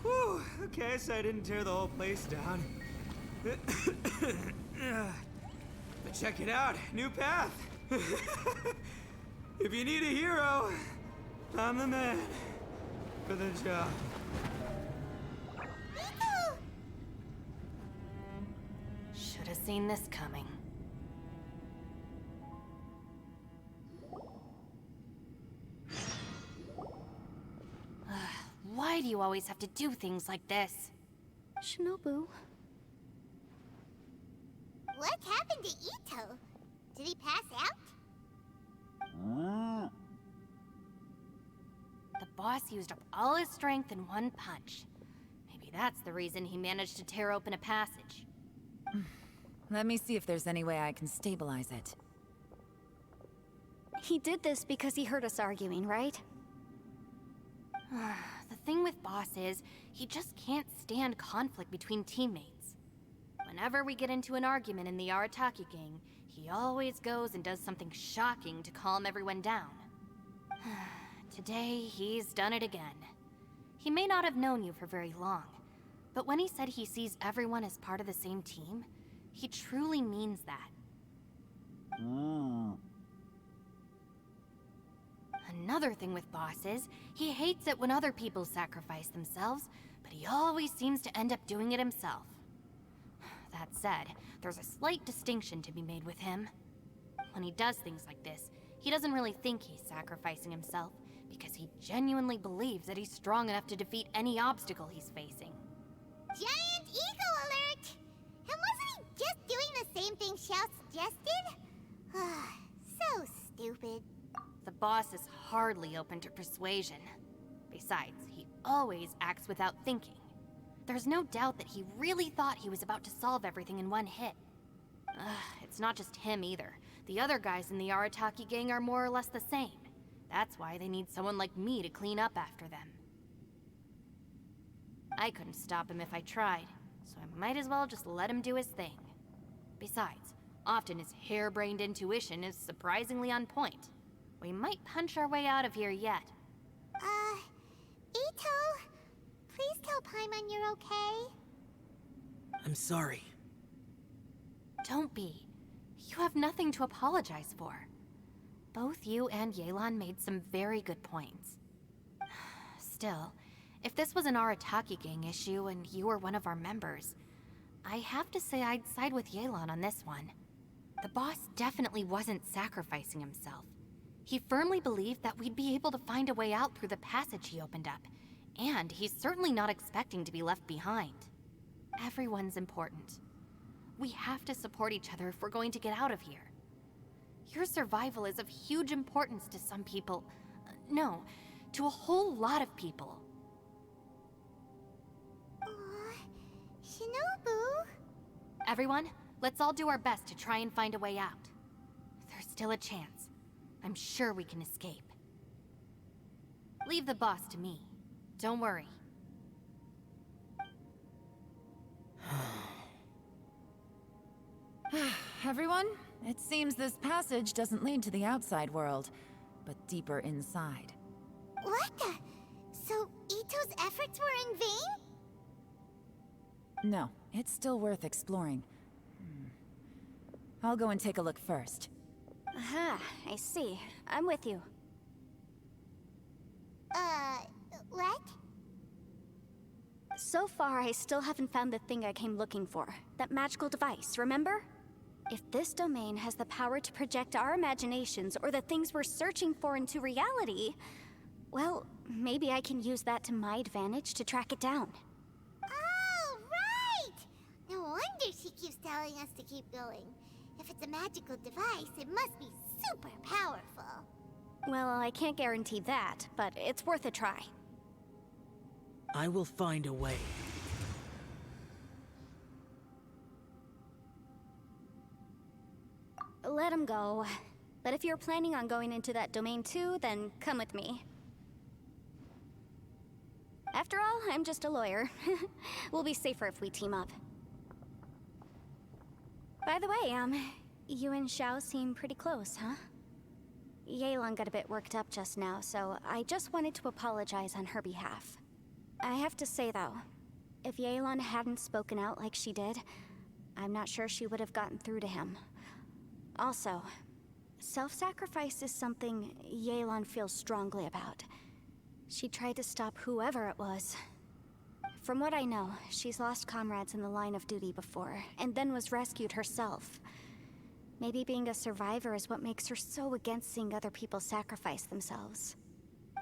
S12: Whew, okay, so I didn't tear the whole place down. But check it out, new path. If you need a hero, I'm the man for the job.
S21: Should have seen this coming. Why do you always have to do things like this?
S2: Shinobu.
S3: What happened to Ito? Did he pass out?
S21: The boss used up all his strength in one punch. Maybe that's the reason he managed to tear open a passage.
S7: Let me see if there's any way I can stabilize it.
S2: He did this because he heard us arguing, right?
S21: The thing with Boss is, he just can't stand conflict between teammates. Whenever we get into an argument in the Arataki gang, he always goes and does something shocking to calm everyone down. Today, he's done it again. He may not have known you for very long, but when he said he sees everyone as part of the same team, he truly means that. Another thing with Boss is, he hates it when other people sacrifice themselves, but he always seems to end up doing it himself. That said, there's a slight distinction to be made with him. When he does things like this, he doesn't really think he's sacrificing himself, because he genuinely believes that he's strong enough to defeat any obstacle he's facing.
S3: Giant ego alert! And wasn't he just doing the same thing Xiao suggested? So stupid.
S21: The boss is hardly open to persuasion. Besides, he always acts without thinking. There's no doubt that he really thought he was about to solve everything in one hit. It's not just him either. The other guys in the Arataki gang are more or less the same. That's why they need someone like me to clean up after them. I couldn't stop him if I tried, so I might as well just let him do his thing. Besides, often his harebrained intuition is surprisingly on point. We might punch our way out of here yet.
S3: Ito, please tell Paimon you're okay.
S10: I'm sorry.
S21: Don't be. You have nothing to apologize for. Both you and Yelan made some very good points. Still, if this was an Arataki gang issue and you were one of our members, I have to say I'd side with Yelan on this one. The boss definitely wasn't sacrificing himself. He firmly believed that we'd be able to find a way out through the passage he opened up, and he's certainly not expecting to be left behind. Everyone's important. We have to support each other if we're going to get out of here. Your survival is of huge importance to some people. No, to a whole lot of people.
S3: Shinobu?
S21: Everyone, let's all do our best to try and find a way out. There's still a chance. I'm sure we can escape. Leave the boss to me. Don't worry.
S7: Everyone, it seems this passage doesn't lead to the outside world, but deeper inside.
S3: What the? So Ito's efforts were in vain?
S7: No, it's still worth exploring. I'll go and take a look first.
S2: Aha, I see. I'm with you.
S3: What?
S2: So far, I still haven't found the thing I came looking for. That magical device, remember? If this domain has the power to project our imaginations or the things we're searching for into reality, well, maybe I can use that to my advantage to track it down.
S3: Oh, right! No wonder she keeps telling us to keep going. If it's a magical device, it must be super powerful.
S2: Well, I can't guarantee that, but it's worth a try.
S10: I will find a way.
S2: Let him go. But if you're planning on going into that domain too, then come with me. After all, I'm just a lawyer. We'll be safer if we team up. By the way, you and Xiao seem pretty close, huh? Yelan got a bit worked up just now, so I just wanted to apologize on her behalf. I have to say though, if Yelan hadn't spoken out like she did, I'm not sure she would have gotten through to him. Also, self-sacrifice is something Yelan feels strongly about. She tried to stop whoever it was. From what I know, she's lost comrades in the line of duty before, and then was rescued herself. Maybe being a survivor is what makes her so against seeing other people sacrifice themselves.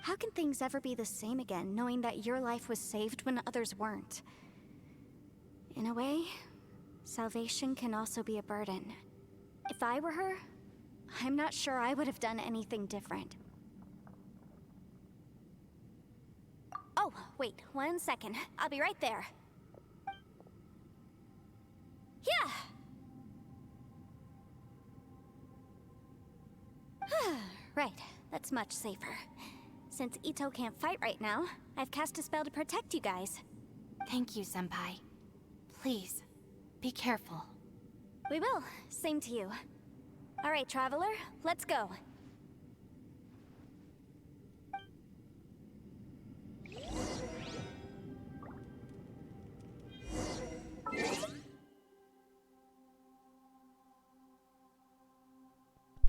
S2: How can things ever be the same again, knowing that your life was saved when others weren't? In a way, salvation can also be a burden. If I were her, I'm not sure I would have done anything different. Oh, wait, 1 second. I'll be right there. Yeah! Right, that's much safer. Since Ito can't fight right now, I've cast a spell to protect you guys.
S21: Thank you, Senpai. Please, be careful.
S2: We will. Same to you. All right, Traveler, let's go.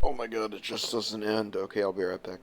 S1: Oh my god, it just doesn't end. Okay, I'll be right back.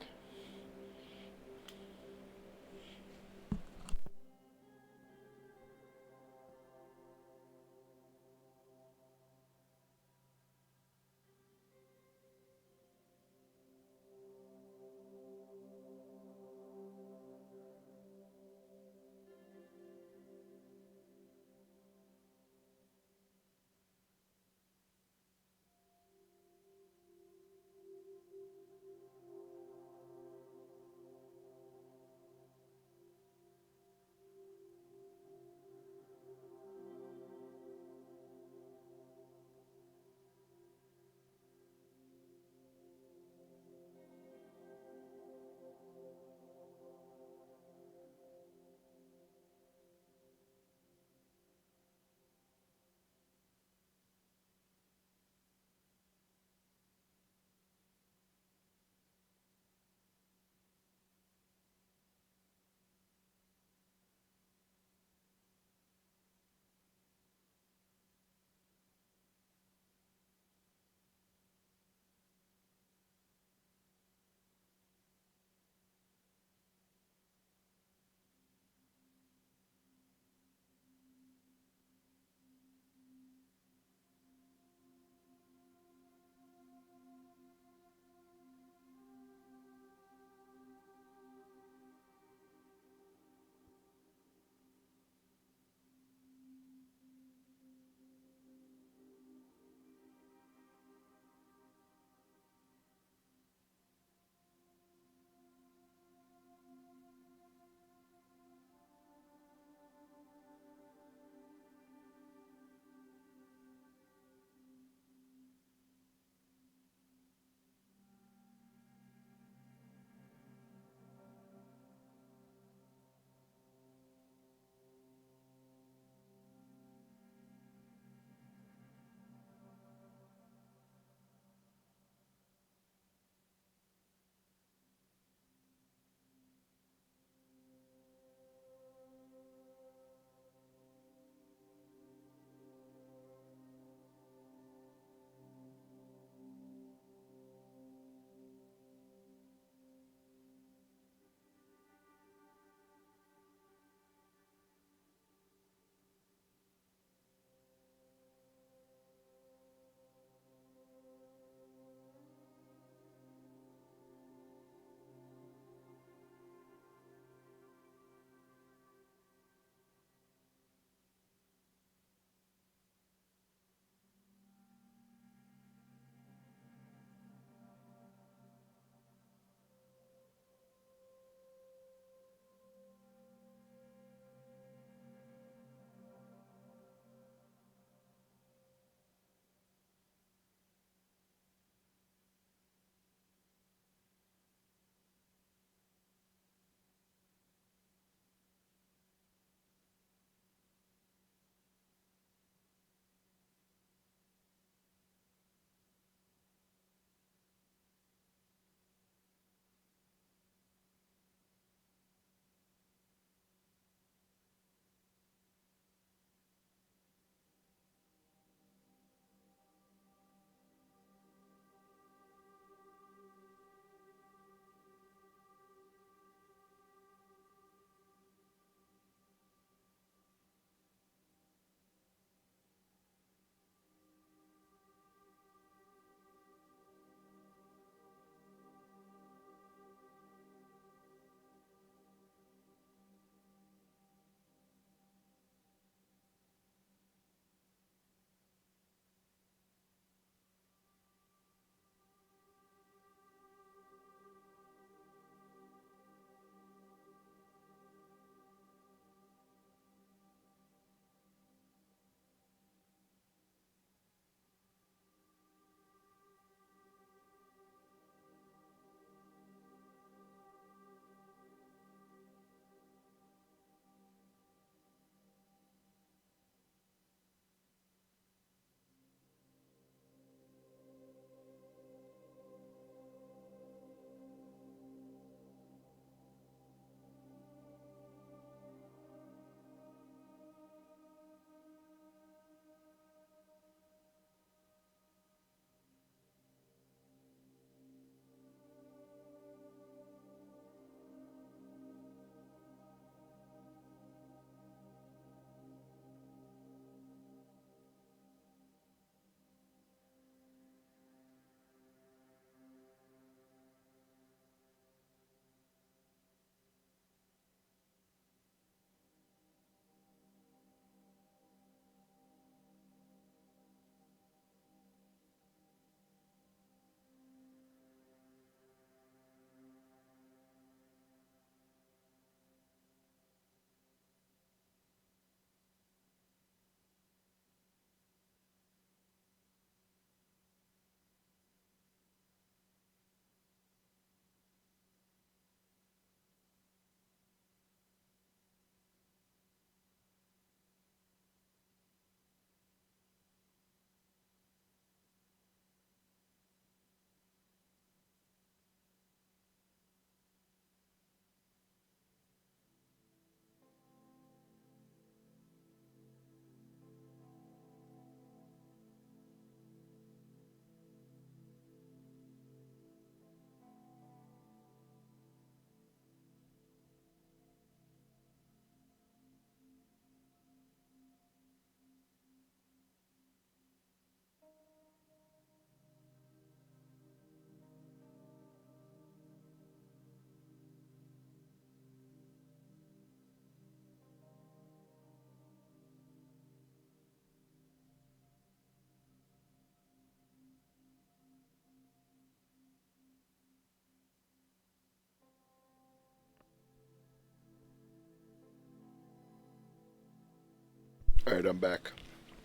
S1: Alright, I'm back.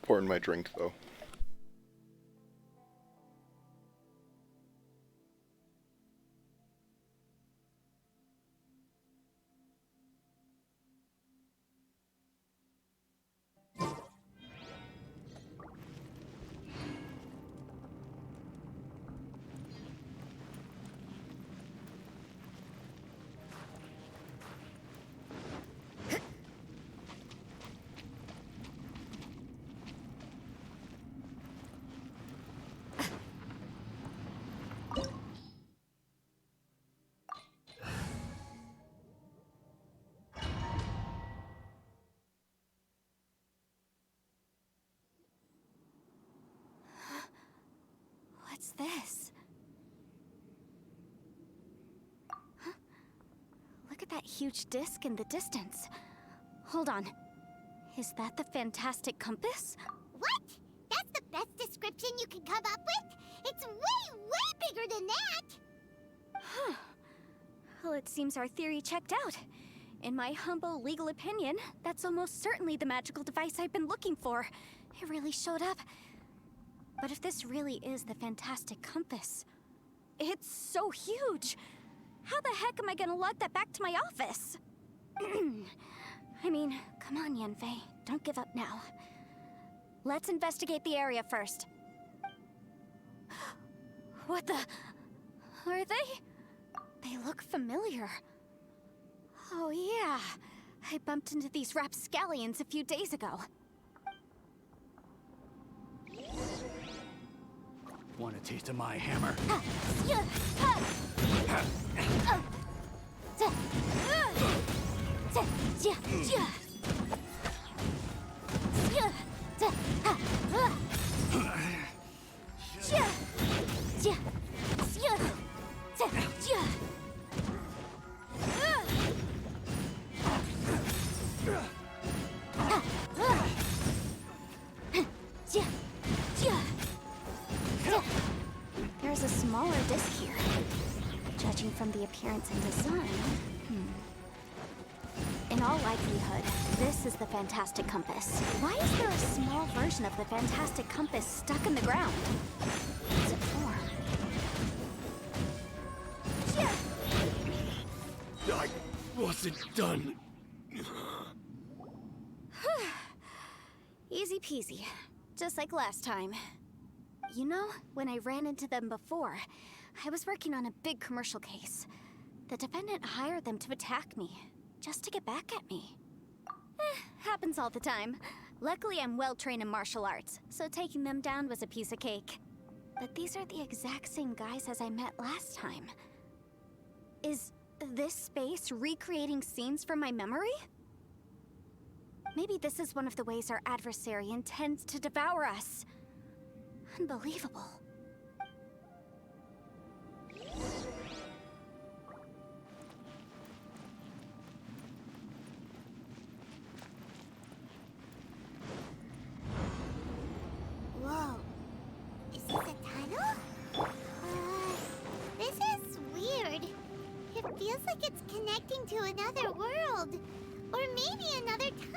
S1: Pouring my drink, though.
S2: What's this? Huh? Look at that huge disc in the distance. Hold on. Is that the fantastic compass?
S3: What? That's the best description you can come up with? It's way, way bigger than that!
S2: Huh. Well, it seems our theory checked out. In my humble legal opinion, that's almost certainly the magical device I've been looking for. It really showed up. But if this really is the fantastic compass, it's so huge. How the heck am I gonna lug that back to my office? I mean, come on, Yanfei. Don't give up now. Let's investigate the area first. What the... Are they? They look familiar. Oh yeah. I bumped into these rapscallions a few days ago.
S11: Want a taste of my hammer?
S2: There's a smaller disc here. Judging from the appearance and design, in all likelihood, this is the fantastic compass. Why is there a small version of the fantastic compass stuck in the ground? What's it for?
S6: I wasn't done.
S2: Easy peasy. Just like last time. You know, when I ran into them before, I was working on a big commercial case. The defendant hired them to attack me, just to get back at me. Happens all the time. Luckily, I'm well trained in martial arts, so taking them down was a piece of cake. But these are the exact same guys as I met last time. Is this space recreating scenes from my memory? Maybe this is one of the ways our adversary intends to devour us. Unbelievable.
S3: Whoa. Is this a tunnel? This is weird. It feels like it's connecting to another world. Or maybe another time.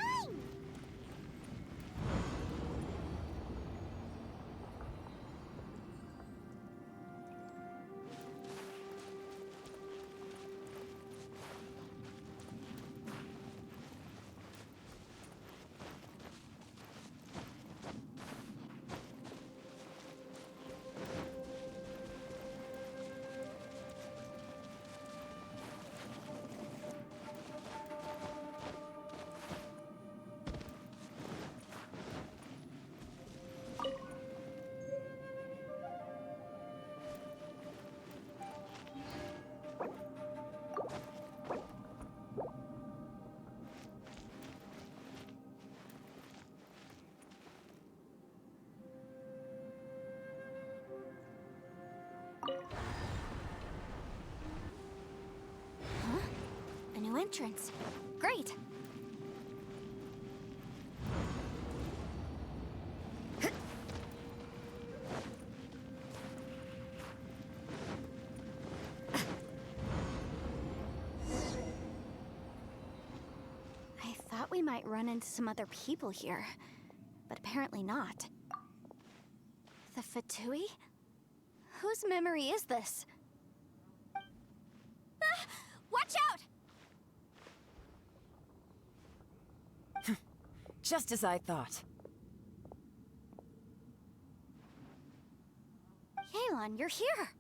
S2: Huh? A new entrance. Great. I thought we might run into some other people here. but apparently not. The Fatui? Whose memory is this? Ah! Watch out!
S7: Just as I thought.
S2: Yelan, you're here!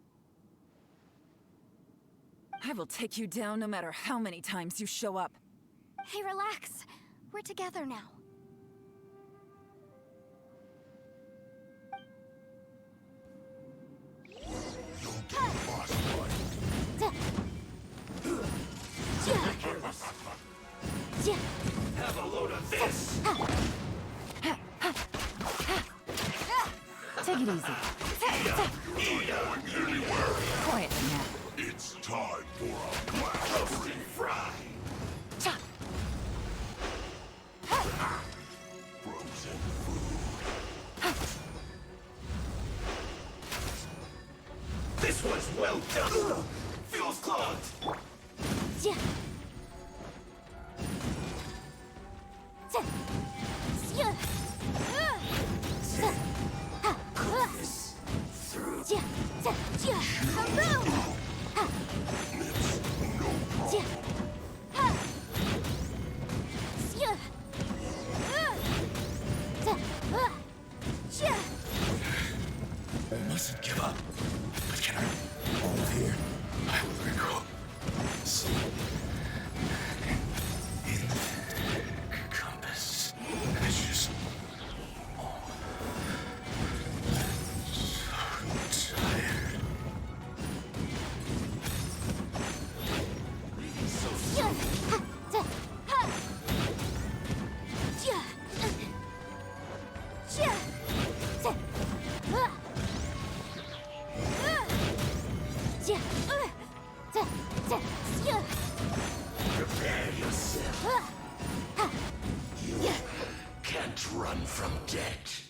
S7: I will take you down no matter how many times you show up.
S2: Hey, relax. We're together now.
S6: Have a load of this!
S7: Take it easy. Quiet now.
S6: It's time for a black fry! Frozen food. This one's well done! Feels clogged! I mustn't give up. But can I hold here? I will recall. See. In the compass. It's just... so tired. Prepare yourself. You can't run from death.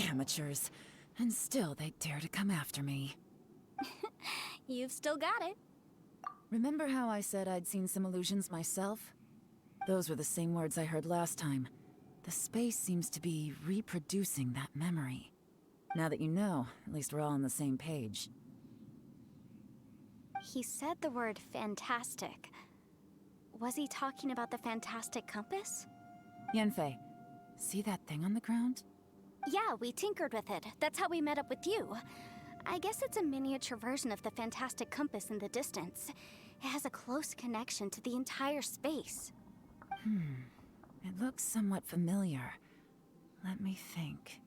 S7: Amateurs. And still they dare to come after me.
S2: You've still got it.
S7: Remember how I said I'd seen some illusions myself? Those were the same words I heard last time. The space seems to be reproducing that memory. Now that you know, at least we're all on the same page.
S2: He said the word fantastic. Was he talking about the fantastic compass?
S7: Yanfei, see that thing on the ground?
S2: Yeah, we tinkered with it. That's how we met up with you. I guess it's a miniature version of the fantastic compass in the distance. It has a close connection to the entire space.
S7: It looks somewhat familiar. Let me think.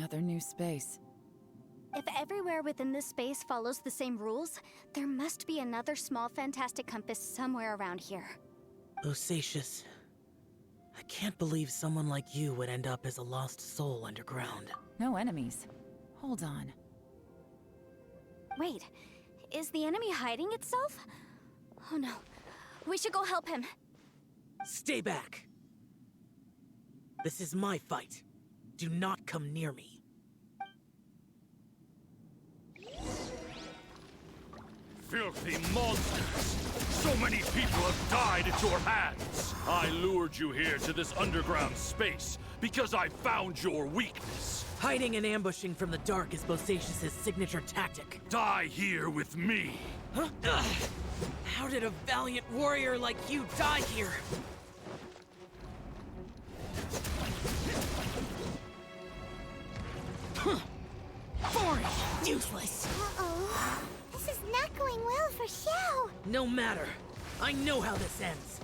S7: Another new space.
S2: If everywhere within this space follows the same rules, there must be another small fantastic compass somewhere around here.
S10: Bosacius, I can't believe someone like you would end up as a lost soul underground.
S7: No enemies. Hold on.
S2: Wait, is the enemy hiding itself? Oh no, we should go help him.
S10: Stay back! This is my fight. Do not come near me.
S11: Filthy monsters! So many people have died at your hands! I lured you here to this underground space because I found your weakness.
S10: Hiding and ambushing from the dark is Bosacius' signature tactic.
S11: Die here with me!
S10: Huh? Ugh. How did a valiant warrior like you die here? Boring! Useless!
S3: Uh-oh. This is not going well for Xiao.
S10: No matter. I know how this ends.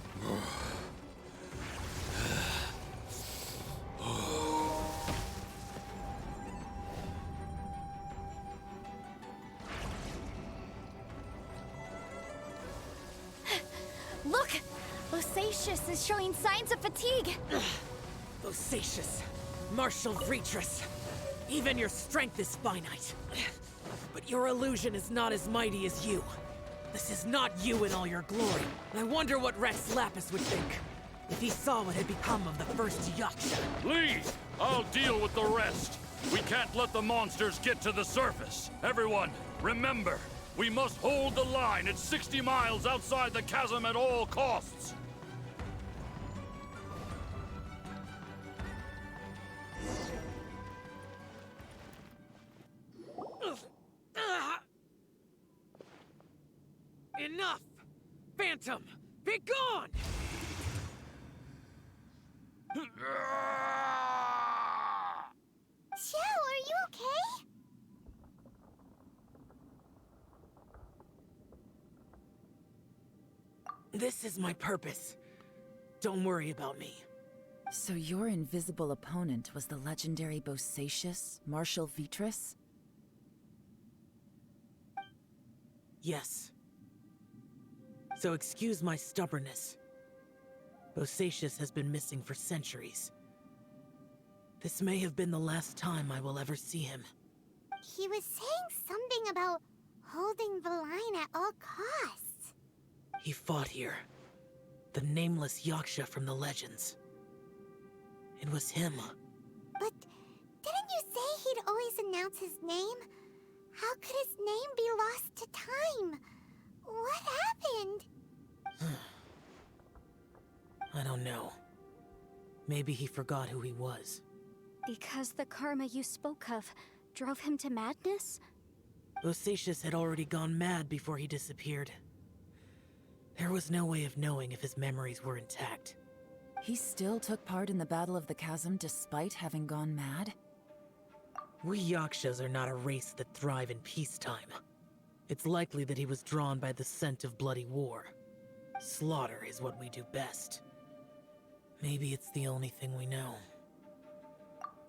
S2: Look! Bosacius is showing signs of fatigue.
S10: Bosacius, martial Vitris. Even your strength is finite. But your illusion is not as mighty as you. This is not you in all your glory. I wonder what Rex Lapis would think if he saw what had become of the first Yaksha.
S11: Leave! I'll deal with the rest. We can't let the monsters get to the surface. Everyone, remember, we must hold the line at 60 miles outside the chasm at all costs.
S10: Enough! Phantom, be gone!
S3: Xiao, are you okay?
S10: This is my purpose. Don't worry about me.
S7: So your invisible opponent was the legendary Bosacius, Martial Vitris?
S10: Yes. So excuse my stubbornness. Bosacius has been missing for centuries. This may have been the last time I will ever see him.
S3: He was saying something about holding the line at all costs.
S10: He fought here. The nameless Yaksha from the legends. It was him.
S3: But didn't you say he'd always announce his name? How could his name be lost to time? What happened?
S10: I don't know. Maybe he forgot who he was.
S2: Because the karma you spoke of drove him to madness?
S10: Bosacius had already gone mad before he disappeared. There was no way of knowing if his memories were intact.
S7: He still took part in the Battle of the Chasm despite having gone mad?
S10: We Yakshas are not a race that thrive in peacetime. It's likely that he was drawn by the scent of bloody war. Slaughter is what we do best. Maybe it's the only thing we know.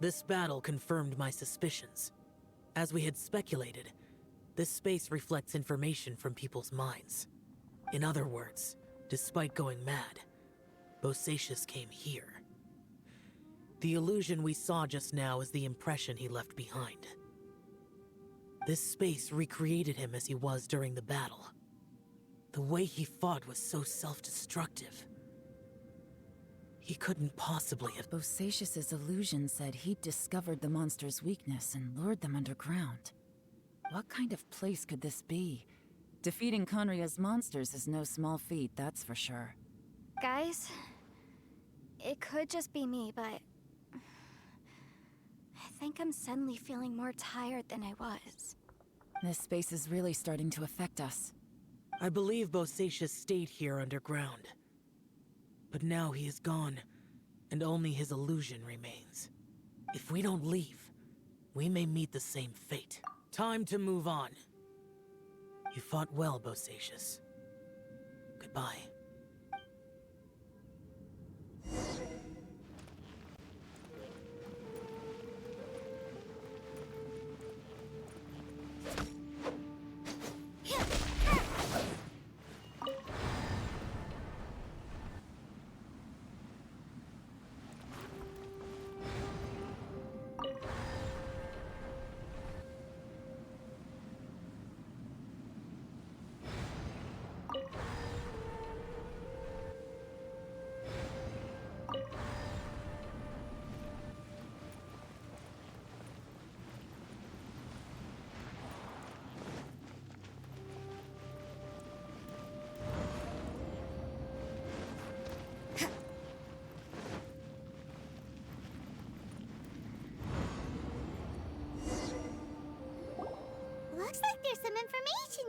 S10: This battle confirmed my suspicions. As we had speculated, this space reflects information from people's minds. In other words, despite going mad, Bosacius came here. The illusion we saw just now is the impression he left behind. This space recreated him as he was during the battle. The way he fought was so self-destructive. He couldn't possibly have...
S7: Bosacius's illusion said he'd discovered the monster's weakness and lured them underground. What kind of place could this be? Defeating Conria's monsters is no small feat, that's for sure.
S2: Guys, it could just be me, but I think I'm suddenly feeling more tired than I was.
S7: This space is really starting to affect us.
S10: I believe Bosacius stayed here underground. But now he is gone, and only his illusion remains. If we don't leave, we may meet the same fate. Time to move on. You fought well, Bosacius. Goodbye.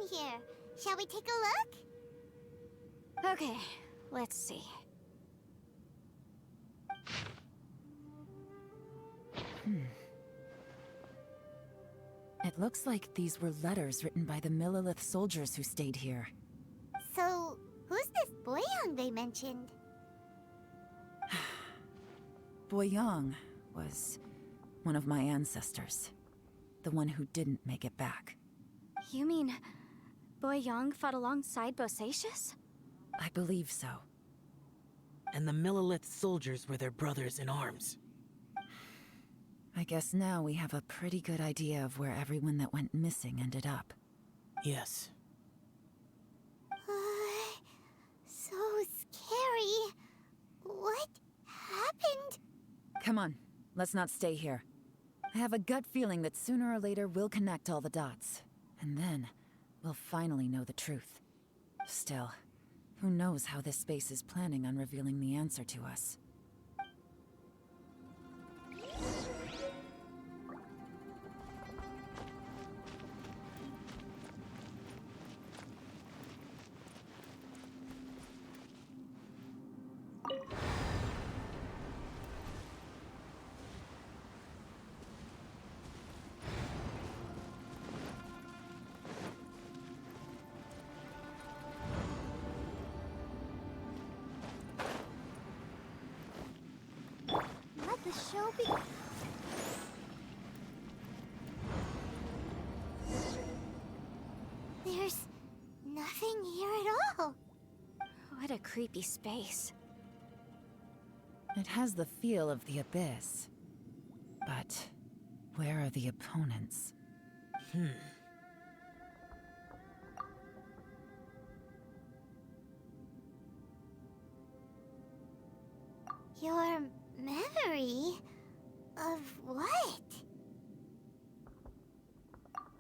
S3: in here. Shall we take a look?
S2: Okay, let's see.
S7: It looks like these were letters written by the Millilith soldiers who stayed here.
S3: So, who's this Boyang they mentioned?
S7: Boyang was one of my ancestors. The one who didn't make it back.
S2: You mean Boyang fought alongside Bosacius?
S7: I believe so.
S10: And the Millilith soldiers were their brothers in arms.
S7: I guess now we have a pretty good idea of where everyone that went missing ended up.
S10: Yes.
S3: So scary. What happened?
S7: Come on, let's not stay here. I have a gut feeling that sooner or later we'll connect all the dots. And then, we'll finally know the truth. Still, who knows how this space is planning on revealing the answer to us.
S3: Let the show be... There's nothing here at all.
S2: What a creepy space.
S7: It has the feel of the Abyss. But where are the opponents?
S3: Your memory of what?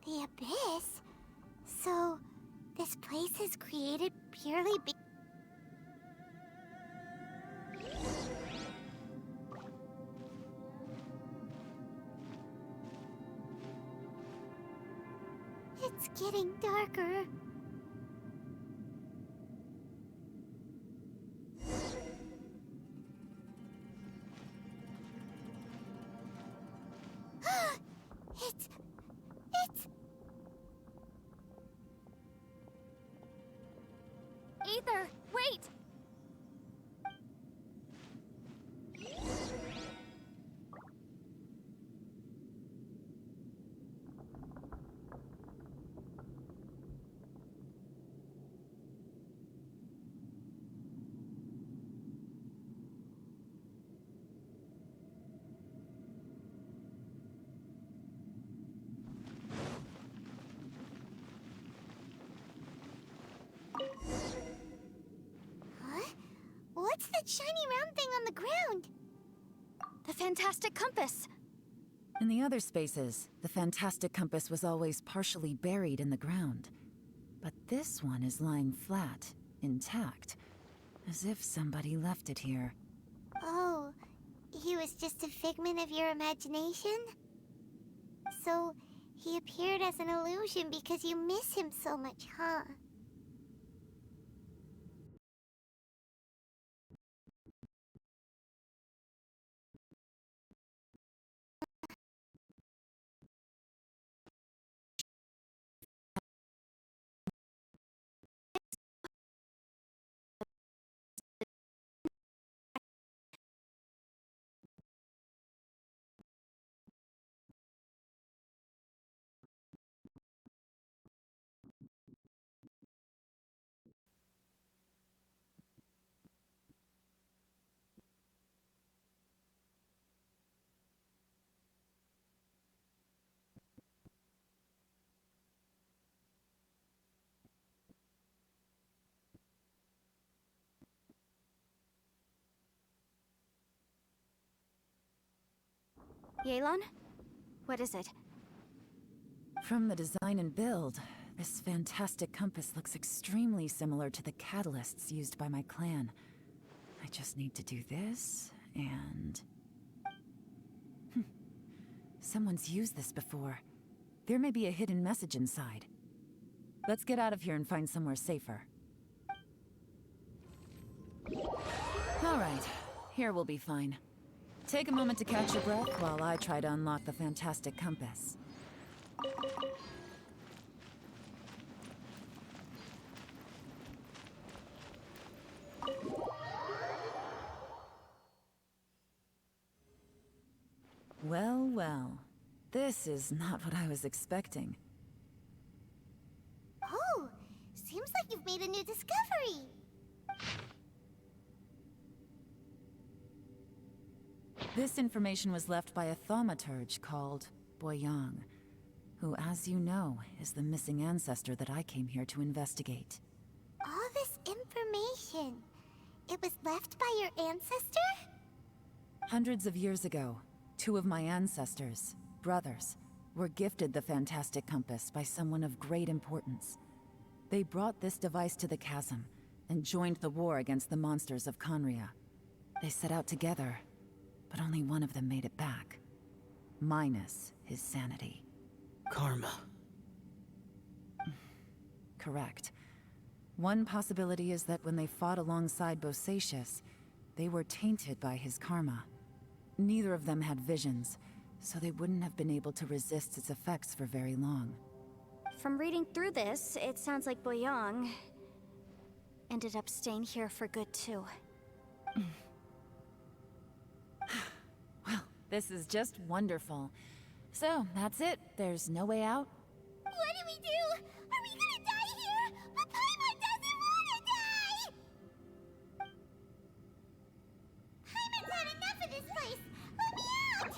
S3: The Abyss? So, this place is created purely It's getting darker. It's...
S2: Ether, wait!
S3: Huh? What's that shiny round thing on the ground?
S2: The fantastic compass!
S7: In the other spaces, the fantastic compass was always partially buried in the ground. But this one is lying flat, intact, as if somebody left it here.
S3: Oh, he was just a figment of your imagination? So, he appeared as an illusion because you miss him so much, huh?
S2: Yelan? What is it?
S7: From the design and build, this fantastic compass looks extremely similar to the catalysts used by my clan. I just need to do this, and... Someone's used this before. There may be a hidden message inside. Let's get out of here and find somewhere safer. Alright, here we'll be fine. Take a moment to catch your breath while I try to unlock the fantastic compass. Well, well. This is not what I was expecting.
S3: Oh, seems like you've made a new discovery.
S7: This information was left by a thaumaturge called Boyang, who, as you know, is the missing ancestor that I came here to investigate.
S3: All this information, it was left by your ancestor?
S7: Hundreds of years ago, two of my ancestors, brothers, were gifted the fantastic compass by someone of great importance. They brought this device to the chasm and joined the war against the monsters of Conria. They set out together, but only one of them made it back. Minus his sanity.
S10: Karma.
S7: Correct. One possibility is that when they fought alongside Bosacius, they were tainted by his karma. Neither of them had visions, so they wouldn't have been able to resist its effects for very long.
S20: From reading through this, it sounds like Boyang ended up staying here for good too.
S7: Well, this is just wonderful. So, that's it. There's no way out?
S3: What do we do? Are we gonna die here? But Paimon doesn't wanna die! Paimon's had enough of this place! Let me out!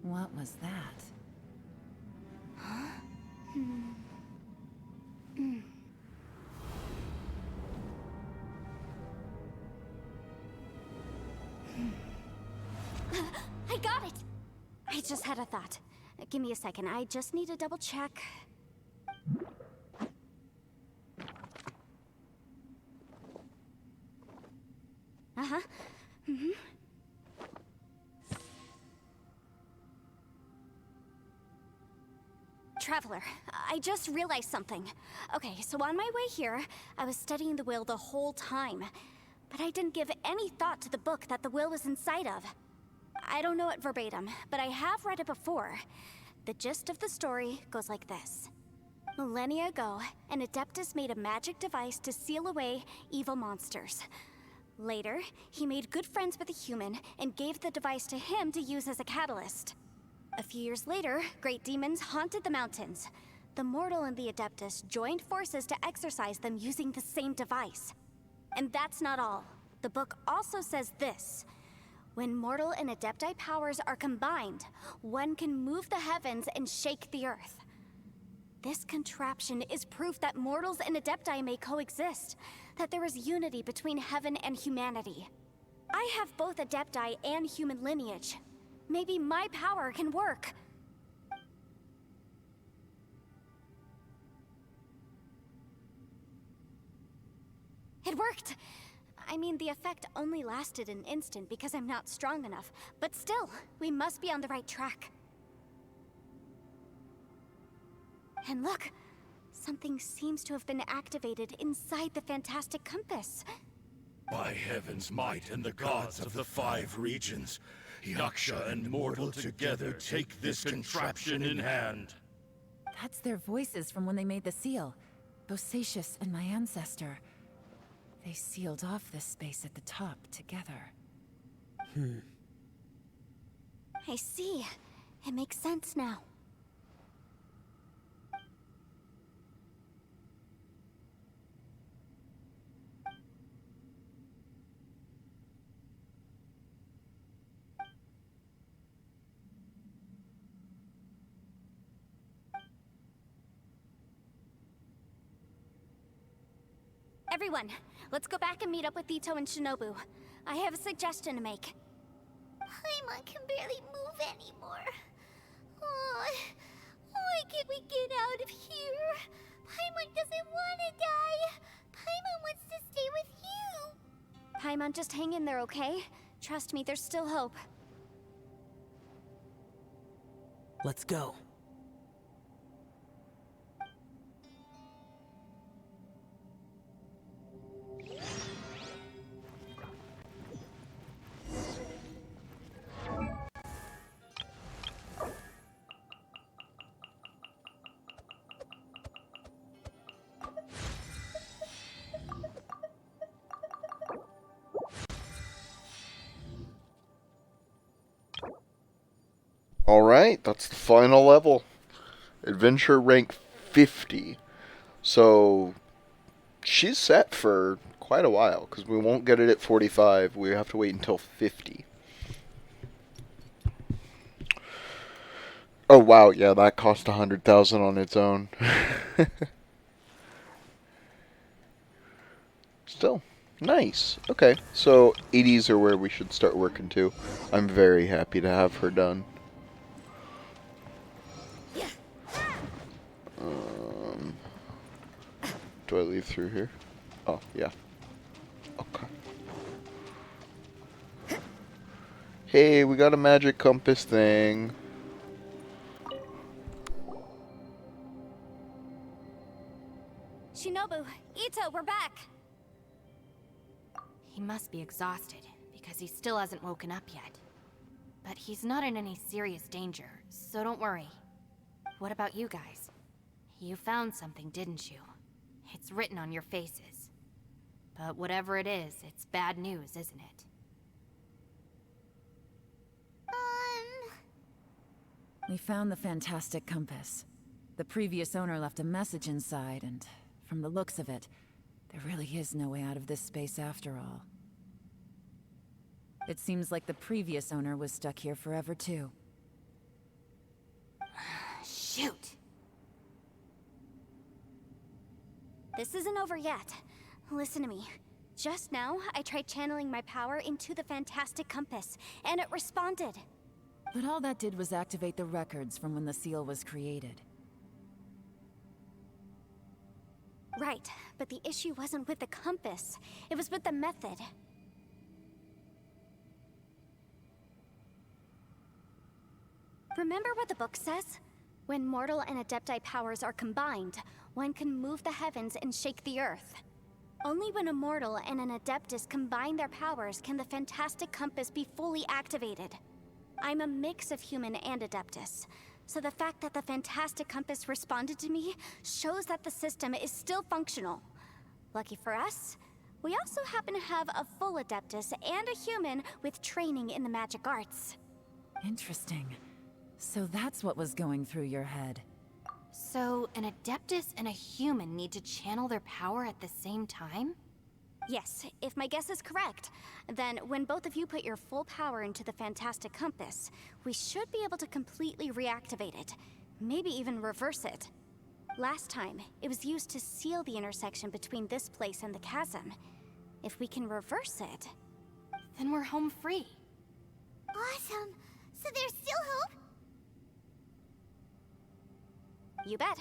S7: What was that?
S20: I got it! I just had a thought. Give me a second, I just need to double check. Uh-huh. Traveler, I just realized something. Okay, so on my way here, I was studying the will the whole time. But I didn't give any thought to the book that the will was inside of. I don't know it verbatim, but I have read it before. The gist of the story goes like this. Millennia ago, an Adeptus made a magic device to seal away evil monsters. Later, he made good friends with a human and gave the device to him to use as a catalyst. A few years later, great demons haunted the mountains. The mortal and the Adeptus joined forces to exorcise them using the same device. And that's not all. The book also says this. When mortal and Adepti powers are combined, one can move the heavens and shake the earth. This contraption is proof that mortals and Adepti may coexist, that there is unity between heaven and humanity. I have both Adepti and human lineage. Maybe my power can work. It worked! I mean, the effect only lasted an instant because I'm not strong enough, but still, we must be on the right track. And look! Something seems to have been activated inside the fantastic compass.
S11: By heaven's might and the gods of the 5 regions, Yaksha and mortal together take this contraption in hand.
S7: That's their voices from when they made the seal. Bosacius and my ancestor. They sealed off this space at the top together.
S20: I see. It makes sense now. Everyone, let's go back and meet up with Ito and Shinobu. I have a suggestion to make.
S3: Paimon can barely move anymore. Oh, why can't we get out of here? Paimon doesn't want to die. Paimon wants to stay with you.
S20: Paimon, just hang in there, okay? Trust me, there's still hope.
S10: Let's go.
S1: Alright, that's the final level. Adventure rank 50. So, she's set for quite a while, because we won't get it at 45. We have to wait until 50. Oh, wow, yeah, that cost 100,000 on its own. Still, nice. Okay, so 80s are where we should start working to. I'm very happy to have her done. Do I leave through here? Oh, yeah. Okay. Hey, we got a magic compass thing.
S2: Shinobu, Ito, we're back.
S21: He must be exhausted, because he still hasn't woken up yet. But he's not in any serious danger, so don't worry. What about you guys? You found something, didn't you? It's written on your faces. But whatever it is, it's bad news, isn't it?
S7: We found the fantastic compass. The previous owner left a message inside, and from the looks of it, there really is no way out of this space after all. It seems like the previous owner was stuck here forever too.
S21: Shoot!
S2: This isn't over yet. Listen to me. Just now, I tried channeling my power into the fantastic compass, and it responded.
S7: But all that did was activate the records from when the seal was created.
S2: Right, but the issue wasn't with the compass. It was with the method. Remember what the book says? When mortal and adepti powers are combined, one can move the heavens and shake the earth. Only when a mortal and an adeptus combine their powers can the fantastic compass be fully activated. I'm a mix of human and adeptus, so the fact that the fantastic compass responded to me shows that the system is still functional. Lucky for us, we also happen to have a full adeptus and a human with training in the magic arts.
S7: Interesting. So that's what was going through your head.
S21: So, an adeptus and a human need to channel their power at the same time?
S2: Yes, if my guess is correct, then when both of you put your full power into the fantastic compass, we should be able to completely reactivate it, maybe even reverse it. Last time, it was used to seal the intersection between this place and the chasm. If we can reverse it,
S21: then we're home free.
S3: Awesome! So there's still hope?
S2: You bet.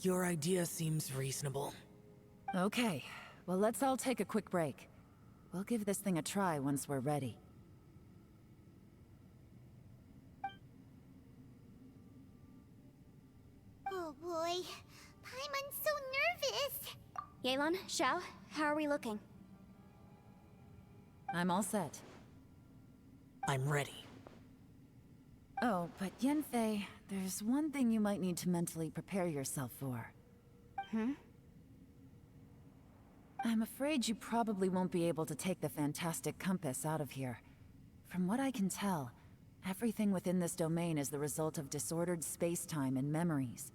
S10: Your idea seems reasonable.
S7: Okay, well let's all take a quick break. We'll give this thing a try once we're ready.
S3: Oh boy, Paimon's so nervous.
S2: Yelan, Xiao, how are we looking?
S7: I'm all set.
S10: I'm ready.
S7: Oh, but Yanfei, there's one thing you might need to mentally prepare yourself for. I'm afraid you probably won't be able to take the fantastic compass out of here. From what I can tell, everything within this domain is the result of disordered space-time and memories.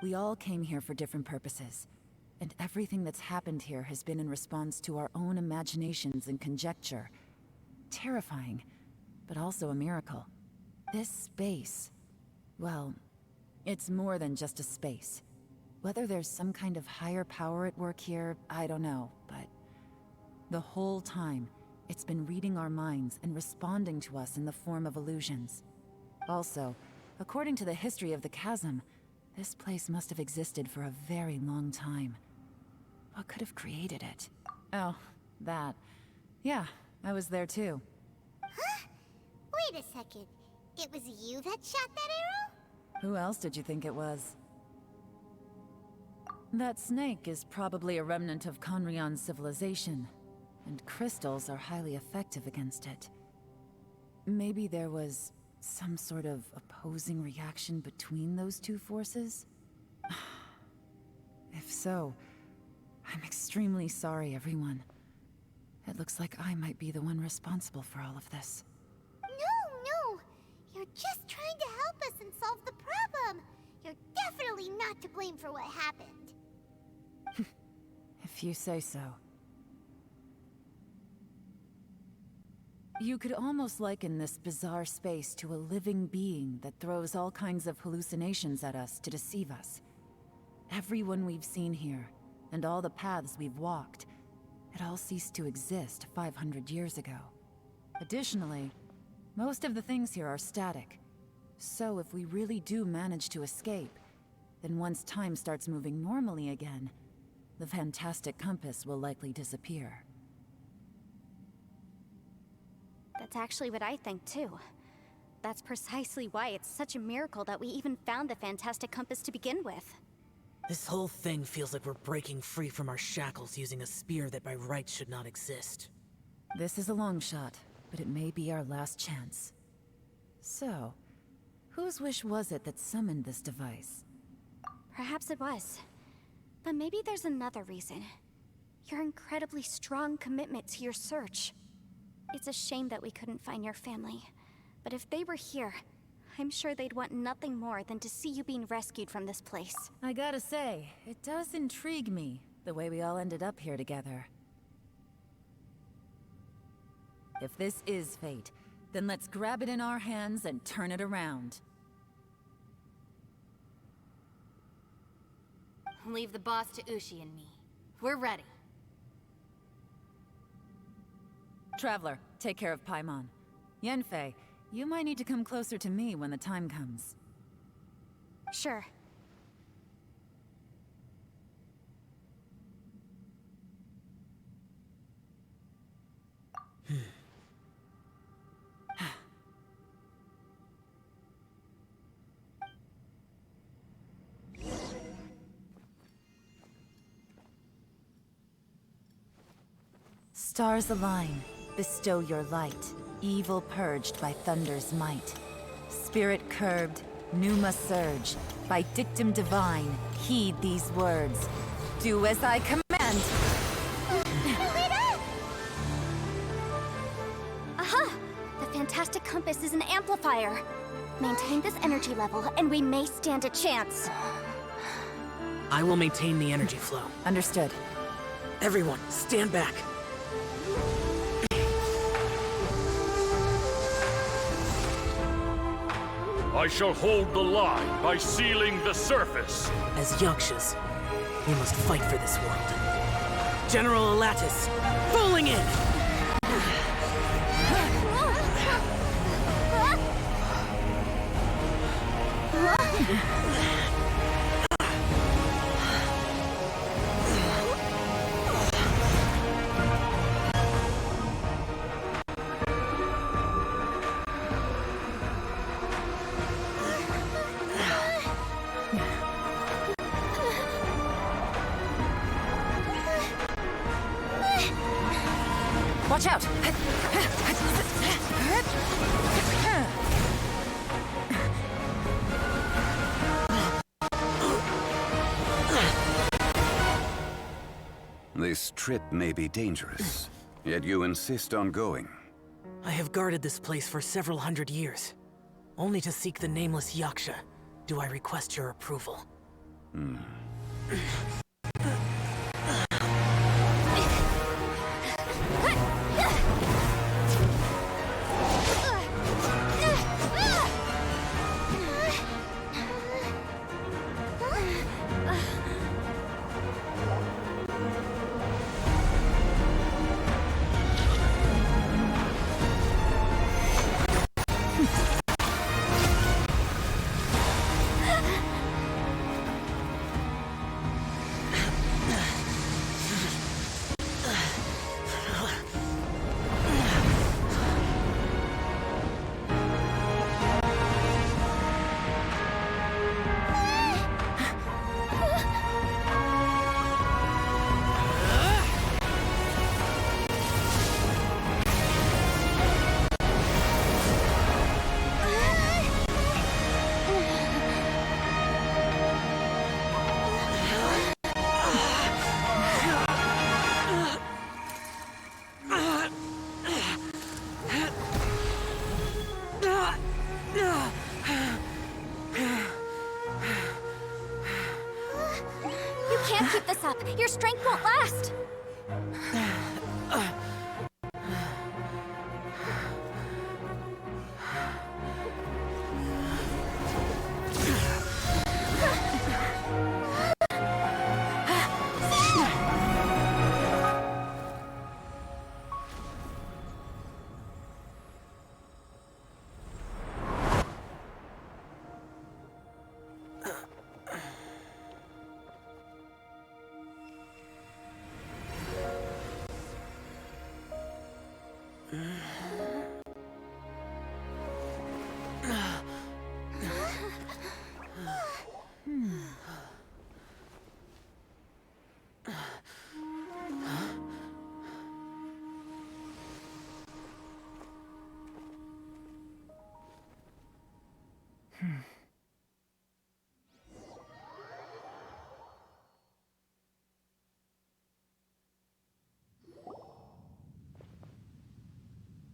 S7: We all came here for different purposes, and everything that's happened here has been in response to our own imaginations and conjecture. Terrifying, but also a miracle. This space, well, it's more than just a space. Whether there's some kind of higher power at work here, I don't know, but the whole time, it's been reading our minds and responding to us in the form of illusions. Also, according to the history of the chasm, this place must have existed for a very long time. What could have created it? Oh, that. Yeah, I was there too.
S3: Huh? Wait a second. It was you that shot that arrow?
S7: Who else did you think it was? That snake is probably a remnant of Conrion's civilization, and crystals are highly effective against it. Maybe there was some sort of opposing reaction between those two forces? If so, I'm extremely sorry, everyone. It looks like I might be the one responsible for all of this.
S3: No. You're just trying to help us and solve the problem. You're definitely not to blame for what happened.
S7: If you say so. You could almost liken this bizarre space to a living being that throws all kinds of hallucinations at us to deceive us. Everyone we've seen here, and all the paths we've walked, it all ceased to exist 500 years ago. Additionally, most of the things here are static. So if we really do manage to escape, then once time starts moving normally again, the fantastic compass will likely disappear.
S2: That's actually what I think too. That's precisely why it's such a miracle that we even found the fantastic compass to begin with.
S10: This whole thing feels like we're breaking free from our shackles using a spear that by rights should not exist.
S7: This is a long shot, but it may be our last chance. So, whose wish was it that summoned this device?
S2: Perhaps it was. But maybe there's another reason. Your incredibly strong commitment to your search. It's a shame that we couldn't find your family. But if they were here, I'm sure they'd want nothing more than to see you being rescued from this place.
S7: I gotta say, it does intrigue me, the way we all ended up here together. If this is fate, then let's grab it in our hands and turn it around.
S21: Leave the boss to Ushi and me. We're ready.
S7: Traveler, take care of Paimon. Yanfei, you might need to come closer to me when the time comes.
S2: Sure.
S7: Stars align, bestow your light, evil purged by thunder's might. Spirit curbed, pneuma surge, by dictum divine, heed these words. Do as I command!
S2: Aha! The fantastic compass is an amplifier. Maintain this energy level, and we may stand a chance.
S10: I will maintain the energy flow.
S7: Understood.
S10: Everyone, stand back.
S11: I shall hold the line by sealing the surface.
S10: As Yakshas, we must fight for this world. General Alatus, falling in!
S7: Watch out!
S4: This trip may be dangerous, yet you insist on going.
S10: I have guarded this place for several hundred years. Only to seek the nameless Yaksha do I request your approval.
S2: Keep this up. Your strength won't last.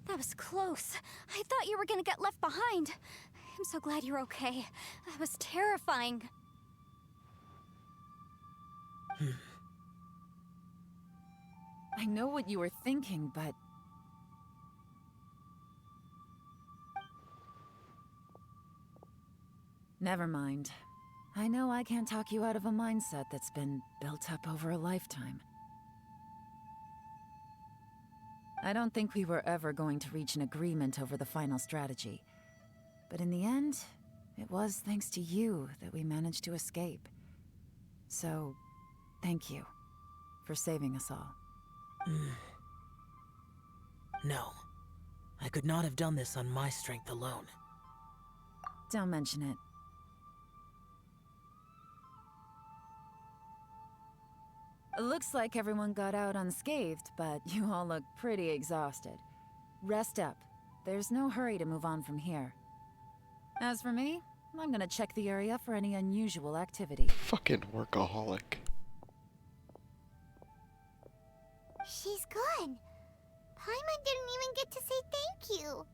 S2: That was close. I thought you were gonna get left behind. I'm so glad you're okay. That was terrifying.
S7: I know what you were thinking, but... Never mind. I know I can't talk you out of a mindset that's been built up over a lifetime. I don't think we were ever going to reach an agreement over the final strategy. But in the end, it was thanks to you that we managed to escape. So, thank you for saving us all.
S10: No. I could not have done this on my strength alone.
S7: Don't mention it. It looks like everyone got out unscathed, but you all look pretty exhausted. Rest up. There's no hurry to move on from here. As for me, I'm gonna check the area for any unusual activity.
S1: Fucking workaholic.
S3: She's gone. Paimon didn't even get to say thank you.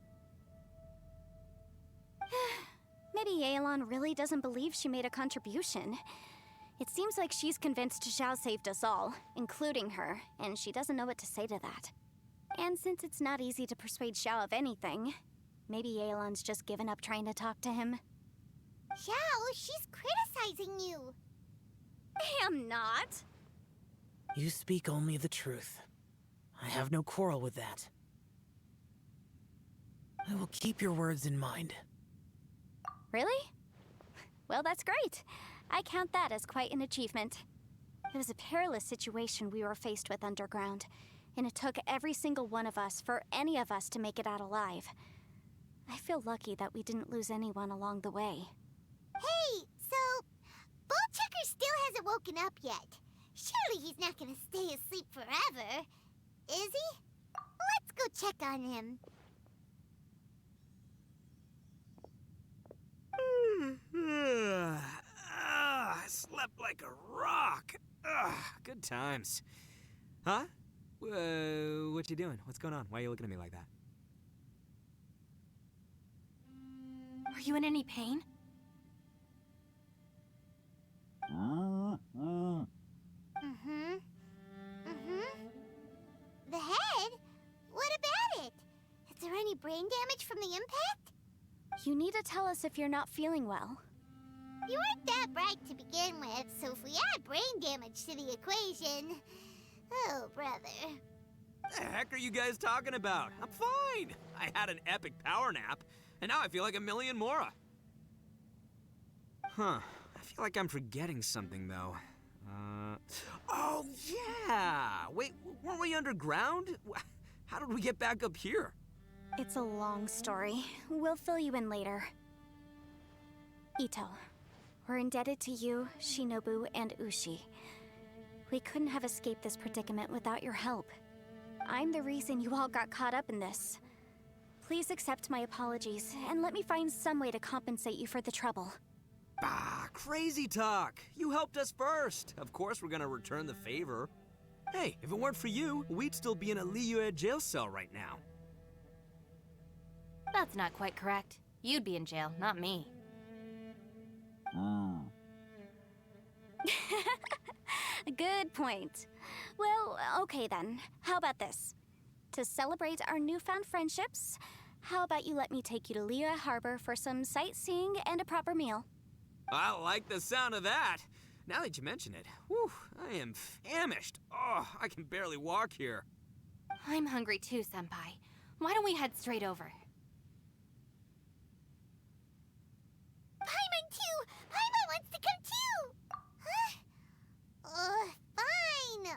S2: Maybe Yelan really doesn't believe she made a contribution. It seems like she's convinced Xiao saved us all, including her, and she doesn't know what to say to that. And since it's not easy to persuade Xiao of anything, maybe Yelan's just given up trying to talk to him.
S3: Xiao, she's criticizing you.
S2: I am not.
S10: You speak only the truth. I have no quarrel with that. I will keep your words in mind.
S2: Really? Well, that's great. I count that as quite an achievement. It was a perilous situation we were faced with underground, and it took every single one of us for any of us to make it out alive. I feel lucky that we didn't lose anyone along the way.
S3: Hey, so Bullchecker still hasn't woken up yet. Surely he's not gonna stay asleep forever, is he? Let's go check on him.
S18: I slept like a rock. Good times. Huh? What you doing? What's going on? Why are you looking at me like that?
S9: Are you in any pain?
S3: The head? What about it? Is there any brain damage from the impact?
S2: You need to tell us if you're not feeling well.
S3: You weren't that bright to begin with, so if we add brain damage to the equation... Oh, brother.
S18: The heck are you guys talking about? I'm fine. I had an epic power nap, and now I feel like a million more. Huh. I feel like I'm forgetting something, though. Oh, yeah! Wait, weren't we underground? How did we get back up here?
S2: It's a long story. We'll fill you in later. Ito, we're indebted to you, Shinobu, and Ushi. We couldn't have escaped this predicament without your help. I'm the reason you all got caught up in this. Please accept my apologies, and let me find some way to compensate you for the trouble.
S18: Bah, crazy talk! You helped us first! Of course we're gonna return the favor. Hey, if it weren't for you, we'd still be in a Liyue jail cell right now.
S21: That's not quite correct. You'd be in jail, not me.
S2: Good point. Well, okay then. How about this? To celebrate our newfound friendships, how about you let me take you to Liyue Harbor for some sightseeing and a proper meal?
S18: I like the sound of that. Now that you mention it, whew, I am famished. Oh, I can barely walk here.
S21: I'm hungry too, Senpai. Why don't we head straight over?
S3: Paimon too! Paimon wants to come too! Huh? Fine!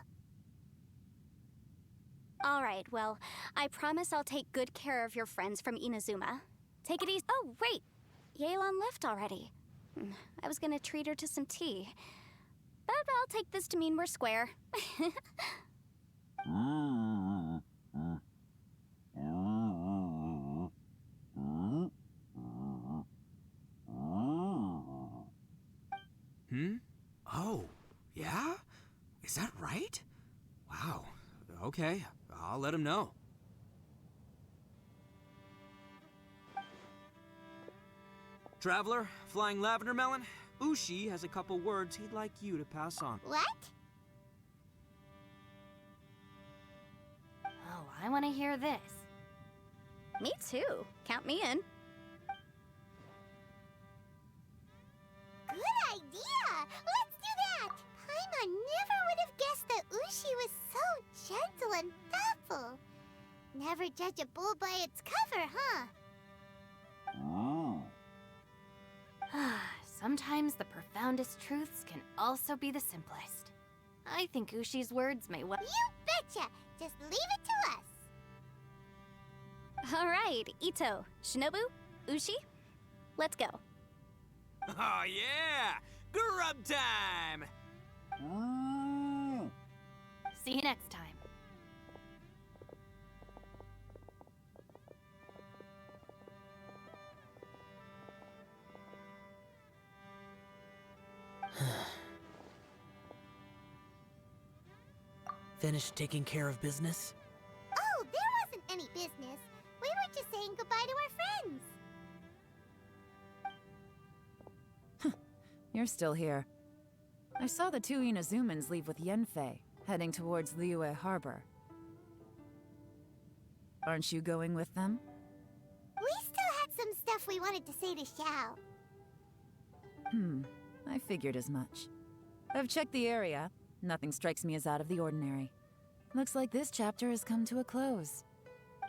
S2: Alright, well, I promise I'll take good care of your friends from Inazuma. Take it easy. Oh, wait! Yelan left already. I was gonna treat her to some tea. But I'll take this to mean we're square.
S18: Oh, yeah? Is that right? Wow. Okay, I'll let him know. Traveler, Flying Lavender Melon, Ushi has a couple words he'd like you to pass on.
S3: What?
S21: Oh, I want to hear this.
S2: Me too. Count me in.
S3: Good idea! Let's do that! Paimon never would have guessed that Ushi was so gentle and thoughtful. Never judge a bull by its cover, huh?
S21: Sometimes the profoundest truths can also be the simplest. I think Ushi's words may well—
S3: You betcha! Just leave it to us!
S2: Alright, Ito, Shinobu, Ushi, let's go.
S18: Oh yeah! Grub time!
S21: See you next time.
S10: Finished taking care of business?
S3: Oh, there wasn't any business. We were just saying goodbye to our friends.
S7: You're still here. I saw the two Inazumans leave with Yanfei, heading towards Liyue Harbor. Aren't you going with them?
S3: We still had some stuff we wanted to say to Xiao.
S7: I figured as much. I've checked the area. Nothing strikes me as out of the ordinary. Looks like this chapter has come to a close.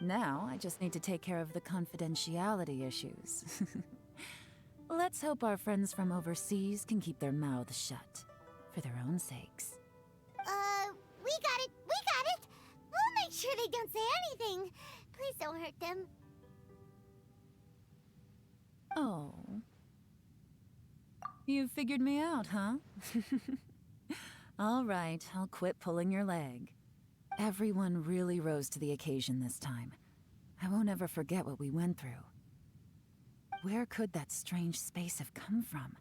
S7: Now, I just need to take care of the confidentiality issues. Let's hope our friends from overseas can keep their mouths shut. For their own sakes.
S3: We got it! We got it! We'll make sure they don't say anything. Please don't hurt them.
S7: Oh. You figured me out, huh? All right, I'll quit pulling your leg. Everyone really rose to the occasion this time. I won't ever forget what we went through. Where could that strange space have come from?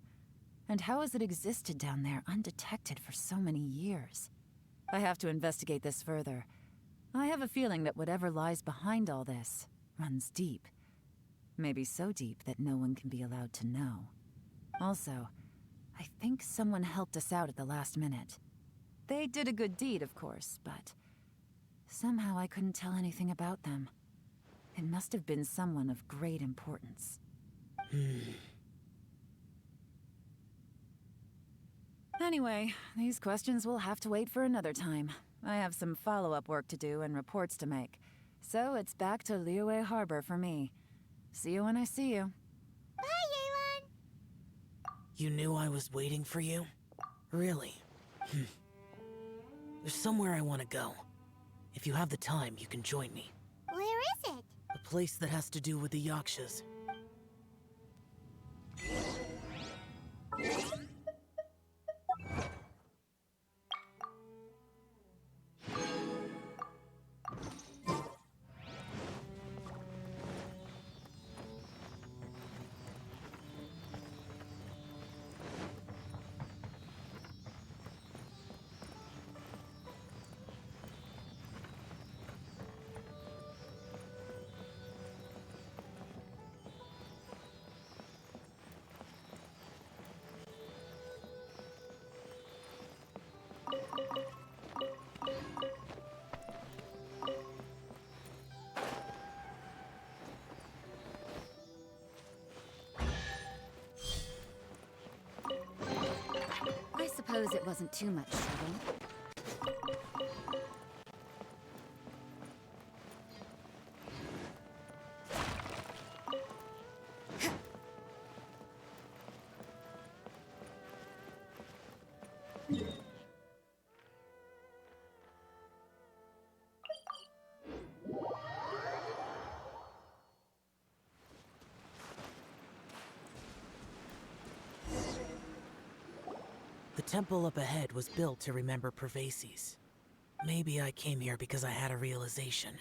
S7: And how has it existed down there undetected for so many years? I have to investigate this further. I have a feeling that whatever lies behind all this runs deep. Maybe so deep that no one can be allowed to know. Also, I think someone helped us out at the last minute. They did a good deed, of course, but somehow I couldn't tell anything about them. It must have been someone of great importance. Anyway, these questions will have to wait for another time. I have some follow-up work to do and reports to make. So it's back to Liyue Harbor for me. See you when I see you.
S3: Bye, Yelan!
S10: You knew I was waiting for you? Really? There's somewhere I want to go. If you have the time, you can join me.
S3: Where is it?
S10: A place that has to do with the Yakshas.
S2: it wasn't too much trouble.
S10: The temple up ahead was built to remember Pervases. Maybe I came here because I had a realization.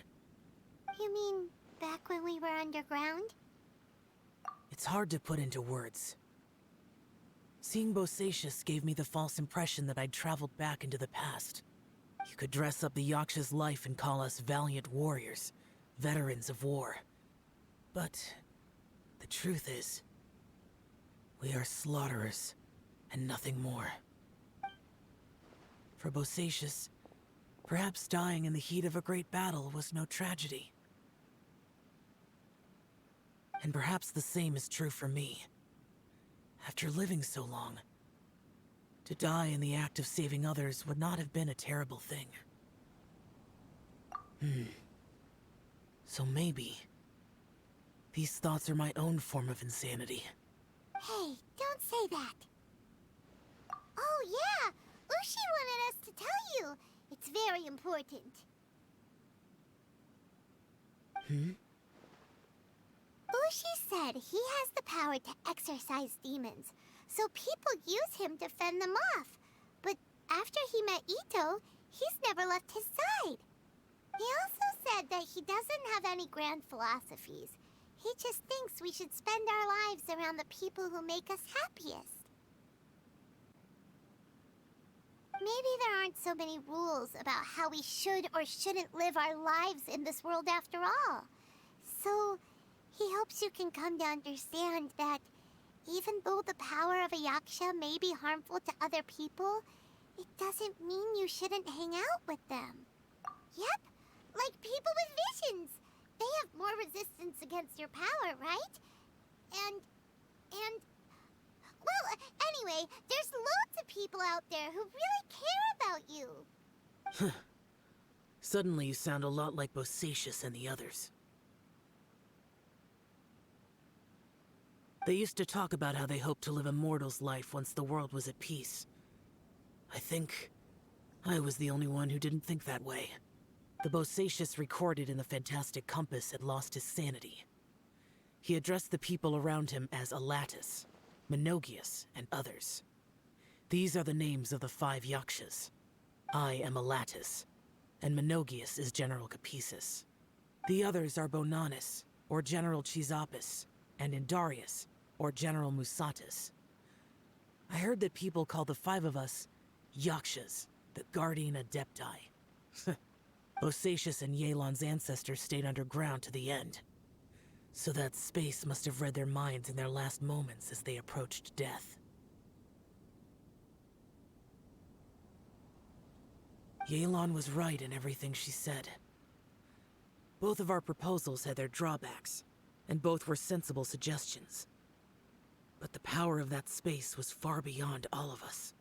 S3: You mean back when we were underground?
S10: It's hard to put into words. Seeing Bosacius gave me the false impression that I'd traveled back into the past. You could dress up the Yaksha's life and call us valiant warriors, veterans of war. But the truth is, we are slaughterers and nothing more. For Bosacius, perhaps dying in the heat of a great battle was no tragedy. And perhaps the same is true for me. After living so long, to die in the act of saving others would not have been a terrible thing. So maybe these thoughts are my own form of insanity.
S3: Hey, don't say that. Oh yeah, Ushi wanted us to tell you. It's very important. Ushi said he has the power to exorcise demons, so people use him to fend them off. But after he met Ito, he's never left his side. He also said that he doesn't have any grand philosophies. He just thinks we should spend our lives around the people who make us happiest. Maybe there aren't so many rules about how we should or shouldn't live our lives in this world after all. So, he hopes you can come to understand that even though the power of a Yaksha may be harmful to other people, it doesn't mean you shouldn't hang out with them. Yep, like people with visions. They have more resistance against your power, right? And... Well, anyway, there's loads of people out there who really care about you.
S10: Suddenly you sound a lot like Bosacius and the others. They used to talk about how they hoped to live a mortal's life once the world was at peace. I think I was the only one who didn't think that way. The Bosacius recorded in the Fantastic Compass had lost his sanity. He addressed the people around him as Alatus, Menogius, and others. These are the names of the 5 Yakshas. I am Alatus, and Menogius is General Capisis. The others are Bonanis, or General Chisapis, and Indarius, or General Musatus. I heard that people call the 5 of us Yakshas, the Guardian Adepti. Bosacius and Yelan's ancestors stayed underground to the end. So that space must have read their minds in their last moments as they approached death. Yelan was right in everything she said. Both of our proposals had their drawbacks, and both were sensible suggestions. But the power of that space was far beyond all of us.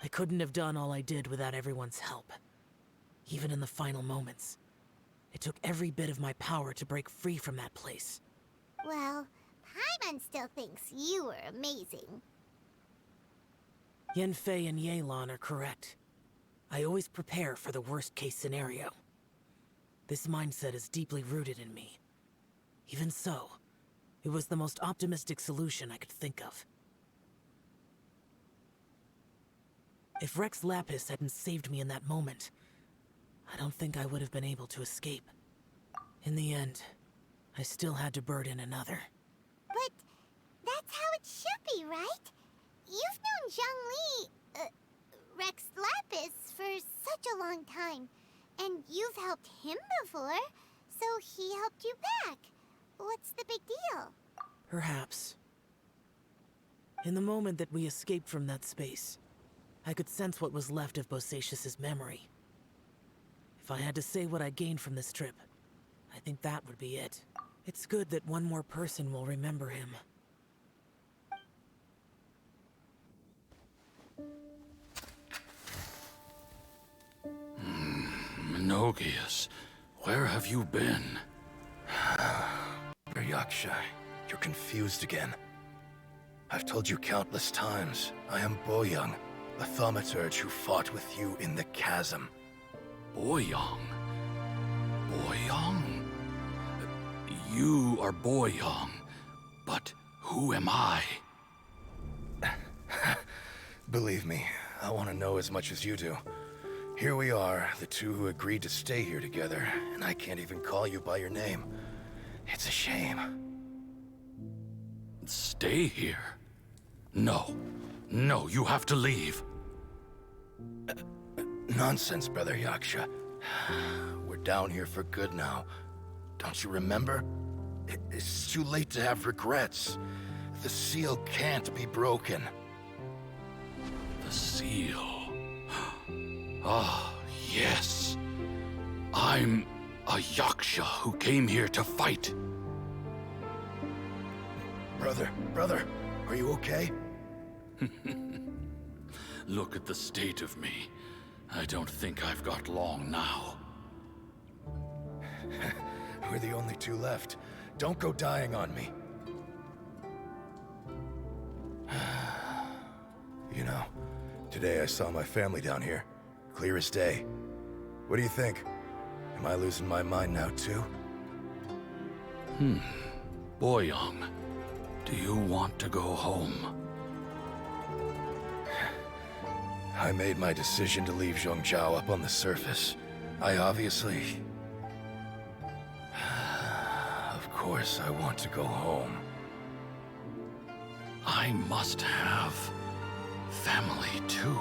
S10: I couldn't have done all I did without everyone's help. Even in the final moments, it took every bit of my power to break free from that place.
S3: Well, Paimon still thinks you were amazing.
S10: Yanfei and Yelan are correct. I always prepare for the worst-case scenario. This mindset is deeply rooted in me. Even so, it was the most optimistic solution I could think of. If Rex Lapis hadn't saved me in that moment, I don't think I would have been able to escape. In the end, I still had to burden another.
S3: But that's how it should be, right? You've known Zhongli, Rex Lapis, for such a long time. And you've helped him before, so he helped you back. What's the big deal?
S10: Perhaps. In the moment that we escaped from that space, I could sense what was left of Bosacius's memory. If I had to say what I gained from this trip, I think that would be it. It's good that one more person will remember him.
S11: Menogius, where have you been?
S15: Yaksha, you're confused again. I've told you countless times, I am Boyoung, the thaumaturge who fought with you in the chasm.
S11: Boyoung? Boyoung? You are Boyoung, but who am I?
S15: Believe me, I want to know as much as you do. Here we are, the two who agreed to stay here together, and I can't even call you by your name. It's a shame.
S11: Stay here? No. No, you have to leave.
S15: Nonsense, Brother Yaksha. We're down here for good now. Don't you remember? It's too late to have regrets. The seal can't be broken.
S11: The seal. Ah, yes. I'm a Yaksha who came here to fight.
S15: Brother, are you okay?
S11: Look at the state of me. I don't think I've got long now.
S15: We're the only two left. Don't go dying on me. You know, today I saw my family down here. Clear as day. What do you think? Am I losing my mind now too?
S11: Boyoung, do you want to go home?
S15: I made my decision to leave Zhongzhou up on the surface. I obviously... Of course I want to go home.
S11: I must have family too.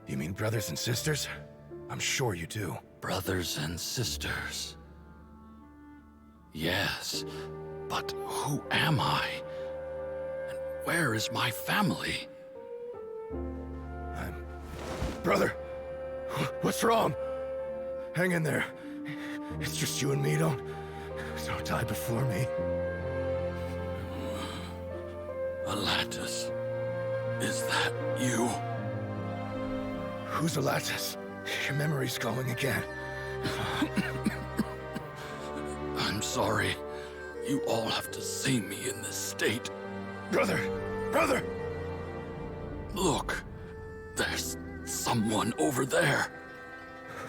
S15: You mean brothers and sisters? I'm sure you do.
S11: Brothers and sisters. Yes, but who am I? And where is my family?
S15: Brother! What's wrong? Hang in there. It's just you and me, don't die before me.
S11: Alatus, is that you?
S15: Who's Alatus? Your memory's going again.
S11: I'm sorry. You all have to see me in this state.
S15: Brother!
S11: Look, there's someone over there.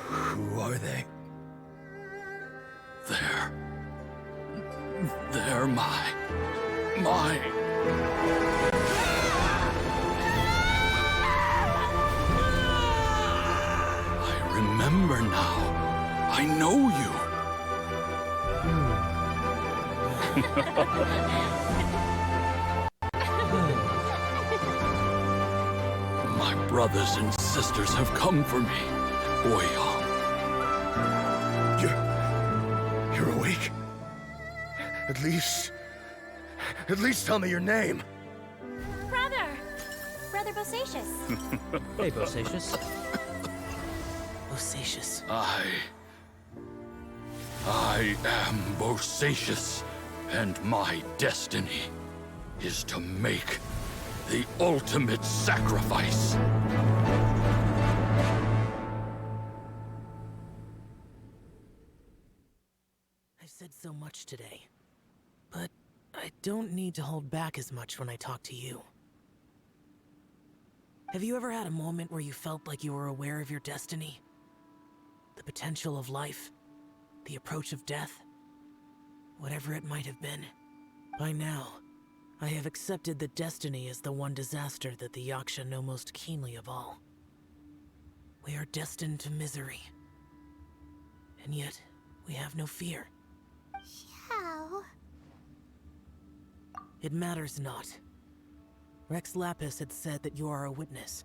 S15: Who are they?
S11: They're my... I remember now. I know you. My brothers and sisters have come for me, Boyoung.
S15: You're awake? At least tell me your name.
S2: Brother Bosacius.
S17: Hey, Bosacius.
S10: Bosacius.
S11: I am Bosacius, and my destiny is to make the ultimate sacrifice.
S10: I've said so much today, but I don't need to hold back as much when I talk to you. Have you ever had a moment where you felt like you were aware of your destiny? The potential of life? The approach of death? Whatever it might have been. By now, I have accepted that destiny is the one disaster that the Yaksha know most keenly of all. We are destined to misery. And yet, we have no fear.
S3: How?
S10: It matters not. Rex Lapis had said that you are a witness.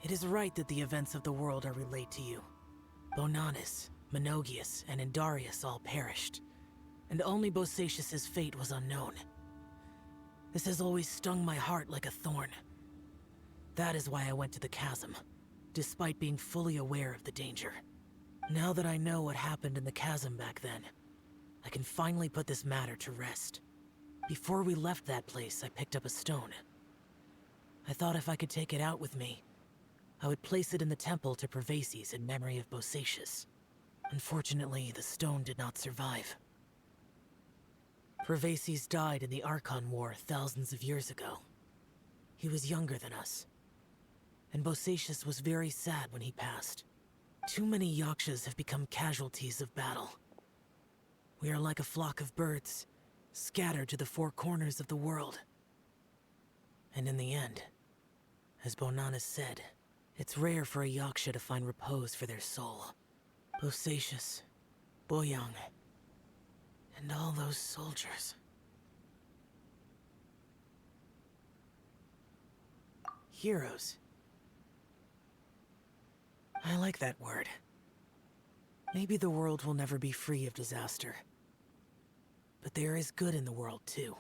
S10: It is right that the events of the world are relayed to you. Bonanis, Menogius, and Indarius all perished, and only Bosacius's fate was unknown. This has always stung my heart like a thorn. That is why I went to the chasm, despite being fully aware of the danger. Now that I know what happened in the chasm back then, I can finally put this matter to rest. Before we left that place, I picked up a stone. I thought if I could take it out with me, I would place it in the temple to Pervases in memory of Bosacius. Unfortunately, the stone did not survive. Pervases died in the Archon War thousands of years ago. He was younger than us, and Bosacius was very sad when he passed. Too many Yakshas have become casualties of battle. We are like a flock of birds, scattered to the four corners of the world. And in the end, as Bonanas said, it's rare for a Yaksha to find repose for their soul. Bosacius, Boyang, and all those soldiers. Heroes. I like that word. Maybe the world will never be free of disaster. But there is good in the world, too.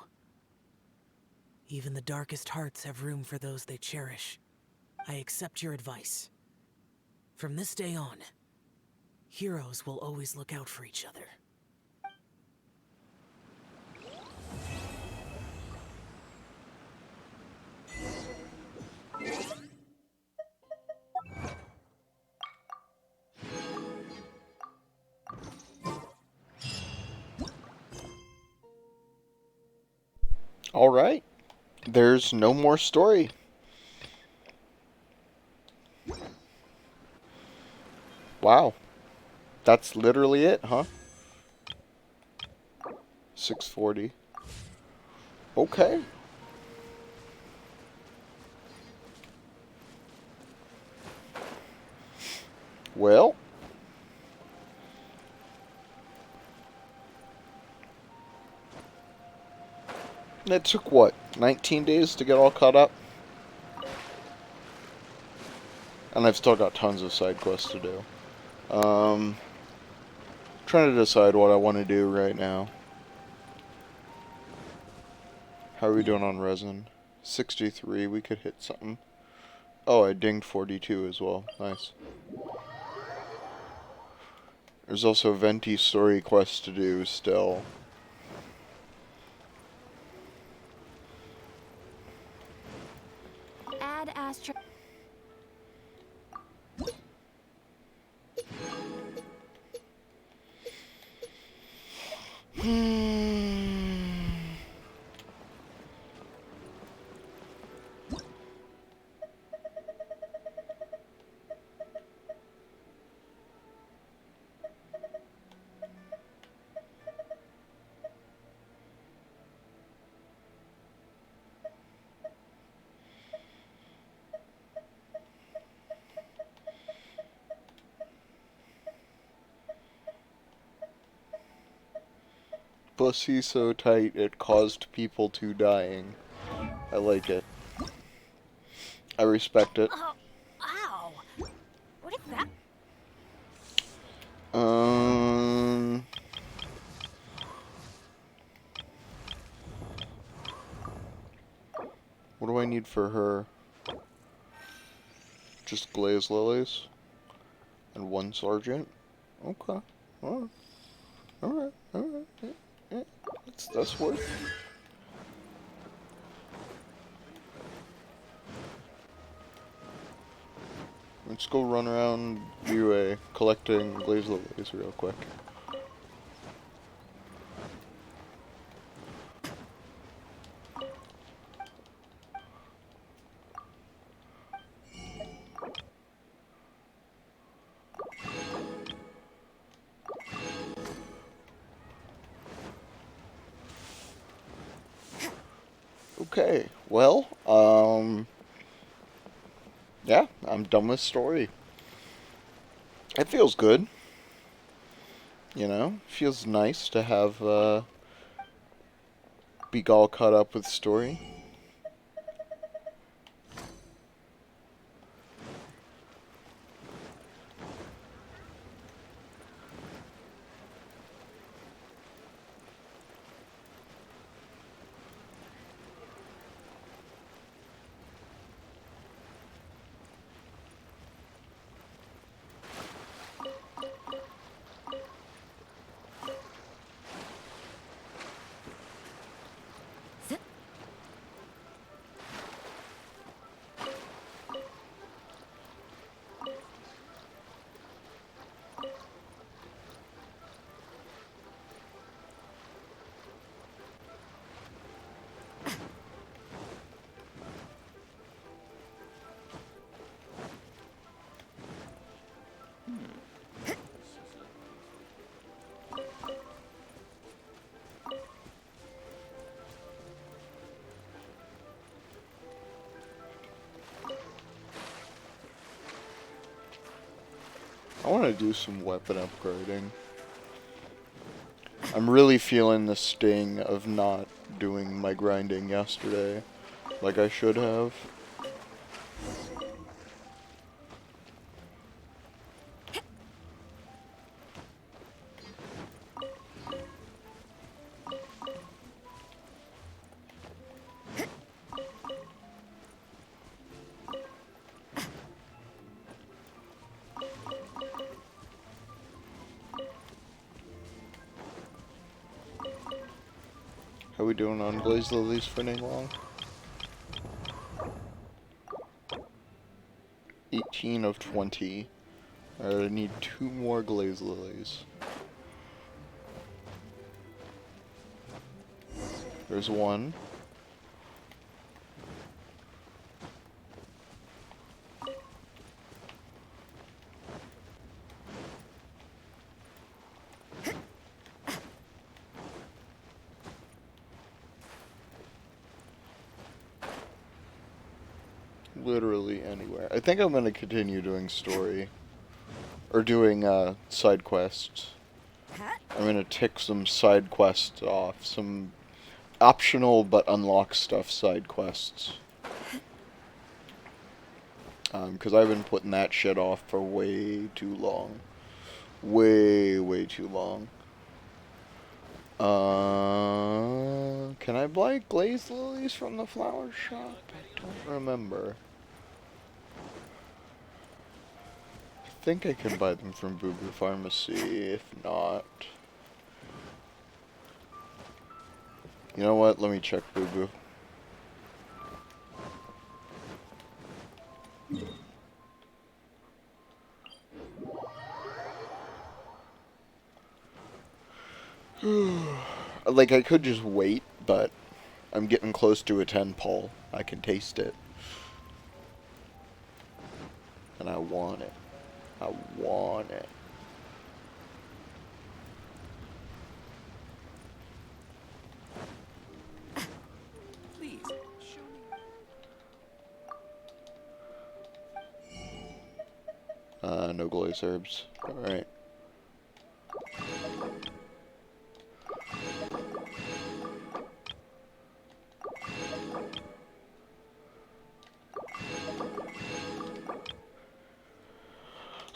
S10: Even the darkest hearts have room for those they cherish. I accept your advice. From this day on, heroes will always look out for each other.
S1: Alright. There's no more story. Wow. That's literally it, huh? 640. Okay. Well. It took, what, 19 days to get all caught up? And I've still got tons of side quests to do. Trying to decide what I want to do right now. How are we doing on resin? 63, we could hit something. Oh, I dinged 42 as well. Nice. There's also Venti story quests to do still.
S9: Add Astra.
S1: Pussy so tight it caused people to dying. I like it. I respect it.
S9: Oh, ow! What is that?
S1: What do I need for her? Just glaze lilies? And one sergeant? Okay. Alright. Alright. Alright. Yeah. That's worth it. Let's go run around UA collecting glaze lilies real quick. Okay, well, yeah, I'm done with story. It feels good. You know, feels nice to have, be all caught up with story. want to do some weapon upgrading. I'm really feeling the sting of not doing my grinding yesterday, like I should have. How we doing on Blaze Lilies for any long? 18 of 20. Alright, I need 2 more Glaze Lilies. There's 1. Literally anywhere. I think I'm going to continue doing story. Or doing side quests. I'm going to tick some side quests off. Some optional but unlock stuff side quests. Because I've been putting that shit off for way too long. Way too long. Can I buy glazed lilies from the flower shop? I don't remember. I think I can buy them from Boo Boo Pharmacy, if not. You know what? Let me check Boo Boo. Like, I could just wait, but I'm getting close to a 10 pull. I can taste it. And I want it. I want it.
S12: Please, show me.
S1: No glaze herbs. Alright.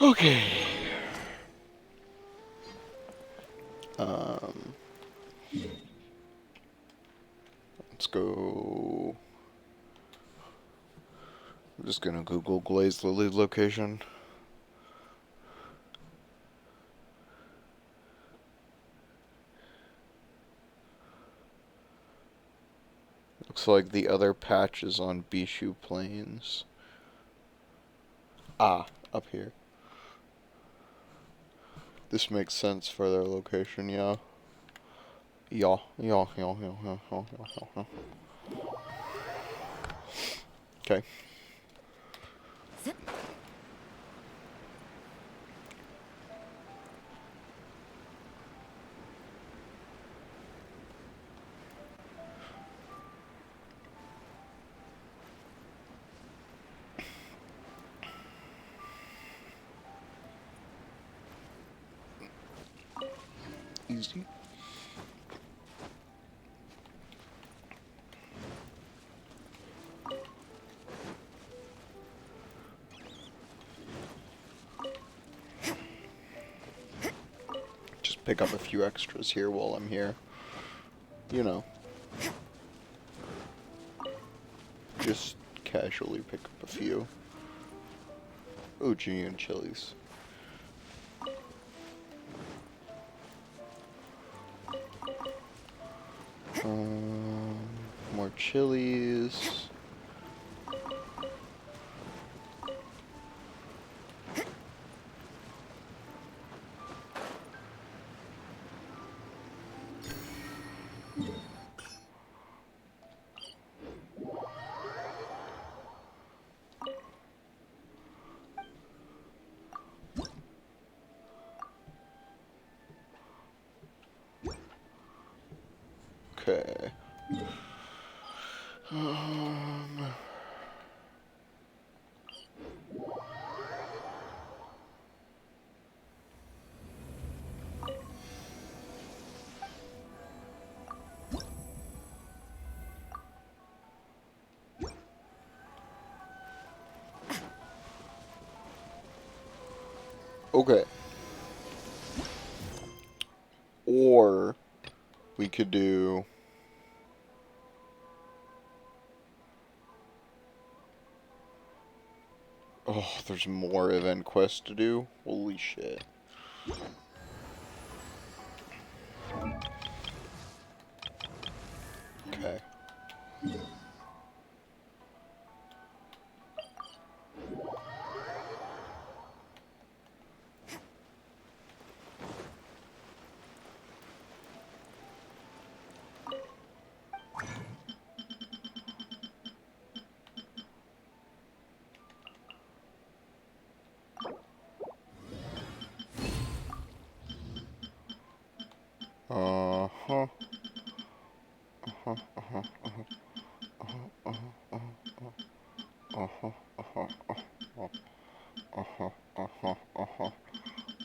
S1: Okay. Let's go. I'm just gonna Google Glazed Lily location. Looks like the other patch is on Bishu Plains. Ah, up here. This makes sense for their location, yeah. Yeah. Okay. Easy. Just pick up a few extras here while I'm here. You know. Just casually pick up a few. OG and chilies. More chilies. Okay. Okay. Or we could do... Oh, there's more event quests to do? Holy shit. Okay. Uh-huh. Uh-huh, uh-huh, uh-huh. Uh-huh, uh-huh, uh-huh. Uh-huh, uh-huh, uh-huh. Uh-huh, uh-huh, uh-huh.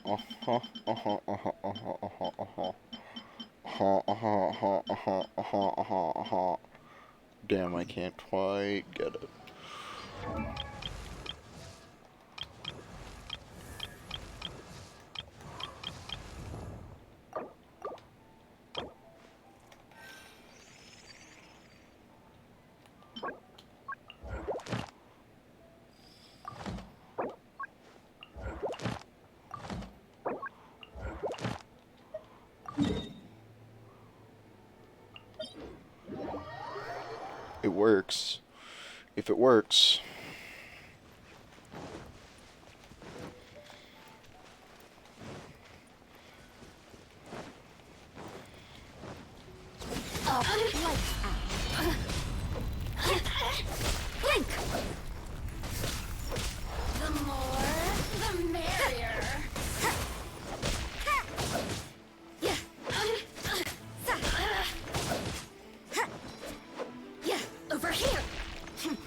S1: Uh-huh, uh-huh, uh-huh, uh-huh, uh-huh. Uh-huh, uh-huh, uh-huh, uh-huh, uh-huh, uh-huh, uh-huh. Damn, I can't quite get it. It works. If it works.
S3: Blink! The more, the merrier. Yeah. Yeah, over here. I'm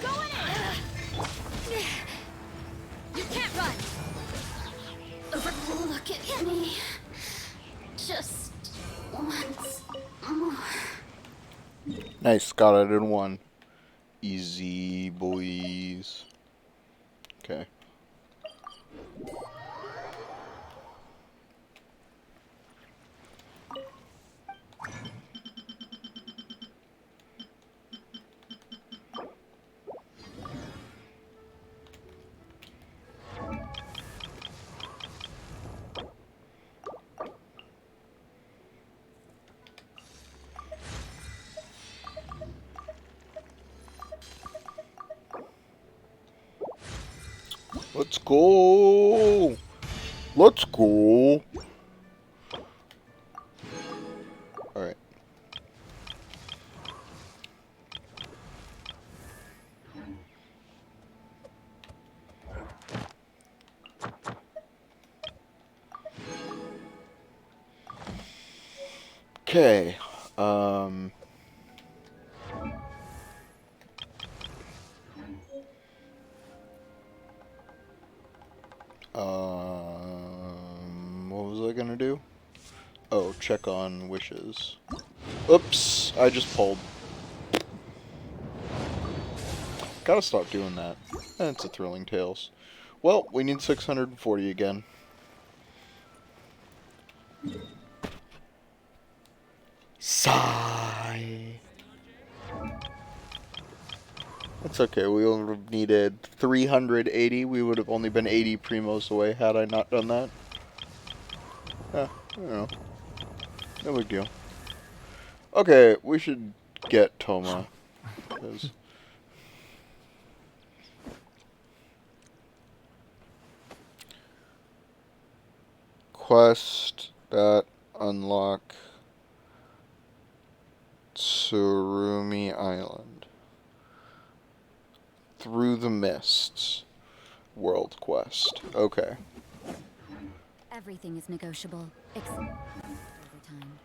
S3: going in. You can't run. Look at me. Just once more.
S1: Nice, got it in one. Easy, boys. Okay. Let's go! Let's go! Alright. Okay. What was I gonna do? Oh, check on wishes. Oops, I just pulled. Gotta stop doing that. That's a thrilling tales. Well, we need 640 again. Sigh. That's okay, we would have needed 380. We would have only been 80 primos away had I not done that. I don't know. No big deal. Okay, we should get Toma. 'Cause quest that unlock Tsurumi Island. Through the Mists. World quest. Okay.
S20: Everything is negotiable, except overtime.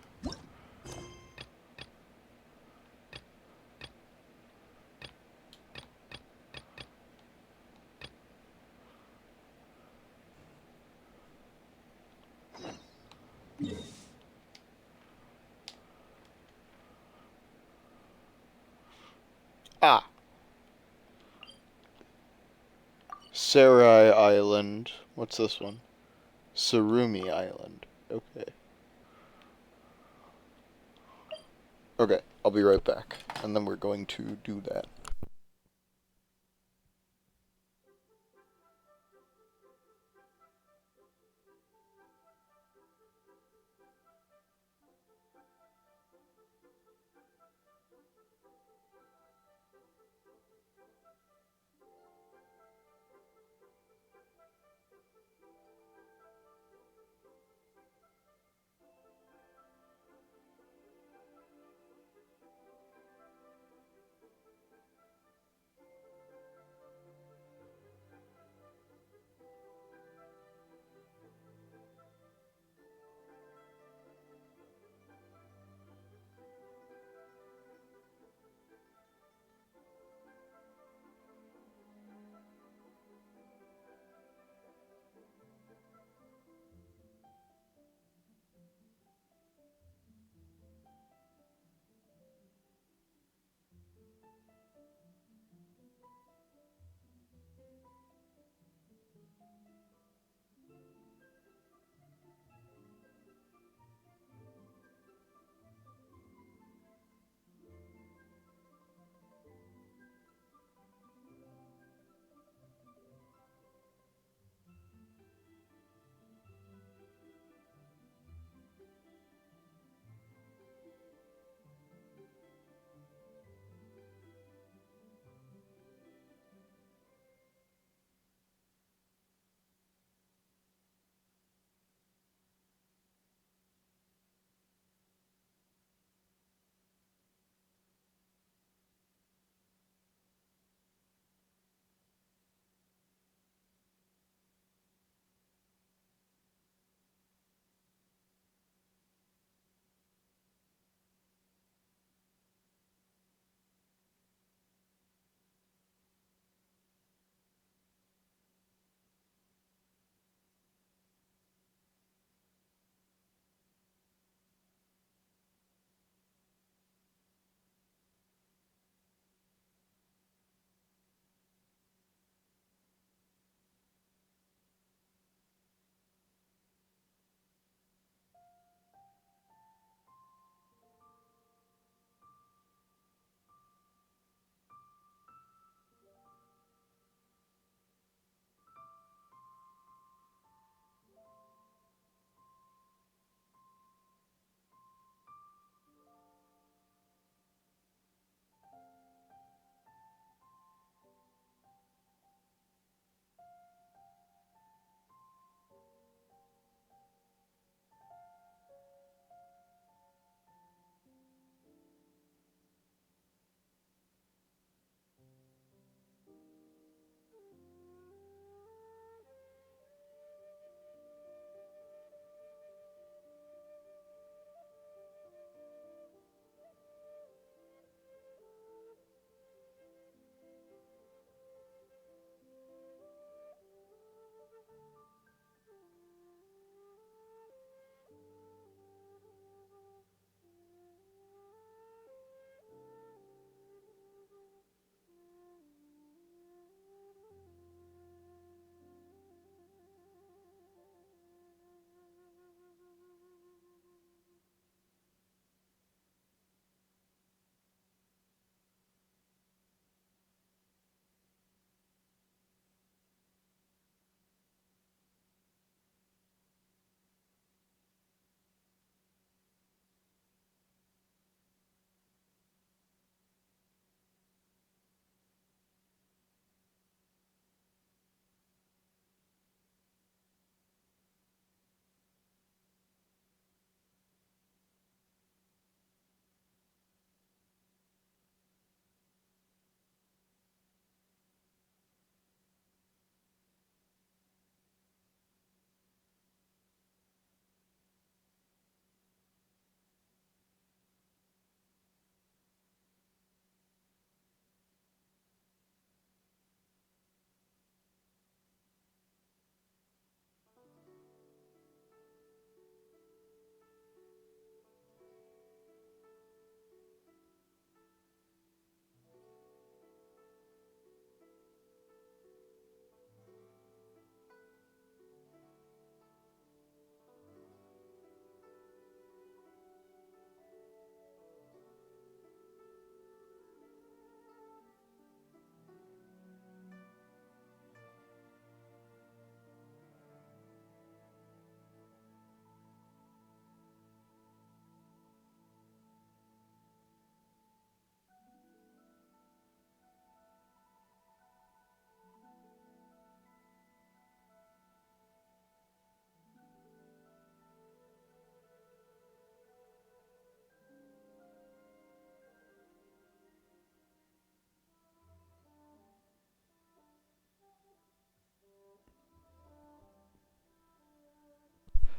S1: Sarai Island. What's this one? Surumi Island. Okay. Okay, I'll be right back. And then we're going to do that.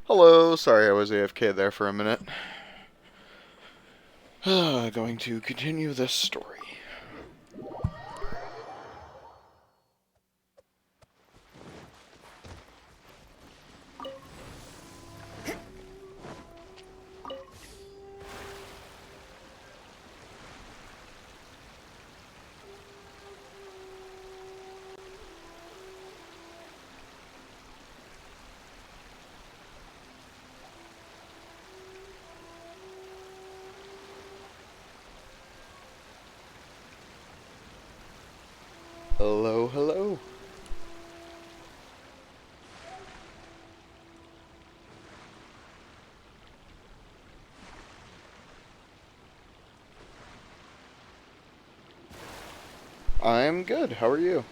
S1: Hello, sorry I was AFK there for a minute. Going to continue this story. Hello, hello. I'm good. How are you?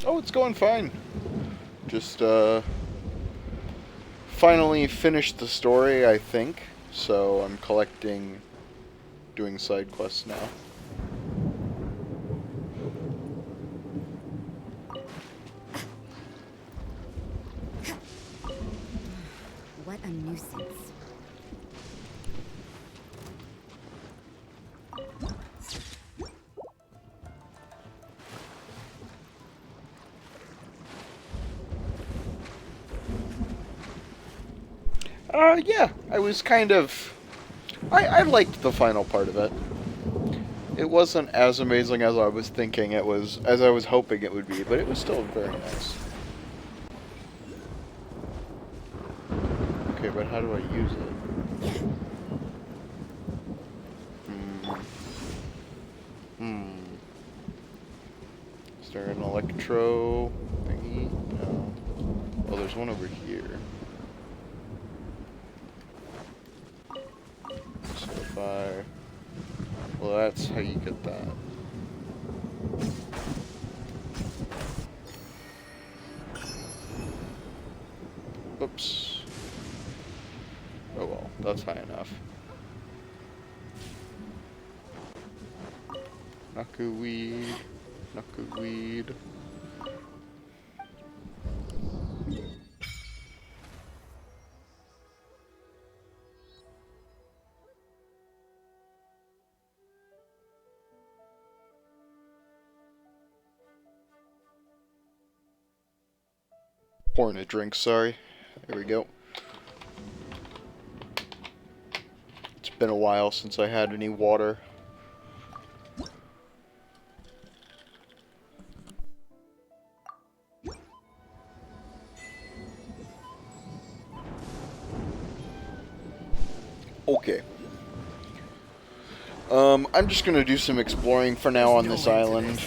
S1: Oh, it's going fine. Just, finally finished the story, I think. So I'm doing side quests now.
S2: What a nuisance.
S1: Yeah, I was kind of... I liked the final part of it. It wasn't as amazing as I was thinking it was, as I was hoping it would be, but it was still very nice. Okay, but how do I use it? Is there an electro thingy? No. Oh, there's one over here. So if I... Well, that's how you get that. Oops. Oh well, that's high enough. Knuckleweed. Knuckleweed. Pouring a drink, sorry. There we go. It's been a while since I had any water. Okay. I'm just gonna do some exploring for now on this island.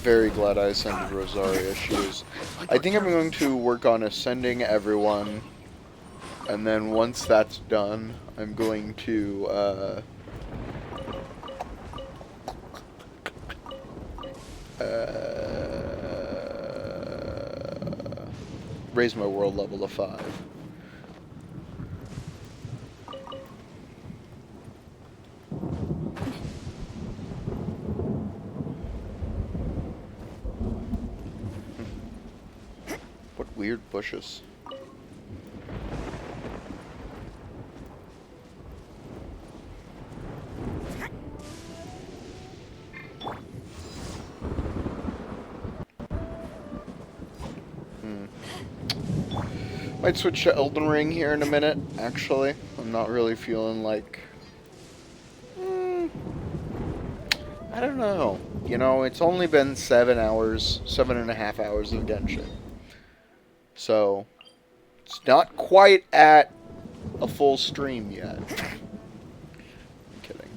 S1: Very glad I ascended Rosaria. I think I'm going to work on ascending everyone, and then once that's done, I'm going to raise my world level to 5. What weird bushes. Might switch to Elden Ring here in a minute, actually. I'm not really feeling like... I don't know. You know, it's only been 7.5 hours of Genshin. So, it's not quite at a full stream yet. I'm kidding.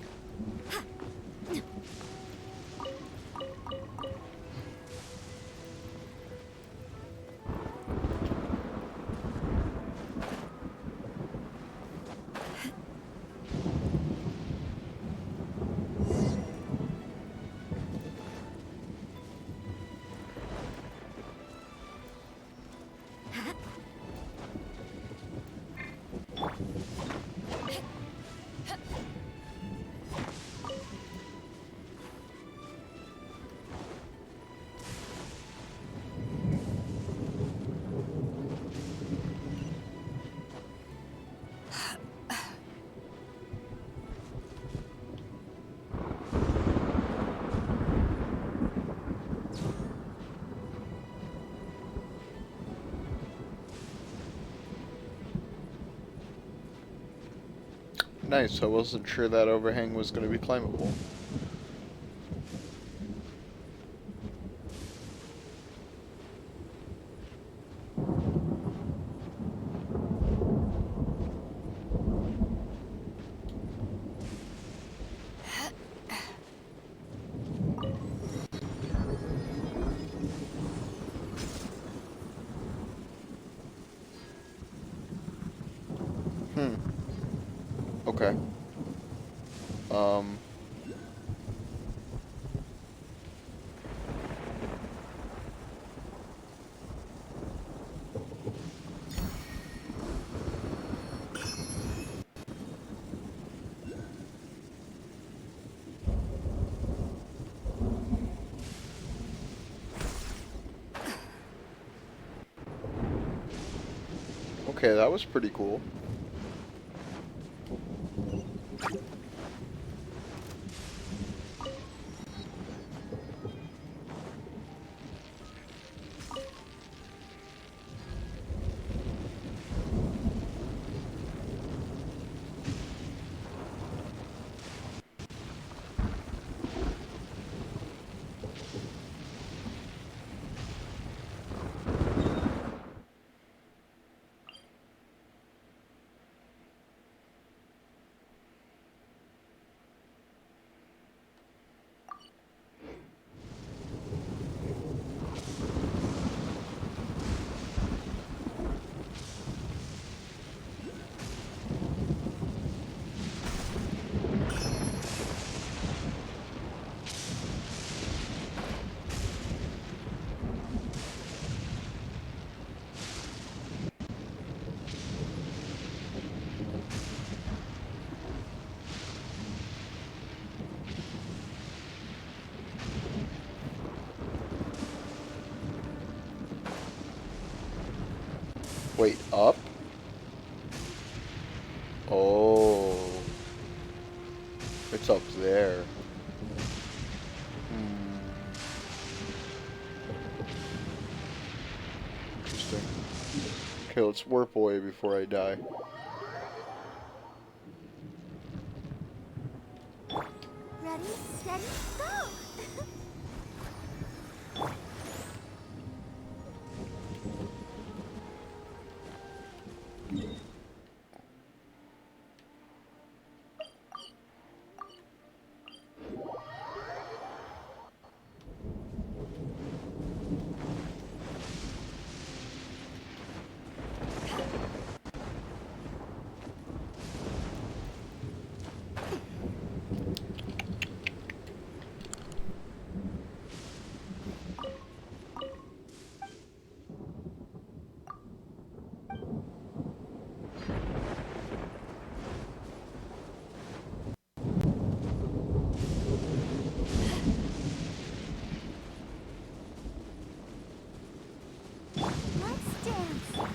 S1: nice. I wasn't sure that overhang was going to be climbable. Okay. Okay, that was pretty cool. Wait, up? Oh. It's up there. Interesting. Okay, let's warp away before I die.
S3: Ready, steady, go! Let's dance.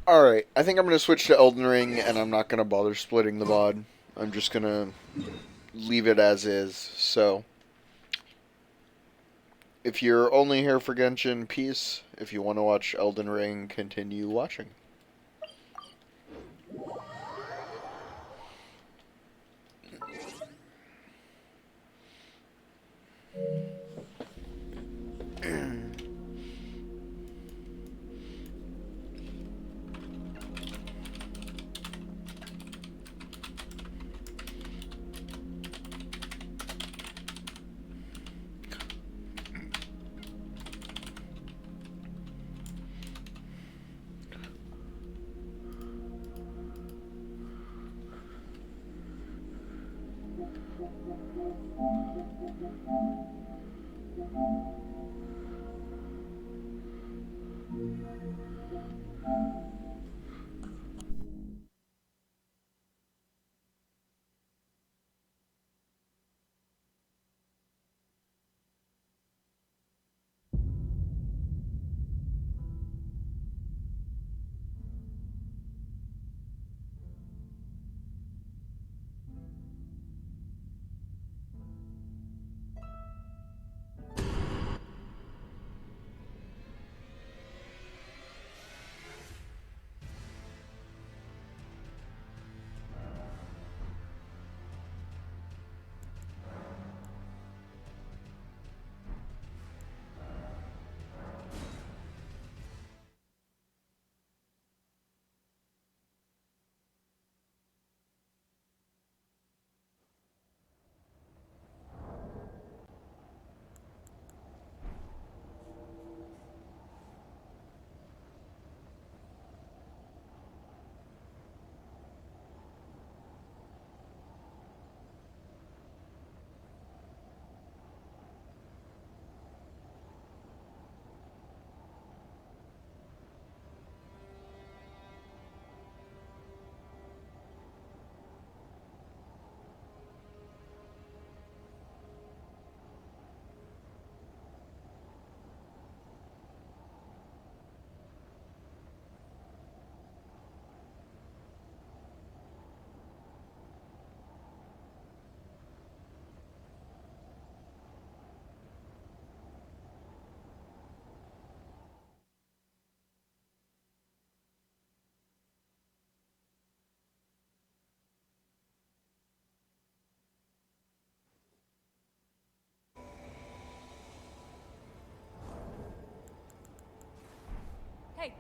S1: Alright, I think I'm going to switch to Elden Ring, and I'm not going to bother splitting the VOD. I'm just going to leave it as is. So, if you're only here for Genshin, peace. If you want to watch Elden Ring, continue watching.
S22: Hey!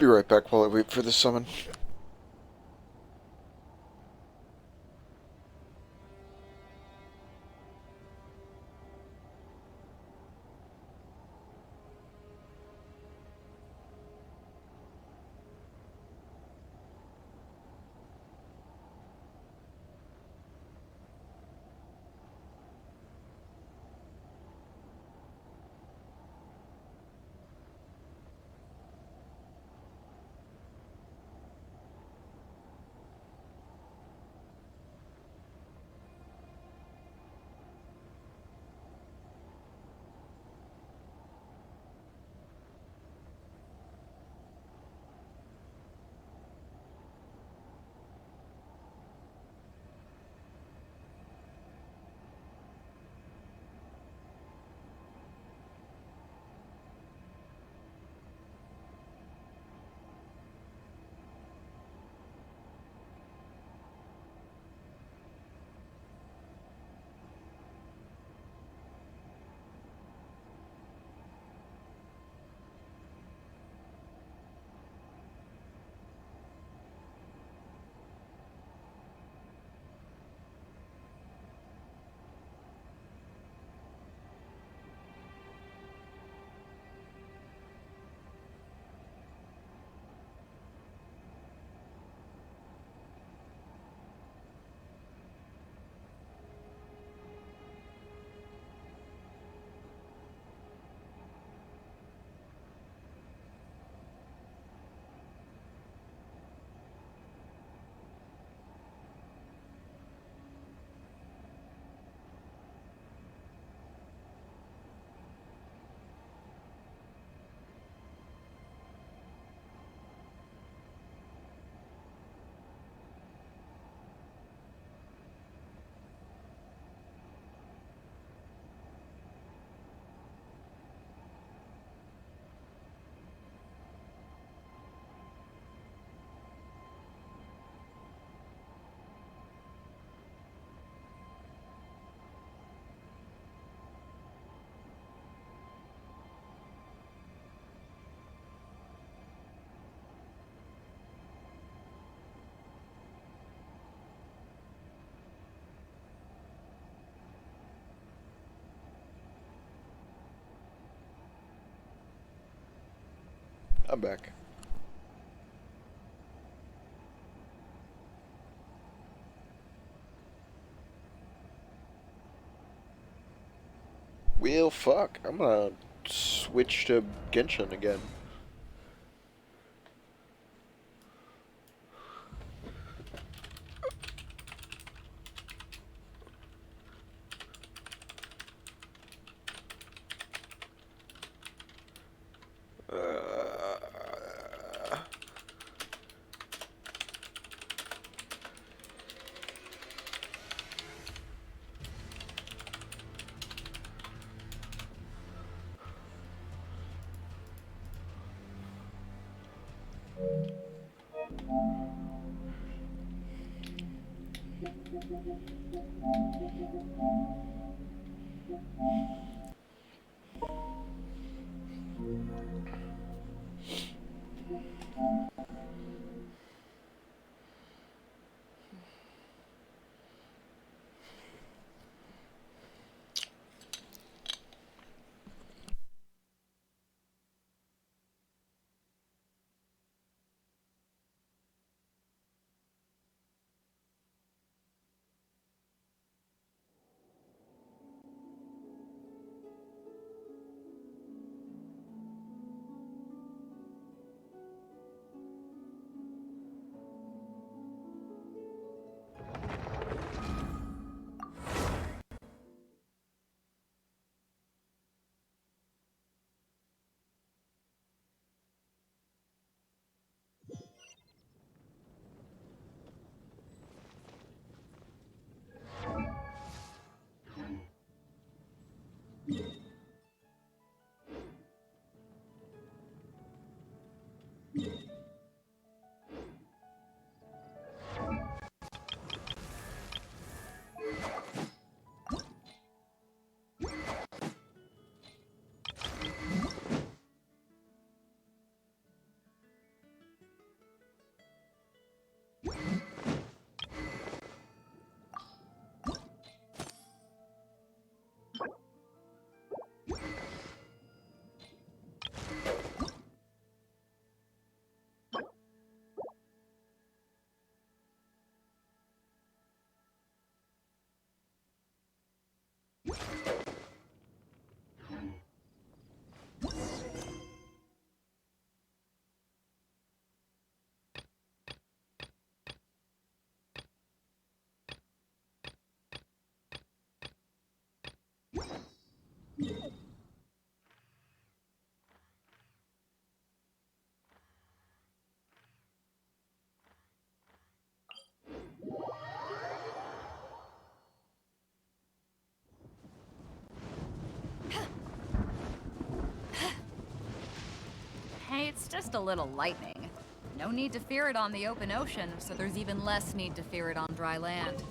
S1: Be right back while I wait for the summon. I'm back. Well, fuck. I'm gonna switch to Genshin again.
S13: Hey, it's just a little lightning. No need to fear it on the open ocean, so there's even less need to fear it on dry land.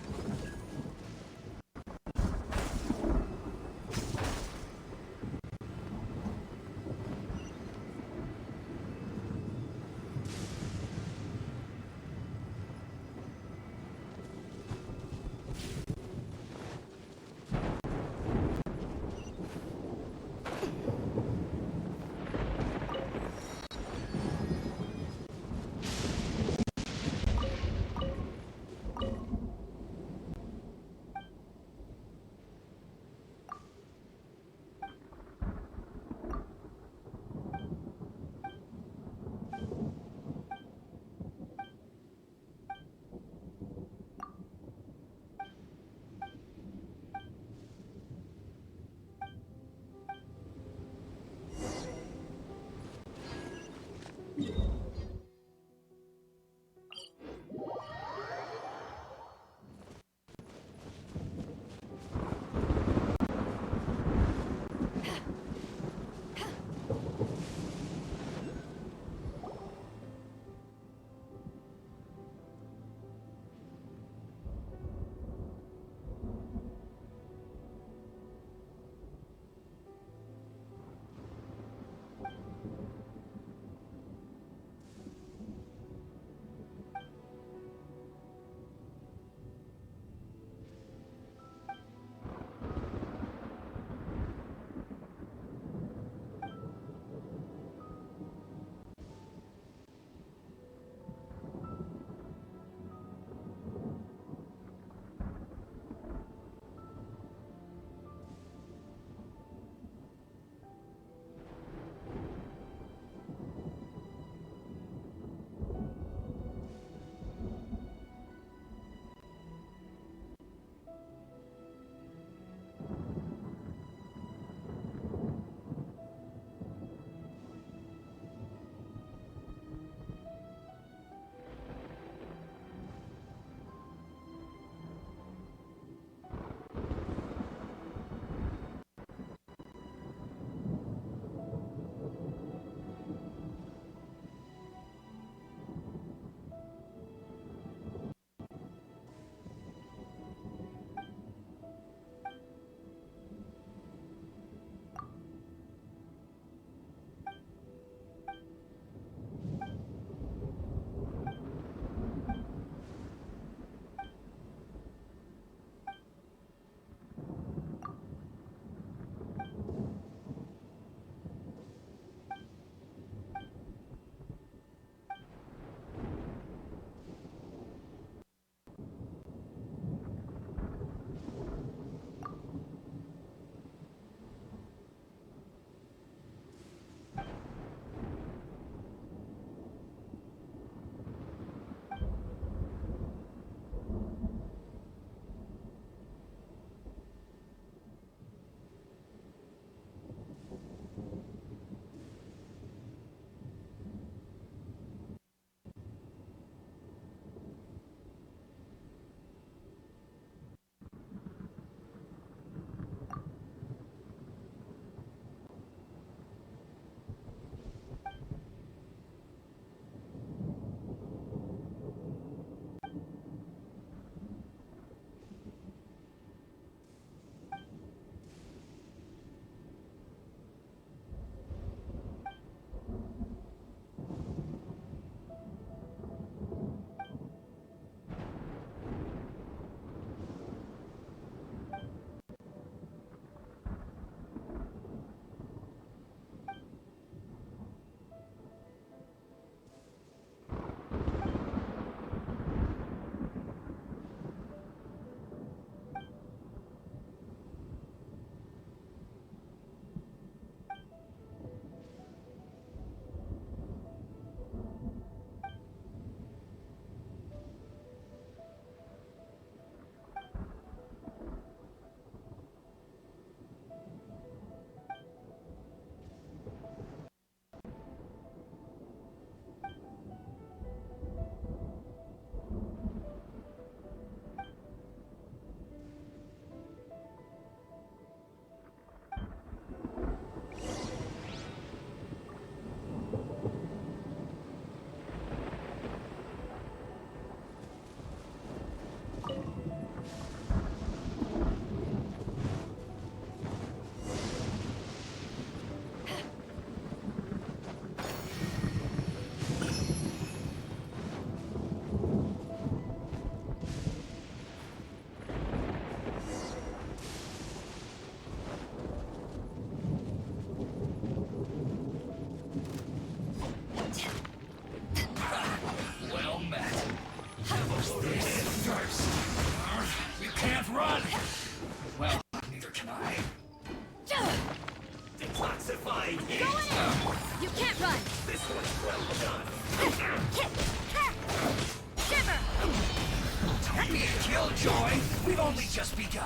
S15: just begun.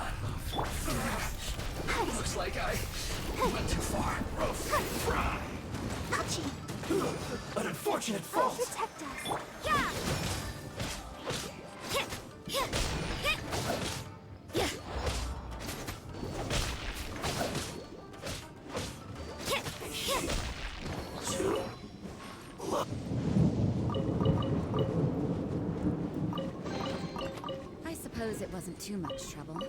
S15: Looks like I went too far. An unfortunate fault.
S3: Protect us. Yeah!
S2: I suppose it wasn't too much trouble.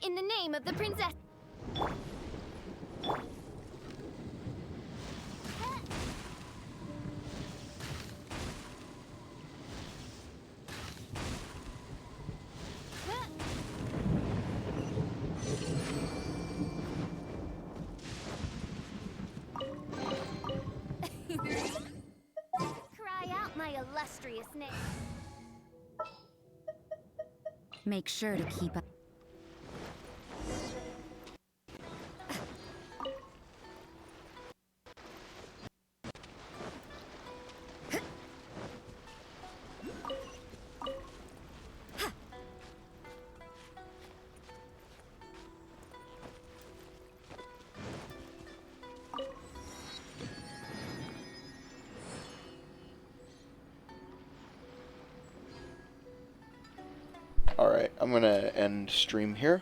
S3: In the name of the princess. Cry out my illustrious name.
S2: Make sure to keep up.
S1: Alright, I'm gonna end stream here.